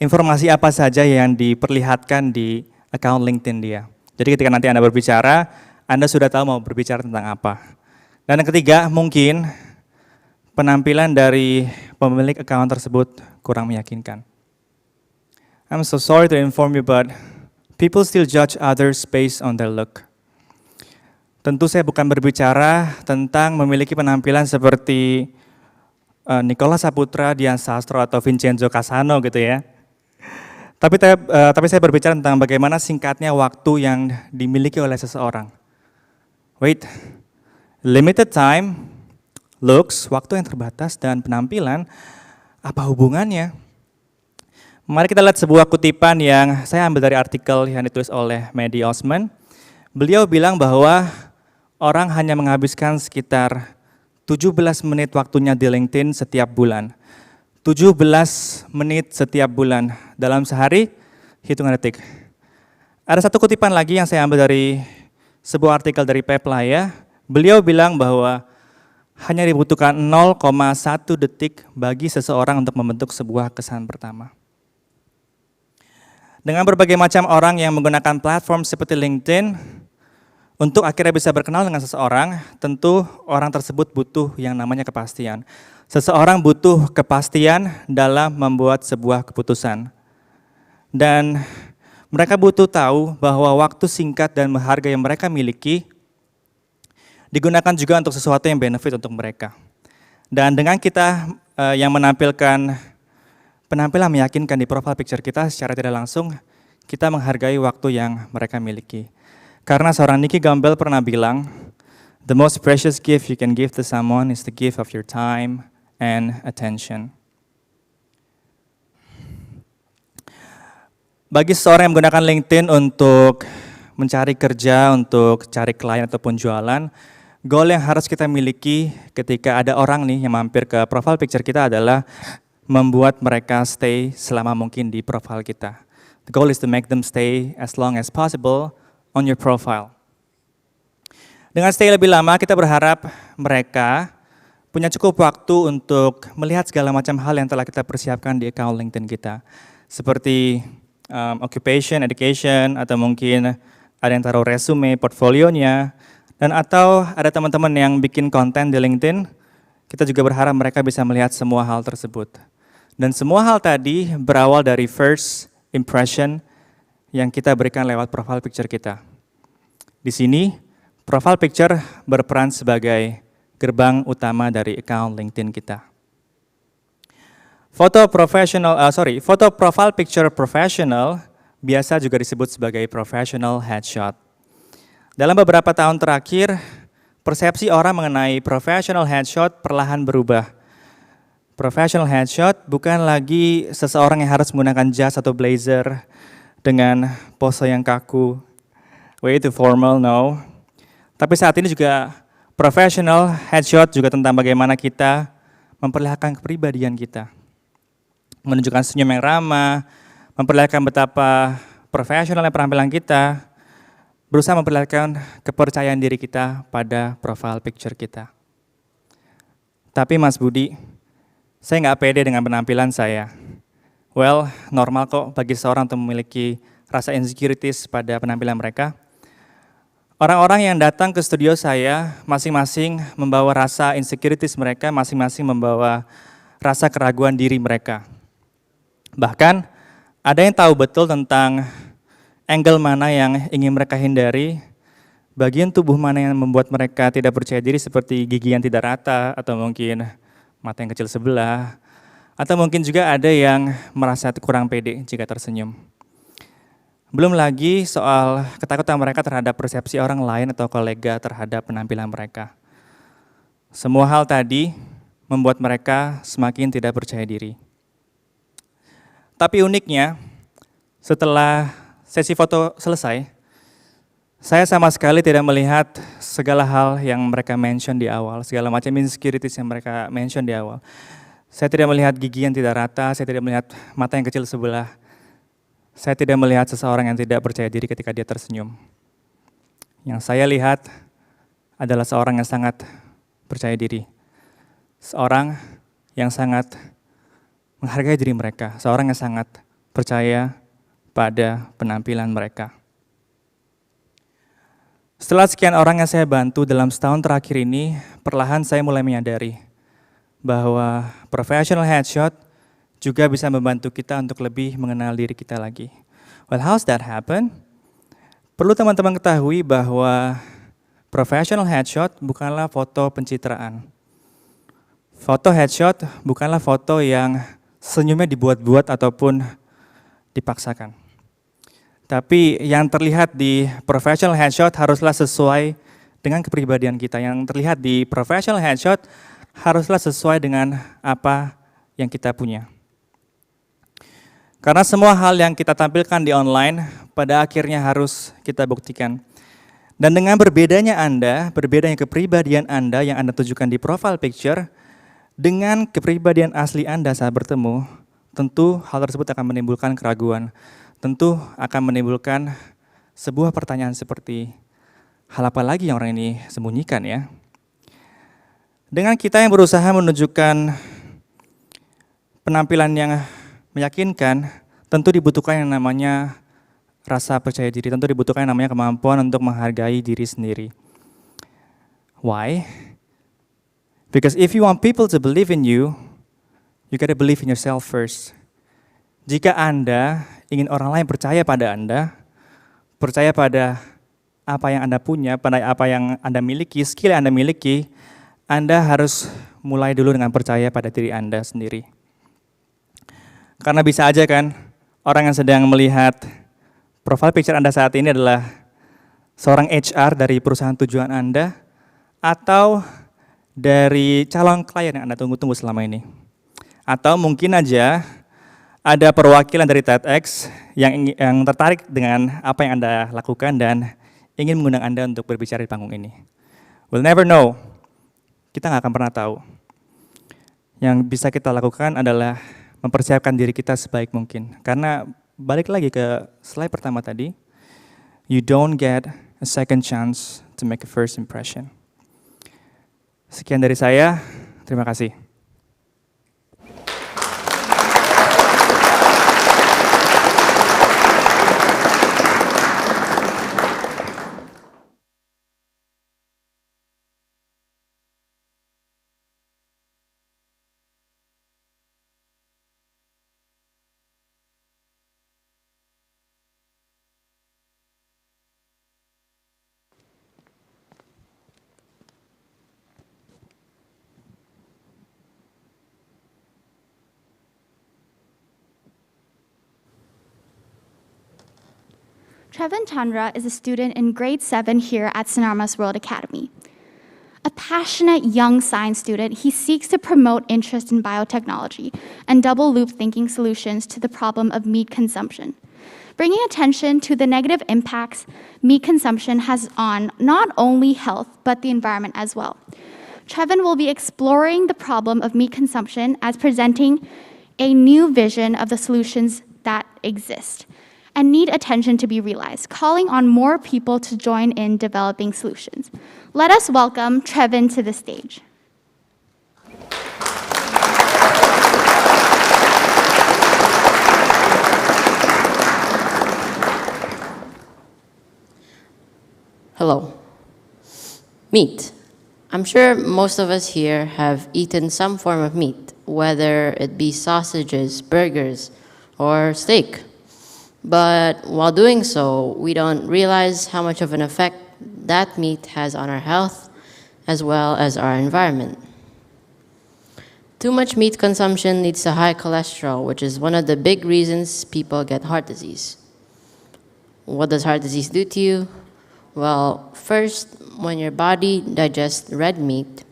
informasi apa saja yang diperlihatkan di account LinkedIn dia. Jadi ketika nanti Anda berbicara, Anda sudah tahu mau berbicara tentang apa. Dan yang ketiga, mungkin penampilan dari pemilik account tersebut kurang meyakinkan. I'm so sorry to inform you, but people still judge others based on their look. Tentu saya bukan berbicara tentang memiliki penampilan seperti Nicola Saputra, Dian Sastro, atau Vincenzo Casano gitu ya. Tapi saya berbicara tentang bagaimana singkatnya waktu yang dimiliki oleh seseorang. Wait, limited time, looks, waktu yang terbatas, dan penampilan Apa hubungannya? Mari kita lihat sebuah kutipan yang saya ambil dari artikel yang ditulis oleh Maddie Osman. Beliau bilang bahwa orang hanya menghabiskan sekitar 17 menit waktunya di LinkedIn setiap bulan. 17 menit setiap bulan. Dalam sehari, hitungan detik. Ada satu kutipan lagi yang saya ambil dari sebuah artikel dari Peplaya. Beliau bilang bahwa hanya dibutuhkan 0,1 detik bagi seseorang untuk membentuk sebuah kesan pertama. Dengan berbagai macam orang yang menggunakan platform seperti LinkedIn, untuk akhirnya bisa berkenal dengan seseorang, tentu orang tersebut butuh yang namanya kepastian. Seseorang butuh kepastian dalam membuat sebuah keputusan. Dan mereka butuh tahu bahwa waktu singkat dan berharga yang mereka miliki digunakan juga untuk sesuatu yang benefit untuk mereka. Dan dengan kita yang menampilkan penampilan meyakinkan di profile picture kita secara tidak langsung, kita menghargai waktu yang mereka miliki. Karena seorang Nicky Gamble pernah bilang, the most precious gift you can give to someone is the gift of your time and attention. Bagi seseorang yang menggunakan LinkedIn untuk mencari kerja, untuk cari klien ataupun jualan, goal yang harus kita miliki ketika ada orang nih yang mampir ke profile picture kita adalah membuat mereka stay selama mungkin di profile kita. The goal is to make them stay as long as possible on your profile. Dengan stay lebih lama, kita berharap mereka punya cukup waktu untuk melihat segala macam hal yang telah kita persiapkan di account LinkedIn kita. Seperti occupation, education, atau mungkin ada yang taruh resume, portfolionya, dan atau ada teman-teman yang bikin konten di LinkedIn, kita juga berharap mereka bisa melihat semua hal tersebut. Dan semua hal tadi berawal dari first impression yang kita berikan lewat profile picture kita. Di sini, profile picture berperan sebagai gerbang utama dari account LinkedIn kita. Foto profile picture professional biasa juga disebut sebagai professional headshot. Dalam beberapa tahun terakhir, persepsi orang mengenai professional headshot perlahan berubah. Professional headshot bukan lagi seseorang yang harus menggunakan jas atau blazer dengan pose yang kaku, way too formal, no. Tapi saat ini juga professional headshot juga tentang bagaimana kita memperlihatkan kepribadian kita. Menunjukkan senyum yang ramah, memperlihatkan betapa profesionalnya penampilan kita, berusaha memperlihatkan kepercayaan diri kita pada profile picture kita. Tapi Mas Budi, saya nggak pede dengan penampilan saya. Well, normal kok bagi seorang untuk memiliki rasa insecurities pada penampilan mereka. Orang-orang yang datang ke studio saya masing-masing membawa rasa insecurities mereka, masing-masing membawa rasa keraguan diri mereka. Bahkan ada yang tahu betul tentang angle mana yang ingin mereka hindari, bagian tubuh mana yang membuat mereka tidak percaya diri seperti gigi yang tidak rata, atau mungkin mata yang kecil sebelah, atau mungkin juga ada yang merasa kurang pede jika tersenyum. Belum lagi soal ketakutan mereka terhadap persepsi orang lain atau kolega terhadap penampilan mereka. Semua hal tadi membuat mereka semakin tidak percaya diri. Tapi uniknya, setelah sesi foto selesai, saya sama sekali tidak melihat segala hal yang mereka mention di awal, segala macam insecurities yang mereka mention di awal. Saya tidak melihat gigi yang tidak rata, saya tidak melihat mata yang kecil sebelah. Saya tidak melihat seseorang yang tidak percaya diri ketika dia tersenyum. Yang saya lihat adalah seorang yang sangat percaya diri. Seorang yang sangat menghargai diri mereka, seorang yang sangat percaya pada penampilan mereka. Setelah sekian orang yang saya bantu dalam setahun terakhir ini, perlahan saya mulai menyadari bahwa professional headshot juga bisa membantu kita untuk lebih mengenal diri kita lagi. Well, how's that happen? Perlu teman-teman ketahui bahwa professional headshot bukanlah foto pencitraan. Foto headshot bukanlah foto yang senyumnya dibuat-buat ataupun dipaksakan. Tapi yang terlihat di professional headshot haruslah sesuai dengan kepribadian kita. Yang terlihat di professional headshot haruslah sesuai dengan apa yang kita punya. Karena semua hal yang kita tampilkan di online pada akhirnya harus kita buktikan. Dan dengan berbedanya kepribadian Anda yang Anda tunjukkan di profile picture dengan kepribadian asli Anda saat bertemu, tentu hal tersebut akan menimbulkan keraguan. Tentu akan menimbulkan sebuah pertanyaan seperti, hal apa lagi yang orang ini sembunyikan ya? Dengan kita yang berusaha menunjukkan penampilan yang meyakinkan, tentu dibutuhkan yang namanya rasa percaya diri, tentu dibutuhkan yang namanya kemampuan untuk menghargai diri sendiri. Why? Because if you want people to believe in you gotta believe in yourself first. Jika Anda ingin orang lain percaya pada Anda, percaya pada apa yang Anda punya, pada apa yang Anda miliki, skill yang Anda miliki, Anda harus mulai dulu dengan percaya pada diri Anda sendiri. Karena bisa aja kan, orang yang sedang melihat profile picture Anda saat ini adalah seorang HR dari perusahaan tujuan Anda, atau dari calon klien yang Anda tunggu-tunggu selama ini. Atau mungkin aja ada perwakilan dari TEDx yang tertarik dengan apa yang Anda lakukan dan ingin mengundang Anda untuk berbicara di panggung ini. We'll never know. Kita nggak akan pernah tahu. Yang bisa kita lakukan adalah mempersiapkan diri kita sebaik mungkin. Karena balik lagi ke slide pertama tadi, you don't get a second chance to make a first impression. Sekian dari saya, terima kasih. Trevin Chandra is a student in grade 7 here at Sinarmas World Academy. A passionate young science student, he seeks to promote interest in biotechnology and double-loop thinking solutions to the problem of meat consumption, bringing attention to the negative impacts meat consumption has on not only health, but the environment as well. Trevin will be exploring the problem of meat consumption as presenting a new vision of the solutions that exist and need attention to be realized, calling on more people to join in developing solutions. Let us welcome Trevin to the stage. Hello. Meat. I'm sure most of us here have eaten some form of meat, whether it be sausages, burgers, or steak. But while doing so, we don't realize how much of an effect that meat has on our health, as well as our environment. Too much meat consumption leads to high cholesterol, which is one of the big reasons people get heart disease. What does heart disease do to you? Well, first, when your body digests red meat,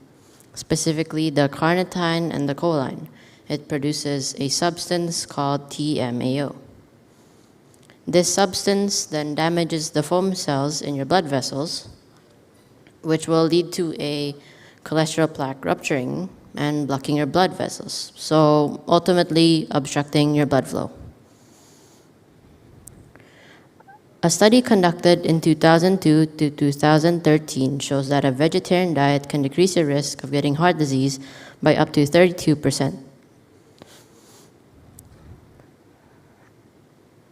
specifically the carnitine and the choline, it produces a substance called TMAO. This substance then damages the foam cells in your blood vessels, which will lead to a cholesterol plaque rupturing and blocking your blood vessels, so ultimately obstructing your blood flow. A study conducted in 2002 to 2013 shows that a vegetarian diet can decrease your risk of getting heart disease by up to 32%.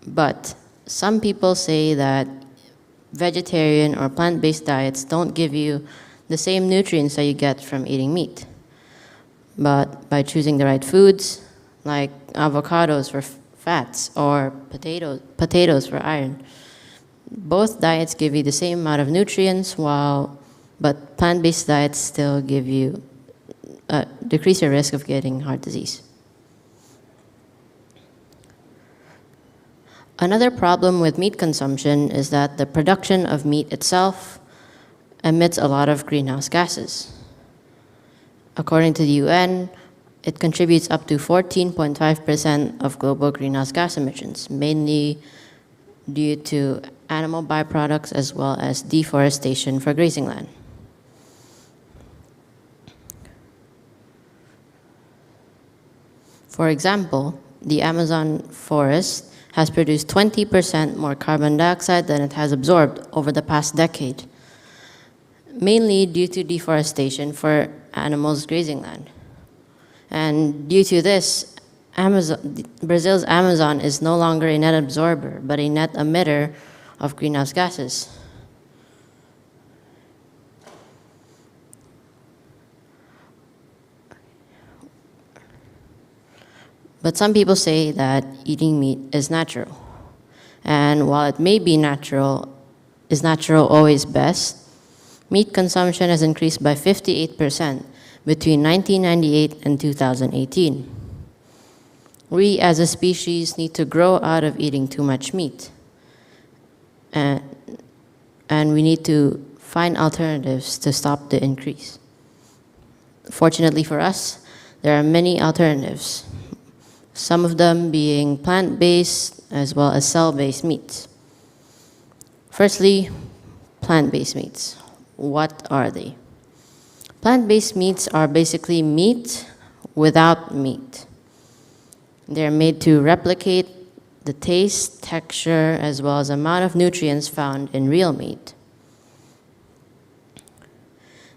But some people say that vegetarian or plant-based diets don't give you the same nutrients that you get from eating meat. But by choosing the right foods, like avocados for fats or potatoes for iron, both diets give you the same amount of nutrients, but plant-based diets still give you decrease your risk of getting heart disease. Another problem with meat consumption is that the production of meat itself emits a lot of greenhouse gases. According to the UN, it contributes up to 14.5% of global greenhouse gas emissions, mainly due to animal byproducts as well as deforestation for grazing land. For example, the Amazon forest has produced 20% more carbon dioxide than it has absorbed over the past decade, mainly due to deforestation for animals grazing land. And due to this, Brazil's Amazon is no longer a net absorber, but a net emitter of greenhouse gases. But some people say that eating meat is natural. And while it may be natural, is natural always best? Meat consumption has increased by 58% between 1998 and 2018. We as a species need to grow out of eating too much meat. And we need to find alternatives to stop the increase. Fortunately for us, there are many alternatives, some of them being plant-based as well as cell-based meats. Firstly, plant-based meats. What are they? Plant-based meats are basically meat without meat. They're made to replicate the taste, texture, as well as amount of nutrients found in real meat.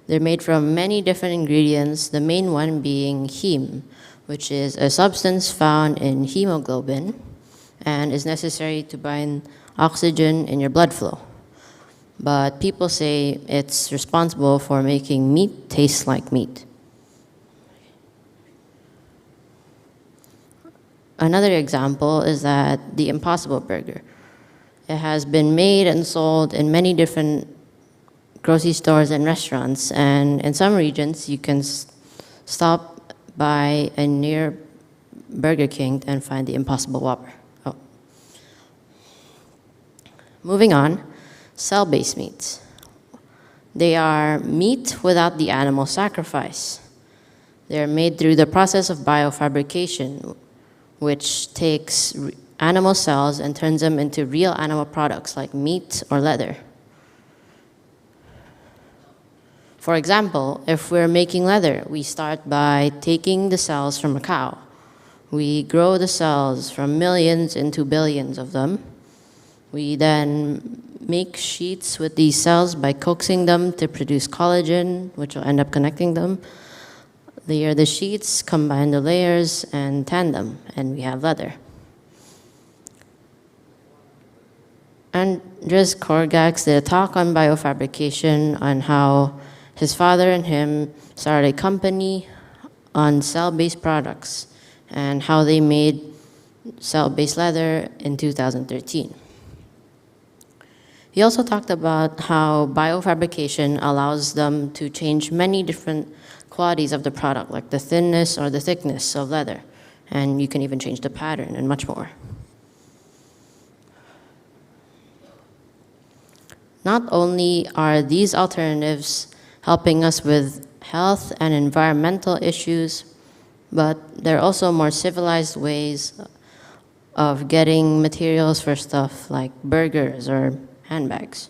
They're made from many different ingredients, the main one being heme, which is a substance found in hemoglobin and is necessary to bind oxygen in your blood flow. But people say it's responsible for making meat taste like meat. Another example is that the Impossible Burger. It has been made and sold in many different grocery stores and restaurants, and in some regions you can stop by a near Burger King and find the Impossible Whopper. Oh. Moving on, cell-based meats. They are meat without the animal sacrifice. They are made through the process of biofabrication, which takes animal cells and turns them into real animal products like meat or leather. For example, if we're making leather, we start by taking the cells from a cow. We grow the cells from millions into billions of them. We then make sheets with these cells by coaxing them to produce collagen, which will end up connecting them. Layer the sheets, combine the layers, and tan them, and we have leather. Andres Korgax did a talk on biofabrication, on how his father and him started a company on cell-based products and how they made cell-based leather in 2013. He also talked about how biofabrication allows them to change many different qualities of the product, like the thinness or the thickness of leather, and you can even change the pattern and much more. Not only are these alternatives helping us with health and environmental issues, but there are also more civilized ways of getting materials for stuff like burgers or handbags.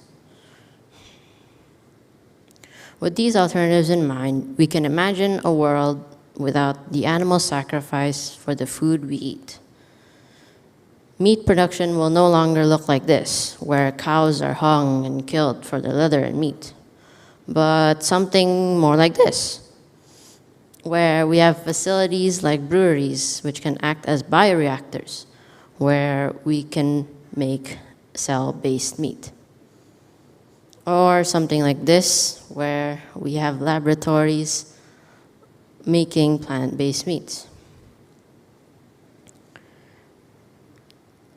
With these alternatives in mind, we can imagine a world without the animal sacrifice for the food we eat. Meat production will no longer look like this, where cows are hung and killed for their leather and meat, but something more like this, where we have facilities like breweries, which can act as bioreactors, where we can make cell-based meat. Or something like this, where we have laboratories making plant-based meats.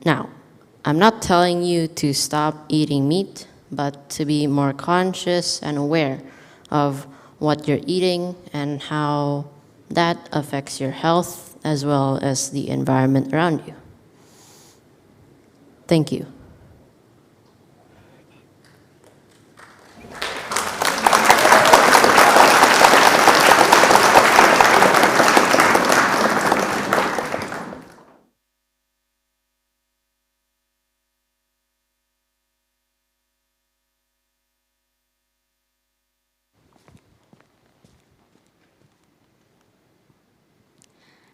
Now, I'm not telling you to stop eating meat, but to be more conscious and aware of what you're eating and how that affects your health as well as the environment around you. Thank you.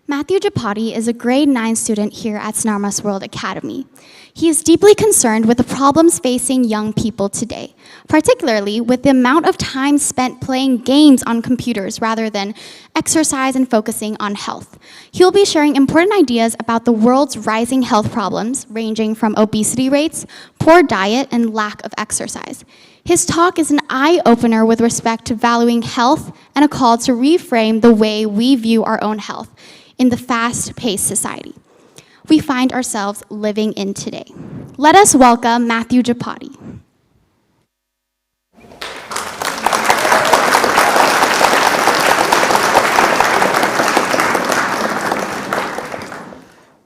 Matthew Japati is a grade 9 student here at Snarmas World Academy. He is deeply concerned with the problems facing young people today, particularly with the amount of time spent playing games on computers rather than exercise and focusing on health. He'll be sharing important ideas about the world's rising health problems, ranging from obesity rates, poor diet, and lack of exercise. His talk is an eye-opener with respect to valuing health and a call to reframe the way we view our own health in the fast-paced society we find ourselves living in today. Let us welcome Matthew Japati.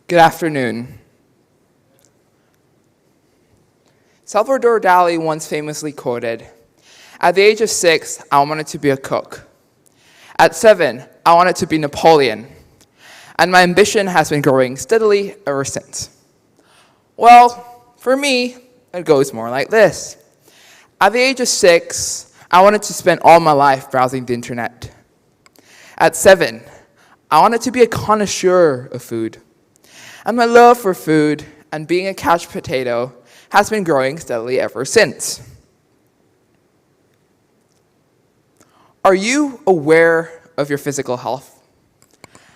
Good afternoon. Salvador Dali once famously quoted, "At the age of 6, I wanted to be a cook. At 7, I wanted to be Napoleon. And my ambition has been growing steadily ever since." Well, for me, it goes more like this. At the age of 6, I wanted to spend all my life browsing the internet. At 7, I wanted to be a connoisseur of food. And my love for food and being a couch potato has been growing steadily ever since. Are you aware of your physical health?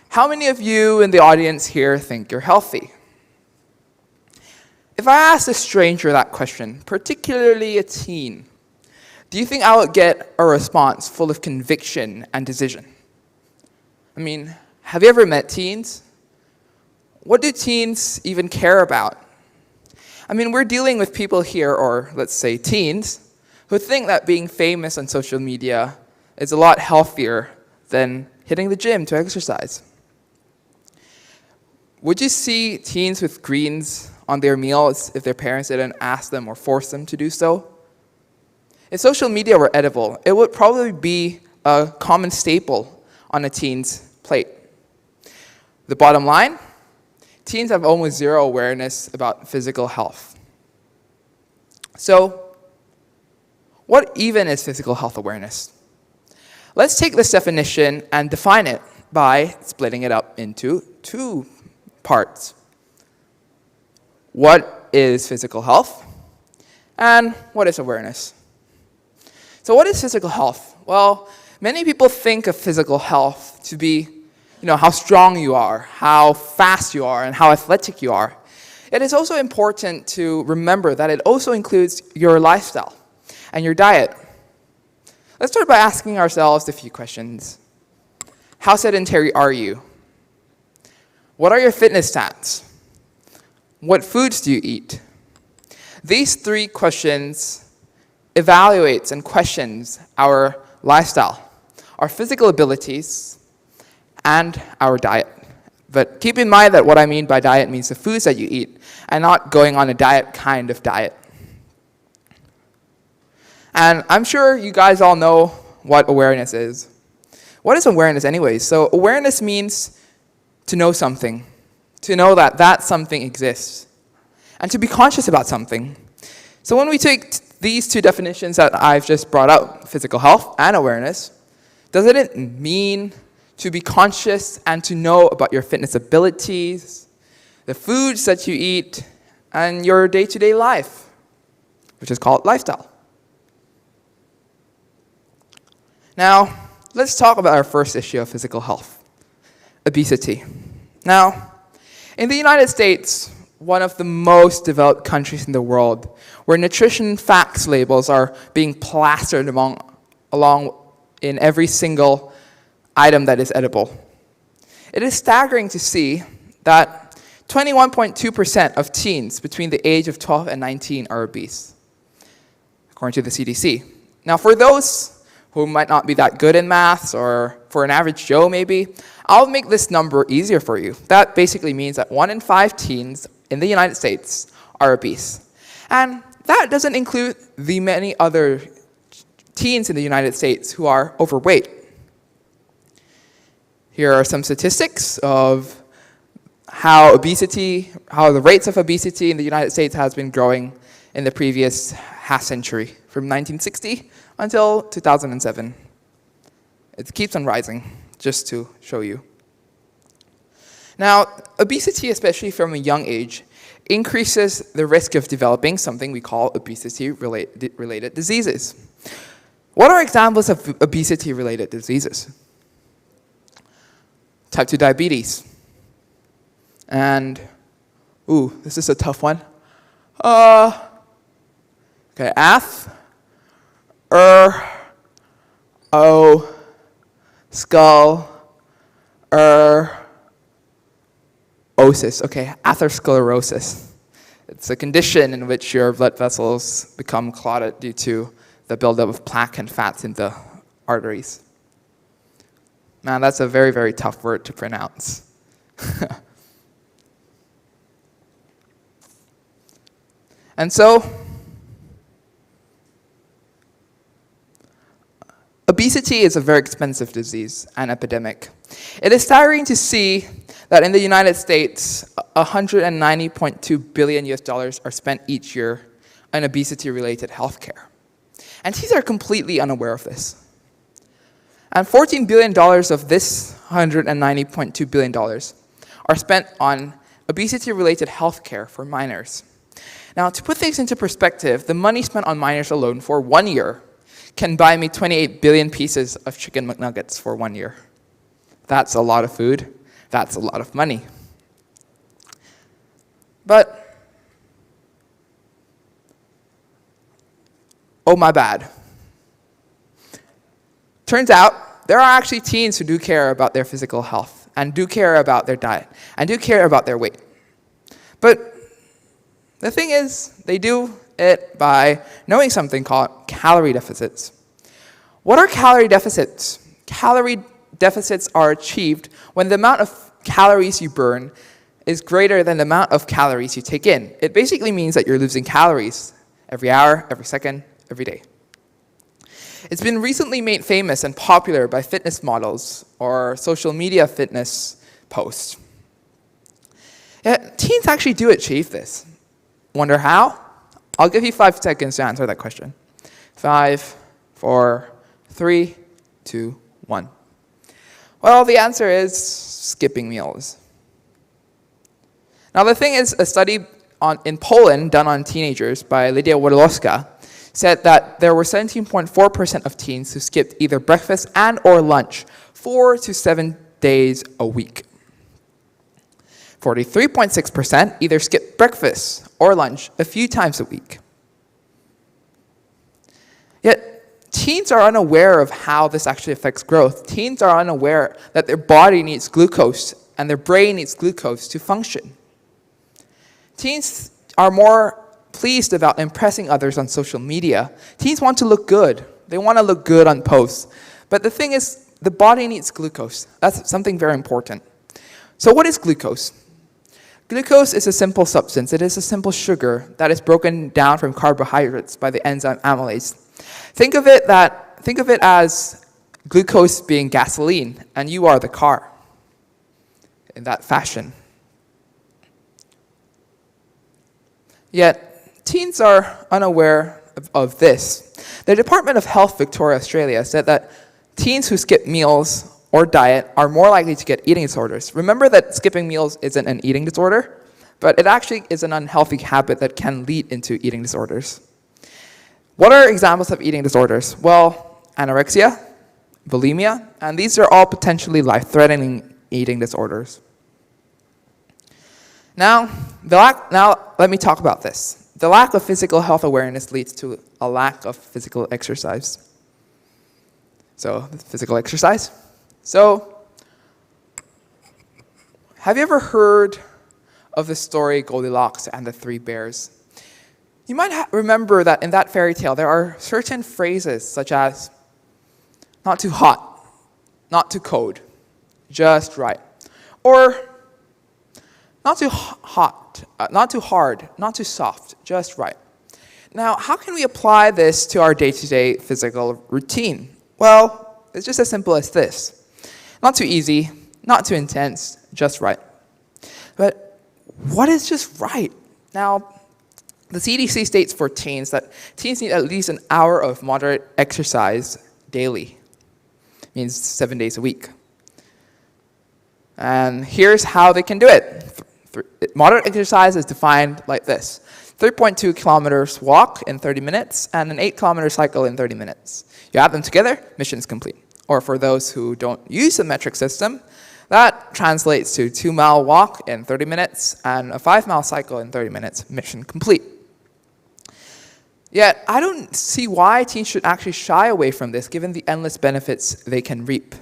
How many of you in the audience here think you're healthy? If I asked a stranger that question, particularly a teen, do you think I would get a response full of conviction and decision? I mean, have you ever met teens? What do teens even care about? I mean, we're dealing with people here, or let's say teens, who think that being famous on social media is a lot healthier than hitting the gym to exercise. Would you see teens with greens on their meals if their parents didn't ask them or force them to do so? If social media were edible, it would probably be a common staple on a teen's plate. The bottom line, teens have almost zero awareness about physical health. So, what even is physical health awareness? Let's take this definition and define it by splitting it up into two parts. What is physical health? And what is awareness? So what is physical health? Well, many people think of physical health to be, how strong you are, how fast you are, and how athletic you are. It is also important to remember that it also includes your lifestyle and your diet. Let's start by asking ourselves a few questions. How sedentary are you? What are your fitness stats? What foods do you eat? These 3 questions evaluates and questions our lifestyle, our physical abilities, and our diet. But keep in mind that what I mean by diet means the foods that you eat, and not going on a diet kind of diet. And I'm sure you guys all know what awareness is. What is awareness anyways? So awareness means to know something, to know that that something exists, and to be conscious about something. So when we take these 2 definitions that I've just brought up, physical health and awareness, doesn't it mean to be conscious and to know about your fitness abilities, the foods that you eat, and your day-to-day life, which is called lifestyle? Now, let's talk about our first issue of physical health. Obesity. Now, in the United States, one of the most developed countries in the world, where nutrition facts labels are being plastered along in every single item that is edible, it is staggering to see that 21.2% of teens between the age of 12 and 19 are obese, according to the CDC. Now, for those who might not be that good in maths, or for an average Joe maybe, I'll make this number easier for you. That basically means that 1 in 5 teens in the United States are obese. And that doesn't include the many other teens in the United States who are overweight. Here are some statistics of how the rates of obesity in the United States has been growing in the previous half century, from 1960 until 2007. It keeps on rising, just to show you. Now, obesity, especially from a young age, increases the risk of developing something we call obesity-related diseases. What are examples of obesity-related diseases? Type 2 diabetes. And, this is a tough one. Okay, atherosclerosis. Okay, atherosclerosis. It's a condition in which your blood vessels become clotted due to the buildup of plaque and fats in the arteries. Man, that's a very, very tough word to pronounce. And so, obesity is a very expensive disease and epidemic. It is staggering to see that in the United States, $190.2 billion are spent each year on obesity-related healthcare. And teens are completely unaware of this. And $14 billion of this $190.2 billion are spent on obesity-related healthcare for minors. Now, to put things into perspective, the money spent on minors alone for 1 year can buy me 28 billion pieces of chicken McNuggets for 1 year. That's a lot of food. That's a lot of money. But, oh my bad. Turns out, there are actually teens who do care about their physical health, and do care about their diet, and do care about their weight. But the thing is, they do it by knowing something called calorie deficits. What are calorie deficits? Calorie deficits are achieved when the amount of calories you burn is greater than the amount of calories you take in. It basically means that you're losing calories every hour, every second, every day. It's been recently made famous and popular by fitness models or social media fitness posts. Teens actually do achieve this. Wonder how? I'll give you 5 seconds to answer that question. 5, 4, 3, 2, 1. Well, the answer is skipping meals. Now, the thing is, a study in Poland done on teenagers by Lydia Wadlowska said that there were 17.4% of teens who skipped either breakfast and or lunch 4 to 7 days a week. 43.6% either skipped breakfast or lunch a few times a week. Yet, teens are unaware of how this actually affects growth. Teens are unaware that their body needs glucose and their brain needs glucose to function. Teens are more pleased about impressing others on social media. Teens want to look good. They want to look good on posts. But the thing is, the body needs glucose. That's something very important. So what is glucose? Glucose is a simple substance. It is a simple sugar that is broken down from carbohydrates by the enzyme amylase. Think of it as glucose being gasoline, and you are the car. In that fashion. Yet, teens are unaware of this. The Department of Health Victoria, Australia, said that teens who skip meals or diet are more likely to get eating disorders. Remember that skipping meals isn't an eating disorder, but it actually is an unhealthy habit that can lead into eating disorders. What are examples of eating disorders? Well, anorexia, bulimia, and these are all potentially life-threatening eating disorders. Now, let me talk about this. The lack of physical health awareness leads to a lack of physical exercise. So, physical exercise. So, have you ever heard of the story Goldilocks and the Three Bears? You might remember that in that fairy tale there are certain phrases such as not too hot, not too cold, just right. Or not too hot, not too hard, not too soft, just right. Now, how can we apply this to our day-to-day physical routine? Well, it's just as simple as this. Not too easy, not too intense, just right. But what is just right? Now, the CDC states for teens that teens need at least an hour of moderate exercise daily. It means 7 days a week. And here's how they can do it. Moderate exercise is defined like this: 3.2 kilometers walk in 30 minutes and an 8-kilometer cycle in 30 minutes. You add them together, mission is complete. Or for those who don't use the metric system, that translates to 2-mile walk in 30 minutes and a 5-mile cycle in 30 minutes, mission complete. Yet, I don't see why teens should actually shy away from this, given the endless benefits they can reap.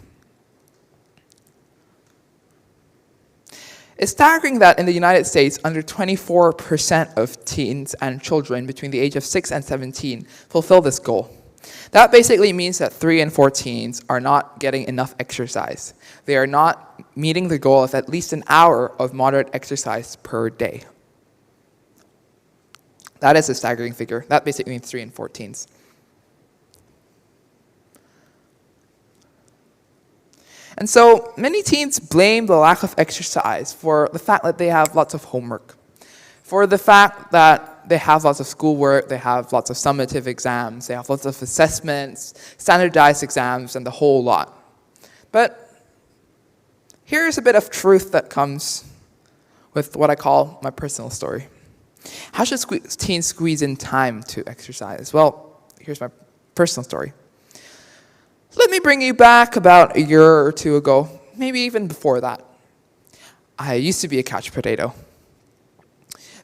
It's staggering that in the United States, under 24% of teens and children between the age of 6 and 17 fulfill this goal. That basically means that 3 in 4 teens are not getting enough exercise. They are not meeting the goal of at least an hour of moderate exercise per day. That is a staggering figure. That basically means 3 in 4 teens. And so many teens blame the lack of exercise for the fact that they have lots of homework, for the fact that they have lots of schoolwork, they have lots of summative exams, they have lots of assessments, standardized exams, and the whole lot. But here's a bit of truth that comes with what I call my personal story. How should teens squeeze in time to exercise? Well, here's my personal story. Let me bring you back about a year or two ago, maybe even before that. I used to be a couch potato.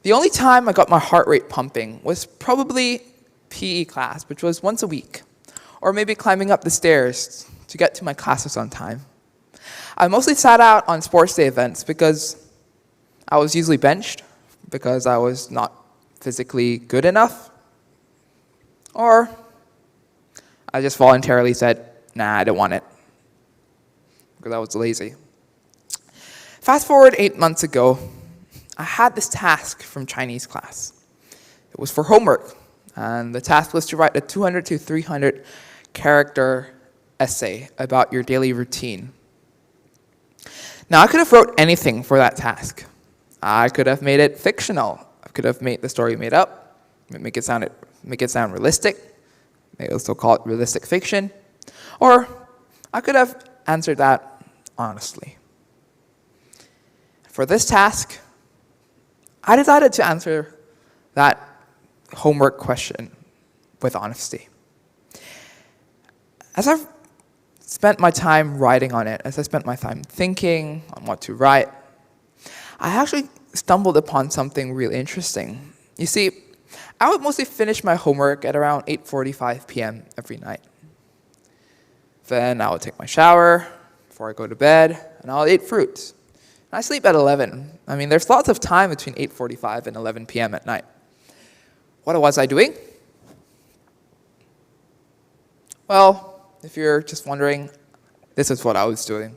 The only time I got my heart rate pumping was probably PE class, which was once a week, or maybe climbing up the stairs to get to my classes on time. I mostly sat out on sports day events because I was usually benched, because I was not physically good enough, or I just voluntarily said, nah, I don't want it, because I was lazy. Fast forward 8 months ago, I had this task from Chinese class. It was for homework, and the task was to write a 200 to 300 character essay about your daily routine. Now, I could have wrote anything for that task. I could have made it fictional. I could have made the story made up, make it sound realistic, maybe also call it realistic fiction. Or I could have answered that honestly. For this task, I decided to answer that homework question with honesty. As I've spent my time writing on it, as I spent my time thinking on what to write, I actually stumbled upon something really interesting. You see, I would mostly finish my homework at around 8:45 p.m. every night. Then I would take my shower before I go to bed, and I'll eat fruits. And I sleep at 11. I mean, there's lots of time between 8:45 and 11 p.m. at night. What was I doing? Well, if you're just wondering, this is what I was doing.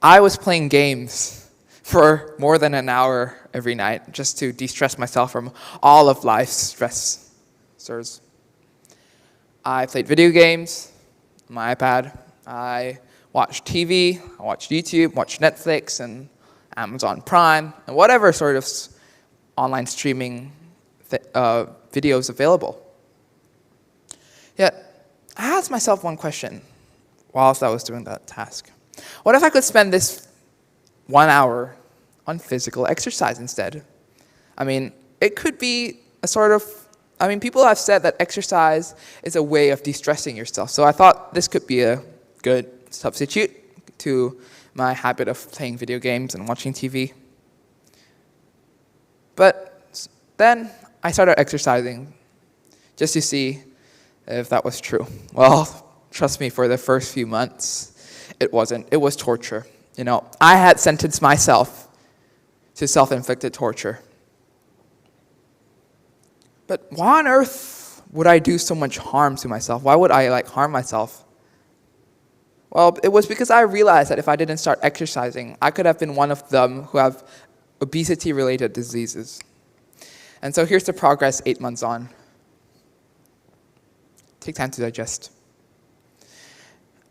I was playing games for more than an hour every night just to de-stress myself from all of life's stressors. I played video games on my iPad. I watched TV, I watched YouTube, watched Netflix and Amazon Prime, and whatever sort of online streaming videos available. Yet, I asked myself one question whilst I was doing that task. What if I could spend this 1 hour on physical exercise instead? I mean, it could be a sort of, people have said that exercise is a way of de-stressing yourself. So I thought this could be a good substitute to my habit of playing video games and watching TV. But then I started exercising just to see if that was true. Well, trust me, for the first few months, it wasn't. It was torture. You know, I had sentenced myself to self-inflicted torture. But why on earth would I do so much harm to myself? Why would I harm myself? Well, it was because I realized that if I didn't start exercising, I could have been one of them who have obesity-related diseases. And so here's the progress 8 months on. Take time to digest.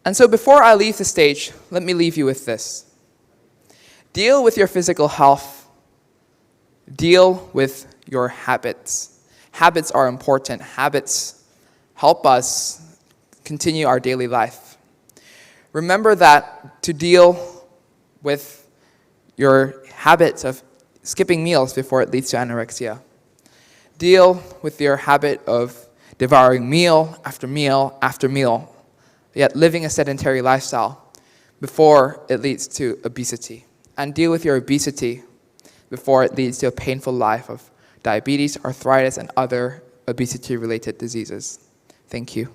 And so before I leave the stage, let me leave you with this. Deal with your physical health. Deal with your habits. Habits are important. Habits help us continue our daily life. Remember that to deal with your habits of skipping meals before it leads to anorexia. Deal with your habit of devouring meal after meal after meal, yet living a sedentary lifestyle before it leads to obesity. And deal with your obesity before it leads to a painful life of diabetes, arthritis, and other obesity-related diseases. Thank you.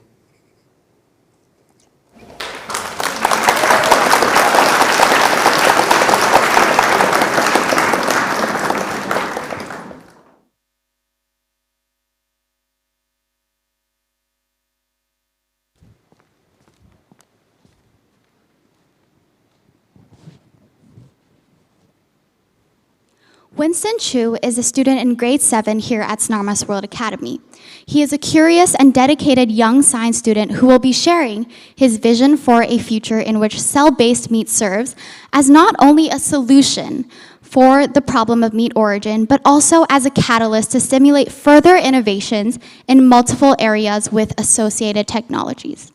Winston Chu is a student in grade 7 here at Snarmas World Academy. He is a curious and dedicated young science student who will be sharing his vision for a future in which cell-based meat serves as not only a solution for the problem of meat origin, but also as a catalyst to stimulate further innovations in multiple areas with associated technologies.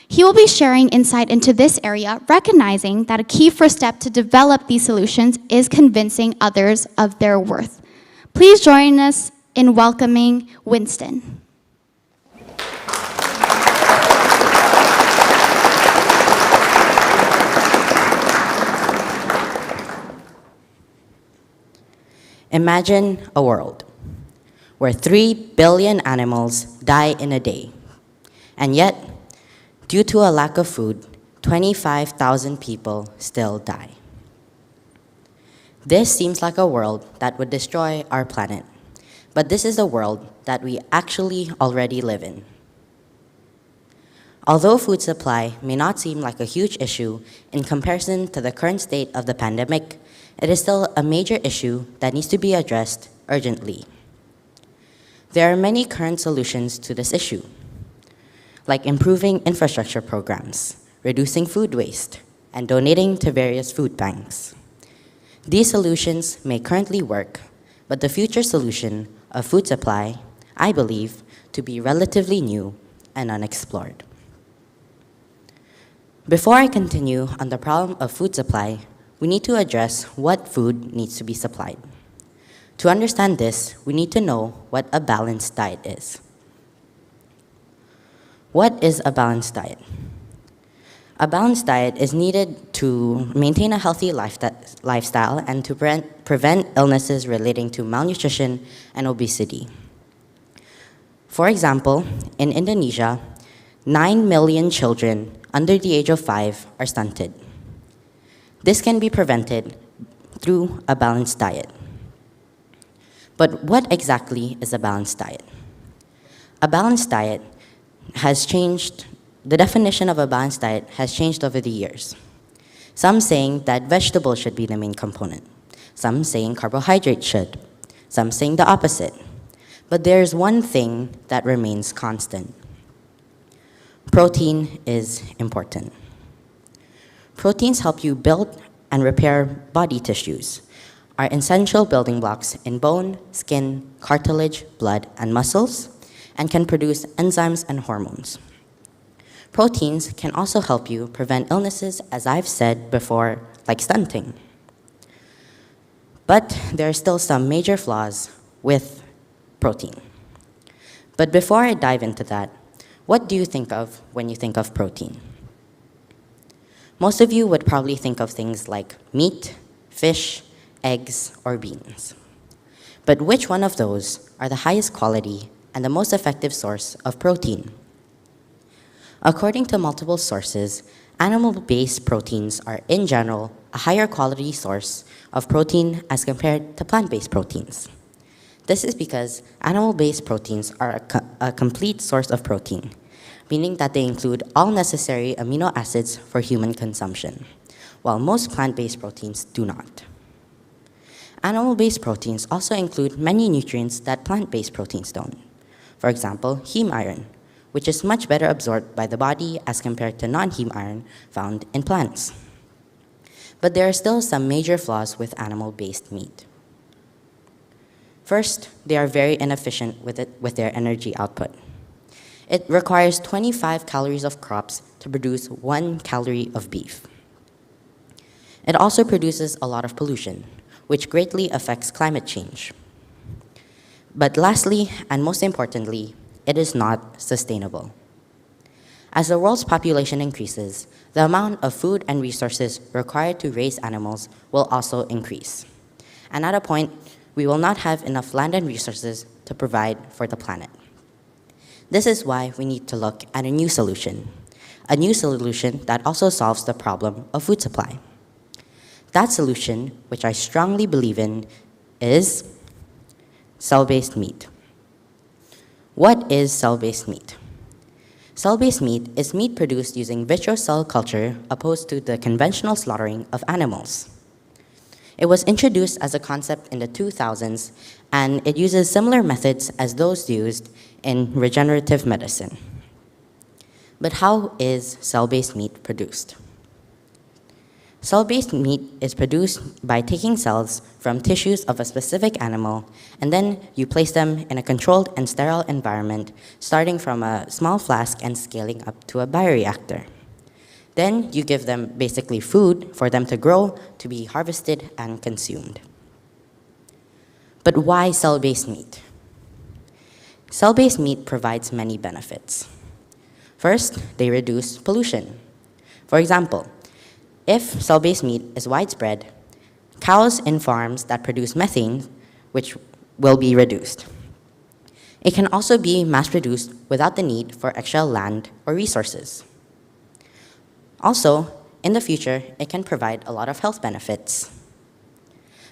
He will be sharing insight into this area, recognizing that a key first step to develop these solutions is convincing others of their worth. Please join us in welcoming Winston. Imagine a world where 3 billion animals die in a day, and yet, due to a lack of food, 25,000 people still die. This seems like a world that would destroy our planet, but this is the world that we actually already live in. Although food supply may not seem like a huge issue in comparison to the current state of the pandemic, it is still a major issue that needs to be addressed urgently. There are many current solutions to this issue, like improving infrastructure programs, reducing food waste, and donating to various food banks. These solutions may currently work, but the future solution of food supply, I believe, to be relatively new and unexplored. Before I continue on the problem of food supply, we need to address what food needs to be supplied. To understand this, we need to know what a balanced diet is. What is a balanced diet? A balanced diet is needed to maintain a healthy lifestyle and to prevent illnesses relating to malnutrition and obesity. For example, in Indonesia, 9 million children under the age of 5 are stunted. This can be prevented through a balanced diet. But what exactly is a balanced diet? A balanced diet has changed, the definition of a balanced diet has changed over the years. Some saying that vegetables should be the main component. Some saying carbohydrates should. Some saying the opposite. But there's one thing that remains constant. Protein is important. Proteins help you build and repair body tissues, are essential building blocks in bone, skin, cartilage, blood, and muscles, and can produce enzymes and hormones. Proteins can also help you prevent illnesses, as I've said before, like stunting. But there are still some major flaws with protein. But before I dive into that, what do you think of when you think of protein? Most of you would probably think of things like meat, fish, eggs, or beans. But which one of those are the highest quality and the most effective source of protein? According to multiple sources, animal-based proteins are in general a higher quality source of protein as compared to plant-based proteins. This is because animal-based proteins are a complete source of protein, meaning that they include all necessary amino acids for human consumption, while most plant-based proteins do not. Animal-based proteins also include many nutrients that plant-based proteins don't. For example, heme iron, which is much better absorbed by the body as compared to non-heme iron found in plants. But there are still some major flaws with animal-based meat. First, they are very inefficient with their energy output. It requires 25 calories of crops to produce 1 calorie of beef. It also produces a lot of pollution, which greatly affects climate change. But lastly, and most importantly, it is not sustainable. As the world's population increases, the amount of food and resources required to raise animals will also increase. And at a point, we will not have enough land and resources to provide for the planet. This is why we need to look at a new solution that also solves the problem of food supply. That solution, which I strongly believe in, is cell-based meat. What is cell-based meat? Cell-based meat is meat produced using vitro cell culture opposed to the conventional slaughtering of animals. It was introduced as a concept in the 2000s, and it uses similar methods as those used in regenerative medicine. But how is cell-based meat produced? Cell-based meat is produced by taking cells from tissues of a specific animal, and then you place them in a controlled and sterile environment, starting from a small flask and scaling up to a bioreactor. Then you give them basically food for them to grow, to be harvested and consumed. But why cell-based meat? Cell-based meat provides many benefits. First, they reduce pollution. For example, if cell-based meat is widespread, cows in farms that produce methane, which will be reduced. It can also be mass-produced without the need for extra land or resources. Also, in the future, it can provide a lot of health benefits.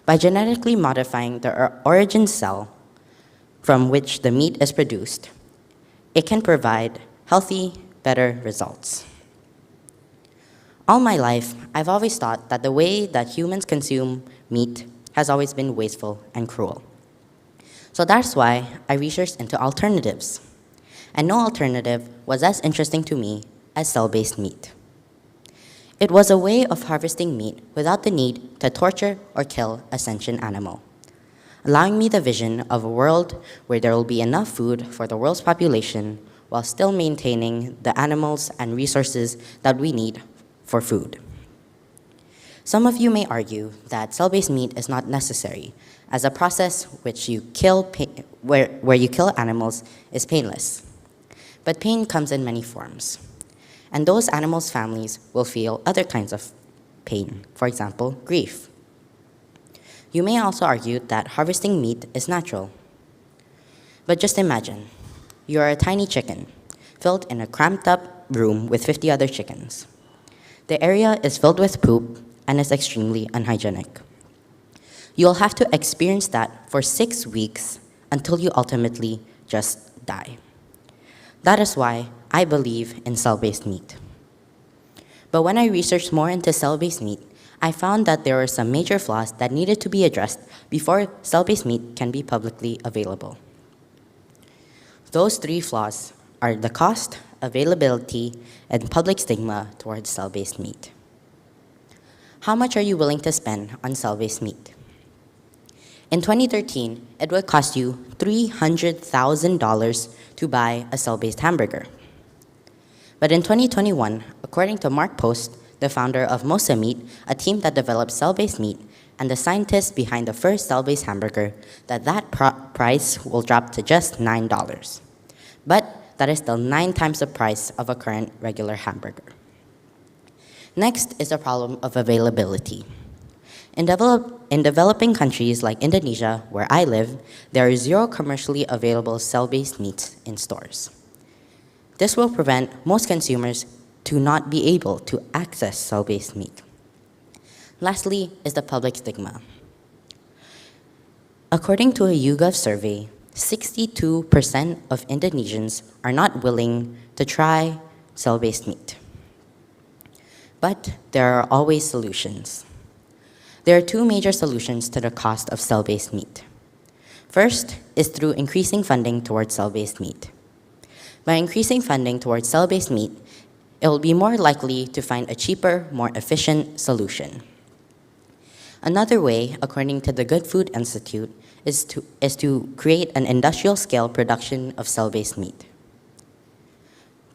By genetically modifying the origin cell from which the meat is produced, it can provide healthy, better results. All my life, I've always thought that the way that humans consume meat has always been wasteful and cruel. So that's why I researched into alternatives. And no alternative was as interesting to me as cell-based meat. It was a way of harvesting meat without the need to torture or kill a sentient animal, allowing me the vision of a world where there will be enough food for the world's population while still maintaining the animals and resources that we need for food. Some of you may argue that cell-based meat is not necessary, as a process which you where you kill animals is painless. But pain comes in many forms, and those animals' families will feel other kinds of pain, for example, grief. You may also argue that harvesting meat is natural. But just imagine, you are a tiny chicken, filled in a cramped-up room with 50 other chickens. The area is filled with poop and is extremely unhygienic. You'll have to experience that for 6 weeks until you ultimately just die. That is why I believe in cell-based meat. But when I researched more into cell-based meat, I found that there were some major flaws that needed to be addressed before cell-based meat can be publicly available. Those 3 flaws are the cost, availability, and public stigma towards cell-based meat. How much are you willing to spend on cell-based meat? In 2013, it would cost you $300,000 to buy a cell-based hamburger. But in 2021, according to Mark Post, the founder of Mosa Meat, a team that developed cell-based meat, and the scientists behind the first cell-based hamburger, that price will drop to just $9. But that is still 9 times the price of a current regular hamburger. Next is the problem of availability. In developing countries like Indonesia, where I live, there are 0 commercially available cell-based meats in stores. This will prevent most consumers to not be able to access cell-based meat. Lastly is the public stigma. According to a YouGov survey, 62% of Indonesians are not willing to try cell-based meat. But there are always solutions. There are 2 major solutions to the cost of cell-based meat. First is through increasing funding towards cell-based meat. By increasing funding towards cell-based meat, it will be more likely to find a cheaper, more efficient solution. Another way, according to the Good Food Institute, is to create an industrial-scale production of cell-based meat.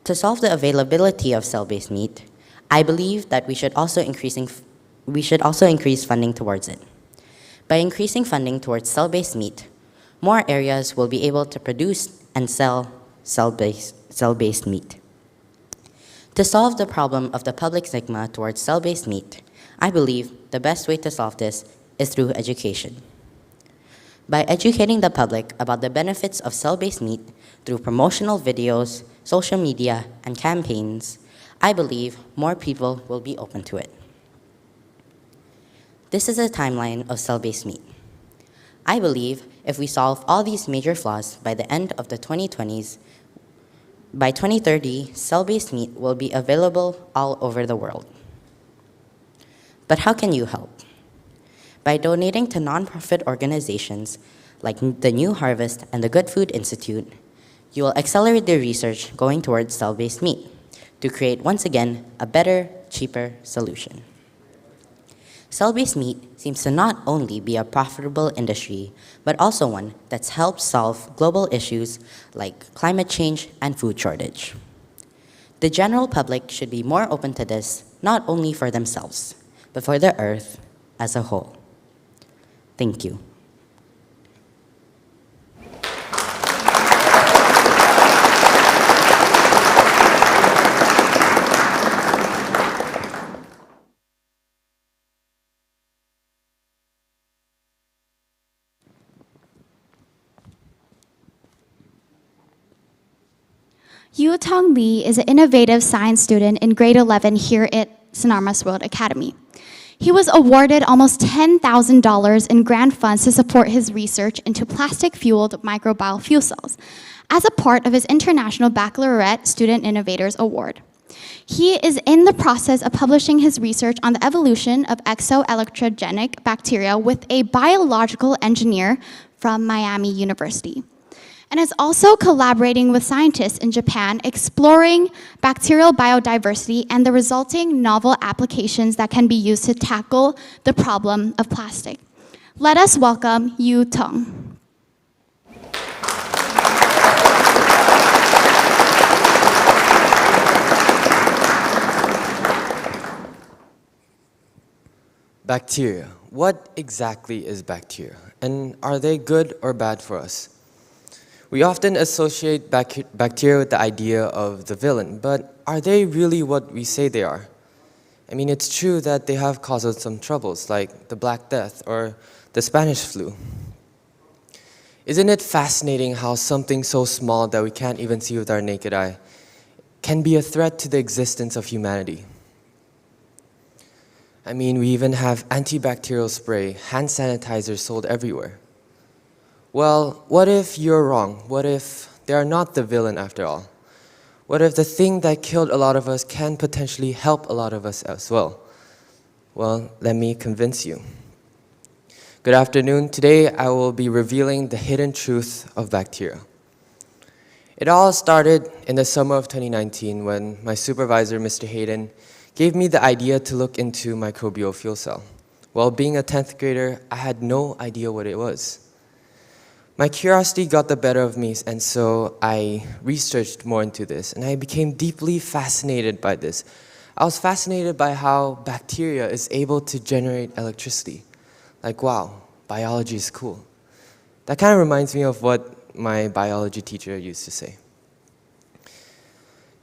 To solve the availability of cell-based meat, I believe that we should also we should also increase funding towards it. By increasing funding towards cell-based meat, more areas will be able to produce and sell cell-based meat. To solve the problem of the public stigma towards cell-based meat, I believe the best way to solve this is through education. By educating the public about the benefits of cell-based meat through promotional videos, social media, and campaigns, I believe more people will be open to it. This is a timeline of cell-based meat. I believe if we solve all these major flaws by the end of the 2020s, by 2030, cell-based meat will be available all over the world. But how can you help? By donating to nonprofit organizations like the New Harvest and the Good Food Institute, you will accelerate the research going towards cell-based meat to create, once again, a better, cheaper solution. Cell-based meat seems to not only be a profitable industry, but also one that's helped solve global issues like climate change and food shortage. The general public should be more open to this, not only for themselves, but for the earth as a whole. Thank you. Yu Tong Lee is an innovative science student in grade 11 here at Synarmas World Academy. He was awarded almost $10,000 in grant funds to support his research into plastic-fueled microbial fuel cells as a part of his International Baccalaureate Student Innovators Award. He is in the process of publishing his research on the evolution of exoelectrogenic bacteria with a biological engineer from Miami University, and is also collaborating with scientists in Japan exploring bacterial biodiversity and the resulting novel applications that can be used to tackle the problem of plastic. Let us welcome Yu Tong. Bacteria. What exactly is bacteria? And are they good or bad for us? We often associate bacteria with the idea of the villain, but are they really what we say they are? I mean, it's true that they have caused us some troubles, like the Black Death or the Spanish flu. Isn't it fascinating how something so small that we can't even see with our naked eye can be a threat to the existence of humanity? I mean, we even have antibacterial spray, hand sanitizer sold everywhere. Well, what if you're wrong? What if they are not the villain after all? What if the thing that killed a lot of us can potentially help a lot of us as well? Well, let me convince you. Good afternoon. Today I will be revealing the hidden truth of bacteria. It all started in the summer of 2019 when my supervisor, Mr. Hayden, gave me the idea to look into microbial fuel cell. While being a 10th grader, I had no idea what it was. My curiosity got the better of me, and so I researched more into this, and I became deeply fascinated by this. I was fascinated by how bacteria is able to generate electricity. Like, wow, biology is cool. That kind of reminds me of what my biology teacher used to say.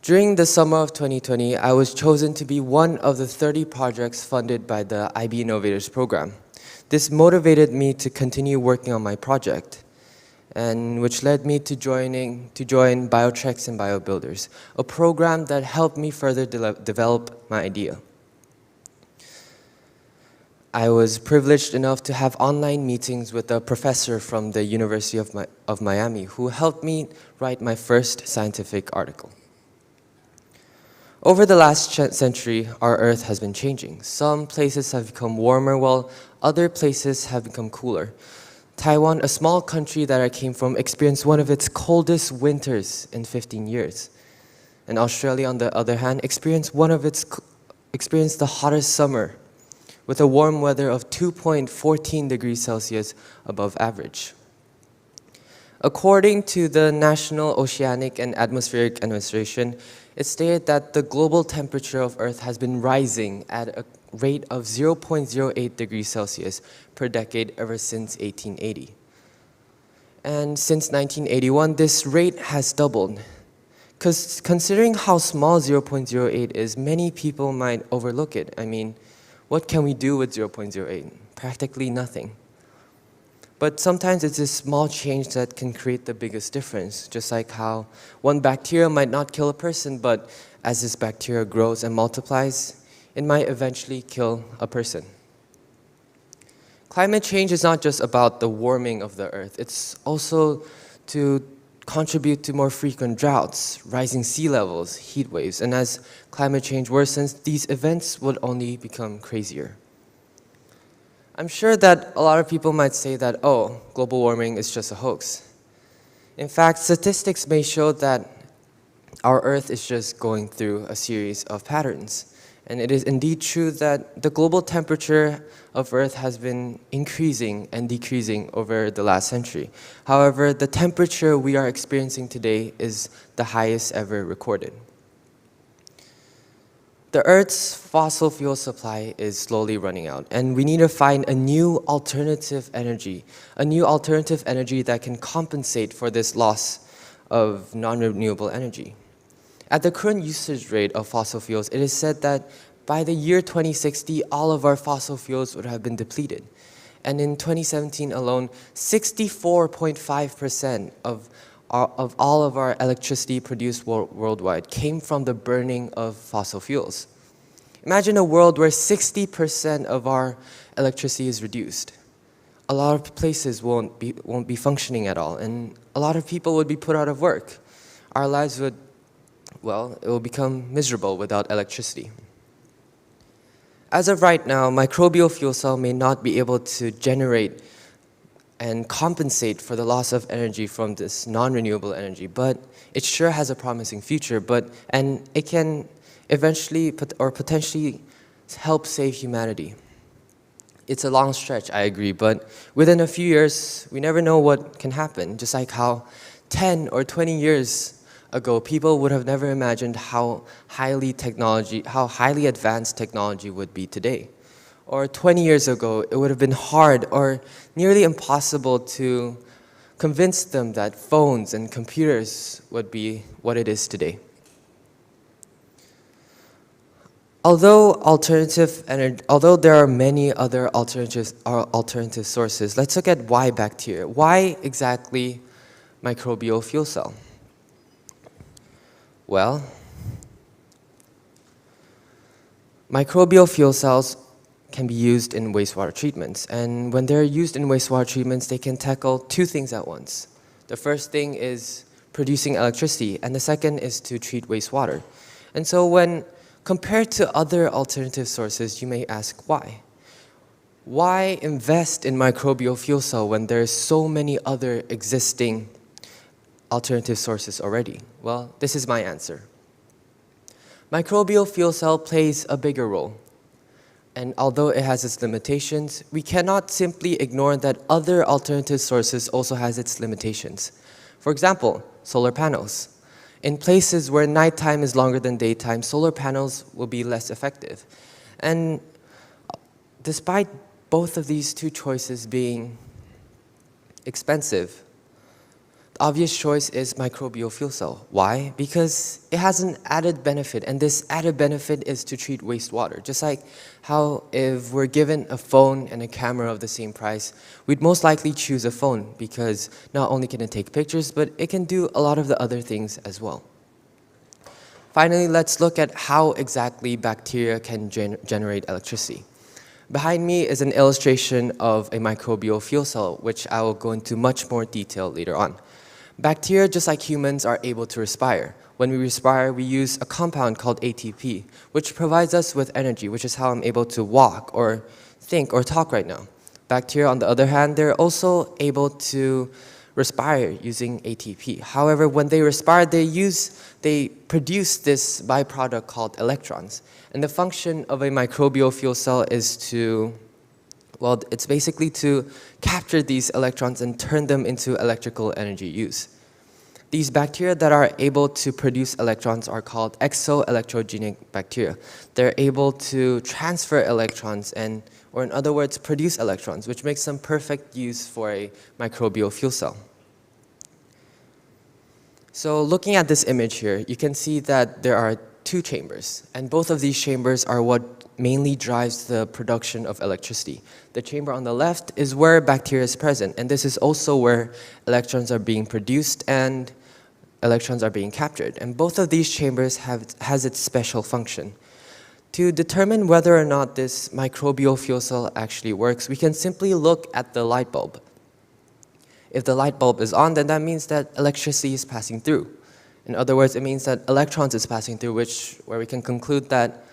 During the summer of 2020, I was chosen to be one of the 30 projects funded by the IB Innovators program. This motivated me to continue working on my project, and which led me to join BioTrex and BioBuilders, a program that helped me further develop my idea. I was privileged enough to have online meetings with a professor from the University of Miami who helped me write my first scientific article. Over the last century, our Earth has been changing. Some places have become warmer while other places have become cooler. Taiwan, a small country that I came from, experienced one of its coldest winters in 15 years. And Australia, on the other hand, experienced the hottest summer with a warm weather of 2.14 degrees Celsius above average. According to the National Oceanic and Atmospheric Administration, it stated that the global temperature of Earth has been rising at a rate of 0.08 degrees Celsius per decade ever since 1880. And since 1981, this rate has doubled. Because considering how small 0.08 is, many people might overlook it. I mean, what can we do with 0.08? Practically nothing. But sometimes it's this small change that can create the biggest difference, just like how one bacteria might not kill a person, but as this bacteria grows and multiplies, it might eventually kill a person. Climate change is not just about the warming of the Earth, it's also to contribute to more frequent droughts, rising sea levels, heat waves, and as climate change worsens, these events would only become crazier. I'm sure that a lot of people might say that, oh, global warming is just a hoax. In fact, statistics may show that our Earth is just going through a series of patterns. And it is indeed true that the global temperature of Earth has been increasing and decreasing over the last century. However, the temperature we are experiencing today is the highest ever recorded. The Earth's fossil fuel supply is slowly running out, and we need to find a new alternative energy that can compensate for this loss of non-renewable energy. At the current usage rate of fossil fuels, it is said that by the year 2060, all of our fossil fuels would have been depleted. And in 2017 alone, 64.5% of all of our electricity produced worldwide came from the burning of fossil fuels. Imagine a world where 60% of our electricity is reduced. A lot of places won't be functioning at all, and a lot of people would be put out of work. Our lives would, well, it will become miserable without electricity. As of right now, microbial fuel cell may not be able to generate and compensate for the loss of energy from this non-renewable energy, but it sure has a promising future, and it can eventually or potentially help save humanity. It's a long stretch, I agree, but within a few years, we never know what can happen, just like how 10 or 20 years ago, people would have never imagined how highly advanced technology would be today. Or 20 years ago, it would have been hard or nearly impossible to convince them that phones and computers would be what it is today. Although there are many other alternative sources, let's look at why bacteria. Why exactly microbial fuel cell? Well, microbial fuel cells can be used in wastewater treatments. And when they're used in wastewater treatments, they can tackle two things at once. The first thing is producing electricity, and the second is to treat wastewater. And so when compared to other alternative sources, you may ask why? Why invest in microbial fuel cell when there's so many other existing alternative sources already? Well, this is my answer. Microbial fuel cell plays a bigger role. And although it has its limitations, we cannot simply ignore that other alternative sources also has its limitations. For example, solar panels. In places where nighttime is longer than daytime, solar panels will be less effective. And despite both of these two choices being expensive, the obvious choice is microbial fuel cell. Why? Because it has an added benefit, and this added benefit is to treat wastewater. Just like how if we're given a phone and a camera of the same price, we'd most likely choose a phone because not only can it take pictures, but it can do a lot of the other things as well. Finally, let's look at how exactly bacteria can generate electricity. Behind me is an illustration of a microbial fuel cell, which I will go into much more detail later on. Bacteria, just like humans, are able to respire. When we respire, we use a compound called ATP, which provides us with energy, which is how I'm able to walk or think or talk right now. Bacteria, on the other hand, they're also able to respire using ATP. However, when they respire, they produce this byproduct called electrons. And the function of a microbial fuel cell is to, well, it's basically to capture these electrons and turn them into electrical energy use. these bacteria that are able to produce electrons are called exoelectrogenic bacteria. They're able to transfer electrons or in other words, produce electrons, which makes them perfect use for a microbial fuel cell. So looking at this image here, you can see that there are two chambers, and both of these chambers are what mainly drives the production of electricity. The chamber on the left is where bacteria is present, and this is also where electrons are being produced and electrons are being captured. And both of these chambers has its special function. To determine whether or not this microbial fuel cell actually works, we can simply look at the light bulb. If the light bulb is on, then that means that electricity is passing through. In other words, it means that electrons is passing through, where we can conclude that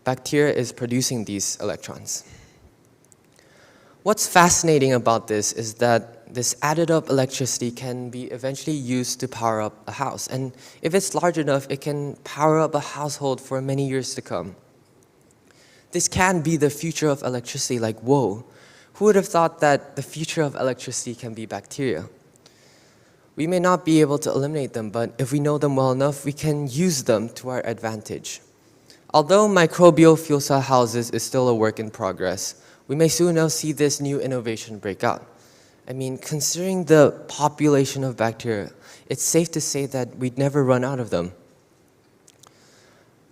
bacteria is producing these electrons. What's fascinating about this is that this added up electricity can be eventually used to power up a house. And if it's large enough, it can power up a household for many years to come. This can be the future of electricity, like, whoa. Who would have thought that the future of electricity can be bacteria? We may not be able to eliminate them, but if we know them well enough, we can use them to our advantage. Although microbial fuel cell houses is still a work in progress, we may soon enough see this new innovation break out. I mean, considering the population of bacteria, it's safe to say that we'd never run out of them.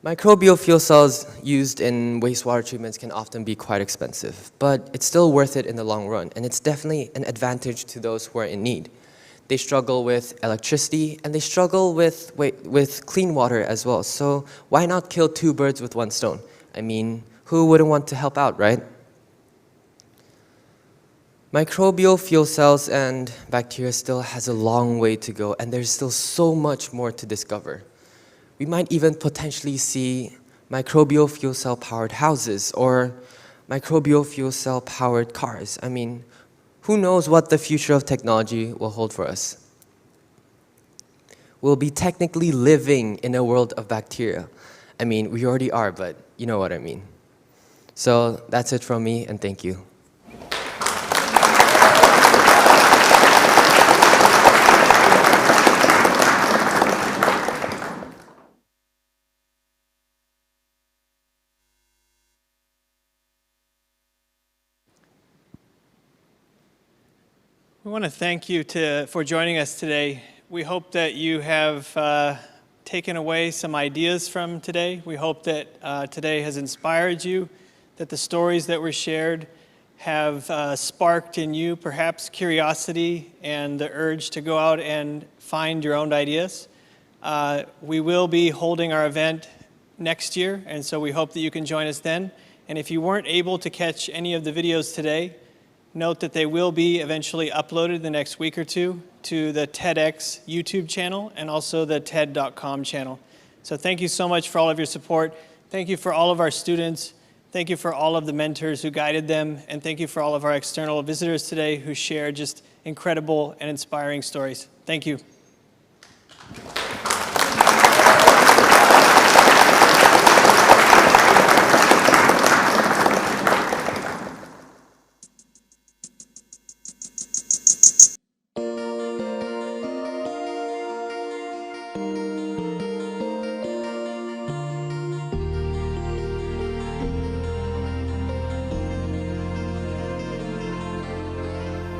Microbial fuel cells used in wastewater treatments can often be quite expensive, but it's still worth it in the long run, and it's definitely an advantage to those who are in need. They struggle with electricity, and they struggle with clean water as well, so why not kill two birds with one stone? I mean, who wouldn't want to help out, right? Microbial fuel cells and bacteria still has a long way to go, and there's still so much more to discover. We might even potentially see microbial fuel cell powered houses or microbial fuel cell powered cars. I mean, who knows what the future of technology will hold for us? We'll be technically living in a world of bacteria. I mean, we already are, but you know what I mean. So that's it from me, and thank you. We want to thank you for joining us today. We hope that you have taken away some ideas from today. We hope that today has inspired you, that the stories that were shared have sparked in you perhaps curiosity and the urge to go out and find your own ideas. We will be holding our event next year, and so we hope that you can join us then. And if you weren't able to catch any of the videos today, note that they will be eventually uploaded the next week or two to the TEDx YouTube channel and also the TED.com channel. So thank you so much for all of your support. Thank you for all of our students. Thank you for all of the mentors who guided them. And thank you for all of our external visitors today who shared just incredible and inspiring stories. Thank you.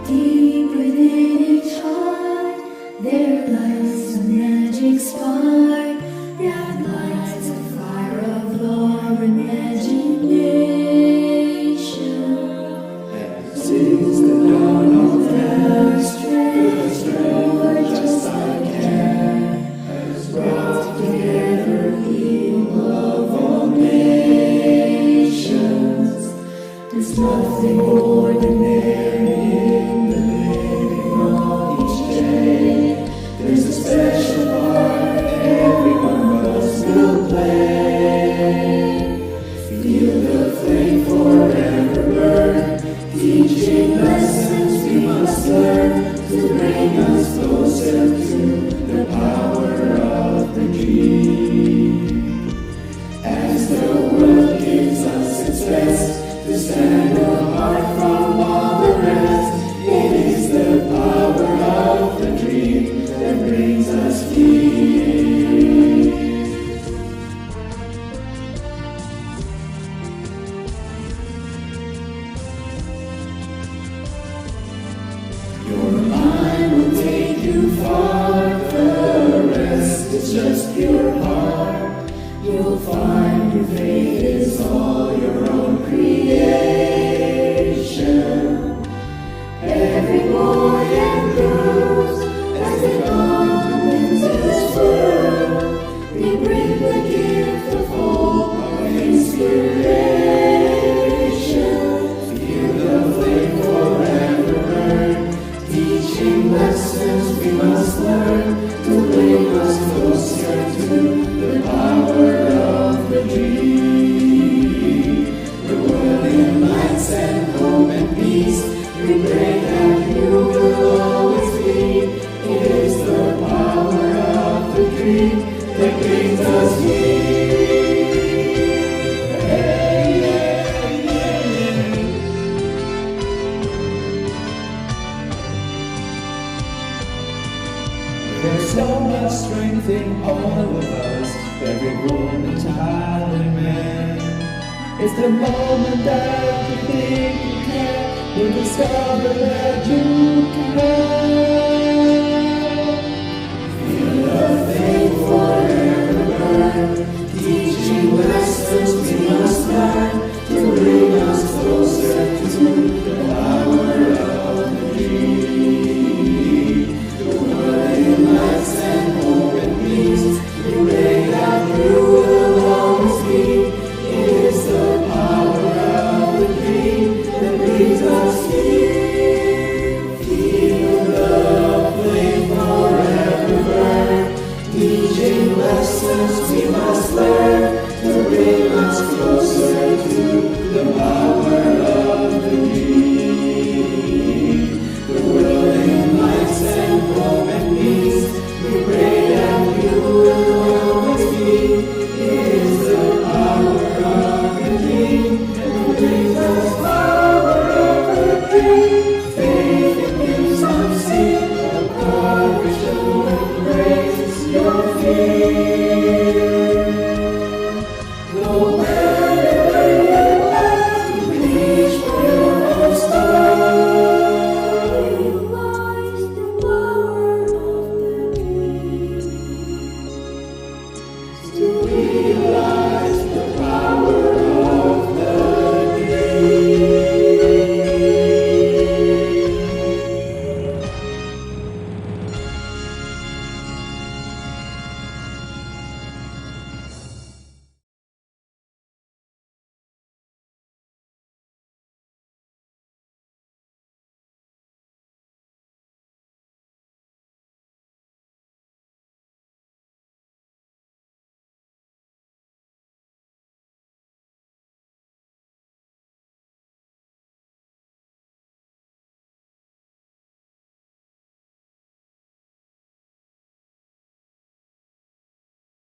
Deep within each heart, there lies a magic spark that lights a fire of our imagination. As is the dawn of the strength, just like hand, has brought together people of all nations. There's nothing ordinary. There's a special part every one of us will play. Feel the flame forever burn, teaching lessons we must learn to bring us closer to the power of the dream. As the world gives us its best to stand apart from all the rest, it is the power of the dream that brings us just pure heart, you'll find your faith is all your own creation. Every boy and girl, as they come into this world, they bring the gift of hope and inspiration. Feel the flame forever burn, teaching lessons we must learn to bring us closer to the power of the dream. The world in lights and hope and peace, we pray that you will always be. It is the power of the dream that brings us here. There's so much strength in all of us, every woman, child, and man. It's the moment that you think you can, you'll discover that you can.